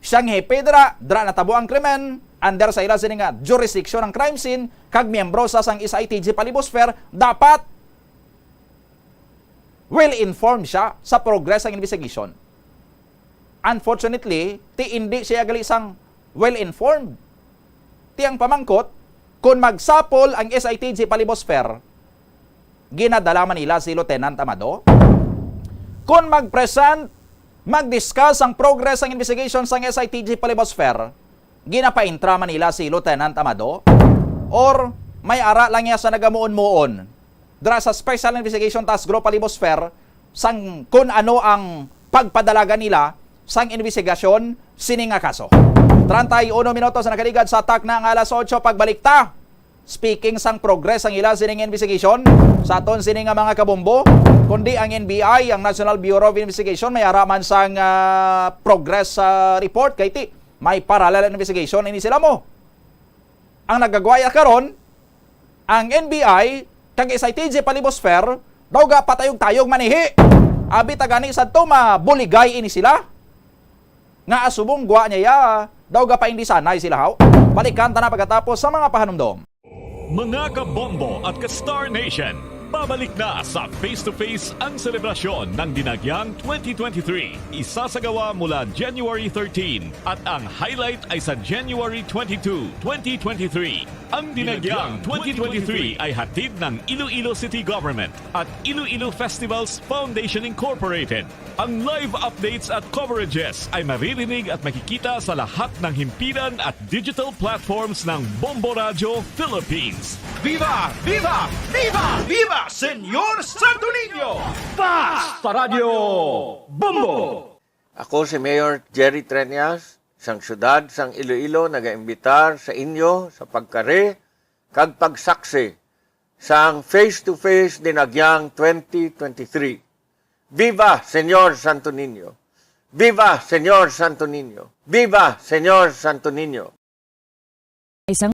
S11: siyang hepe dra natabo ang krimen under sa ila sini nga jurisdiction ng crime scene kag miyembro sa sang SITG Palibosfer, dapat well-informed siya sa progress ng investigation. Unfortunately, hindi siya gali sang well-informed. Ang pamangkot, kung magsapol ang SITG Palibosfer, ginadala man nila si Lieutenant Amado. Kung mag-present, mag-discuss ang progress ng investigation sa SITG Palibosfer, ginapaintra man nila si Lieutenant Amado, or may ara lang niya sa nagamuon-muon dra sa Special Investigation Task Group Palibosfer sang kung ano ang pagpadalaga nila sang investigasyon sining nga kaso. 31 minutos na nakaligad sa atak na ang alas 8 pagbalik ta. Speaking sang progress ang ila sining investigation sa aton sining nga mga kabombo, kundi ang NBI, ang National Bureau of Investigation, may araman sang progress report kay ti may parallel investigation ini sila mo. Ang nagagwaya karon ang NBI kag SITG Palibosfer daw ga patayog-tayog manihi. Abi tagani sadto mabuligay ini sila. Nga asubong gwa niya daw ga pa hindi sanay sila haw. Balikan ta na pagkatapos sa mga pahanumdom.
S10: Mga kabombo at ka-Star Nation, babalik na sa face-to-face ang selebrasyon ng Dinagyang 2023. Isasagawa mula January 13 at ang highlight ay sa January 22, 2023. Ang Dinagyang 2023 ay hatid ng Iloilo City Government at Iloilo Festivals Foundation Incorporated. Ang live updates at coverages ay maririnig at makikita sa lahat ng himpilan at digital platforms ng Bombo Radio Philippines.
S24: Viva! Viva! Viva! Viva! Senyor Santo Niño! Paz sa Radyo Bombo!
S25: Ako si Mayor Jerry Treñas, sang syudad sang Iloilo, nagaimbitar sa inyo sa pagkare kag pagsaksi sang face-to-face Dinagyang 2023. Viva Senyor Santo Niño! Viva Senyor Santo Niño! Viva Senyor Santo Niño!
S7: Isang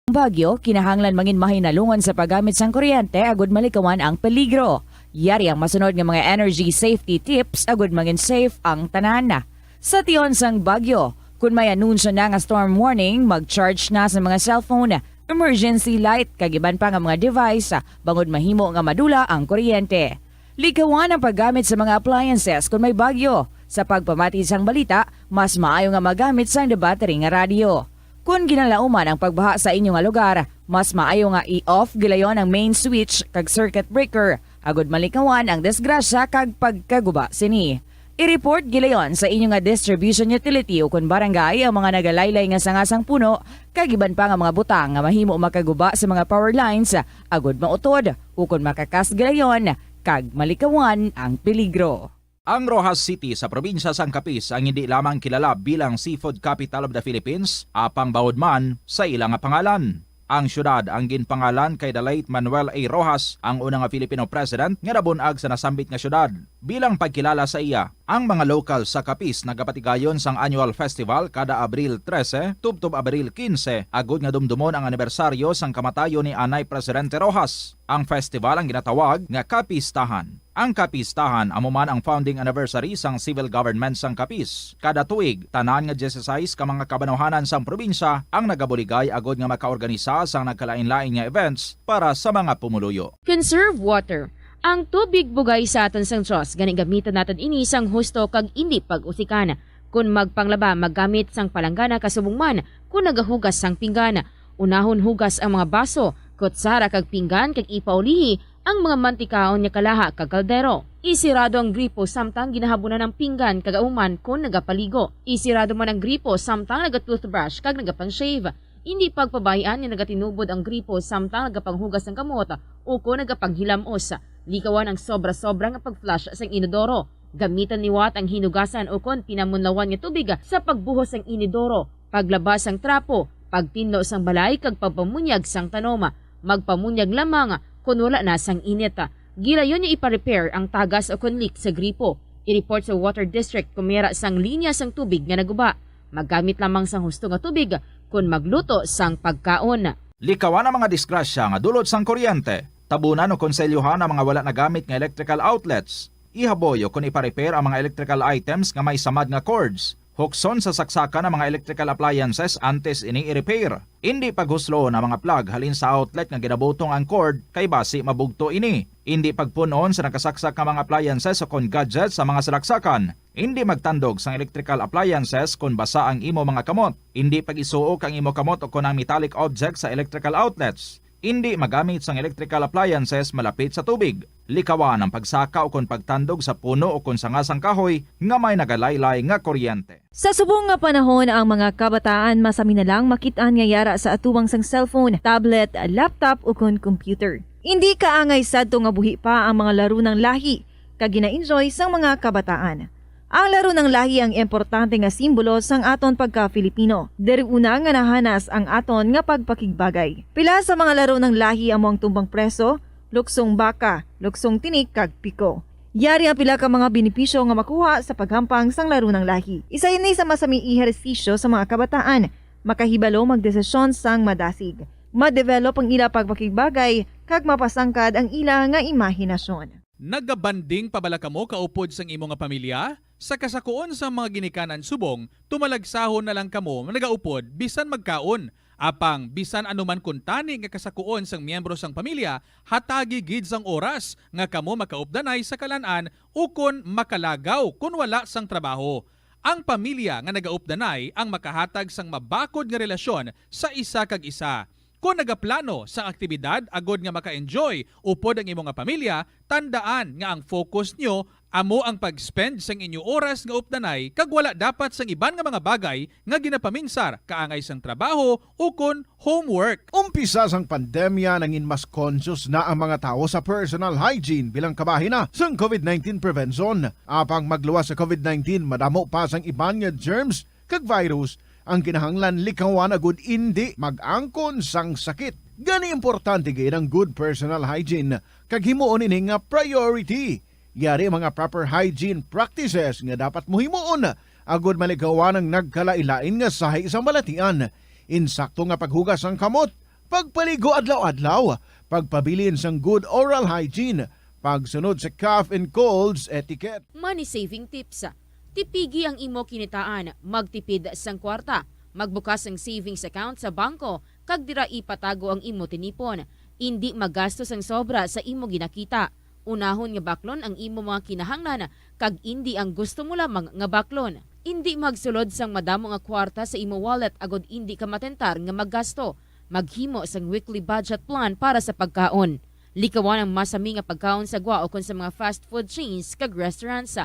S7: bagyo, kinahanglan mangin mahinalungan sa paggamit sang kuryente agud malikawan ang peligro. Yari ang masunod nga mga energy safety tips agud mangin safe ang tanan. Sa tion sang bagyo, kung may anunsyo na nga storm warning, mag-charge na sa mga cellphone, emergency light, kagiban pa nga mga device, bangod mahimo nga madula ang kuryente. Likawan ang paggamit sa mga appliances kung may bagyo. Sa pagpamati sang balita, mas maayo nga magamit sang battery nga radio. Kung ginalauman ang pagbaha sa inyong lugar, mas maayo nga i-off gilayon ang main switch kag circuit breaker. Agud malikawan ang disgrasya kag pagkaguba sini. I-report gilayon sa inyong distribution utility o kung barangay ang mga nagalaylay nga sangasang puno, kagiban pa nga mga butang nga mahimo makaguba sa mga power lines, agud mautod o kung makakas gilayon, kag malikawan ang peligro.
S11: Ang Rojas City sa probinsya sang Capiz ang hindi lamang kilala bilang seafood capital of the Philippines, apang bawod man sa ilang pangalan. Ang syudad ang ginpangalan kay the late Manuel A. Rojas, ang unang Filipino president nga nabunag sa nasambit nga syudad. Bilang pagkilala sa iya, ang mga local sa Capiz nagapatigayon sang annual festival kada Abril 13 tubtob Abril 15 agud nga dumdumon ang anibersaryo sang kamatayon ni Anay Presidente Rojas. Ang festival ang ginatawag nga Capistahan. Ang Capistahan amo man ang founding anniversary sang civil government sang Capiz. Kada tuig, tanan nga 16 ka mga kabanuhanan sang probinsya ang nagabuligay agud nga makaorganisa sang nagkalain-lain nga events para sa mga pumuluyo.
S17: Conserve water. Ang tubig bugay sa aton sang Diyos, gani gamitan natin ini sang husto kag indi pag-usikan. Kung magpanglaba, maggamit sang palanggana kasubong man, kung nagahugas sang pinggana. Unahon hugas ang mga baso, kutsara kag pinggan kag ipaulihi ang mga mantikaon niya kalaha kag kaldero. Isirado ang gripo samtang ginahabunan ng pinggan kag auman kung nagapaligo. Isirado man ang gripo samtang nagatoothbrush kag nagapang-shave. Hindi pagpabahian ni nagatinubod ang gripo samtang nagapanghugas ng kamot o kung nagapanghilamos. Likawan ang sobra-sobra nga pag-flush sa inodoro. Gamitan ni Watt ang hinugasan o kung pinamunlawan nga tubig sa pagbuhos ng inodoro. Paglabas ang trapo, pagtinlo sang balay kag pagpamunyag sang tanoma. Magpamunyag lamang kung wala na sang init. Gilayon niya ipa-repair ang tagas o kung leak sa gripo. I-report sa Water District kung mera sang linya sang tubig nga naguba. Maggamit lamang sang husto nga tubig kung magluto sang pagkaon.
S11: Likawan ang mga disgrasya nga dulot sang kuryente. Tabunan o konselyuhan ang mga wala nagamit nga electrical outlets. Ihaboyo kung ipa-repair ang mga electrical items nga may samad nga cords. Hukson sa saksakan ng mga electrical appliances antes ini i-repair. Hindi paghuslo na mga plug halin sa outlet nga ginabutong ang cord kay basi mabugto ini. Hindi pagpunon sa nakasaksak nga mga appliances o kon gadgets sa mga salaksakan. Hindi magtandog sa electrical appliances kung basa ang imo mga kamot. Hindi pag-isuok ang imo kamot o kon ang metallic objects sa electrical outlets. Hindi magamit sang electrical appliances malapit sa tubig. Likawan ang pagsaka o kon pagtandog sa puno o kon sangasang kahoy nga may nagalaylay nga kuryente.
S2: Sa subong nga panahon ang mga kabataan masami na lang makitaan nga yara sa atuwang sang cellphone, tablet, laptop o kon computer. Hindi kaangay sadto nga buhi pa ang mga laro ng lahi kag gina-enjoy sang mga kabataan. Ang laro ng lahi ang importante nga simbolo sang aton pagka-Filipino. Diri una nga nahanas ang aton nga pagpakigbagay. Pila sa mga laro ng lahi among tumbang preso, luksong baka, luksong tinik kag piko. Yari ang pila ka mga benepisyo nga makuha sa paghampang sang laro ng lahi. Isa ini sa masami ehersisyo sa mga kabataan, makahibalo magdesisyon sang madasig. Ma-develop ang ila pagpakigbagay kag mapasangkad ang ila nga imahinasyon.
S6: Nagabanding pabalaka mo kaupod sang imo nga pamilya? Sa kasakuon sa mga ginikanan subong, tumalagsahon na lang kamo nagaupod bisan magkaon. Apang bisan anuman kun tani nga kasakuon sang miyembro sang pamilya, hatagi gid sang oras nga kamo makaupdanay sa kalan-an ukon makalagaw kun wala sang trabaho. Ang pamilya nga nagaupdanay ang makahatag sang mabakod nga relasyon sa isa kag isa. Kung nagaplano sa aktibidad agod nga maka-enjoy upod ang imong nga pamilya, tandaan nga ang focus nyo amo ang pag-spend sang inyo oras nga updanay kag wala dapat sang iban nga mga bagay nga ginapaminsar kaangay sang trabaho o kon homework.
S19: Umpisa sang pandemya nangin mas conscious na ang mga tao sa personal hygiene bilang kabahina sang COVID-19 prevention. Apang magluwas sa COVID-19 madamo pa sang iban nga germs kag virus ang kinahanglan likawan agud hindi mag-angkon sang sakit. Gani importante gid ang good personal hygiene kag himuon ini nga priority. Yari mga proper hygiene practices nga dapat mohimuon agud malikawan ang nagkalailain nga sahi sa malatian. Insakto nga paghugas sang kamot, pagpaligo adlaw-adlaw, pagpabilin sang good oral hygiene, pagsunod sa cough and colds etiquette.
S17: Money saving tips. Tipigi ang imo kinitaan, magtipid sang kwarta, magbukas ng savings account sa bangko, kag dira ipatago ang imo tinipon. Hindi magastos ang sobra sa imo ginakita. Unahon nga baklon ang imo mga kinahanglan, kag hindi ang gusto mo lamang nga baklon. Hindi magsulod sang madamo nga kwarta sa imo wallet agod hindi ka matentar nga maggasto. Maghimo sang weekly budget plan para sa pagkaon. Likawan ang masami nga pagkaon sa gwa o kon sa mga fast food chains kag restaurants.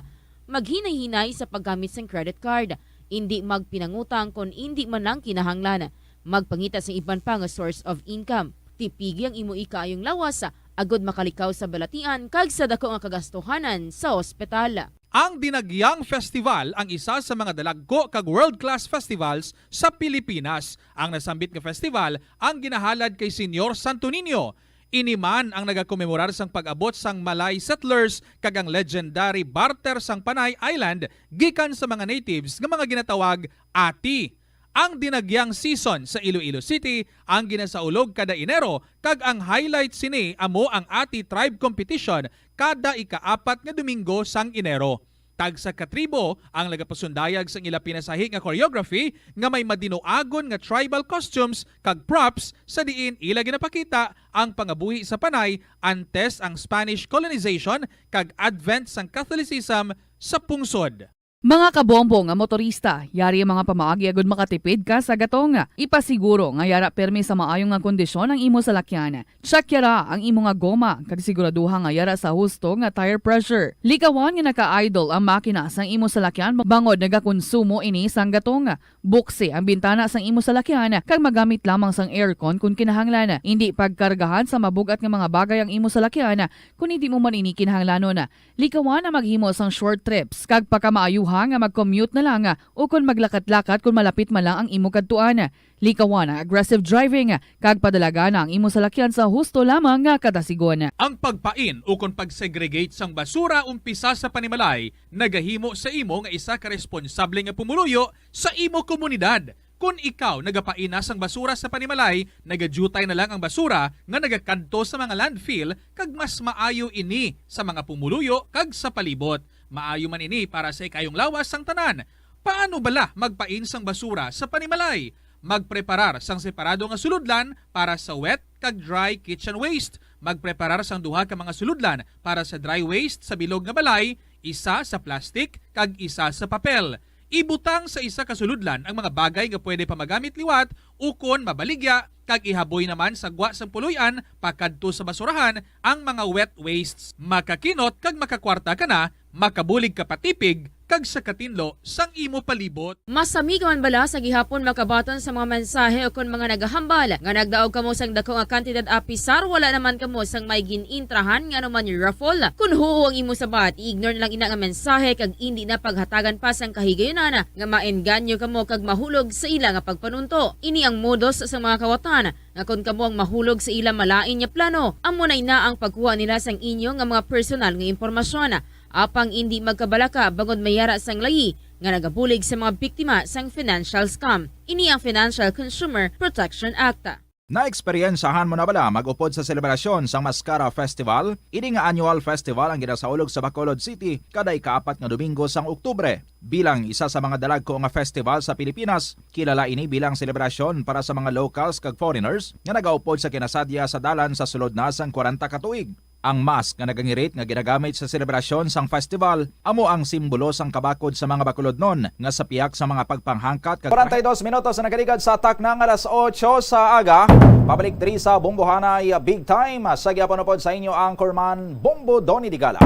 S17: Maghinay-hinay sa paggamit ng credit card. Hindi magpinangutang kung hindi man lang kinahanglan. Magpangita sa iban pa nga source of income. Tipigi ang imo ikaayong lawas agod makalikaw sa balatian kag sa dako nga kagastuhanan sa ospital.
S6: Ang Dinagyang Festival ang isa sa mga dalagko kag world-class festivals sa Pilipinas. Ang nasambit nga festival ang ginahalad kay Senyor Santo Niño. Iniman ang nagakomemorar sang pag-abot sang Malay settlers kag ang legendary barter sang Panay Island gikan sa mga natives nga mga ginatawag Ati. Ang Dinagyang season sa Iloilo City ang ginasaulog kada Enero kag ang highlight sini amo ang Ati Tribe Competition kada ika-4 nga Domingo sang Enero. Tag sa katribo ang nagapasundayag sang ila pinasahi nga choreography nga may madinoagon nga tribal costumes kag props sa diin ila ginapakita ang pangabuhi sa Panay antes ang Spanish colonization kag advent sang Catholicism sa pungsod.
S20: Mga kabombo nga motorista, yari ang mga pamaagi agud makatipid ka sa gatong. Ipasiguro nga yara permi sa maayong nga kondisyon ang imo salakyan. Check yara ang imo nga goma kag siguraduha nga yara sa husto nga tire pressure. Likawan nga naka-idle ang makina sang imo salakyan bangod nagakonsumo ini sang gatong. Buksi ang bintana sang imo salakyan kag magamit lamang sang aircon kung kinahanglan. Hindi pagkargahan sa mabugat nga mga bagay ang imo salakyan kung hindi mo man ini kinahanglanon. Likawan na maghimo sang short trips kag pagkamaayo nga mag-commute na lang o kung maglakat-lakat kung malapit man lang ang imo kadtuan. Likawan ang aggressive driving kag padalaga na ang imo salakyan sa husto lamang nga katasigon.
S6: Ang pagpain o kung pag-segregate sang basura umpisa sa panimalay nagahimo sa imo nga isa ka responsable nga pumuluyo sa imo komunidad. Kung ikaw nagapainas ang basura sa panimalay, nagadutay na lang ang basura nga nagakanto sa mga landfill kag mas maayo ini sa mga pumuluyo kag sa palibot. Maayo man ini para sa ikayong lawas sang tanan. Paano bala magpain sang basura sa panimalay? Magpreparar sang separado nga suludlan para sa wet kag dry kitchen waste. Magpreparar sang duha ka mga suludlan para sa dry waste sa bilog nga balay, isa sa plastic kag isa sa papel. Ibutang sa isa ka suludlan ang mga bagay nga pwede pa magamit liwat ukon mabaligya kag ihaboy naman sa gwa sang puluyan pakadto sa basurahan ang mga wet wastes. Makakinot kag makakwarta ka na, makabulig ka patipig kag sa katinlo sang imo palibot.
S17: Masami ka man bala sa gihapon makabaton sa mga mensahe o kon mga nagahambal nga nagdaog kamo sang dako nga kantidad apisar wala naman kamo sang may ginintrahan nga naman yung raffle. Kun huo ang imo sabat, i-ignore na lang ina nga mensahe kag hindi na paghatagan pa sang kahigayunan nga maengganyo kamo kag mahulog sa ila nga pagpanunto. Ini ang modos sa mga kawatan nga kon kamo ang mahulog sa ila malain nya plano, amo na ang pagkuha nila sang inyo nga mga personal nga impormasyon. Apang hindi magkabalaka bagod mayara sang layi nga nagabulig sa mga biktima sang financial scam. Ini ang Financial Consumer Protection Act.
S11: Na-eksperyensahan mo na bala mag-upod sa selebrasyon sang Mascara Festival? Ini nga annual festival ang ginasaulog sa Bacolod City kada ika-4 nga Domingo sang Oktubre. Bilang isa sa mga dalagko nga festival sa Pilipinas, kilala ini bilang selebrasyon para sa mga locals kag foreigners nga nagaupod sa kinasadya sa dalan sa sulod na sang 40 ka tuig. Ang mask nga nagangirit nga ginagamit sa selebrasyon sang festival amo ang simbolo sang kabakod sa mga Bacolodnon nga sa piyak sa mga pagpanghangkat. 42 minutos na nagaligad sa atak ng alas 8 sa aga. Pabalik diri sa Bombo Hanay Big Time. Sa gyapon pod sa inyo ang Corman Bombo Donny Digala.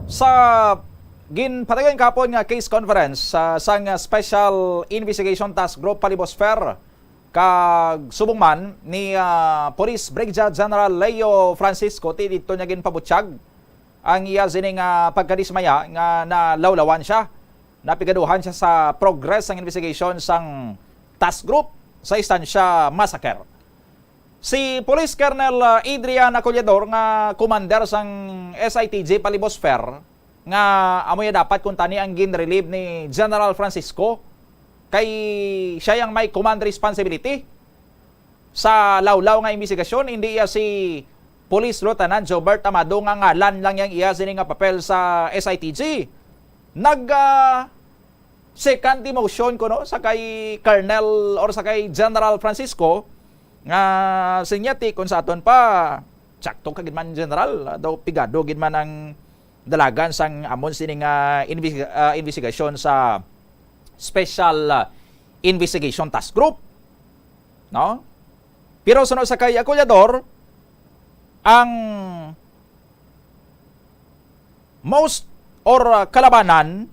S11: Sa ginpatayon kapon nga case conference sang Special Investigation Task Group Palibosfer kag subong man ni Police Brigadier General Leo Francisco ti dito niya ginpabutsyag ang iya sining pagkadismaya nga nalawlawan siya. Napigaduhan siya sa progress ng investigation sang task group sa istansya massacre. Si Police Colonel Adrian Acollador nga commander sang SITG Palibosfer nga amoy dapat kung tani ang gin-relieve ni General Francisco kay siya yung may command responsibility sa lawlaw nga investigasyon. Hindi iya si Police Lieutenant Jobert Amado nga ngalan lang yang iya sini nga papel sa SITG. Second demotion ko no sa kay Colonel or sa kay General Francisco nga sinyati kung sa aton pa sakto kagid man General daw pigado gid man ang dalagan sang amon sini nga investigasyon sa Special Investigation Task Group. No? Pero sunod sa kay Acollador, ang most or kalabanan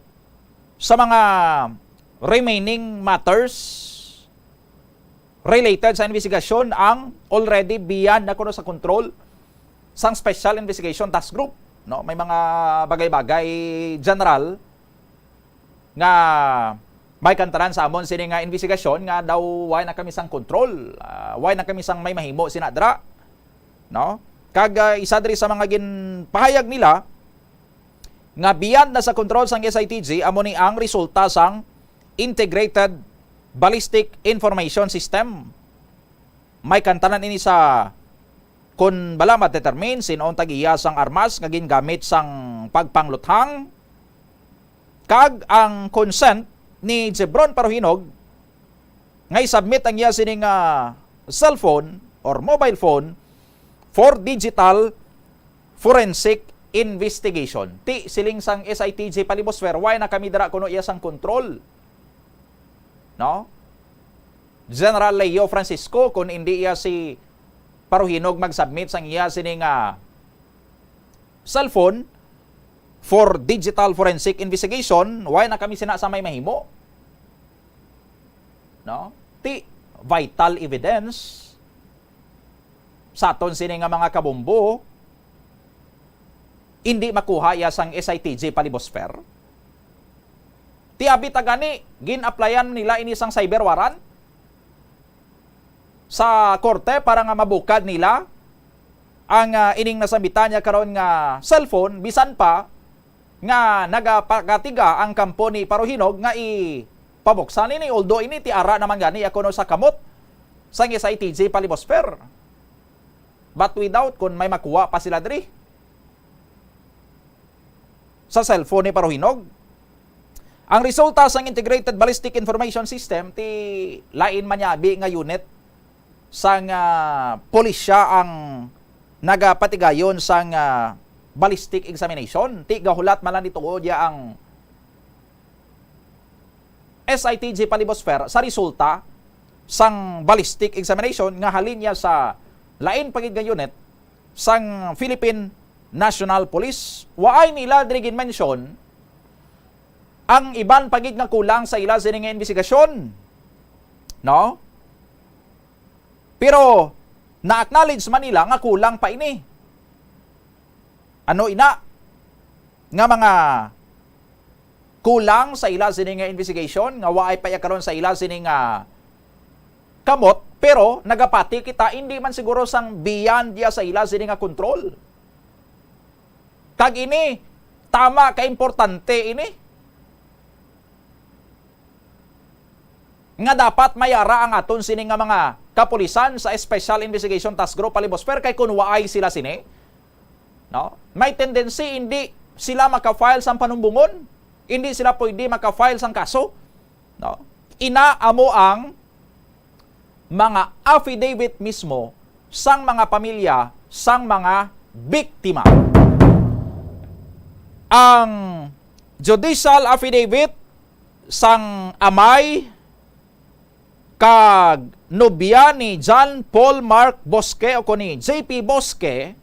S11: sa mga remaining matters related sa investigasyon ang already beyond na kuno sa control sang Special Investigation Task Group. No? May mga bagay-bagay general nga may kantaran sa amon sini nga investigasyon nga daw why na kami sang control, why na kami sang may mahimo sinadra, no? Kag isa diri sa mga ginpahayag nila nga beyond na sa control sang SITG amo ni ang resulta sang Integrated Ballistic Information System. May kantaran ini sa kun bala ma-determine sinon tagiya sang armas nga gingamit sang pagpangluthang kag ang consent ni Jebron Paruhinog nga i-submit ang iya sining cellphone or mobile phone for digital forensic investigation. Ti siling sang SITG Palibosfer why na kami dara kuno iya sang control. No? General Leo Francisco kung hindi iya si Paruhinog mag-submit sang iya sining cellphone for digital forensic investigation, why na kami sinasamay mahimo? No? Ti vital evidence sa aton sini nga mga kabombo hindi makuha iya sang SITG Palibosfer. Ti abit gani gin-applyan nila ini sang cyber warrant sa korte para nga mabukad nila ang ining nasambitan niya karon nga cellphone bisan pa nga nagapakatiga ang kampo ni Paruhinog nga pabuksan ini, although ini ti ara naman gani ako no sa kamot sang SITG Palibosfer. But without kung may makuha pa sila diri sa cellphone ni Paruhinog. Ang resulta sang Integrated Ballistic Information System ti lain manyabi nga unit sang pulisya ang nagapatigayon sang ballistic examination. Ti gahulat malan ituod ya ang SITG Palibosfer sa resulta sang ballistic examination nga halin niya sa lain pagid nga unit sang Philippine National Police. Waay nila dirigin mention ang iban pagid nga kulang sa ila sining investigasyon. No? Pero na-acknowledge man nila nga kulang pa ini. Ano ina? Nga mga kulang sa ila sining investigation, nga waay pa karon sa ila sining kamot, pero nagapati kita hindi man siguro sang beyond dia sa ila sining control. Kag ini tama ka importante ini. Nga dapat mayara ang aton sining nga mga kapulisan sa Special Investigation Task Group Palibosfer kay kun waay sila sini. No? May tendency hindi sila maka-file sang panumbungon, hindi sila pwede maka-file sang kaso. No? Inaamo ang mga affidavit mismo sang mga pamilya, sang mga biktima. Ang judicial affidavit sang amay kag nobya ni John Paul Mark Bosque o ni JP Bosque,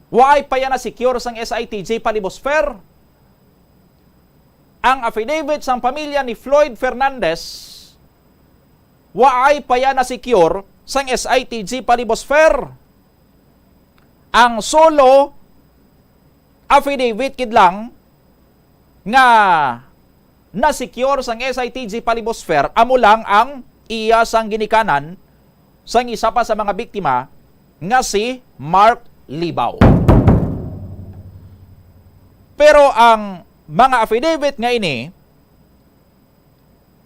S11: waay pa yan na secure sang SITG Palibosfer. Ang affidavit sang pamilya ni Floyd Fernandez, waay pa yan na secure sang SITG Palibosfer. Ang solo affidavit kidlang nga na-secure sang SITG Palibosfer, amo lang ang iya sang ginikanan sang isa pa sa mga biktima nga si Mark Libaw. Pero ang mga affidavit nga ini,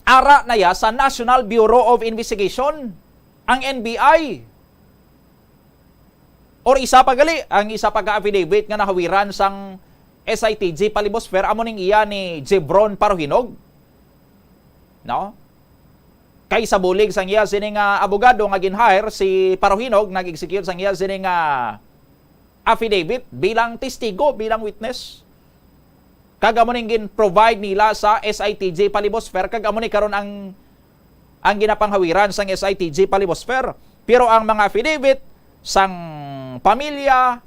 S11: ara na ya sa National Bureau of Investigation, ang NBI. Or isa pa gali, ang isa pa ka-affidavit nga nahawiran sang SITG Palibosfer, amo ning iya ni Jebron Paruhinog. No? Kay sa bulig sang iya sining abogado nga gin-hire si Paruhinog, nag-execute sang iya sining affidavit bilang testigo, bilang witness. Kag amo ning gin-provide nila sa SITG Palibosfer, kag amo ni karon ang ginapanghawiran sang SITG Palibosfer. Pero ang mga affidavit sang pamilya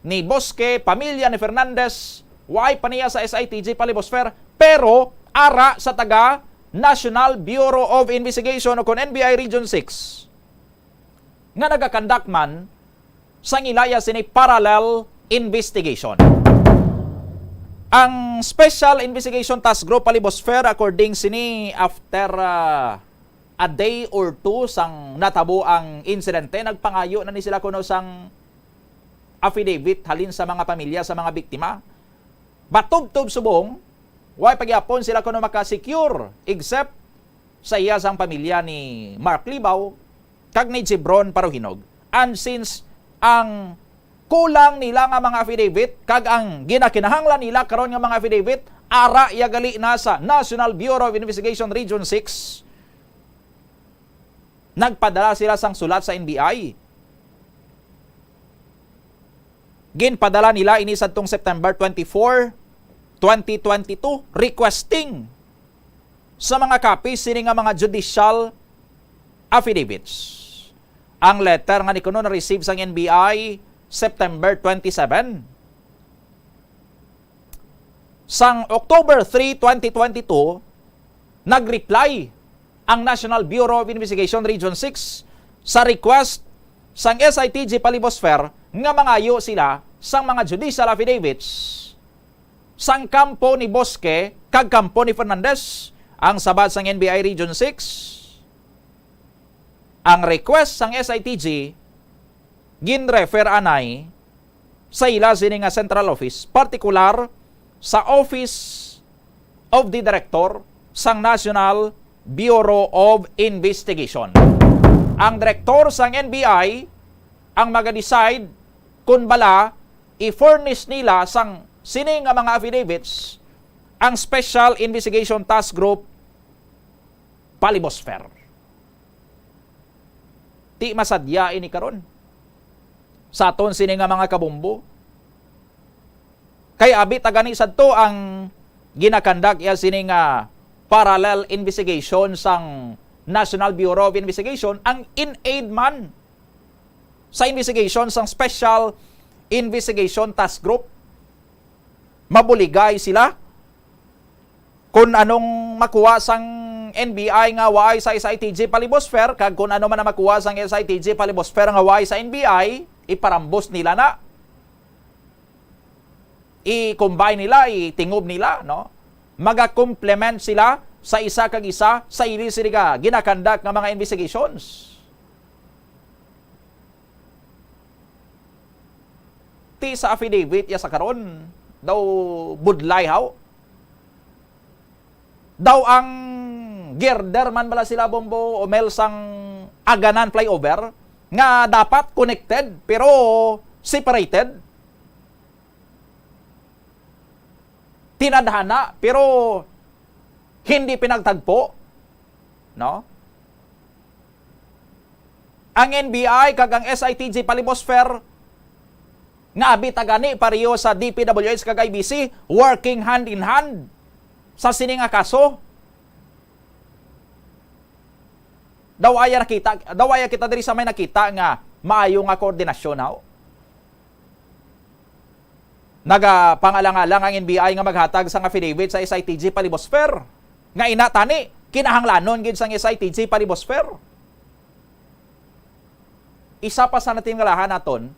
S11: ni Bosque, pamilya ni Fernandez, waay pa niya sa SITG Palibosfer, pero ara sa taga National Bureau of Investigation o kon NBI Region 6 nga nagakandak man sang ilaya sini parallel investigation. Ang Special Investigation Task Group Palibosfer, according sini after a day or two sang natabo ang insidente, nagpangayo na ni sila kuno sang affidavit halin sa mga pamilya, sa mga biktima. Batub-tub subong, way pagyapon sila kuno maka-secure except sa iya sang pamilya ni Mark Libaw kag ni Jebron Paruhinog. And since ang kulang nila nga mga affidavit kag ang ginakinahanglan nila karon nga mga affidavit ara yagali na sa National Bureau of Investigation Region 6, nagpadala sila sang sulat sa NBI. Ginpadala nila ini sadtong September 24, 2022 requesting sa mga copies sini nga mga judicial affidavits. Ang letter nga ni kuno na receive sang NBI September 27. Sang October 3, 2022, nag-reply ang National Bureau of Investigation Region 6 sa request sang SITG Palibosfer nga mangayo sila sang mga judicial affidavits sang kampo ni Bosque kag kampo ni Fernandez. Ang sabat sang NBI Region 6, ang request sang SITG gin-refer anay sa ila sini nga central office, particular sa Office of the Director sang National Bureau of Investigation. Ang direktor sang NBI ang mag-decide kung bala i-furnish nila sang sini nga mga affidavits ang Special Investigation Task Group Palibosfer. Ti masadya ini karon sa aton sini nga mga kabumbo. Kay abi tagani sadto ang ginakandak ya sini nga parallel investigation sang National Bureau of Investigation ang in-aid man sa investigation sang Special Investigation Task Group. Mabuligay sila kung anong makuha sang NBI nga waay sa SITG Palibosfer kag kung ano man na makuha sang SITG Palibosfer nga waay sa NBI, iparambos nila na. I-combine nila, itingob nila, no? Maga-complement sila sa isa kag isa sa ili-sili ka ginakandak nga mga investigations. Ti sa affidavit ya sa karon daw budlay haw. Daw ang girder man bala sila bombo o mel sang aganan flyover nga dapat connected pero separated. Tinadhana pero hindi pinagtagpo, no? Ang NBI kag ang SITG Palibosfer nga abi tagani pareho sa DPWH kag IBC working hand in hand sa sini nga kaso. Daw aya kita diri sa may nakita nga maayo nga koordinasyon haw. Nagapangalang-alang ang NBI nga maghatag sang affidavit sa SITG Palibosfer. Nga ina tani kinahanglanon gid sang SITG Palibosfer. Isa pa sa natin ngalahan naton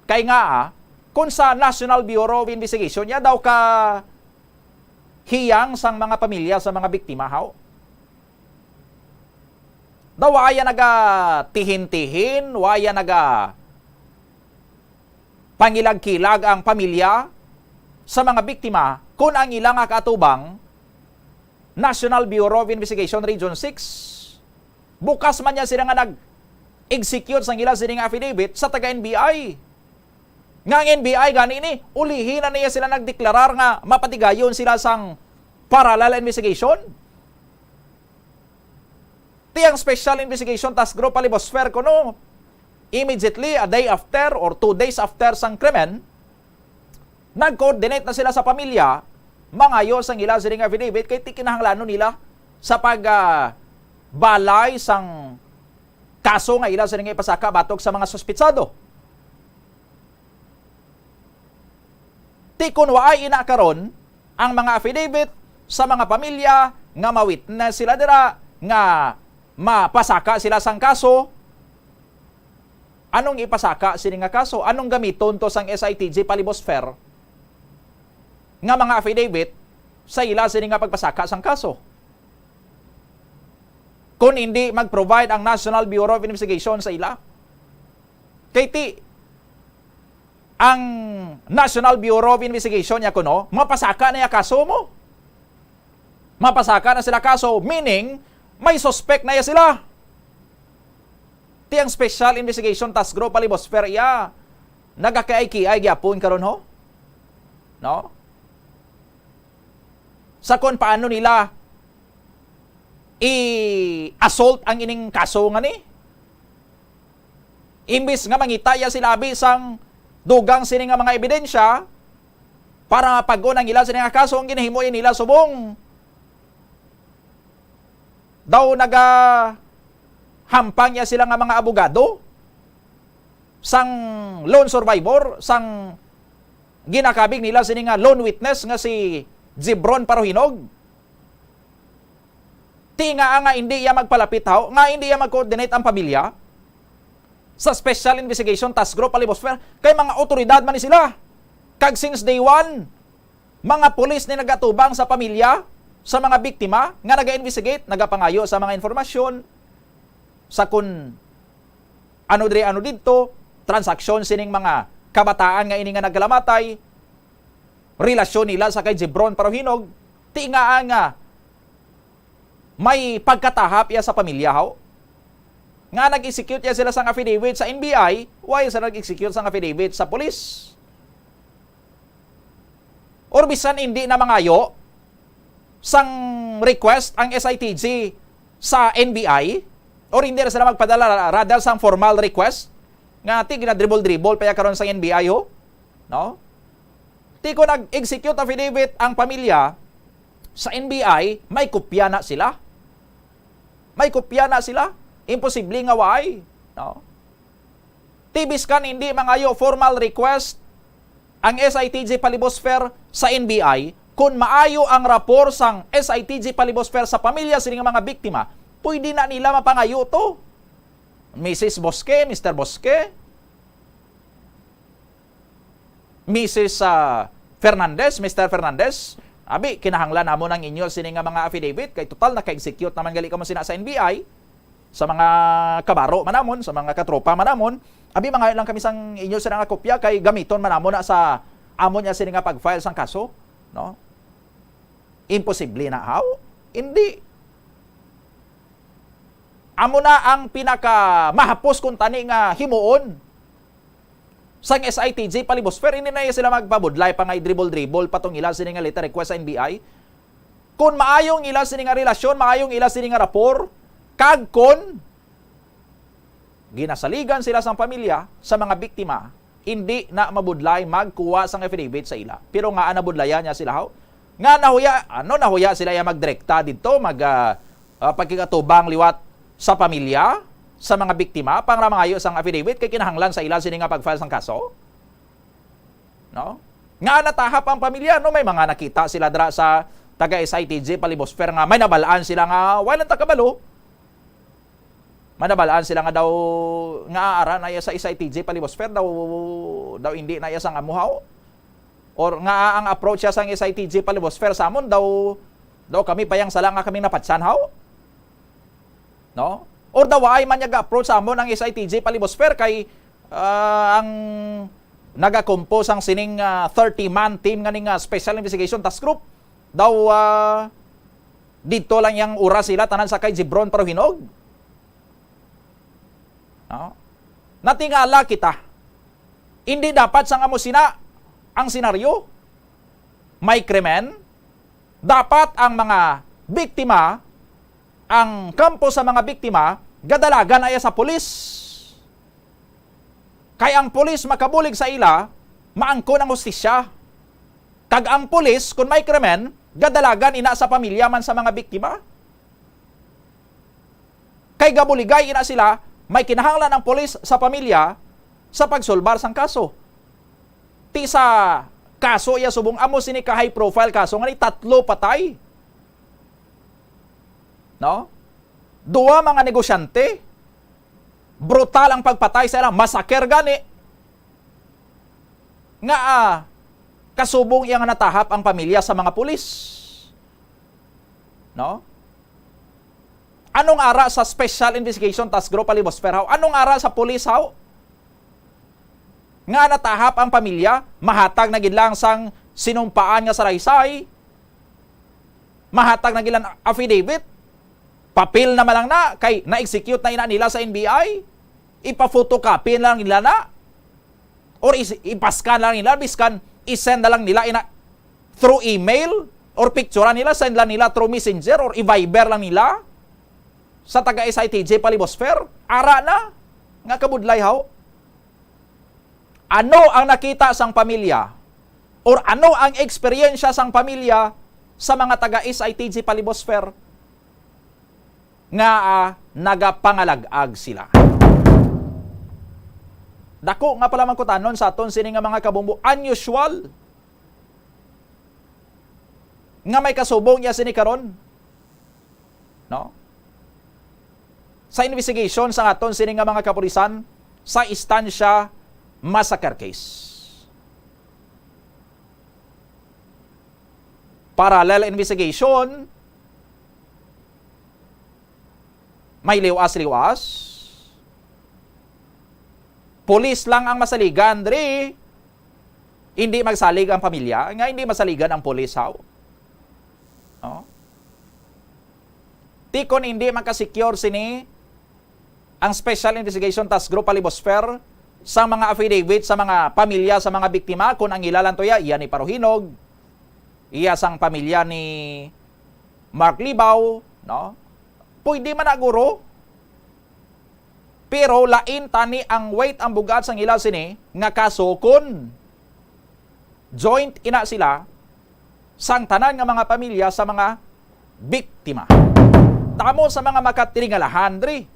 S11: kay nga kung sa National Bureau of Investigation ya daw ka hiyang sang mga pamilya sa mga biktima haw. Daw waya naga tihin-tihin, waya naga pangilag-kilag ang pamilya sa mga biktima kung ang ilang katubang National Bureau of Investigation Region 6. Bukas man niya sila nga nag-execute sang ila sining affidavit sa taga-NBI. Nga ang NBI gani ni, ulihin na niya sila nagdeklarar nga mapatigayon sila sang parallel investigation. Tiyang Special Investigation Task Group Palibosfer kuno immediately a day after or 2 days after sang krimen, nag-coordinate na sila sa pamilya, mangayos ang ila sining affidavit kay kinahanglanon nila sa balay sang kaso nga ila sining ipasaka batok sa mga suspitsado. Ti kun waay ina karon ang mga affidavit sa mga pamilya nga ma-witness sila dira nga mapasaka sila sang kaso. Anong ipasaka sini nga kaso? Anong gamiton to sang SITG Palibosfer nga mga affidavit sa ila sini nga pagpasaka sang kaso? Kung hindi mag-provide ang National Bureau of Investigation sa ila. Kay ti ang National Bureau of Investigation ya kuno, mapasaka na ya kaso mo. Mapasaka na sila kaso, meaning may suspect na ya sila. Tiyang Special Investigation Task Group Palibosfer ya nagakaay-kiay gyapon karon ho. No? Sa kung paano nila i-assault ang ining kaso nga ni. Imbis nga mangitaya sila bisang dugang sini nga mga ebidensya para pag-on ang ila sini nga kaso ang ginahimoy nila subong. Daw hampang niya sila nga mga abogado sang lone survivor, sang ginakabig nila sini nga lone witness nga si Jibron Parohinog. Nga hindi iya magpalapit haw, nga hindi iya mag-coordinate ang pamilya sa Special Investigation Task Group Palibosfer kay mga otoridad man ni sila. Kag since day one, mga pulis ni nagatubang sa pamilya sa mga biktima nga naga-investigate, nagapangayo sa mga informasyon sa kun ano dito, transaksyon sining mga kabataan nga ini nga nagkalamatay, relasyon nila sa kay Jibron Parohinog, Tingaan nga may pagkatahap ya sa pamilya haw. Nga nag-execute ya sila sang affidavit sa NBI, why sila nag-execute sang affidavit sa police? Or bisan hindi na mangayo sang request ang SITG sa NBI, or hindi na sila magpadala rather sang formal request nga ti gina-dribble-dribble pa karon sa NBI ho, no? Ti ko nag-execute affidavit ang pamilya sa NBI, may kopya na sila. May kopya na sila. Imposible nga why, no? Tibis kan hindi mangayo formal request ang SITG Palibosfer sa NBI, kung maayo ang rapor sang SITG Palibosfer sa pamilya sining mga biktima, pwede na nila mapangayo to. Mrs. Bosque, Mr. Bosque, Mrs. Fernandez, Mr. Fernandez, abi, kinahanglan namo ng inyo sining mga affidavit, kay total naka-execute naman gali ka mo sina sa NBI, sa mga kabaro manamon, sa mga katropa manamon, abi mga lang kami sang inyo sila nga kopya kay gamiton manamon na sa amon niya sila nga pag-file sang kaso, no? Imposible na how? Hindi. Amo na ang pinaka mahapos kung tani nga himuon sang SITG Palibosfer, hindi na sila magpabudlay pa nga dribble-dribble patong ila sila nga letter request sa NBI. Kung maayong ila sila nga relasyon, maayong ila sila nga rapor, kag kon ginasaligan sila sa pamilya sa mga biktima, hindi na mabudlay magkuha sang affidavit sa ila. Pero nga nabudlayan niya sila haw. Nga nahuya sila ya magdirekta dito, pagkikatubang liwat sa pamilya, sa mga biktima, pang ramangayo sang affidavit kay kinahanglan sa ila sini nga pag-file sang kaso. No? Nga natahap ang pamilya, no, may mga nakita sila dra sa taga SITG Palibosfer nga may nabalaan sila nga walang takabalo. Manabalaan sila nga daw nga ara na sa SITG Palibosfer daw hindi na sang amuhaw. Or nga ang approach sa SITG Palibosfer sa amon daw kami payang sala nga kaming napatsan haw. No? Or daw ay man approach sa amon ang SITG Palibosfer kay ang nagakompose ang sining 30-man team nga ning Special Investigation Task Group daw dito lang yang oras sila tanan sa kay Gibron Paruhinog. No? Natingala kita. Hindi dapat sang amo sina ang senaryo. May krimen. Dapat ang mga biktima, ang kampo sa mga biktima, gadalagan ay sa pulis. Kaya ang pulis makabulig sa ila, maangko ng hustisya. Kag ang pulis, kung may krimen, gadalagan ina sa pamilya man sa mga biktima. Kay gabuligay ina sila, may kinahanglan ang pulis sa pamilya sa pagsolbar sang kaso. Ti sa kaso iya subong amo sini ka high profile kaso nga ni 3 patay. No? 2 mga negosyante. Brutal ang pagpatay sa ila, masaker gani. Nga kasubong iya nga natahap ang pamilya sa mga pulis. No? Anong ara sa Special Investigation Task Group Palibosfer haw? Anong ara sa pulis haw? Nga natahap ang pamilya, mahatag na gidlang sang sinumpaan nga saraysay, mahatag na gidlang affidavit, papel na malang na, kay na-execute na ina nila sa NBI, ipa-photocopy na lang nila na, or ipaskan lang nila, biskan isend na lang nila through email, or picture nila, send lang nila through messenger, or i-viber lang nila, sa taga SITG Palibosfer, ara na, nga kabudlay haw. Ano ang nakita sang pamilya? Or ano ang eksperyensya sang pamilya sa mga taga SITG Palibosfer nga nagapangalag-ag sila? Dako nga pala man ko tanon sa aton sini nga mga kabumbo, unusual nga may kasubong niya sini karon. No? Sa investigation sa aton sini nga mga kapulisan sa istansya massacre case. Parallel investigation, may liwas-liwas. Pulis lang ang masaligan, dre. Hindi magsalig ang pamilya, nga hindi masaligan ang pulis haw. No? Ti kon hindi makasecure sini ang Special Investigation Task Group Palibosfer sa mga affidavit sa mga pamilya sa mga biktima kung ang ilalan to iya ni Paruhinog, iya sang pamilya ni Mark Libaw, no? Pwede man aguro. Pero lain tani ang weight ang bugat sang ila sini nga kaso kun joint ina sila sang tanan nga mga pamilya sa mga biktima. Tamo sa mga makatilingalahan diri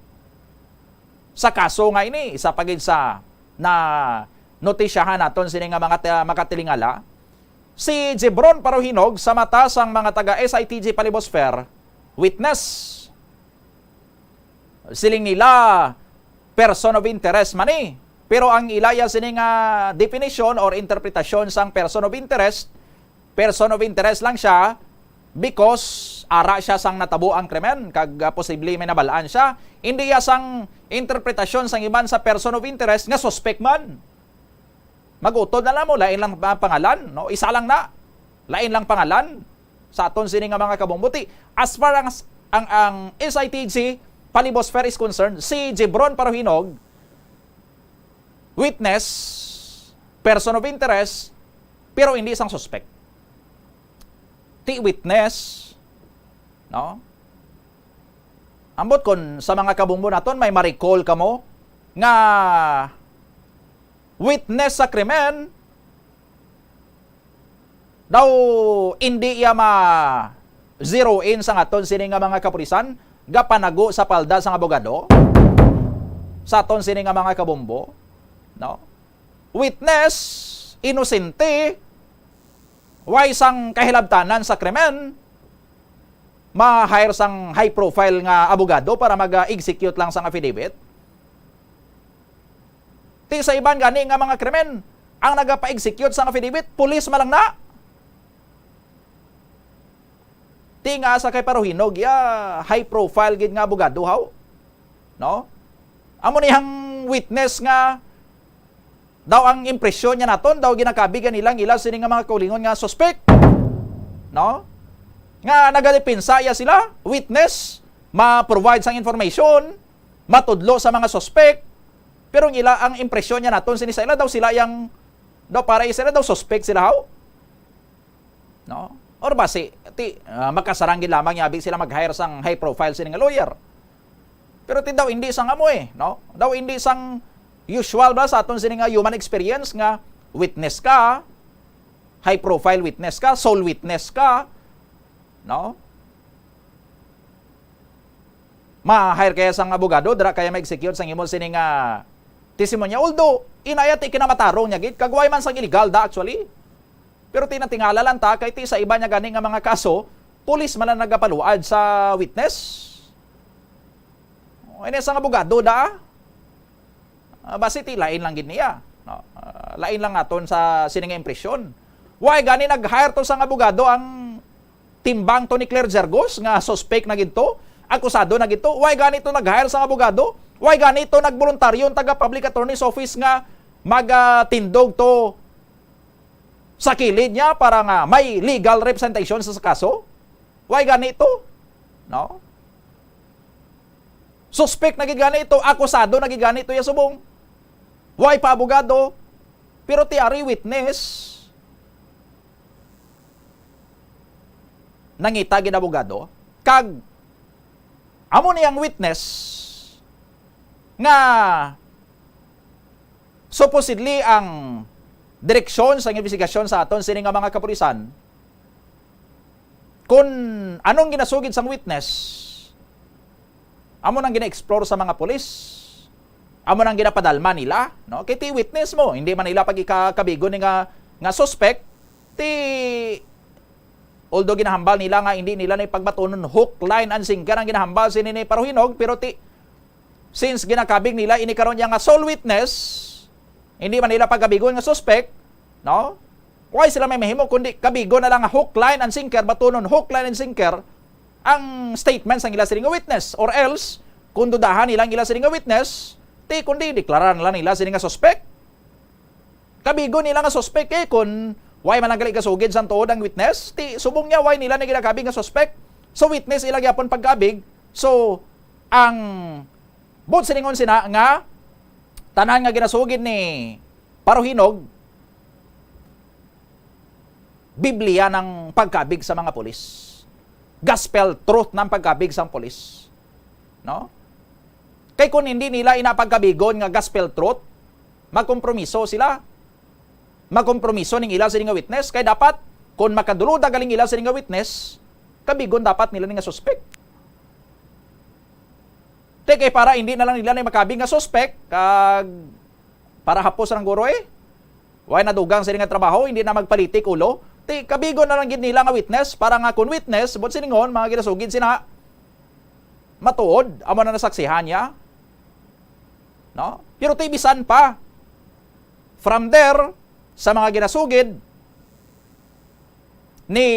S11: sa kaso nga ini isa pagid sa na notisyahan naton sini nga mga makatilingala si Jebron Paruhinog sa mata sang mga taga SITG Palibosfer witness siling nila person of interest man eh. Pero ang ilaya sini nga definition or interpretasyon sang person of interest lang siya because ara siya sang natabo ang krimen kag posible may nabalaan siya. Hindi ya sang interpretasyon sang iban sa person of interest nga suspect man. Magutod na lang mo, lain lang pangalan, no? Isa lang na. Lain lang pangalan sa aton sini nga mga kabombuti. As far as ang SITG Palibosfer is concerned, si Jebron Paruhinog witness, person of interest, pero hindi isang suspect. Ti witness, no? Ambot kon sa mga kabumbo naton may ma-recall kamo nga witness sa krimen daw hindi iya ma zero in sa aton sini nga mga kapulisan ga panago sa palda sang abogado sa aton sini nga mga kabumbo, no? Witness inosente way sang kahilabtanan sa krimen ma-hire sang high profile nga abogado para mag-execute lang sang affidavit. Ti sa iban gani nga mga krimen ang nagapa-execute sang affidavit pulis malang na. Ti nga sa kay Paruhinog ya high profile gid nga abogado haw, no? Amo niyang witness nga daw ang impresyon niya naton daw ginakabigan nilang ila sini nga mga kaulingon nga suspect, no? Nga nagadepensa ya sila witness ma-provide sang information matudlo sa mga suspect pero ila ang impresyon niya naton sini sa ila daw sila yang daw para sila daw suspect sila haw, no? Or base ti makasaranggid lamang yabig sila mag-hire sang high profile sini nga lawyer. Pero ti daw hindi sang amo no? Daw hindi sang usual ba sa aton sini nga human experience nga witness ka, high profile witness ka, sole witness ka, no? Ma-hire kaya sang abogado dira kaya ma-execute sang imong sini nga testimonya although inayat ikinamatarong niya gid kagway man sang illegal da actually. Pero tinatingala lang ta kay ti sa iba niya gani nga mga kaso, pulis man lang nagapaluad sa witness. Ini sang abogado da. Basi ti lain lang gid niya, no? Lain lang aton sa sininga impresyon. Why gani nag-hire to sang abogado ang timbang to ni Claire Jergos nga suspect na ginto, akusado na ginto. Why gani to nag-hire sang abogado? Why gani to nagboluntaryo taga Public Attorney's Office nga magtindog to sa kilid niya para nga may legal representation sa kaso? Why ganito? No? Suspect na ganito, akusado na ganito ya subong. Why pa abogado? Pero tiari witness nangita gid abogado kag amo niyang witness nga supposedly ang direksyon sa investigasyon sa aton sini nga mga kapulisan kung anong ginasugid sang witness amo nang gina-explore sa mga pulis, amo nang ginapadalma nila, no? Kay ti witness mo hindi man nila pagikabigo ni nga suspect ti although ginahambal nila nga hindi nila na ipagbatunon hook, line and sinker ang ginahambal sini ni Paruhinog pero ti since ginakabig nila ini karon nga sole witness hindi man nila pagkabigo nga suspect, no? Why sila may mahimo kundi kabigo na lang hook, line, and sinker, batunon hook, line, and sinker ang statements ng ila sining witness or else kung dudahan nilang ila sining witness kundi deklarar nila nila sining suspect. Kabigo nila nga suspect kung Why man lang gali kasugid sang tuod ang witness? Ti subong niya why nila na ginakabig nga suspect. So witness ilang yapon pagkabig. So ang bot siningon sina nga tanan nga ginasugid ni Paruhinog Biblia ng pagkabig sa mga pulis. Gospel truth ng pagkabig sa pulis. No? Kay kung hindi nila inapagkabigon nga gospel truth, magkompromiso sila. Magkompromiso ning ila sining nga witness kay dapat kung makaduluda galing ila sining nga witness, kabigon dapat nila ning nga suspect. Kay para hindi na lang nila na makabig nga suspect kag para hapos ang guro Why nadugang sining nga trabaho, hindi na magpolitik ulo. Kabigon na lang gid nila nga witness para nga kun witness bot siningon mga ginasugid sina matuod amo na nasaksihan niya. No? Pero bisan pa from there sa mga ginasugid ni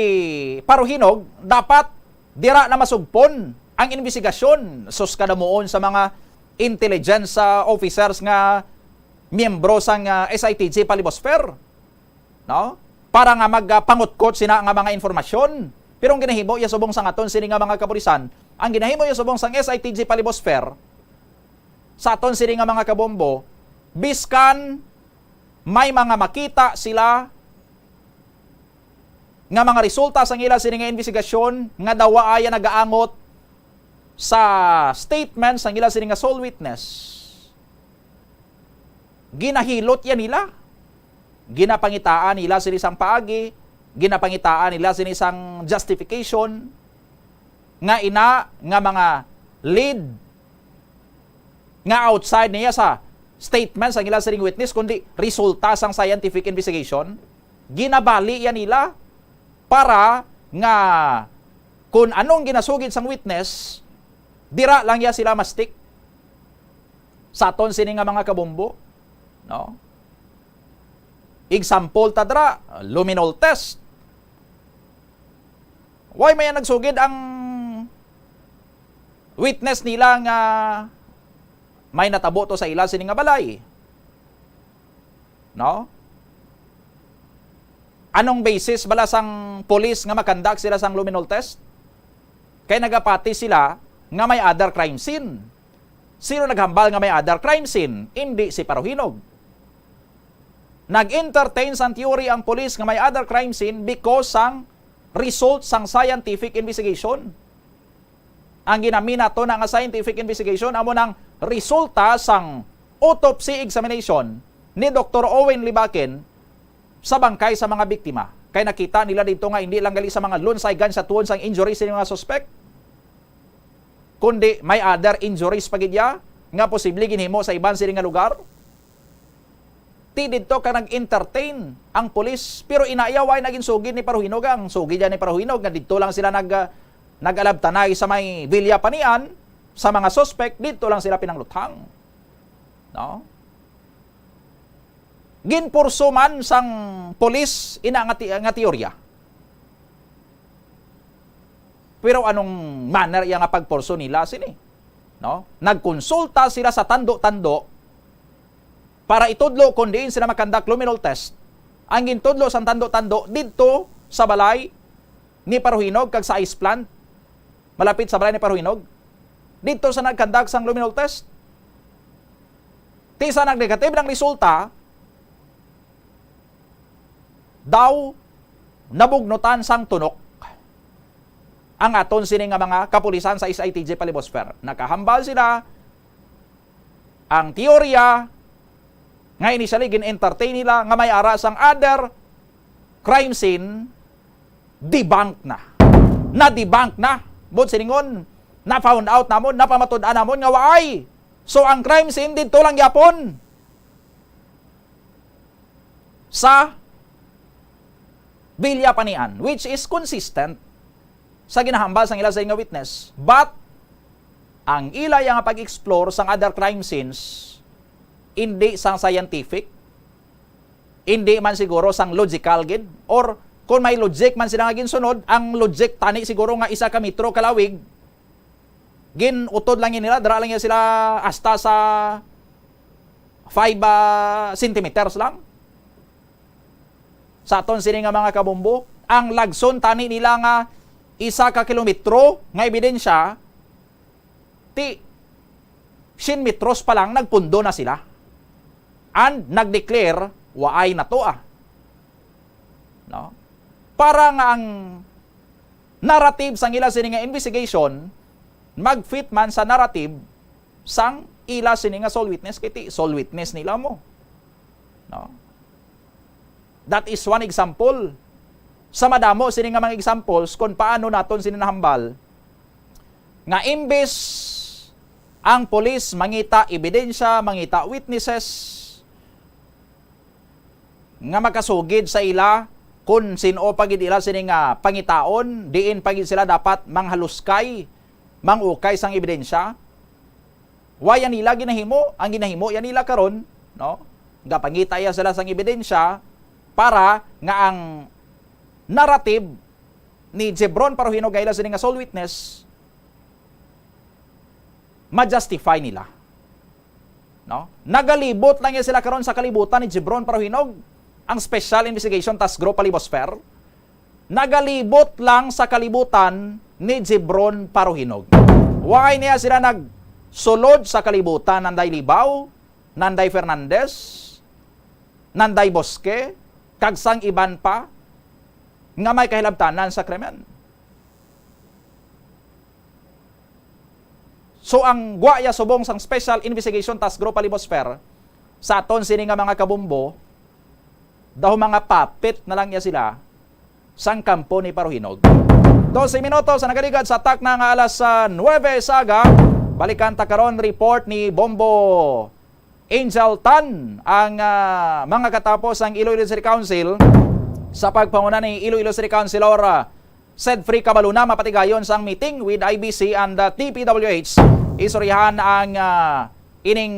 S11: Paruhinog, dapat dira na masugpon ang investigasyon sus kadamuon sa mga intelligence officers nga miyembro sang SITG Palibosfer. No? Para nga magpangutkot sina nga mga informasyon. Pero ang ginahimo ya subong sang aton sini nga mga kapulisan, ang ginahimo ya subong sang SITG Palibosfer sa aton sini nga mga kabombo, biskan may mga makita sila nga mga resulta sa ila sini nga investigasyon nga dawa aya nagaangot sa statement sa ila sini nga sole witness. Ginahilot yan nila. Ginapangitaan nila sini sang paagi, ginapangitaan nila sini sang justification nga ina nga mga lead nga outside niya sa statement sa ila sining witness kundi resulta sang scientific investigation. Ginabali yan nila para nga kung anong ginasugid sang witness dira lang ya sila mastik sa aton sini nga mga kabombo. No? Example tadra, luminol test. Why may nagsugid ang witness nila nga may natabo to sa ila sining nga balay? No? Anong basis bala sang police nga makandak sila sang luminol test? Kay nagapati sila nga may other crime scene. Sino naghambal nga may other crime scene? Hindi si Paruhinog. Nag-entertain sang theory ang police nga may other crime scene because sang result sang scientific investigation. Ang ginamina to nga scientific investigation amo nang resulta sang autopsy examination ni Dr. Owen Libaken sa bangkay sa mga biktima. Kay nakita nila dito nga hindi lang gali sa mga lunsay gunshot wounds ang injuries sa mga suspect, kundi may other injuries pagidya nga posible ginhimo sa iban sila nga lugar. Ti dito ka nag-entertain ang pulis, pero inaayaway naging sugid ni Paruhinog. Ang sugid yan ni Paruhinog nga dito lang sila nag-alabtanay sa may Villa Panian sa mga suspect, dito lang sila pinangluthang. No? Ginpurso man sang pulis ina nga teorya. Pero anong manner iya nga pagpurso nila sini? No? Nagkonsulta sila sa tando-tando para itudlo kung diin sila makandak luminol test. Ang gintudlo sa tando-tando dito sa balay ni Paruhinog kag sa ice plant malapit sa balay ni Paruhinog. Dito sa nagkandak sang luminol test. Ti sa nagnegative ng resulta daw nabugnutan sang tunok ang aton sini nga mga kapulisan sa SITG Palibosfer. Nakahambal sila ang teorya nga initially gin-entertain nila nga may ara sang other crime scene debunk na. Na-debunk na. Bot siningon, na-found out namon, napamatud-an namon nga waay. So ang crime scene dito lang yapon sa Villa Panian, which is consistent sa ginahambal sang ila sa nga witness. But ang ila nga pag-explore sang other crime scenes hindi sang scientific, hindi man siguro sang logical gid, or kung may logic man sila nga ginsunod, ang logic tani siguro nga 1 ka metro kalawig, gin-utod lang nila, dara lang sila hasta sa 5 centimeters lang. sa aton sini nga mga kabombo, ang lagson tani nila nga 1 ka kilometro nga ebidensya, ti 100 metros pa lang nagpundo na sila. And nagdeclare waay na to No? Para nga ang narrative sang ila sini nga investigation magfit man sa narrative sang ila sini nga sole witness kiti sole witness nila mo. No? That is one example. Sa madamo sini nga mga examples kung paano naton sini nahambal nga imbes ang pulis mangita ebidensya, mangita witnesses nga makasugid sa ila kung sino pagid ila sini nga pangitaon, diin pagid sila dapat manghaluskay, mangukay sang ebidensya. Wayan nila ginahimo, ang ginahimo yan nila karon, no? Nga pangita ya sila sang ebidensya para nga ang narrative ni Jebron Paruhino gayla sini nga sole witness ma-justify nila. No? Nagalibot lang yan sila karon sa kalibutan ni Jebron Paruhinog, ang Special Investigation Task Group Palibosfer. Nagalibot lang sa kalibutan ni Jebron Paruhinog. Why niya sila nagsulod sa kalibutan Nanday Libaw, Nanday Fernandez, Nanday Bosque, kagsang iban pa nga may kahilabtanan sa krimen. So ang guaya subong sang Special Investigation Task Group Palibosfer sa aton sini nga mga kabombo daw mga papit na lang niya sila sang kampo ni Paruhinog. 12 minutos sa nagaligad sa atak na nga alas 9 saga. Balikan ta karon report ni Bombo Angel Tan ang mga katapos ang Iloilo City Council sa pagpanguna ni Iloilo City Councilor Sedfrey Cabaluna mapatigayon sang meeting with IBC and TPWH. Isurihan ang ining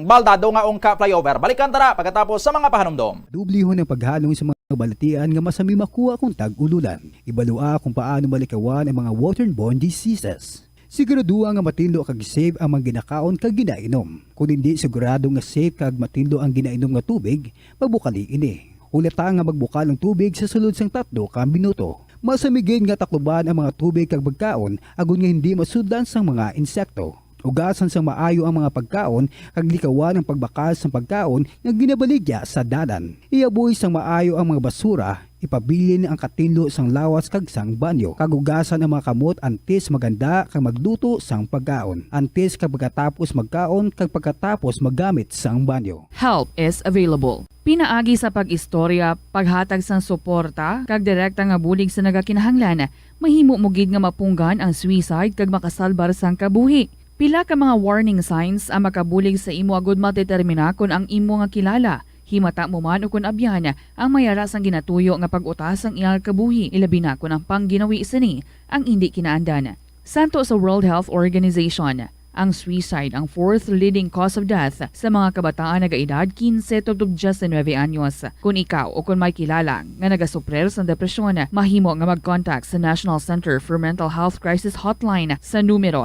S11: baldado nga ungka flyover. Balikan tara pagkatapos sa mga pahanumdom.
S3: Dublihon ang paghalong sa mga balatian nga masami makuha kung tag-ululan. Ibalua kung paano malikawan ang mga waterborne diseases. Siguraduha nga matindog kag safe ang mga ginakaon kag ginainom. Kung hindi sigurado nga safe kag matindog ang ginainom nga tubig, mabukali ini. Ulata nga magbukal ng tubig sa sulod sang 3 ka minuto. Masamigin nga takloban ang mga tubig kag pagkaon agon nga hindi masudlan sang mga insekto. Ugasan sang maayo ang mga pagkaon kag likawan ang pagbakas sang pagkaon nga ginabaligya sa dalan. Iaboy sang maayo ang mga basura, ipabilin ang katinlo sang lawas kag sang banyo. Kagugasan ang mga kamot antes maganda kag magluto sang pagkaon. Antes kag pagkatapos magkaon kag pagkatapos maggamit sang banyo.
S20: Help is available. Pinaagi sa pag-istorya, paghatag sang suporta, kag direkta nga bulig sa nagakinahanglan, mahimo mo gid nga mapunggan ang suicide kag makasalbar sang kabuhi. Pila ka mga warning signs ang makabulig sa imo agud matetermina kung ang imo nga kilala. Himata mo man o kung abyan ang mayara sang ginatuyo nga pag-utas ang iyang kabuhi, ilabi na kung ang pangginawi sini ang hindi kinaandan. Santo sa World Health Organization, ang suicide ang 4th leading cause of death sa mga kabataan nagaedad 15 to 19 anyos. Kung ikaw o kung may kilala nga nagasuprer sa depresyon, mahimo nga mag-contact sa National Center for Mental Health Crisis Hotline sa numero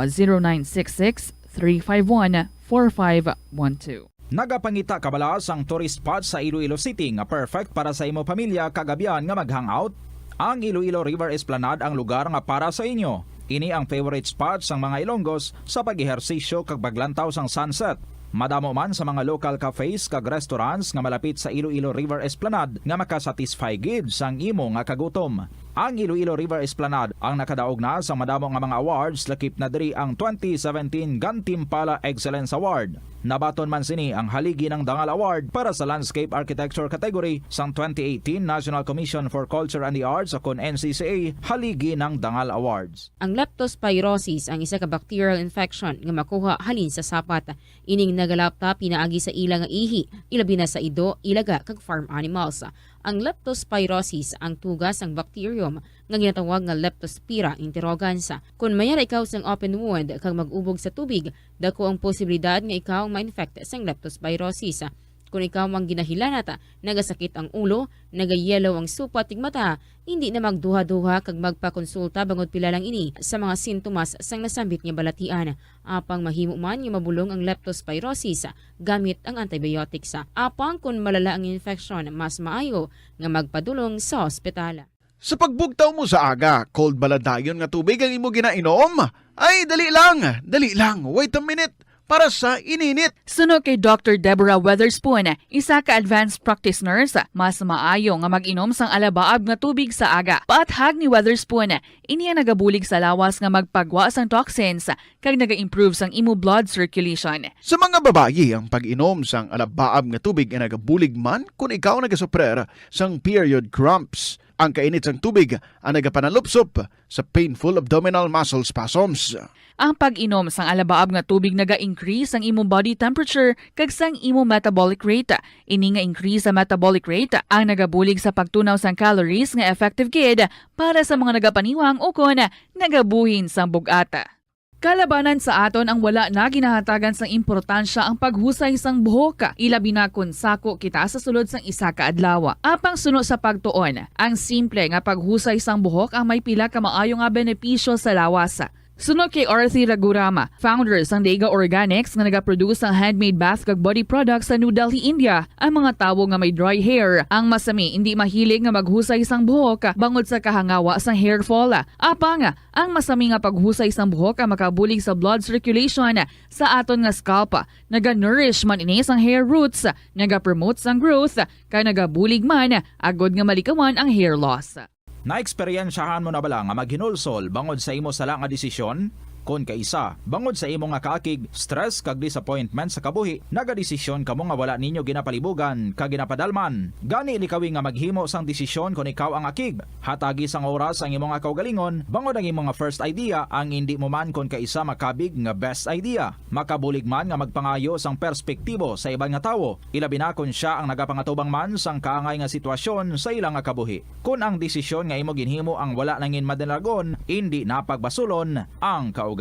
S20: 0966-351-4512.
S11: Nagapangita kabalaas ang tourist spot sa Iloilo City nga perfect para sa imo pamilya kagabihan nga mag-hangout. Ang Iloilo River Esplanade ang lugar nga para sa inyo. Ini ang favorite spot sang mga Ilonggos sa pag-ehersisyo kag paglantaw sang sunset. Madamo man sa mga local cafes kag restaurants nga malapit sa Iloilo River Esplanade nga makasatisfy gid sang imo nga kagutom. Ang Iloilo River Esplanade ang nakadaog na sa madamo nga mga awards lakip na diri ang 2017 Gantimpala Excellence Award. Nabaton man sini ang haligi ng Dangal Award para sa Landscape Architecture category sang 2018 National Commission for Culture and the Arts o NCCA haligi ng Dangal Awards.
S17: Ang leptospirosis ang isa ka bacterial infection nga makuha halin sa sapat. Ining nagalapta pinaagi sa ila nga ihi, ilabi na sa ido, ilaga kag farm animals. Ang leptospirosis ang tugas ng bacterium nga ginatawag nga Leptospira interrogans. Kung mayara ikaw sang open wound kag mag-ubog sa tubig, dako ang posibilidad nga ikaw ma-infect sang leptospirosis. Kung ikaw ang ginahilanata, nagasakit ang ulo, nagayelo ang supa tig mata, hindi na magduha-duha kag magpakonsulta bangod pila lang ini sa mga sintomas sang nasambit nga balatian. Apang mahimo man nga mabulong ang leptospirosis gamit ang antibiotics. Apang kung malala ang infeksyon, mas maayo nga magpadulong sa ospital.
S19: Sa pagbugtaw mo sa aga, cold baladayon nga tubig ang imo ginainom? Ay, dali lang, wait a minute. Para sa ininit.
S20: Suno kay Dr. Deborah Weatherspoon, isa ka advanced practice nurse, mas maayo nga mag-inom sang alabaab nga tubig sa aga. Paathag ni Weatherspoon, iniya nagabulig sa lawas nga magpagwa sang toxins kag naga-improve sang imo blood circulation.
S19: Sa mga babayi, ang pag-inom sang alabaab nga tubig ay nagabulig man kung ikaw nagasuprer sang period cramps. Ang kainit sang tubig ang nagapanalupsop sa painful abdominal muscle spasms.
S20: Ang pag-inom sang alabaab nga tubig naga-increase ang imong body temperature kag sang imong metabolic rate. Ini nga increase sa metabolic rate ang nagabulig sa pagtunaw sang calories nga effective gid para sa mga nagapaniwang o kon nagabuhin sang bugata. Kalabanan sa aton ang wala na ginahatagan sang importansya ang paghusay sang buhok, ilabi na kun sako kita sa sulod sang isa ka adlaw. Apang suno sa pagtuon, ang simple nga paghusay sang buhok ang may pila ka maayo nga benepisyo sa lawas. Sunod kay Arthi Ragurama, founder sang Dega Organics nga nagaproduce ng handmade bath kag body products sa New Delhi, India. Ang mga tawo nga may dry hair, ang masami hindi mahilig nga maghusay sang buhok bangod sa kahangawa sang hair fall. Apang ang masami nga paghusay sang buhok ang makabulig sa blood circulation sa aton nga scalp. Naga-nourish man ini sang hair roots, naga-promote sang growth, kay nagabulig man agod nga malikawan ang hair loss.
S11: Naeksperyensyahan mo na bala nga maghinulsol bangod sa imo sala nga desisyon? Kon kaisa, bangod sa imo nga kaakig, stress kag disappointment sa kabuhi, nagadesisyon kamo nga wala ninyo ginapalibugan kag ginapadalman. Gani likawi nga maghimo sang desisyon kon ikaw ang akig. Hatagi sang oras ang imo nga kaugalingon, bangod ang imo nga first idea ang hindi mo man kon kaisa makabig nga best idea. Makabulig man nga magpangayo sang perspektibo sa ibang nga tawo, ilabi na kon siya ang nagapangatubang man sang kaangay nga sitwasyon sa ilang nga kabuhi. Kun ang desisyon nga imo ginhimo ang wala nangin madalagon, hindi napagbasulon ang kaugalingon.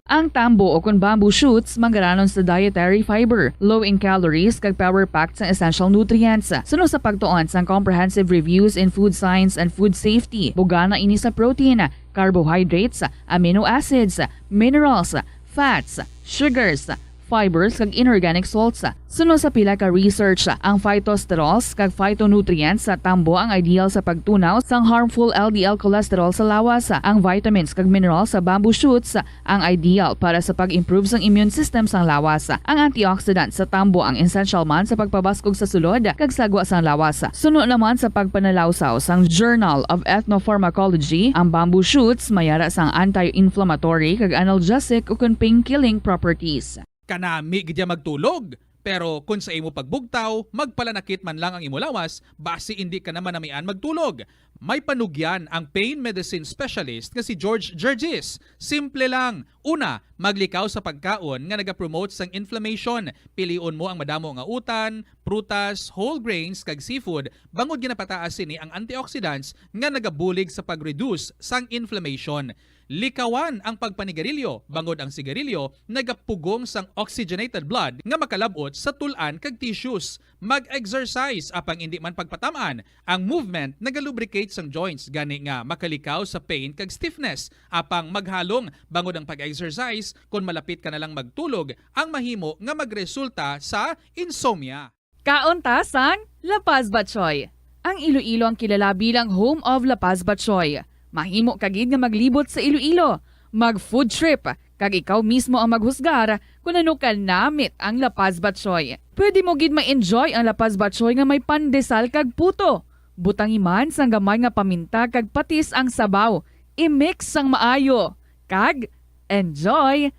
S20: Ang tambo o kun bamboo shoots manggaranon sa dietary fiber, low in calories kag power-packed sa essential nutrients. Suno sa pagtuon sang comprehensive reviews in food science and food safety, bugana ini sa protein, carbohydrates, amino acids, minerals, fats, sugars, fibers kag inorganic salts. Suno sa pila ka research, ang phytosterols kag phytonutrients sa tambo ang ideal sa pagtunaw sang harmful LDL cholesterol sa lawas. Ang vitamins kag minerals sa bamboo shoots ang ideal para sa pag-improve sang immune system sang lawas. Ang antioxidants sa tambo ang essential man sa pagpabaskog sa sulod kag sagwa sang lawas. Suno naman sa pagpanalawsaw sang Journal of Ethnopharmacology, ang bamboo shoots mayara sang anti-inflammatory kag analgesic ug pain-killing properties.
S6: Kanami gidya magtulog. Pero kung sa imo pagbugtaw, magpalanakit man lang ang imo lawas, base hindi ka naman namian magtulog. May panugyan ang pain medicine specialist nga si George Gergis. Simple lang. Una, maglikaw sa pagkaon nga nagapromote sang inflammation. Piliun mo ang madamo nga utan, prutas, whole grains kag seafood bangod ginapataas sini ang antioxidants nga nagabulig sa pag-reduce sang inflammation. Likawan ang pagpanigarilyo, bangod ang sigarilyo nagapugong sang oxygenated blood nga makalabot sa tulan kag tissues. Mag-exercise apang hindi man pagpatamaan. Ang movement nagalubricate sang joints gani nga makalikaw sa pain kag stiffness. Apang maghalong bangod ang pag-exercise kung malapit ka na lang magtulog ang mahimo nga magresulta sa insomnia.
S20: Kauntasan, La Paz Batchoy. Ang Iloilo ang kilala bilang home of La Paz Batchoy. Mahimo kagid nga maglibot sa Iloilo, mag-food trip, kag ikaw mismo ang maghusgar kung ano ka namit ang La Paz Batchoy. Pwede mo gid ma-enjoy ang La Paz Batchoy nga may pandesal kag puto. Butangi man sang gamay nga paminta kag patis ang sabaw. I-mix sang maayo. Kag enjoy.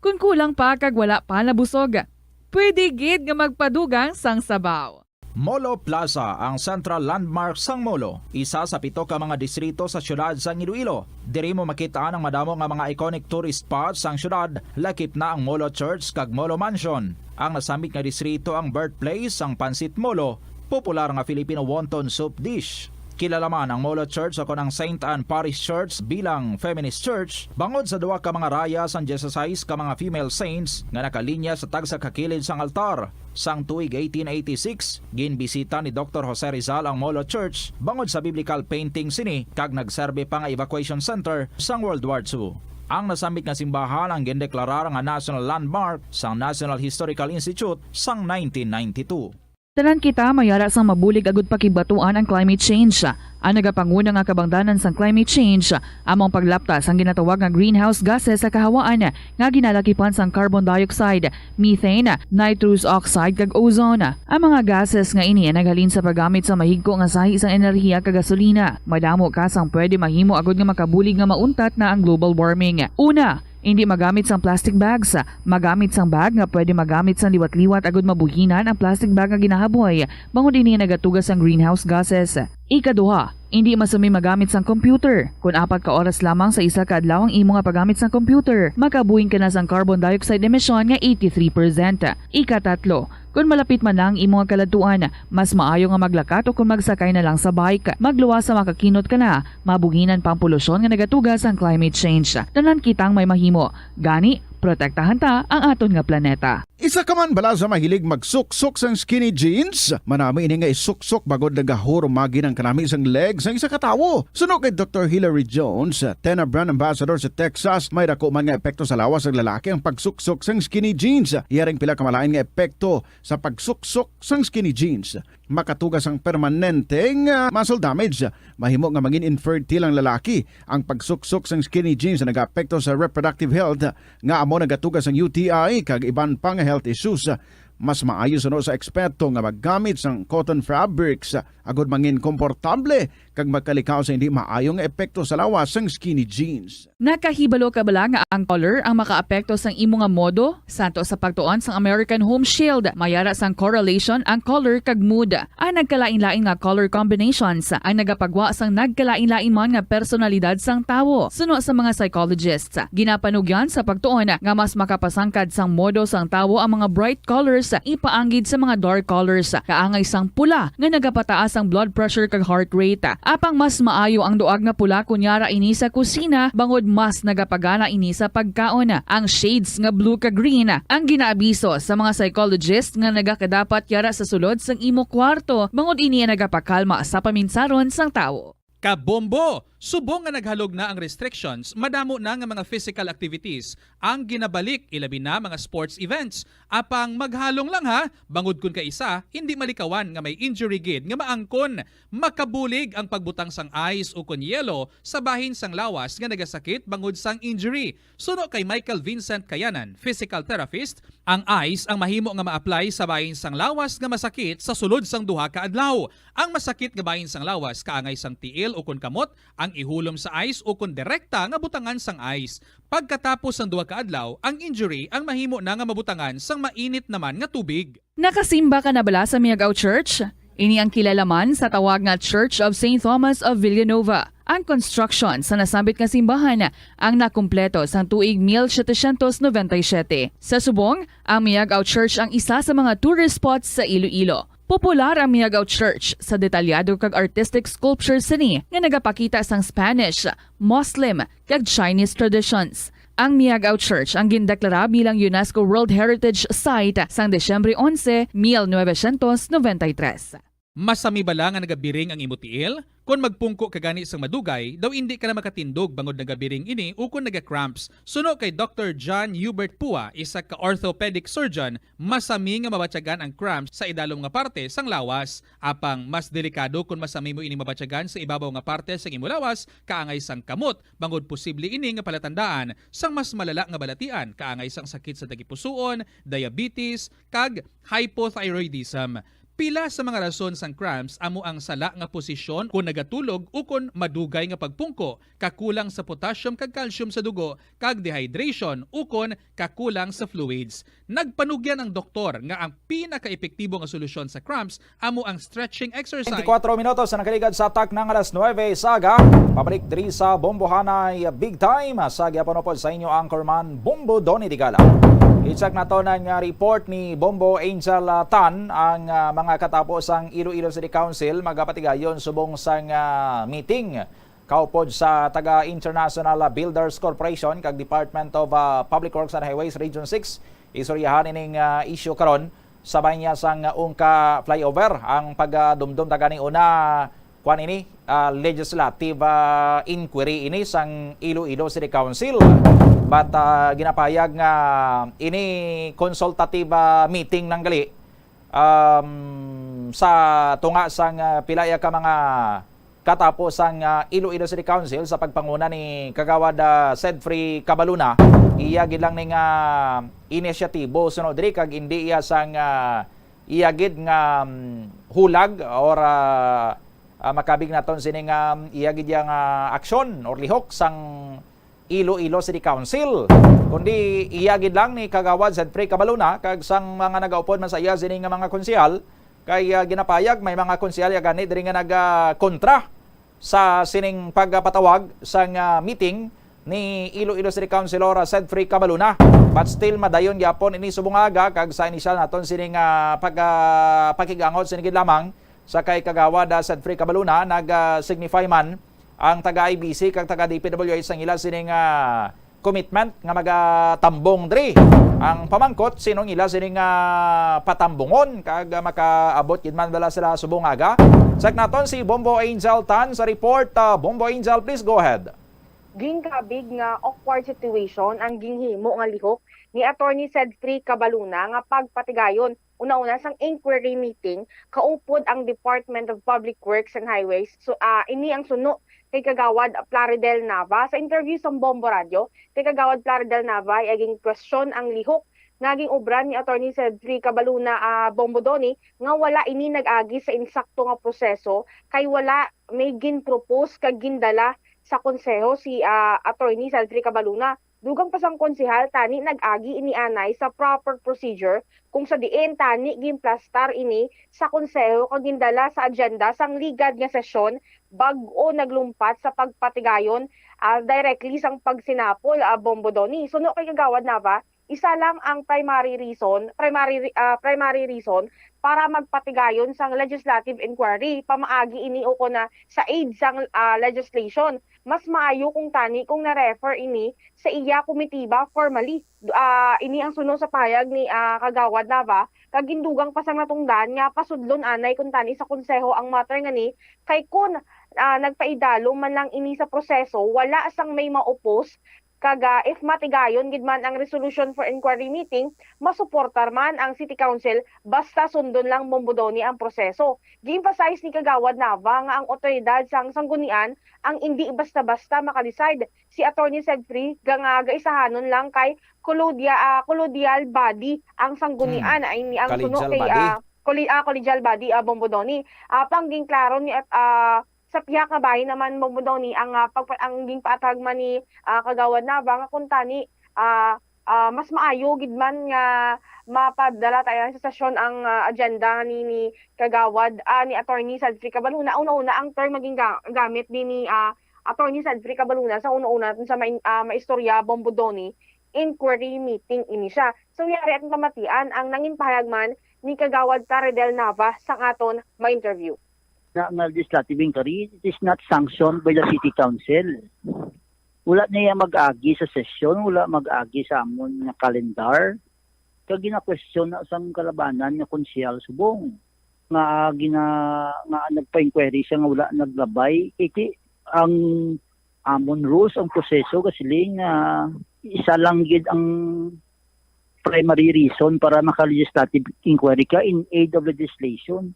S20: Kung kulang pa kag wala pa nabusog, pwede gid nga magpadugang sang sabaw.
S11: Molo Plaza ang central landmark sang Molo, isa sa 7 ka mga distrito sa syudad sang Iloilo. Diri mo makita ang madamo nga mga iconic tourist spots sang syudad, lakip na ang Molo Church kag Molo Mansion. Ang nasamit nga distrito ang birthplace sang Pansit Molo, popular nga Filipino wonton soup dish. Kilala man ang Molo Church ako ng St. Anne Parish Church bilang feminist church bangod sa duwa ka mga raya sang 16 ka mga female saints nga nakalinya sa tagsa kakilid sang altar. Sang tuig 1886, ginbisita ni Dr. Jose Rizal ang Molo Church bangod sa biblical painting sini kag nagserbe pa nga evacuation center sang World War II. Ang nasambit nga simbahan ang gindeklarar nga national landmark sang National Historical Institute sang 1992.
S20: Tanan kita mayara sang mabulig agud pakibatuan ang climate change. Ang nagapanguna nga kabangdanan sang climate change among paglaptas ang ginatawag nga greenhouse gases sa kahawaan nga ginalakipan sang carbon dioxide, methane, nitrous oxide kag ozone. Ang mga gases nga ini naghalin sa paggamit sa mahigko nga sahi sang enerhiya kag gasolina. Madamo ka sang pwede mahimo agud nga makabulig nga mauntat na ang global warming. Una, hindi magamit sang plastic bags. Magamit sang bag nga pwede magamit sang liwat-liwat agud mabuhinan ang plastic bag nga ginahaboy bangod ini nagatugas sang greenhouse gases. Ikaduha, hindi masumi magamit sang computer. Kung 4 ka oras lamang sa isa ka adlaw ang imo nga paggamit sang computer, makabuhin ka na sang carbon dioxide emission nga 83%. Ikatatlo, kung malapit man lang imo nga kaladuan, mas maayo nga maglakat o kung magsakay na lang sa bike. Magluwas sa makakinot ka na, mabuhinan pang polusyon nga nagatugas ang climate change. Tanan kitang may mahimo. Gani, protektahan ta ang aton nga planeta.
S19: Isa ka man bala sa mahilig magsuksok sang skinny jeans? Manami ini nga isuksok bagod nagahurumagi ng kanami sang legs ang isa ka tawo. Suno kay Dr. Hilary Jones, Tena Brand Ambassador sa Texas, may dako man nga epekto sa lawas ng lalaki ang pagsuksok sang skinny jeans. Iyaring pila kamalain nga epekto sa pagsuksok sang skinny jeans. Makatugas ang permanenteng muscle damage. Mahimo nga maging infertile ang lalaki. Ang pagsuksok sang skinny jeans na nag-apekto sa reproductive health nga amo nagatugas ang UTI kag iban pang health issues. Mas maayo sa eksperto nga maggamit sang cotton fabrics agud mangin komportable kag magkalikaw sa hindi maayong epekto sa lawas sang skinny jeans.
S20: Nakahibalo ka bala nga ang color ang makaapekto sang imo nga modo? Santo sa pagtuon sang American Home Shield, mayara sang correlation ang color kag mood. Ang nagkalain-lain nga color combinations ang nagapagwa sang nagkalain-lain man nga personalidad sang tawo. Suno sa mga psychologists, ginapanugyan sa pagtuon nga mas makapasangkad sang modo sang tawo ang mga bright colors ipaanggid sa mga dark colors. Kaangay sang pula nga nagapataas ang blood pressure kag heart rate. Apang mas maayo ang duag nga pula kunyara ini sa kusina bangod mas nagapagana ini sa pagkaon. Ang shades nga blue kag green ang ginaabiso sa mga psychologist nga nagakadapat yara sa sulod sang imo kwarto bangod ini nagapakalma sa paminsaron sang tawo.
S6: Kabombo! Subong nga naghalog na ang restrictions, madamo na nga mga physical activities ang ginabalik, ilabi na mga sports events. Apang maghalong lang ha, bangod kun ka isa, hindi malikawan nga may injury gid nga maangkon. Makabulig ang pagbutang sang ice o kun yelo sa bahin sang lawas nga nagasakit bangod sang injury. Suno kay Michael Vincent Kayanan, physical therapist, ang ice ang mahimo nga ma-apply sa bahin sang lawas nga masakit sa sulod sang duha ka adlaw. Ang masakit nga bahin sang lawas kaangay sang tiil o kun kamot, ang ihulom sa ice o kung direkta nga butangan sang ice. Pagkatapos ng 2 ka adlaw, ang injury ang mahimo na nga mabutangan sang mainit naman nga tubig.
S20: Nakasimba ka na bala sa Miagao Church? Ini ang kilalaman sa tawag nga Church of St. Thomas of Villanova. Ang construction sa nasambit nga simbahan ang nakumpleto sa tuig 1797. Sa subong, ang Miagao Church ang isa sa mga tourist spots sa Iloilo. Popular ang Miagao Church sa detalyado kag artistic sculptures sini nga nagapakita sang Spanish, Muslim kag Chinese traditions. Ang Miagao Church ang gindeklara bilang UNESCO World Heritage Site sang Desyembre 11, 1993.
S6: Masami bala nga nagabiring ang imutiil? Kung magpungko ka gani sang madugay, daw hindi ka na makatindog bangod nagabiring ini o kung naga-cramps. Suno kay Dr. John Hubert Pua, isa ka orthopedic surgeon, masami nga mabatyagan ang cramps sa idalom nga parte sang lawas. Apang mas delikado kung masami mo ini mabatyagan sa ibabaw nga parte sang imo lawas, kaangay sang kamot, bangod posible ini nga palatandaan sang mas malala nga balatian, kaangay sang sakit sa dagipusoon, diabetes, kag hypothyroidism. Pila sa mga rason sang cramps amo ang sala nga posisyon kung nagatulog o kung madugay nga pagpungko, kakulang sa potassium kag calcium sa dugo, kag dehydration o kung kakulang sa fluids. Nagpanugyan ang doktor nga ang pinaka-epektibo nga solusyon sa cramps amo ang stretching exercise.
S11: 24 minutos na nakaligad sa atak ng alas 9 saga. Pabalik diri sa Bombohanay Big Time. Saga po po sa inyo anchorman Bombo Donny Digala. I-check na to ng report ni Bombo Angel Tan ang mga katapos ang Iloilo City Council magapatigayon subong sang meeting kaupod sa taga International Builders Corporation kag Department of Public Works and Highways Region 6 isuryahan ining issue karon sabay niya sang ungka flyover ang pagdumdum taga ni una kuan ini legislative inquiry ini sang Iloilo City Council. But ginapayag nga ini consultative meeting nang gali sa tunga sang pilaya ka mga katapos ang Iloilo City Council sa pagpanguna ni Kagawad Sedfrey Cabaluna. Iya gid lang ning inisyatibo sunod diri kag hindi iya sang iya gid nga hulag or makabig naton sining iya gid yang aksyon or lihok sang Iloilo City Council. Kundi iya gid lang ni Kagawad Sedfrey Cabaluna kag sang mga nagaupod man sa iya sining mga konsyal kay ginapayag may mga konsyal ya gani diri nga nagkontra sa sining pagpatawag sang meeting ni Iloilo City Councilor Sedfrey Cabaluna. But still madayon gyapon ini subungaga kag sa inisyal naton sining pakigangot sining lamang sa kay Kagawad Sedfrey Cabaluna nag-signify man ang taga IBC kag taga DPWH sang ila sining commitment nga magatambong diri. Ang pamangkot sinong ila sining patambungon kag makaabot gid man bala sila subungaga. Check naton si Bombo Angel Tan sa report. Bombo Angel, please go ahead.
S9: Ginkabig nga awkward situation ang ginhimo nga lihok ni Attorney Sedfrey Cabaluna nga pagpatigayon una-una sang inquiry meeting kaupod ang Department of Public Works and Highways. So ini ang suno kay Kagawad Plaridel Nava. Sa interview sa Bombo Radio, kay Kagawad Plaridel Nava ay aging question ang lihok naging obran ni Attorney Sedfrey Cabaluna Bombo Doni nga wala ini nag-agi sa insakto nga proseso kay wala may ginpropose kag gindala sa konseho si Attorney Sedfrey Cabaluna. Dugang pasang konsehal tani nag-agi ini anay sa proper procedure kung sa diin tani gimplastar ini sa konseho kag gindala sa agenda sang ligad nga sesyon bag-o naglumpat sa pagpatigayon directly sang pagsinapol Bombo Doni. Suno kay Kagawad Nava, isa lang ang primary reason para magpatigayon sang legislative inquiry. Pamaagi ini uko na sa aid sang legislation. Mas maayo kung tani kung na-refer ini sa iya komitiba formally. Ini ang suno sa payag ni Kagawad Nava. Kagindugang pasang natungdan nga pasudlon anay kung tani sa konseho ang matter nga ni kay kun nagpaidalo man lang ini sa proseso wala sang may ma-oppose kaga if matigayon gid man ang resolution for inquiry meeting masuportar man ang City Council basta sundon lang Bombo Doni ang proseso. Gi-emphasize ni Kagawad Nava nga ang otoridad sang sanggunian ang hindi basta-basta makadecide. Si Attorney Sedfrey nga gaisahanon lang kay collegial body ang sanggunian ay ni ang suno kay collegial body Bombo Doni. Pangging klaro ni sa piyak nga bahin naman Bombo Doni ang ging paatag man ni Kagawad Nava nga kung tani mas maayo gid man nga mapadala tayo sa sesyon ang agenda ni Kagawad ni Attorney Sedfrey Cabaluna. Una-una ang term maging gamit din ni Attorney Sedfrey Cabaluna sa una-una sa maistorya Bombo Doni inquiry meeting ini siya. So yari at pamatian ang nangin pahayagman ni Kagawad Plaridel Nava sa aton ma-interview.
S13: Na legislative inquiry, it is not sanctioned by the City Council. Wala niya mag-agi sa sesyon, wala mag-agi sa amon na kalendar. Kag gina-question na sang kalabanan nga konsyal subong. Nga nagpa-inquiry siya nga wala naglabay. Iti ang amon rules, ang proseso kasi nga isa lang gid ang primary reason para maka-legislative inquiry ka in aid of legislation.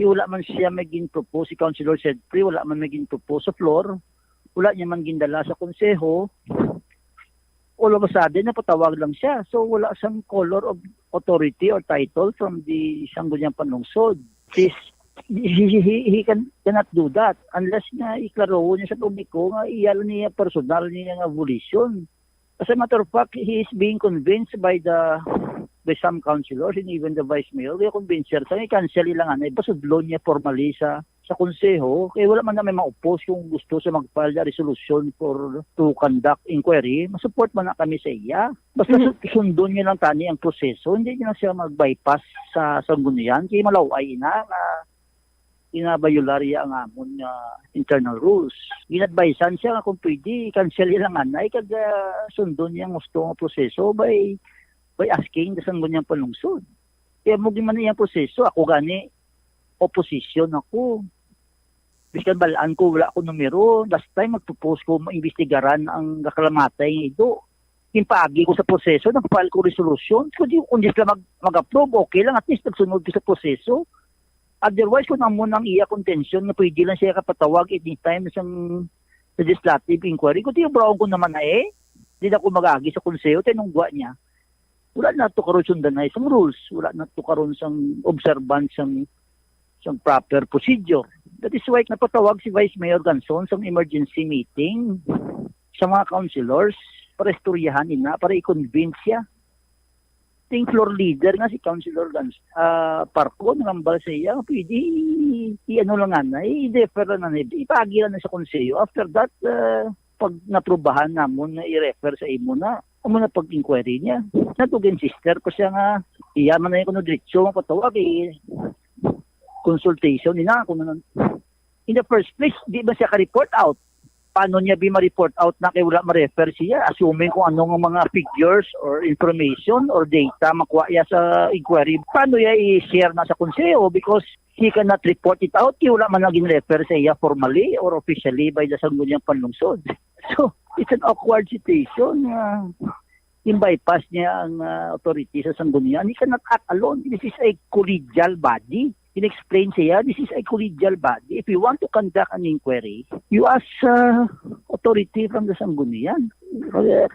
S13: Wala man siya maging propose, si Councilor Sedfrey, wala man maging propose sa floor, wala niya man gindala sa konseho, all of a sudden, napatawag lang siya. So, wala siyang color of authority or title from the Sangguniang Panlungsod. He cannot do that unless nga iklaro niya sa publiko nga iyalo niya personal niya nga volition. As a matter of fact, he is being convinced by some councilors and even the vice mayor. Kaya convinced siya, i-cancel lang pasudlon niya formally sa sa konseho, kaya wala man na may ma-oppose kung gusto sa mag-file na resolution to conduct inquiry, masupport man na kami sa iya. Basta sundon niya lang tani ang proseso, hindi niya na siya mag-bypass sa sanggunian, kaya malaway na inabayularya ang amon internal rules. Ginadvisean siya nga kung pwede, cancel ilang anay, kag sundon niya ang gusto ng proseso by asking the sanggunian panlungsod. Kaya mo man niyang proseso, ako gani, opposition ako. Biskan balaan ko, wala ako numero. Last time, magpropose ko maimbestigaran ang kakalamatay ng ito. Himpaagi ko sa proseso, nag-file ko resolution. Kung di sila mag-approve, okay lang. At least nagsunod ko sa proseso. Otherwise, kung naman ang iya contention na pwede lang siya kapatawag anytime sa legislative inquiry, kung tiyabrawang ko naman na hindi na ako mag-agi sa konseyo, tinungwa niya. Wala na ito karoon sundan na isang rules. Wala na ito karoon sang observance sang proper procedure. That is why napatawag si Vice Mayor Ganson sa emergency meeting sa mga councilors para istoryahanin na, para i-convince siya. Ting floor leader nga si Councilor Parco, nangambal sa iya, pwede i-ano lang na, i-defer lang na, ipagi lang na sa konseyo. After that, pag naprubahan namon na i-refer sa imo na, na pag-inquiry niya. Natugin sister ko siya nga, iyaman na yung kuno diretsyo, mapatawag, consultation nila. In the first place, di ba siya ka-report out? Paano niya ma-report out na kaya wala ma-refer siya? Assuming kung anong mga figures or information or data makuha niya sa inquiry, paano niya i-share na sa konseho? Because he cannot report it out, kaya wala man naging refer sa iya formally or officially by the sangguniang panlungsod. So, it's an awkward situation. In-bypass niya ang authority sa sanggunian. He cannot act alone. This is a collegial body. In-explain siya, this is a collegial body. If you want to conduct an inquiry, you ask authority from the sanggunian. Kaya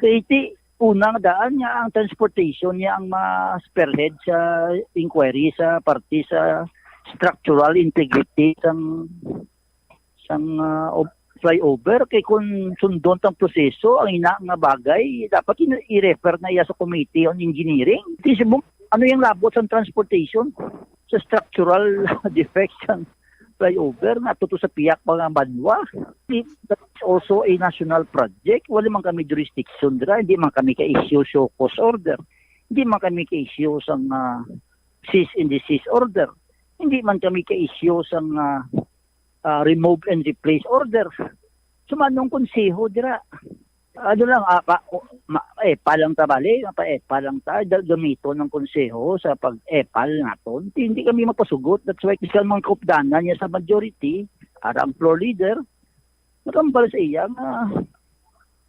S13: unang daan niya ang transportation niya ang ma-spearhead sa inquiry sa parte sa structural integrity sang flyover. Kaya kung sundon tang proseso, ang ina nga bagay, dapat i-refer na iya sa Committee on Engineering. Ano yung labot sa transportation? Sa structural defects ng flyover na tuto sa piyak mga banwa. That's also a national project. Wala man kami jurisdiction dira, hindi man kami ka-issue show cause order. Hindi man kami ka-issue sang cease and desist order. Hindi man kami ka-issue sang remove and replace order. Sumanong konseho dira. Ano lang, palang tabali, palang gamito ng konseho sa pag-epal naton. Hindi kami mapasugot. That's why kasi mga kaupdanan niya sa majority, ang floor leader, matambal sa iya nga,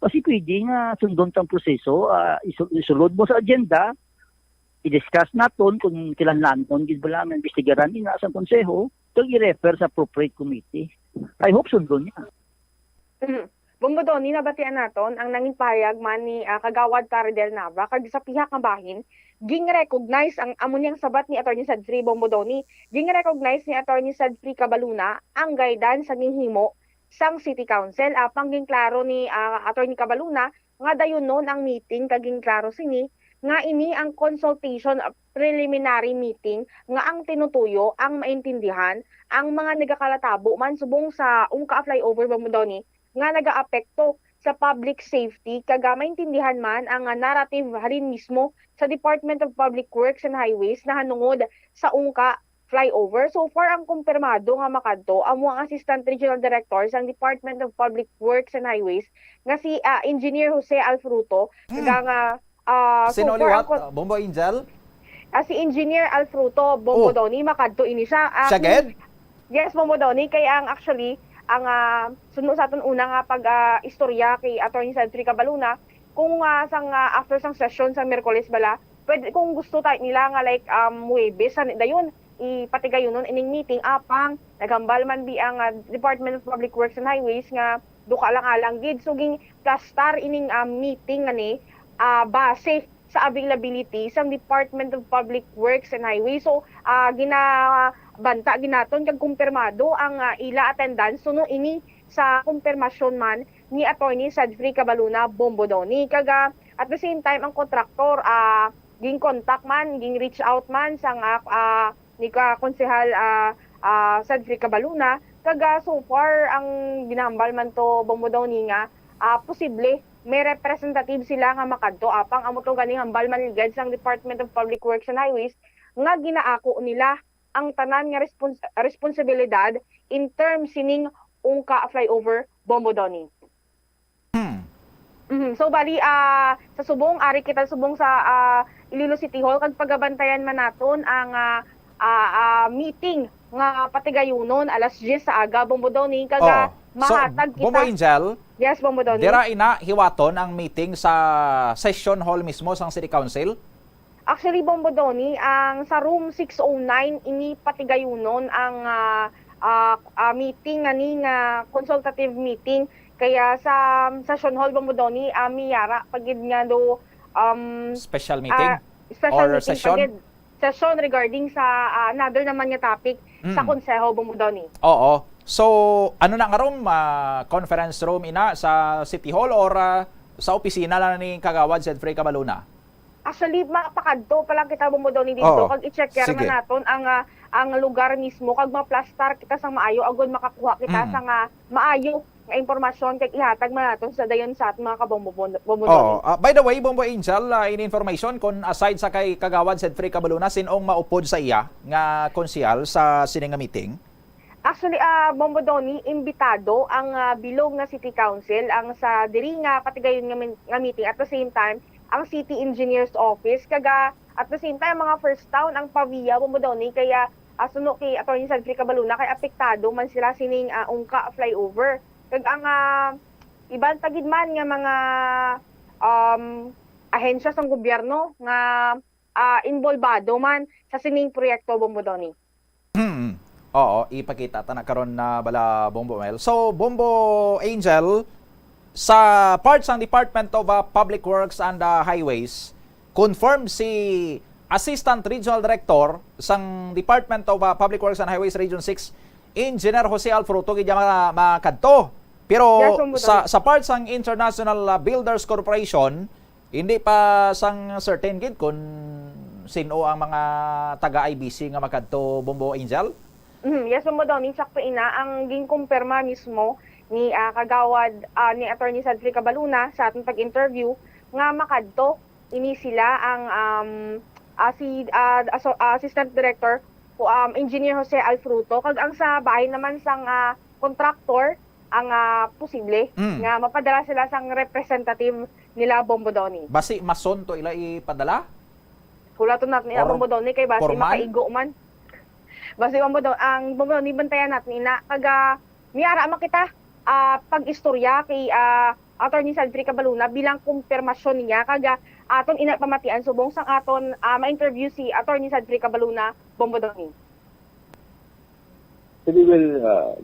S13: kasi pwede nga sundon tang proseso, isulod mo sa agenda, i-discuss naton kung kilanlan ton, gidbala, investigaran din sa konseho, kung i-refer sa appropriate committee. I hope sundon niya.
S9: Bombodoni, nabatian naton ang nanging payag man ni Kagawad Caridel Nava kag sa pihak nga bahin, ging-recognize ang amonyang sabat ni Attorney Sadfree Bombodoni, ging-recognize ni Attorney Sadfree Cabaluna ang guidance sa himo sang City Council. Pangging klaro ni Attorney Cabaluna nga dayon non ang meeting kaging klaro sini nga ini ang consultation preliminary meeting nga ang tinutuyo ang maintindihan ang mga nagakalatabo man subong sa ungka flyover Bombodoni nga nagaapekto sa public safety kaga maintindihan man ang narrative halin mismo sa Department of Public Works and Highways na hanungod sa ungka flyover. So far ang kumpirmado nga makadto amo ang Assistant Regional Director sa Department of Public Works and Highways nga si Engineer Jose Alfruto nga
S11: sino liwat? Bombo Angel?
S9: Si Engineer Alfruto Bombodoni makadto ini siya.
S11: Saged?
S9: Yes, Bombodoni kaya ang actually ang sunod sa aton una nga pag-istorya kay Attorney Sadfree Cabaluna kung after sang session sa Miyerkules bala pwede kung gusto tayo nila nga like Huwebes dayon ipatigayon nun ining meeting apang nagambal man bi ang Department of Public Works and Highways nga duka lang alang gid so ging plastar ining meeting ani base sa availability sa Department of Public Works and Highways. So ginabanta ginaton kag kumpirmado ang ila attendance suno ini sa kumpirmasyon man ni Attorney Sadfree Cabaluna Bombodoni. Kaga at the same time ang kontraktor ging contact man, ging reach out man sang ni Konsehal Sad Free Cabaluna. Kaga so far ang ginahambal man to Bombo daw ni nga posible may representative sila nga makadto apang amo to ganing hambal manligad sang Department of Public Works and Highways nga ginaako nila ang tanan nga responsibilidad in terms sining ungka flyover Bombo daw ni. So bali sa subong ari kita subong sa Iloilo City Hall kag pagabantayan man naton ang meeting nga patigayunon alas 10 sa aga Bombo daw ni kaga mahatag kita.
S11: Bombo Angel.
S9: Yes, Bombo daw ni.
S11: Dira ina hiwaton ang meeting sa session hall mismo sang City Council.
S9: Actually Bombo daw ni ang sa room 609 ini patigayunon ang meeting ani nga consultative meeting. Kaya sa session hall Bambodoni, miyara pagid nga do
S11: special meeting
S9: special
S11: or
S9: meeting
S11: session?
S9: Pagid, session regarding sa another naman nga topic sa konseho Bambodoni.
S11: Oo. So, ano na nga room? Conference room ina sa City Hall or sa opisina lang ni Kagawad Sad Free Cabaluna?
S9: Actually, mapakadto pa lang kita Bambodoni dito. Kag i-check
S11: Sige.
S9: na naton ang lugar mismo kag maplastar kita sa maayo agud makakuha kita sa nga maayo nga impormasyon kay ihatag man naton sa dayon sa at mga kabombo-bombo.
S11: By the way, Bombo Angel, in information kung aside sa kay Kagawad Sad Free Cabaluna, sinong maupod sa iya nga konsehal sa sining nga meeting?
S9: Actually, Bombo Doni, imbitado ang bilog nga City Council, ang sa diri nga patigayon nga meeting at the same time ang City Engineers Office kaga at the same time mga first town ang Pavia Bombo Doni kaya suno kay Attorney Sad Free Cabaluna kay apektado man sila sining ungka flyover. Kag ang ibang tagid man nga mga ahensya sa gobyerno nga involvado man sa sining proyekto Bombo Doni.
S11: Oo, ipakita ta na karon na bala Bombo Mel. So, Bombo Angel, sa parts ng Department of Public Works and Highways, confirm si Assistant Regional Director sang Department of Public Works and Highways Region 6, Engineer Jose Alfruto, gidya makadto. Pero sa parts ng International Builders Corporation, hindi pa sang certain gid kung sino ang mga taga-IBC nga makadto Bombo Angel.
S9: Yes, Bombo Doni, sakto ina ang ginkumpirma mismo ni Kagawad ni Attorney Sad Free Cabaluna sa ating pag-interview nga makadto ini sila ang Assistant Director Engineer Jose Alfruto kag ang sa bahay naman sang contractor ang posible nga mapadala sila sang representative nila Bombo Doni.
S11: Basi mason to ila ipadala?
S9: Hulaton natin ila Bombo Doni kay basi
S11: formal?
S9: makaigo man. Basi Bombo Doni ang Bombo Doni bantayan natin ina kaga miyara makita pag-istorya kay Attorney Sad Free Cabaluna bilang kumpirmasyon niya kaga aton ina pamatian subong sang aton ma-interview si Attorney Sad Free Cabaluna Bombo Doni.
S1: So we will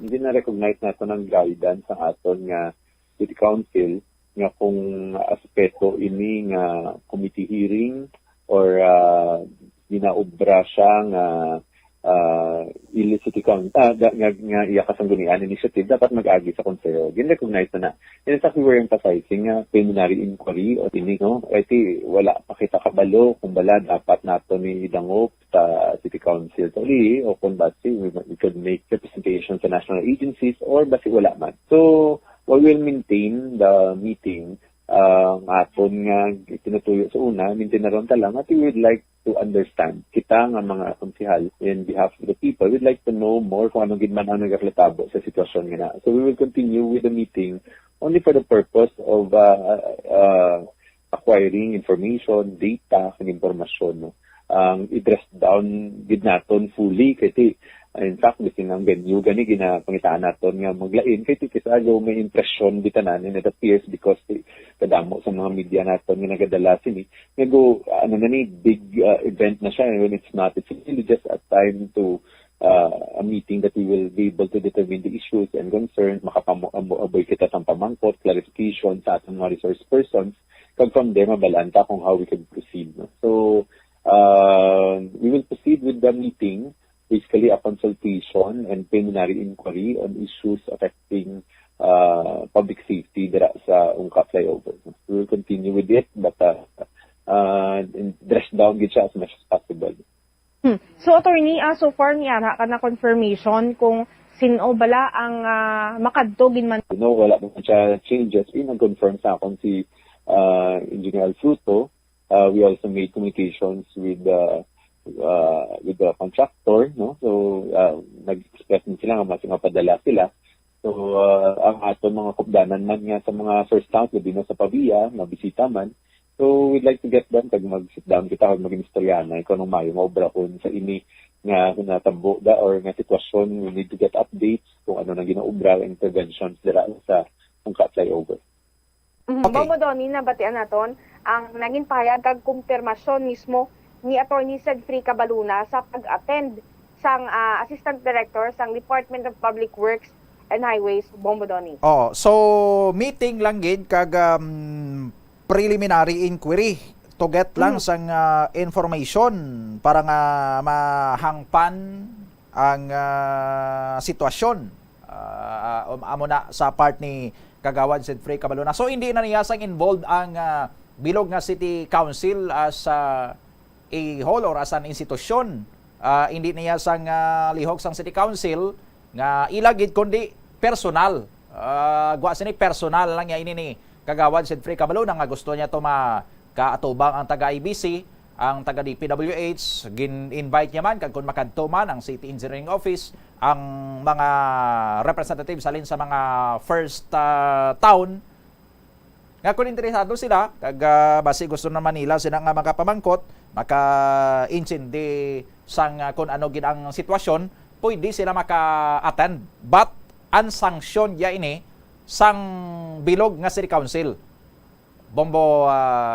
S1: gina-recognize nato ng guidance sa aton nga City Council nga kung aspeto ini nga committee hearing or ginaobra siya nga Iloilo City Council nga iya kasanggunian initiative dapat mag-agi sa konseho. Gin-recognize na. In fact, we were emphasizing nga preliminary inquiry o ini no, wala pa kita kabalo kung bala dapat nato ni idangop sa City Council tali o kung basi we could make representation sa national agencies or basi wala man. So, we will maintain the meeting aton nga tinutuyo sa una, maintain na ron talang at we would like to understand kita nga mga konsehal in behalf of the people. We'd like to know more kung anong gidman ang nagaklatabo sa sitwasyon nga na. So we will continue with the meeting only for the purpose of acquiring information, data, and informasyon. No? I-dress down gid naton fully kasi in fact bisin ang venue gani ginapangitaan naton nga maglain kay tikisalo may impression bitanan and it appears because kadamo sa mga media naton nga nagadala sini go ano na ni big event na siya when it's not, it's really just a time to a meeting that we will be able to determine the issues and concerns, makapamoy kita ng pamangkot, clarification sa atong mga resource persons kag from there mabalanta kung how we can proceed. No? So we will proceed with the meeting, basically a consultation and preliminary inquiry on issues affecting public safety dira sa ungka flyover. We will continue with it but dress down gid siya as much as possible.
S9: So attorney, so far niya ka na confirmation kung sino bala ang makadtog man.
S1: Wala pa siya changes. Nag-confirm sa akong si Engineer Alfruto. We also made communications with the contractor, no? So nag-express din sila nga mas mapadala sila. So ang ato mga kupdanan man nga sa mga first count labi na sa Pavia, mabisita man. So we'd like to get them kag mag-sit down kita kag maging istoryana ikaw nung mayo obra kun sa ini nga natabo da or nga sitwasyon. We need to get updates kung ano nang ginaobra interventions dira sa flyover.
S9: Bomodoni na batian naton ang naging pahayag kag kumpirmasyon mismo ni Attorney Cedfrey Cabaluna sa pag-attend sang Assistant Director sang Department of Public Works and Highways, Bomodoni.
S11: So meeting lang gid kag preliminary inquiry to get lang sang information para nga mahangpan ang sitwasyon amo na sa part ni Kagawad Cedfrey Cabaluna. So hindi na niya sang involved ang bilog nga City Council as a whole or as an institusyon. Hindi niya sang lihok sang City Council nga ilagid kundi personal. Gwa sini personal lang niya ini ni Kagawad Cedfrey Cabaluna nga gusto niya to makaatubang ang taga-IBC, ang taga-DPWH, gin-invite niya man kag kung makadto man ang City Engineering Office, ang mga representatives salin sa mga first town nga kung interesado sila kag basi gusto na Manila sila nga makapamangkot, maka-intindi sang kung ano gid ang sitwasyon, pwede sila maka-attend but unsanctioned ya ini sang bilog nga City Council. Bombo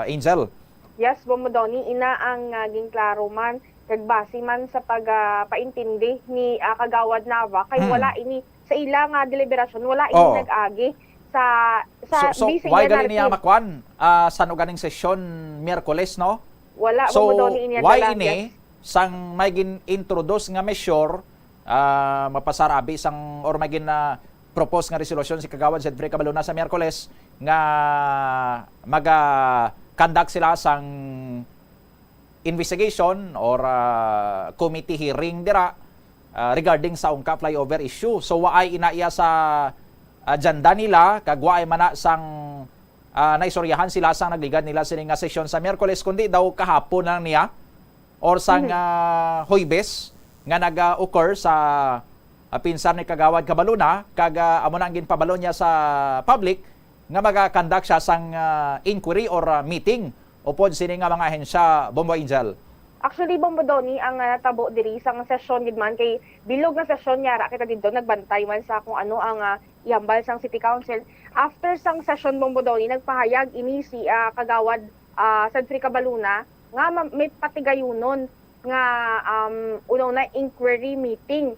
S11: Angel.
S9: Yes, Bomodoni, ina ang ginklaro man kag base man sa pagpaintindi ni Kagawad Nava kay wala ini sa ilang deliberasyon, wala ini nag-agi sa
S11: so why gali niya makwan sa ganing sesyon Miyerkules, no?
S9: Wala,
S11: so
S9: Bomodoni, ini
S11: why ini sang may gin-introduce nga measure mapasarabi sang or may propose nga resolution si Kagawad Cedfrey Cabaluna sa Miyerkules nga conduct sila sang investigation or committee hearing dira regarding sa ungka flyover issue. So waay inaiya sa agenda nila kag waay mana sang naisoryahan sila sang nagligad nila sini nga session sa Miyerkules kundi daw kahapon lang niya or sang Huwebes nga nag-occur sa pinsan ni Kagawad Cabaluna kag amo na ang ginpabalo niya sa public nga maga-conduct siya sang inquiry or meeting upod sini nga mga ahensya, Bombo Angel.
S9: Actually, Bombodoni, ang natabo diri sang session gid man kay bilog na session niya kita didto nagbantay man sa kung ano ang ihambal sang City Council. After sang session, Bombodoni, nagpahayag ini si Kagawad Cedfrey Cabaluna nga may patigayunon nga una inquiry meeting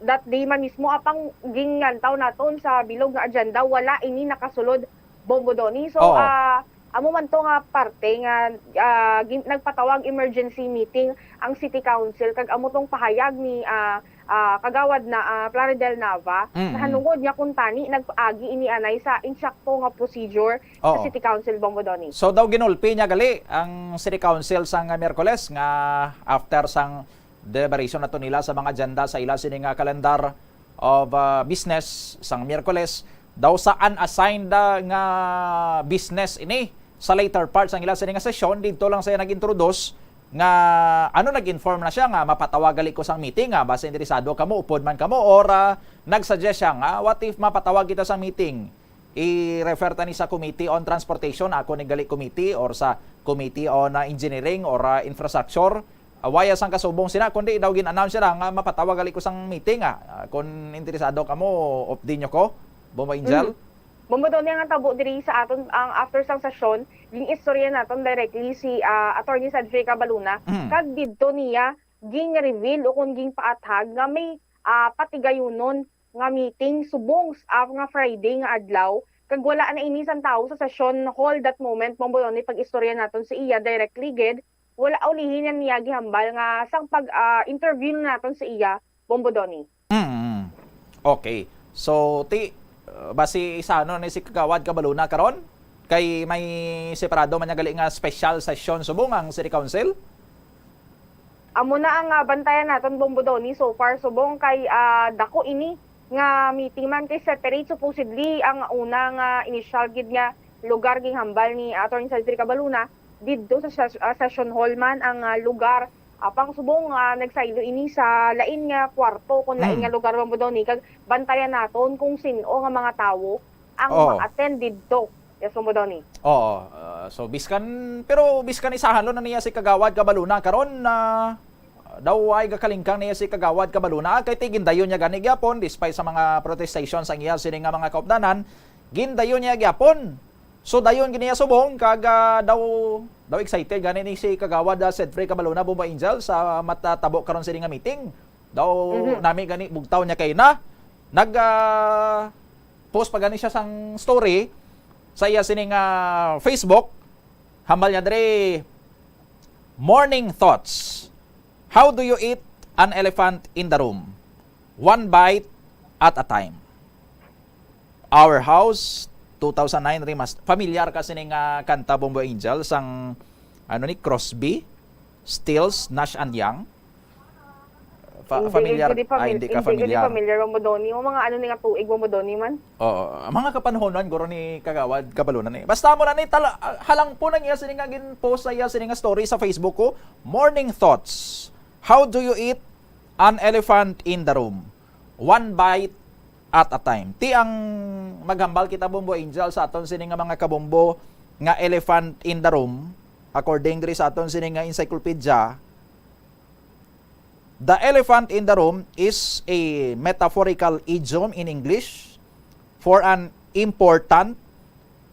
S9: that day man mismo apang gingantaw naton sa bilog nga agenda wala ini nakasulod, Bombodoni. So amo man to nga parte nga nagpatawag emergency meeting ang City Council kag amo tong pahayag ni Kagawad na Plaridel Nava na hanungod niya kung tani nagpaagi ini anay sa insakto nga procedure sa City Council, Bombodoni.
S11: So daw ginulpi niya gali ang City Council sang Miyerkules nga after sang deliberation nato nila sa mga agenda sa ila sini nga calendar of business sang Miyerkules daw sa unassigned nga business ini sa later part sang ila sini nga session dito lang saya nag-introduce nga nag-inform na siya nga mapatawagali ko sang meeting nga basta interesado kamo upod man kamo or nag-suggest siya nga what if mapatawag kita sang meeting i-refer ta ni sa Committee on Transportation ako ni gali committee or sa Committee on Engineering or Infrastructure waya sang kasubong sina kundi daw gin-announce siya nga mapatawagali ko sang meeting kung interesado kamo opdinyo ko Bombo Angel.
S9: Bombodoni nga tabo diri sa aton ang after sang session ging istorya naton directly si Attorney Cedfrey Cabaluna kag didto niya ging reveal o kung ging paathag nga may patigayunon nga meeting subong nga Friday nga adlaw kag wala na ini sang tawo sa session hall that moment. Bombodoni pag istorya naton si iya directly gid wala ulihin niya gihambal nga sang pag interview naton si iya, Bombodoni.
S11: Okay. So basi isa ni si Kagawad Cabaluna karon kay may separado man gali nga special session subong ang City Council.
S9: Amo na ang bantayan naton Bombodoni so far subong kay dako ini nga meeting man kay separate supposedly ang unang initial gid nga lugar ging hambal ni Attorney Cedric Cabaluna didto sa session hall man ang lugar apang subong nagsaylo ini sa lain nga kwarto kun lain nga lugar Bombodoni kag bantayan naton kung sino nga mga tawo ang ma-attend didto. Yes, Bombodoni.
S11: Oo. So biskan isahan lo na niya si Kagawad Cabaluna karon daw ay gakalingkang niya si Kagawad Cabaluna kay gindayon niya gani gyapon despite sa mga protestations ang iya sini nga mga kaupdanan gindayon niya gyapon. So dayon gini subong kag daw excited gani ni si Kagawad Cedric Cabaluna Bombo Angel sa matatabo karon sini nga meeting. Daw nami gani bugtaw niya kay na post pa gani siya sang story sa iya sining Facebook, hambal niya dre, morning thoughts. How do you eat an elephant in the room? One bite at a time. Our House, 2009 remastered. Familiar ka sining kanta Bombo Angel sang ni Crosby, Stills, Nash and Young. Familiar? Hindi ka familiar.
S9: Hindi familiar Bombodoni. O mga ni nga tuig Bombodoni man.
S11: Oo. Mga kapanahonan, guro ni Kagawad Cabaluna ni. Basta mo na ni, halang po nang iya sining nga gin-post sa iya sining nga story sa Facebook ko. Morning thoughts. How do you eat an elephant in the room? One bite at a time. Ti ang maghambal kita Bombo Angel sa aton sining nga mga kabombo nga elephant in the room. According diri sa aton sining nga encyclopedia, the elephant in the room is a metaphorical idiom in English for an important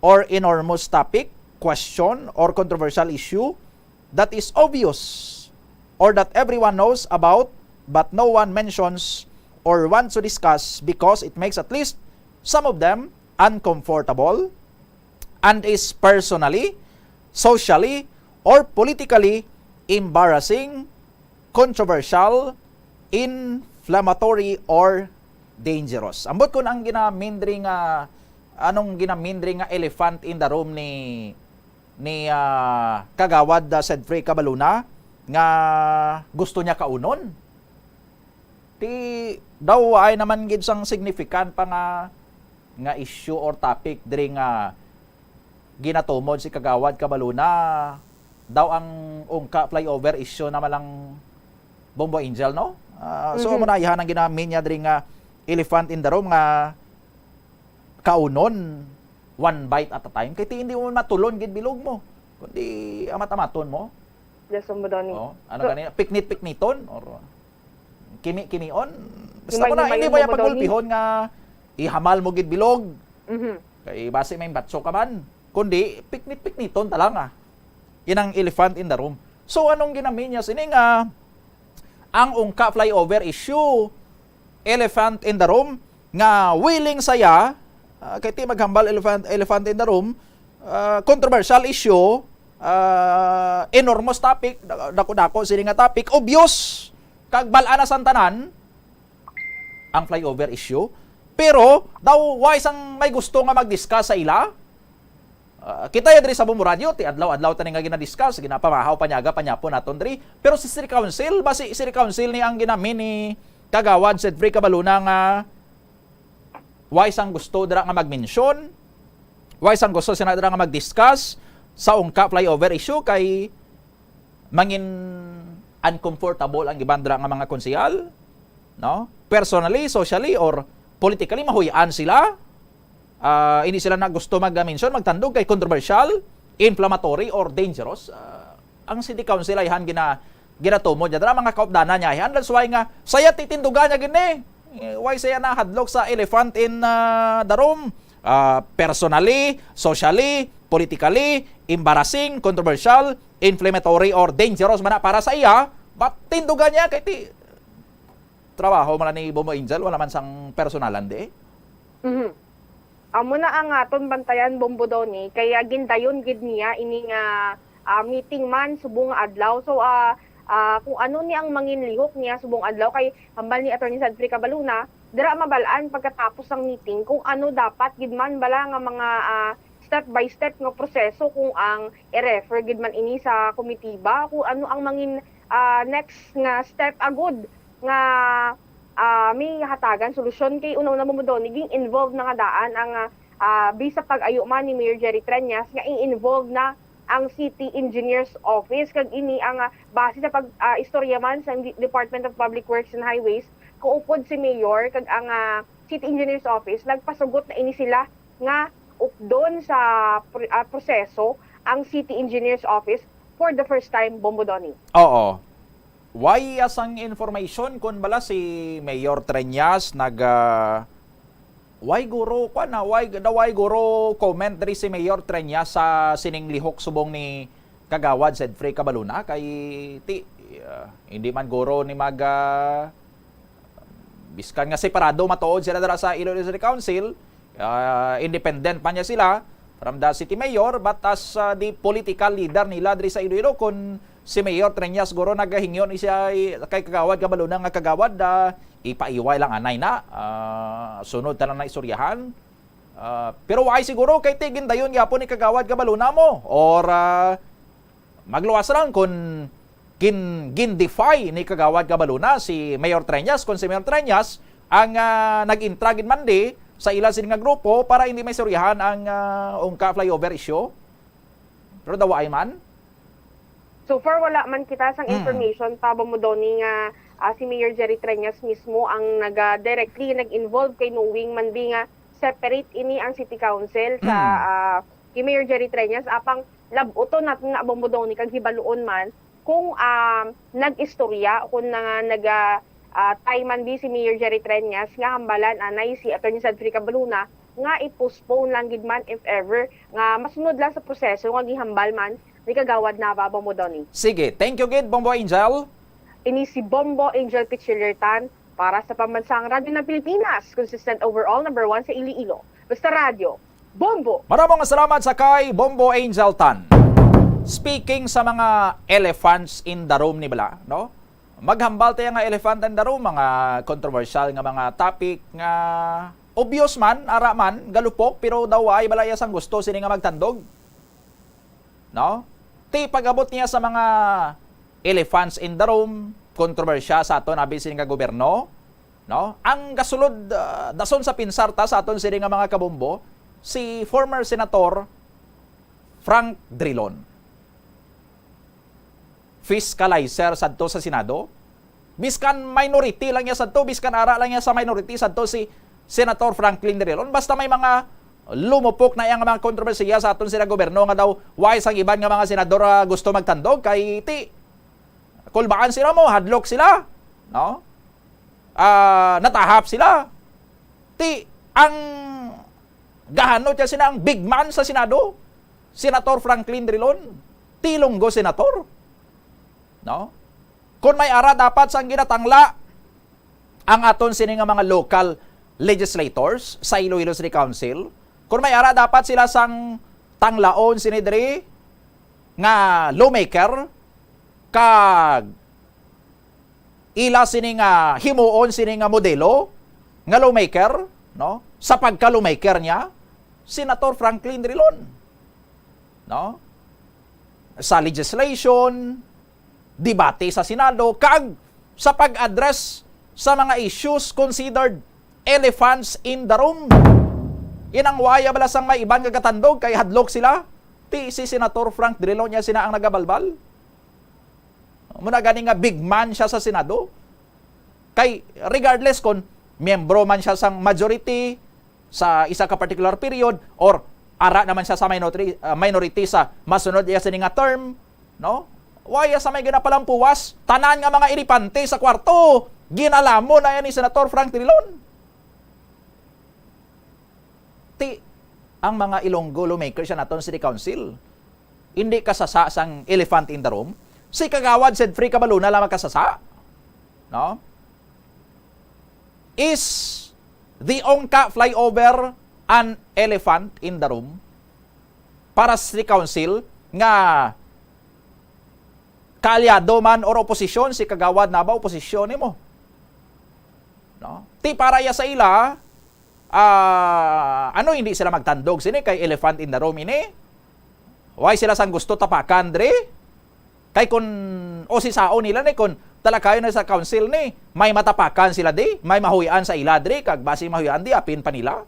S11: or enormous topic, question, or controversial issue that is obvious or that everyone knows about but no one mentions or wants to discuss because it makes at least some of them uncomfortable and is personally, socially, or politically embarrassing, controversial, inflammatory, or dangerous. Ambot kun ang ginamindri nga elephant in the room ni Kagawad Cedric Cabaluna nga gusto niya kaunon. Ti daw ay naman gid sang significant pa nga issue or topic diri nga ginatumod si Kagawad Cabaluna daw ang ungka flyover issue na malang Bombo Angel, no? So, munayahan ang ginamin niya diri nga elephant in the room nga kaunon one bite at a time. Kaya hindi mo matulon gid bilog mo. Kundi amat-amaton mo.
S9: Yes, Bombodoni.
S11: Ano ganina? Piknit-pikniton or kimi-kimion. Basta mo na, hindi mo yung pagulpihon nga ihamal mo gid bilog. Kaya base may batso ka man. Kundi piknit-pikniton talang Yan ang elephant in the room. So, anong ginamin niya? Sining ang ungka flyover issue, elephant in the room, nga willing saya, kaya ti maghambal elephant in the room, controversial issue, enormous topic, dako-dako sini nga topic, obvious, kag bal-ana santanan, ang flyover issue, pero daw wise ang may gusto nga mag-discuss sa ila. Kita yan diri sa Bombo Radio, ti adlaw-adlaw tani nga gina-discuss, ginapamahaw panyaga panyapon naton diri. Pero si City Council, basi City Council ni ang ginamin ni Kagawad Cedric Cabaluna nga wise ang gusto dira nga mag-mention, wise ang gusto sina dira nga mag-discuss sa ungka flyover issue kay mangin uncomfortable ang iban dira nga mga konsehal, no? Personally, socially, or politically mahuyaan sila. Hindi sila na gusto mag-mention, magtandog kay controversial, inflammatory, or dangerous. Ang City Council ay ginatumod niya. Dara mga kaupdanan niya. That's why nga, saya titindugan niya gini. Why saya na hadlok sa elephant in the room? Personally, socially, politically, embarrassing, controversial, inflammatory, or dangerous man para sa iya. But tindugan niya kay trabaho man ni Bombo Angel, wala man sang personalan di.
S9: Amo na ang aton bantayan Bombodoni kaya gindayon gid niya ining meeting man subong adlaw. So kung ano ni ang manginlihok niya subong adlaw kay hambal ni Attorney Cedric Cabaluna, dira mabalaan pagkatapos ng meeting kung ano dapat gid man bala nga mga step by step nga proseso kung ang i-refer gid man ini sa komitiba, kung ano ang mangin next nga step agud nga may hatagan solusyon kay unaw na mo doon naging involved na nga daan ang bisa pag-ayo man ni Mayor Jerry Treñas nga involved na ang City Engineers Office kag ini ang base sa pag-istorya man sa Department of Public Works and Highways kuupod si Mayor kag ang City Engineers Office nagpasugot na ini sila nga updon sa proseso ang City Engineers Office for the first time, Bombo Donnie.
S11: Oo. Why asang information kung bala si Mayor Treñas why guro guro comment diri si Mayor Treñas sa sining lihok subong ni Kagawad Zedfrey Cabaluna kay hindi man guro ni biskan nga separado matuod sila dara sa Iloilo City Council, independent pa niya sila from the city mayor, but as the political leader nila diri sa Iloilo kun si Mayor Treñas guro nagahingyon siya kay Kagawad Cabaluna nga Kagawad ipaiway lang anay na sunod ta lang na istoryahan, pero why siguro kay tigin dayon gyapon ni Kagawad Cabaluna mo or magluwas lang kun gin-defy ni Kagawad Cabaluna si Mayor Treñas kung si Mayor Treñas ang nag-intragin mandi sa ilang sining nga grupo para hindi may istoryahan ang ungka flyover issue, pero dawa ay man.
S9: So far wala man kita sang information tabo mo doni nga si Mayor Jerry Treñas mismo ang directly nag-involve kay knowing man di nga separate ini ang City Council sa kay Mayor Jerry Treñas apang labuto natin na Bombo Doni kag hibaluon man kung nag-istorya kung time man di si Mayor Jerry Treñas nga hambalan anay si Atty. Zedfrey Cabaluna nga i-postpone lang gid man if ever nga masunod lang sa proseso nga gihambal man ni Kagawad Nava Bombo Doni.
S11: Sige, thank you gid Bombo Angel.
S9: Ini si Bombo Angel Pichillertan para sa Pambansang Radyo ng Pilipinas, consistent overall number 1 sa Iloilo. Basta Radio, Bombo!
S11: Maraming salamat sa kay Bombo Angel Tan. Speaking sa mga elephants in the room ni bala, no? Maghambal tayo nga elephant in the room, mga controversial nga mga topic nga obvious man, ara man, galupok, pero daw ay balaya sang gusto sini nga magtandog. No? Ti pag-abot niya sa mga elephants in the room, kontrobersya sa aton abi sini nga gobyerno, no? Ang gasulod dason sa pinsarta sa aton sini nga mga kabombo, si former Senator Frank Drilon. Fiscalizer sadto sa Senado. Biskan minority lang niya sadto, biskan ara lang niya sa minority sadto si Senator Franklin Drilon. Basta may mga lumupok na yang mga kontrobersiya sa aton sila gobyerno nga daw why sang iban nga mga senador gusto magtandog kay ti kulbaan sila mo, hadlok sila, no? Natahap sila. Ti ang gahanot niya sila ang big man sa Senado, Senator Franklin Drilon, tilonggo senator. No? Kung may ara dapat sang ginatangla ang aton sini nga mga local legislators sa Iloilo City Council, kung may ara dapat sila sang tanglaon sini diri nga lawmaker kag ila sini nga himuon sini nga modelo nga lawmaker, no? Sa pagka-lawmaker niya, Senator Franklin Drilon, no? Sa legislation, debate sa Senado, kag sa pag-address sa mga issues considered elephants in the room. Inang waya balasang may ibang gagatandog kay hadlok sila. Ti si Senator Frank Drilon niya sina ang nagabalbal. Muna gani nga big man siya sa Senado. Kay regardless kung miyembro man siya sa majority sa isa ka particular period or ara naman siya sa minority sa masunod iya sini nga term, no? Waya sa may ginapalang puwas, tanan nga mga iripante sa kwarto, ginalamo na yan ni Senator Frank Drilon. Ti ang mga Ilonggo lawmakers siya naton City Council, hindi kasasa sang elephant in the room. Si Kagawad Zedfrey Cabaluna lamang kasasa. No? Is the Ongka flyover an elephant in the room para sa City Council nga kaalyado man or oposisyon si Kagawad na ba oposisyon nimo? No? Ti para ya sa ila ano hindi sila magtandog sini kay elephant in the room ini? Why sila sang gusto tapakan dre? Kay kun o si sao nila ni kun talakayo na sa council ni may matapakan sila di, may mahuyan sa ila diri kag basi mahuyan di apin pa nila.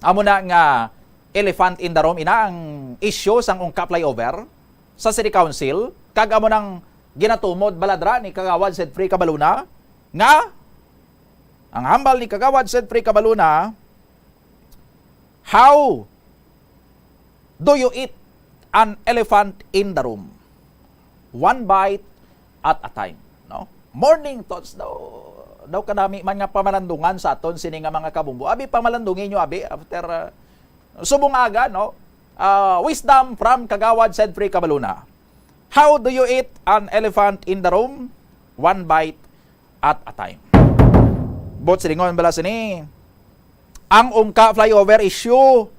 S11: Amo na nga elephant in the room ina ang issue sang ungka flyover sa City Council kag amo nang ginatumod baladra ni Kagawad Sedfrey Cabaluna nga ang hambal ni Kagawad Sedfrey Cabaluna, how do you eat an elephant in the room? One bite at a time, no? Morning thoughts daw kadami man nga pamalandungan sa aton sini nga mga kabumbo. Abi pamalandungin nyo abi after subong aga, no? Wisdom from Kagawad Sedfrey Cabaluna. How do you eat an elephant in the room? One bite at a time. Bot silingon bala sini. Ang ungka flyover issue.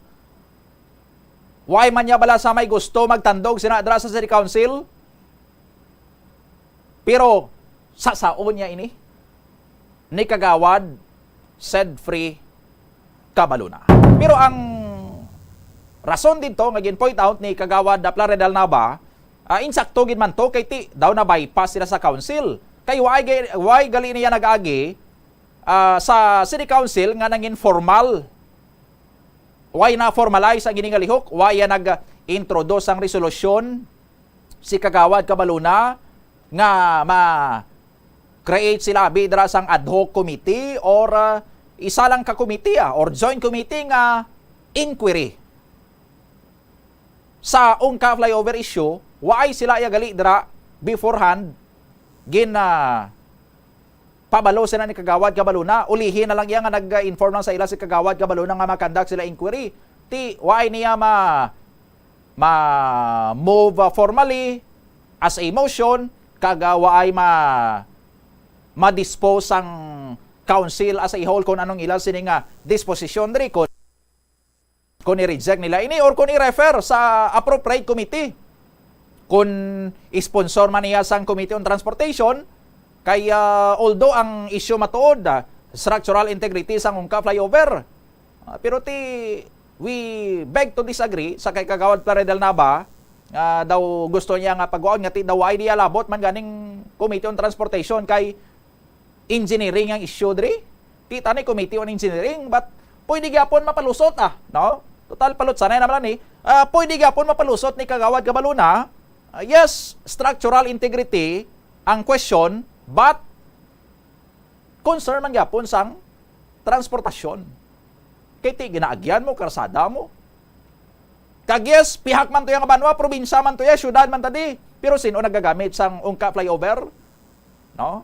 S11: Why man niya bala sa may gusto magtandog sinadra sa City Council? Pero sasaon niya ini ni Kagawad Sedfrey Cabaluna. Pero ang rason dito nga gin-point out ni Kagawad Plaredal Nava, insakto gid man to kay ti daw na bypass sila sa council. Kay why gali niya nag-agi sa City Council nga nangin formal. Why na formalize ang giningalihok? Why nag-introduce ang resolusyon si Kagawad Cabaluna nga ma-create sila bidra sang ad hoc committee or isa lang ka committee or joint committee nga inquiry sa ungka flyover issue. Why sila gali dira beforehand pabalo sila ni Kagawad Cabaluna, ulihin na lang iya nga nag-inform lang sa ila si Kagawad Cabaluna nga makandak sila inquiry. Why niya move formally as a motion, kagawa ay ma-dispose ang council as a whole kung anong ilang sini nga disposition diri kung i-reject nila ini or kung i-refer sa appropriate committee. Kung sponsor man niya sang Committee on Transportation, kaya although ang issue matuod, structural integrity sang ungka flyover, pero we beg to disagree sa kay Kagawad Plaredal Nava, daw gusto niya nga pagwaon nga daw ay diya labot man ganing Committee on Transportation kay engineering ang issue diri. Kita ni Committee on Engineering, but pwede gyapon mapalusot no? Total palot sanay naman ni. Pwede gyapon mapalusot ni Kagawad Cabaluna. Yes, structural integrity ang question, but concern man gyapon sang transportasyon. Kay ti ginaagyan mo karsada mo. Kag yes, pihak man to yang banwa, probinsya man to ya, syudad man tadi. Pero sino nagagamit sang ungka flyover? No?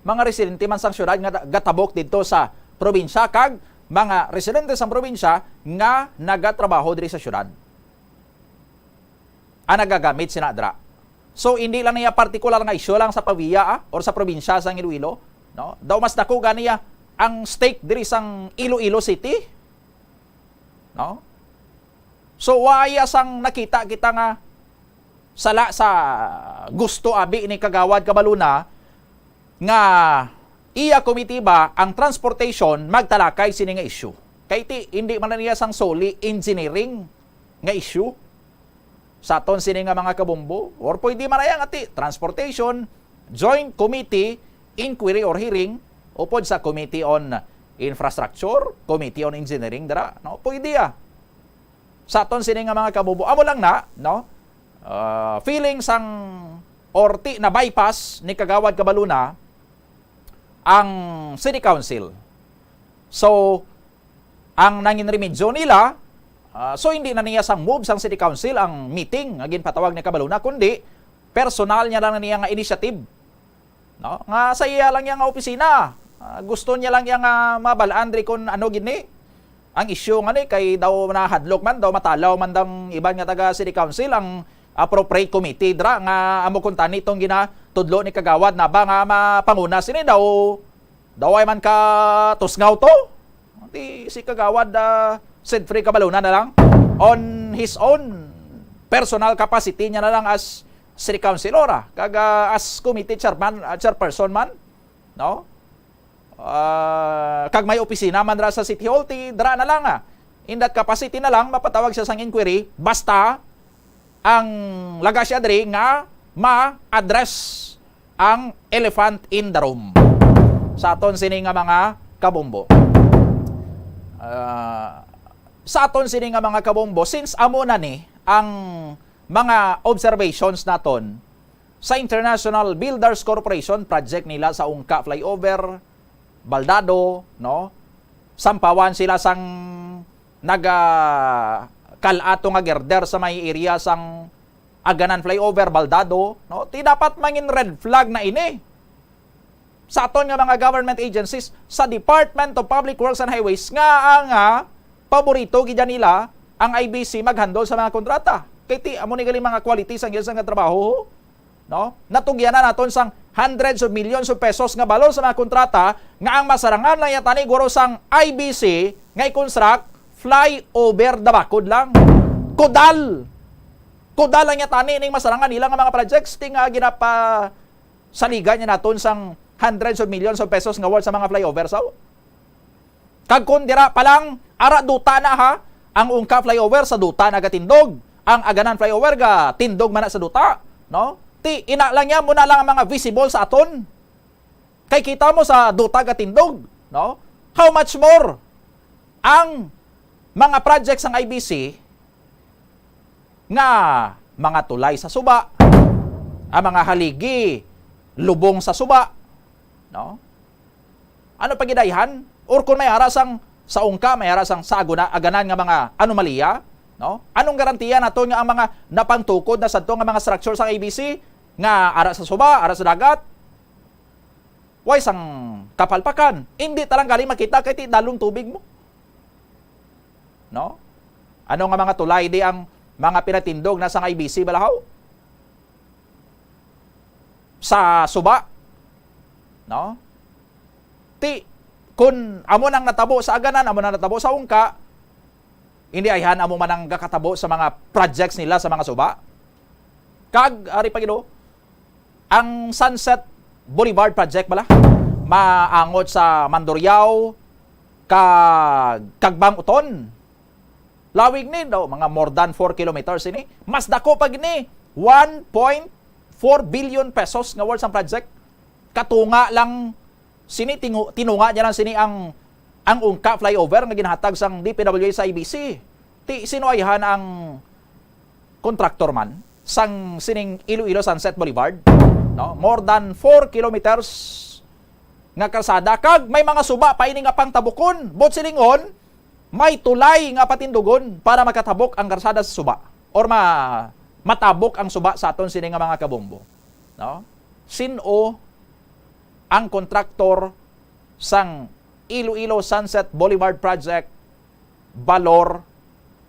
S11: Mga residente man sang syudad nga gatabok dito sa probinsya kag mga residente sang probinsya nga nagatrabaho diri sa syudad. Nagagamit sinadra. So hindi lang niya particular nga issue lang sa Pavia or sa probinsya sang Iloilo, no? Daw mas dako ganiya ang stake diri sang Iloilo City. No? So waya sang nakita kita nga sala sa gusto abi ni Kagawad Cabaluna nga iya komitiba ang transportation magtalakay sini nga issue. Kay ti hindi man niya sang solely engineering nga issue. Sa aton sini nga mga kabumbo or pwede man ayang ati transportation joint committee inquiry or hearing upod sa Committee on Infrastructure, Committee on Engineering dara, no? Pwede sa aton sini nga mga kabumbo amo lang na, no? Feeling sang orti na bypass ni Kagawad Cabaluna ang City Council. So ang nangin remedyo nila, so hindi na niya sang move sang City Council ang meeting nga ginpatawag ni Cabaluna, kundi personal niya lang niya nga initiative, no? Nga sa iya lang yang opisina, gusto niya lang yang mabalaan diri kun ano gini ang issue nga ni kay daw nahadlok man daw matalaw man dang iban nga taga City Council ang appropriate committee dra nga amo kun tani tong ginatudlo ni Kagawad na ba nga mapanguna sini daw ay man ka tusngaw to di si Kagawad Sedfrey Cabaluna na lang on his own personal capacity niya na lang as City Councilor kag as committee chairperson man, no? Kag may opisina man dra sa City Hall ti dra na lang in that capacity na lang mapatawag siya sang inquiry basta ang laga siya diri nga ma-address ang elephant in the room sa aton sini nga mga kabombo. Sa aton sini nga mga kabombo, since amo na ni ang mga observations naton sa International Builders Corporation project nila sa Ungka Flyover, Baldado, no? Sampawan sila sang kalato nga girder sa may area sang Aganan Flyover, Baldado, no? Ti dapat mangin red flag na ini. Sa aton nga mga government agencies, sa Department of Public Works and Highways nga paborito gid nila ang IBC maghandle sa mga kontrata. Kay ti amo ni gali mga quality sang nga trabaho, no? Natugyan na naton sang hundreds of millions of pesos nga balon sa mga kontrata nga ang masarangan lang yatani guro sang IBC nga i-construct flyover dabakod lang. Kodal lang yatani ning masarangan nila nga mga projects ting ginapa saligan niya naton sang hundreds of millions of pesos nga worth sa mga flyover saw. Kag kun dira pa lang ara duta na ha ang Ungka Flyover sa duta nagatindog, ang Aganan Flyover ga tindog man na sa duta, no? Ti ina lang niya muna lang ang mga visible sa aton. Kay kita mo sa duta gatindog, no? How much more ang mga projects ng IBC nga mga tulay sa suba, ang mga haligi, lubong sa suba, no? Ano pagidayhan? Or kung may harasang sa Ungka, may harasang sa Aganan nga mga anomalya, no? Anong garantiya nato nga ang mga napangtukod na sadto nga mga structure sa IBC nga ara sa suba, ara sa dagat? Way sang kapalpakan. Hindi talang galing makita kay ti dalong tubig mo. No? Ano nga mga tulay di ang mga pinatindog na sa IBC balahaw? Sa suba, no? Ti kun amo nang natabo sa Aganan, amo nang natabo sa Ungka, hindi ayhan amo man ang kakatabo sa mga projects nila sa mga suba. Kag ari pagino ang Sunset Boulevard project bala maangot sa Mandurriao kag Kagbang Uton. Lawig ni daw mga more than 4 kilometers ini. Mas dako pag ni 1.4 billion pesos nga worth ang project. Katunga lang sini tinunga niya lang sini ang Ungka Flyover nga ginhatag sang DPWH sa IBC. Ti sinuayhan ang contractor man sang sining Iloilo Sunset Boulevard, no? More than 4 kilometers nga kalsada kag may mga suba pa ini nga pangtabukon. Bot silingon may tulay nga patindugon para makatabok ang kalsada sa suba or matabok ang suba sa aton sini nga mga kabombo, no? Sino ang kontraktor sang Iloilo Sunset Boulevard Project valor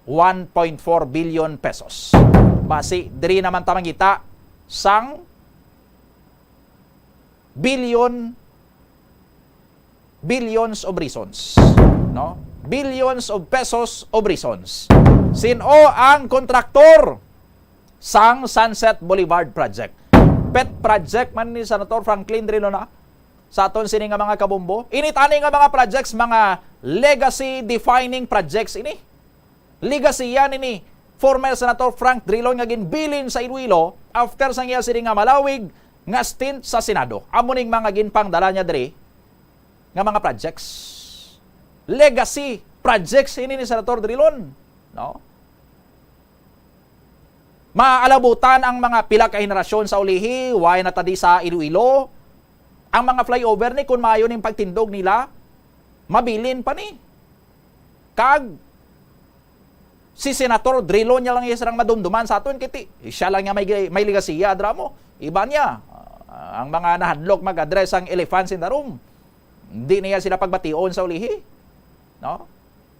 S11: 1.4 billion pesos. Basi diri naman tamang kita sang billions of reasons, no? Billions of pesos of reasons. Sino ang kontraktor sang Sunset Boulevard Project? Pet project man ni Senator Franklin Drilon na sa aton sini nga mga kabombo. Initani nga mga projects, mga legacy defining projects ini. Legacy yan ini. Former Senator Frank Drilon nga ginbilin sa Iloilo after sang iya sini nga malawig nga stint sa Senado. Amo ning mga ginpangdala niya diri nga mga projects. Legacy projects ini ni Senator Drilon, no? Maalabutan ang mga pila ka henerasyon sa ulihi, way na tadi sa Iloilo. Ang mga flyover ni kung maayo ning pagtindog nila, mabilin pa ni. Kag si Senator Drilon niya lang isang madumduman sa aton kiti. Siya lang niya may ligasiya adra mo. Iba niya ang mga nahadlok mag-address ang elephants in the room. Hindi niya sila pagbation sa ulihi, no?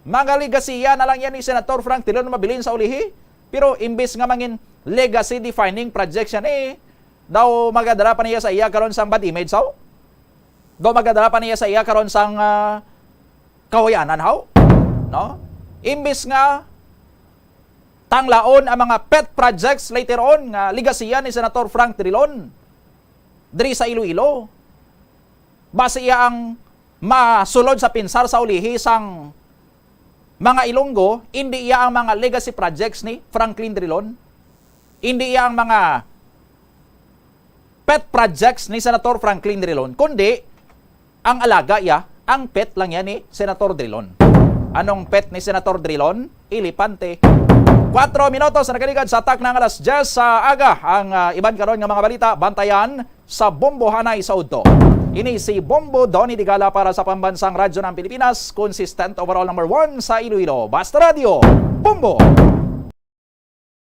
S11: Mga ligasiya na lang yan ni Senator Frank Drilon mabilin sa ulihi. Pero imbis nga mangin legacy defining project yan daw magadala pa niya sa iya karon sang bad image how? Daw magadala pa niya sa iya karon sang kahuyanan how? No? Imbis nga tanglaon ang mga pet projects later on nga legacy ni Senator Frank Drilon diri sa Iloilo. Base iya ang masulod sa pinsar sa ulihi sang mga Ilonggo, hindi iya ang mga legacy projects ni Franklin Drilon. Hindi ang mga pet projects ni Senator Franklin Drilon, kundi ang alaga ang pet lang yan ni Senator Drilon. Anong pet ni Senator Drilon? Ilipante. 4 minutos na nakaligad sa atak ng alas 10 sa aga. Ang iban karon nga mga balita, bantayan sa Bombo Hanay sa Udto. Ini si Bombo Donnie Digala para sa Pambansang Radyo ng Pilipinas, consistent overall number 1 sa Iloilo. Basta Radio, Bombo!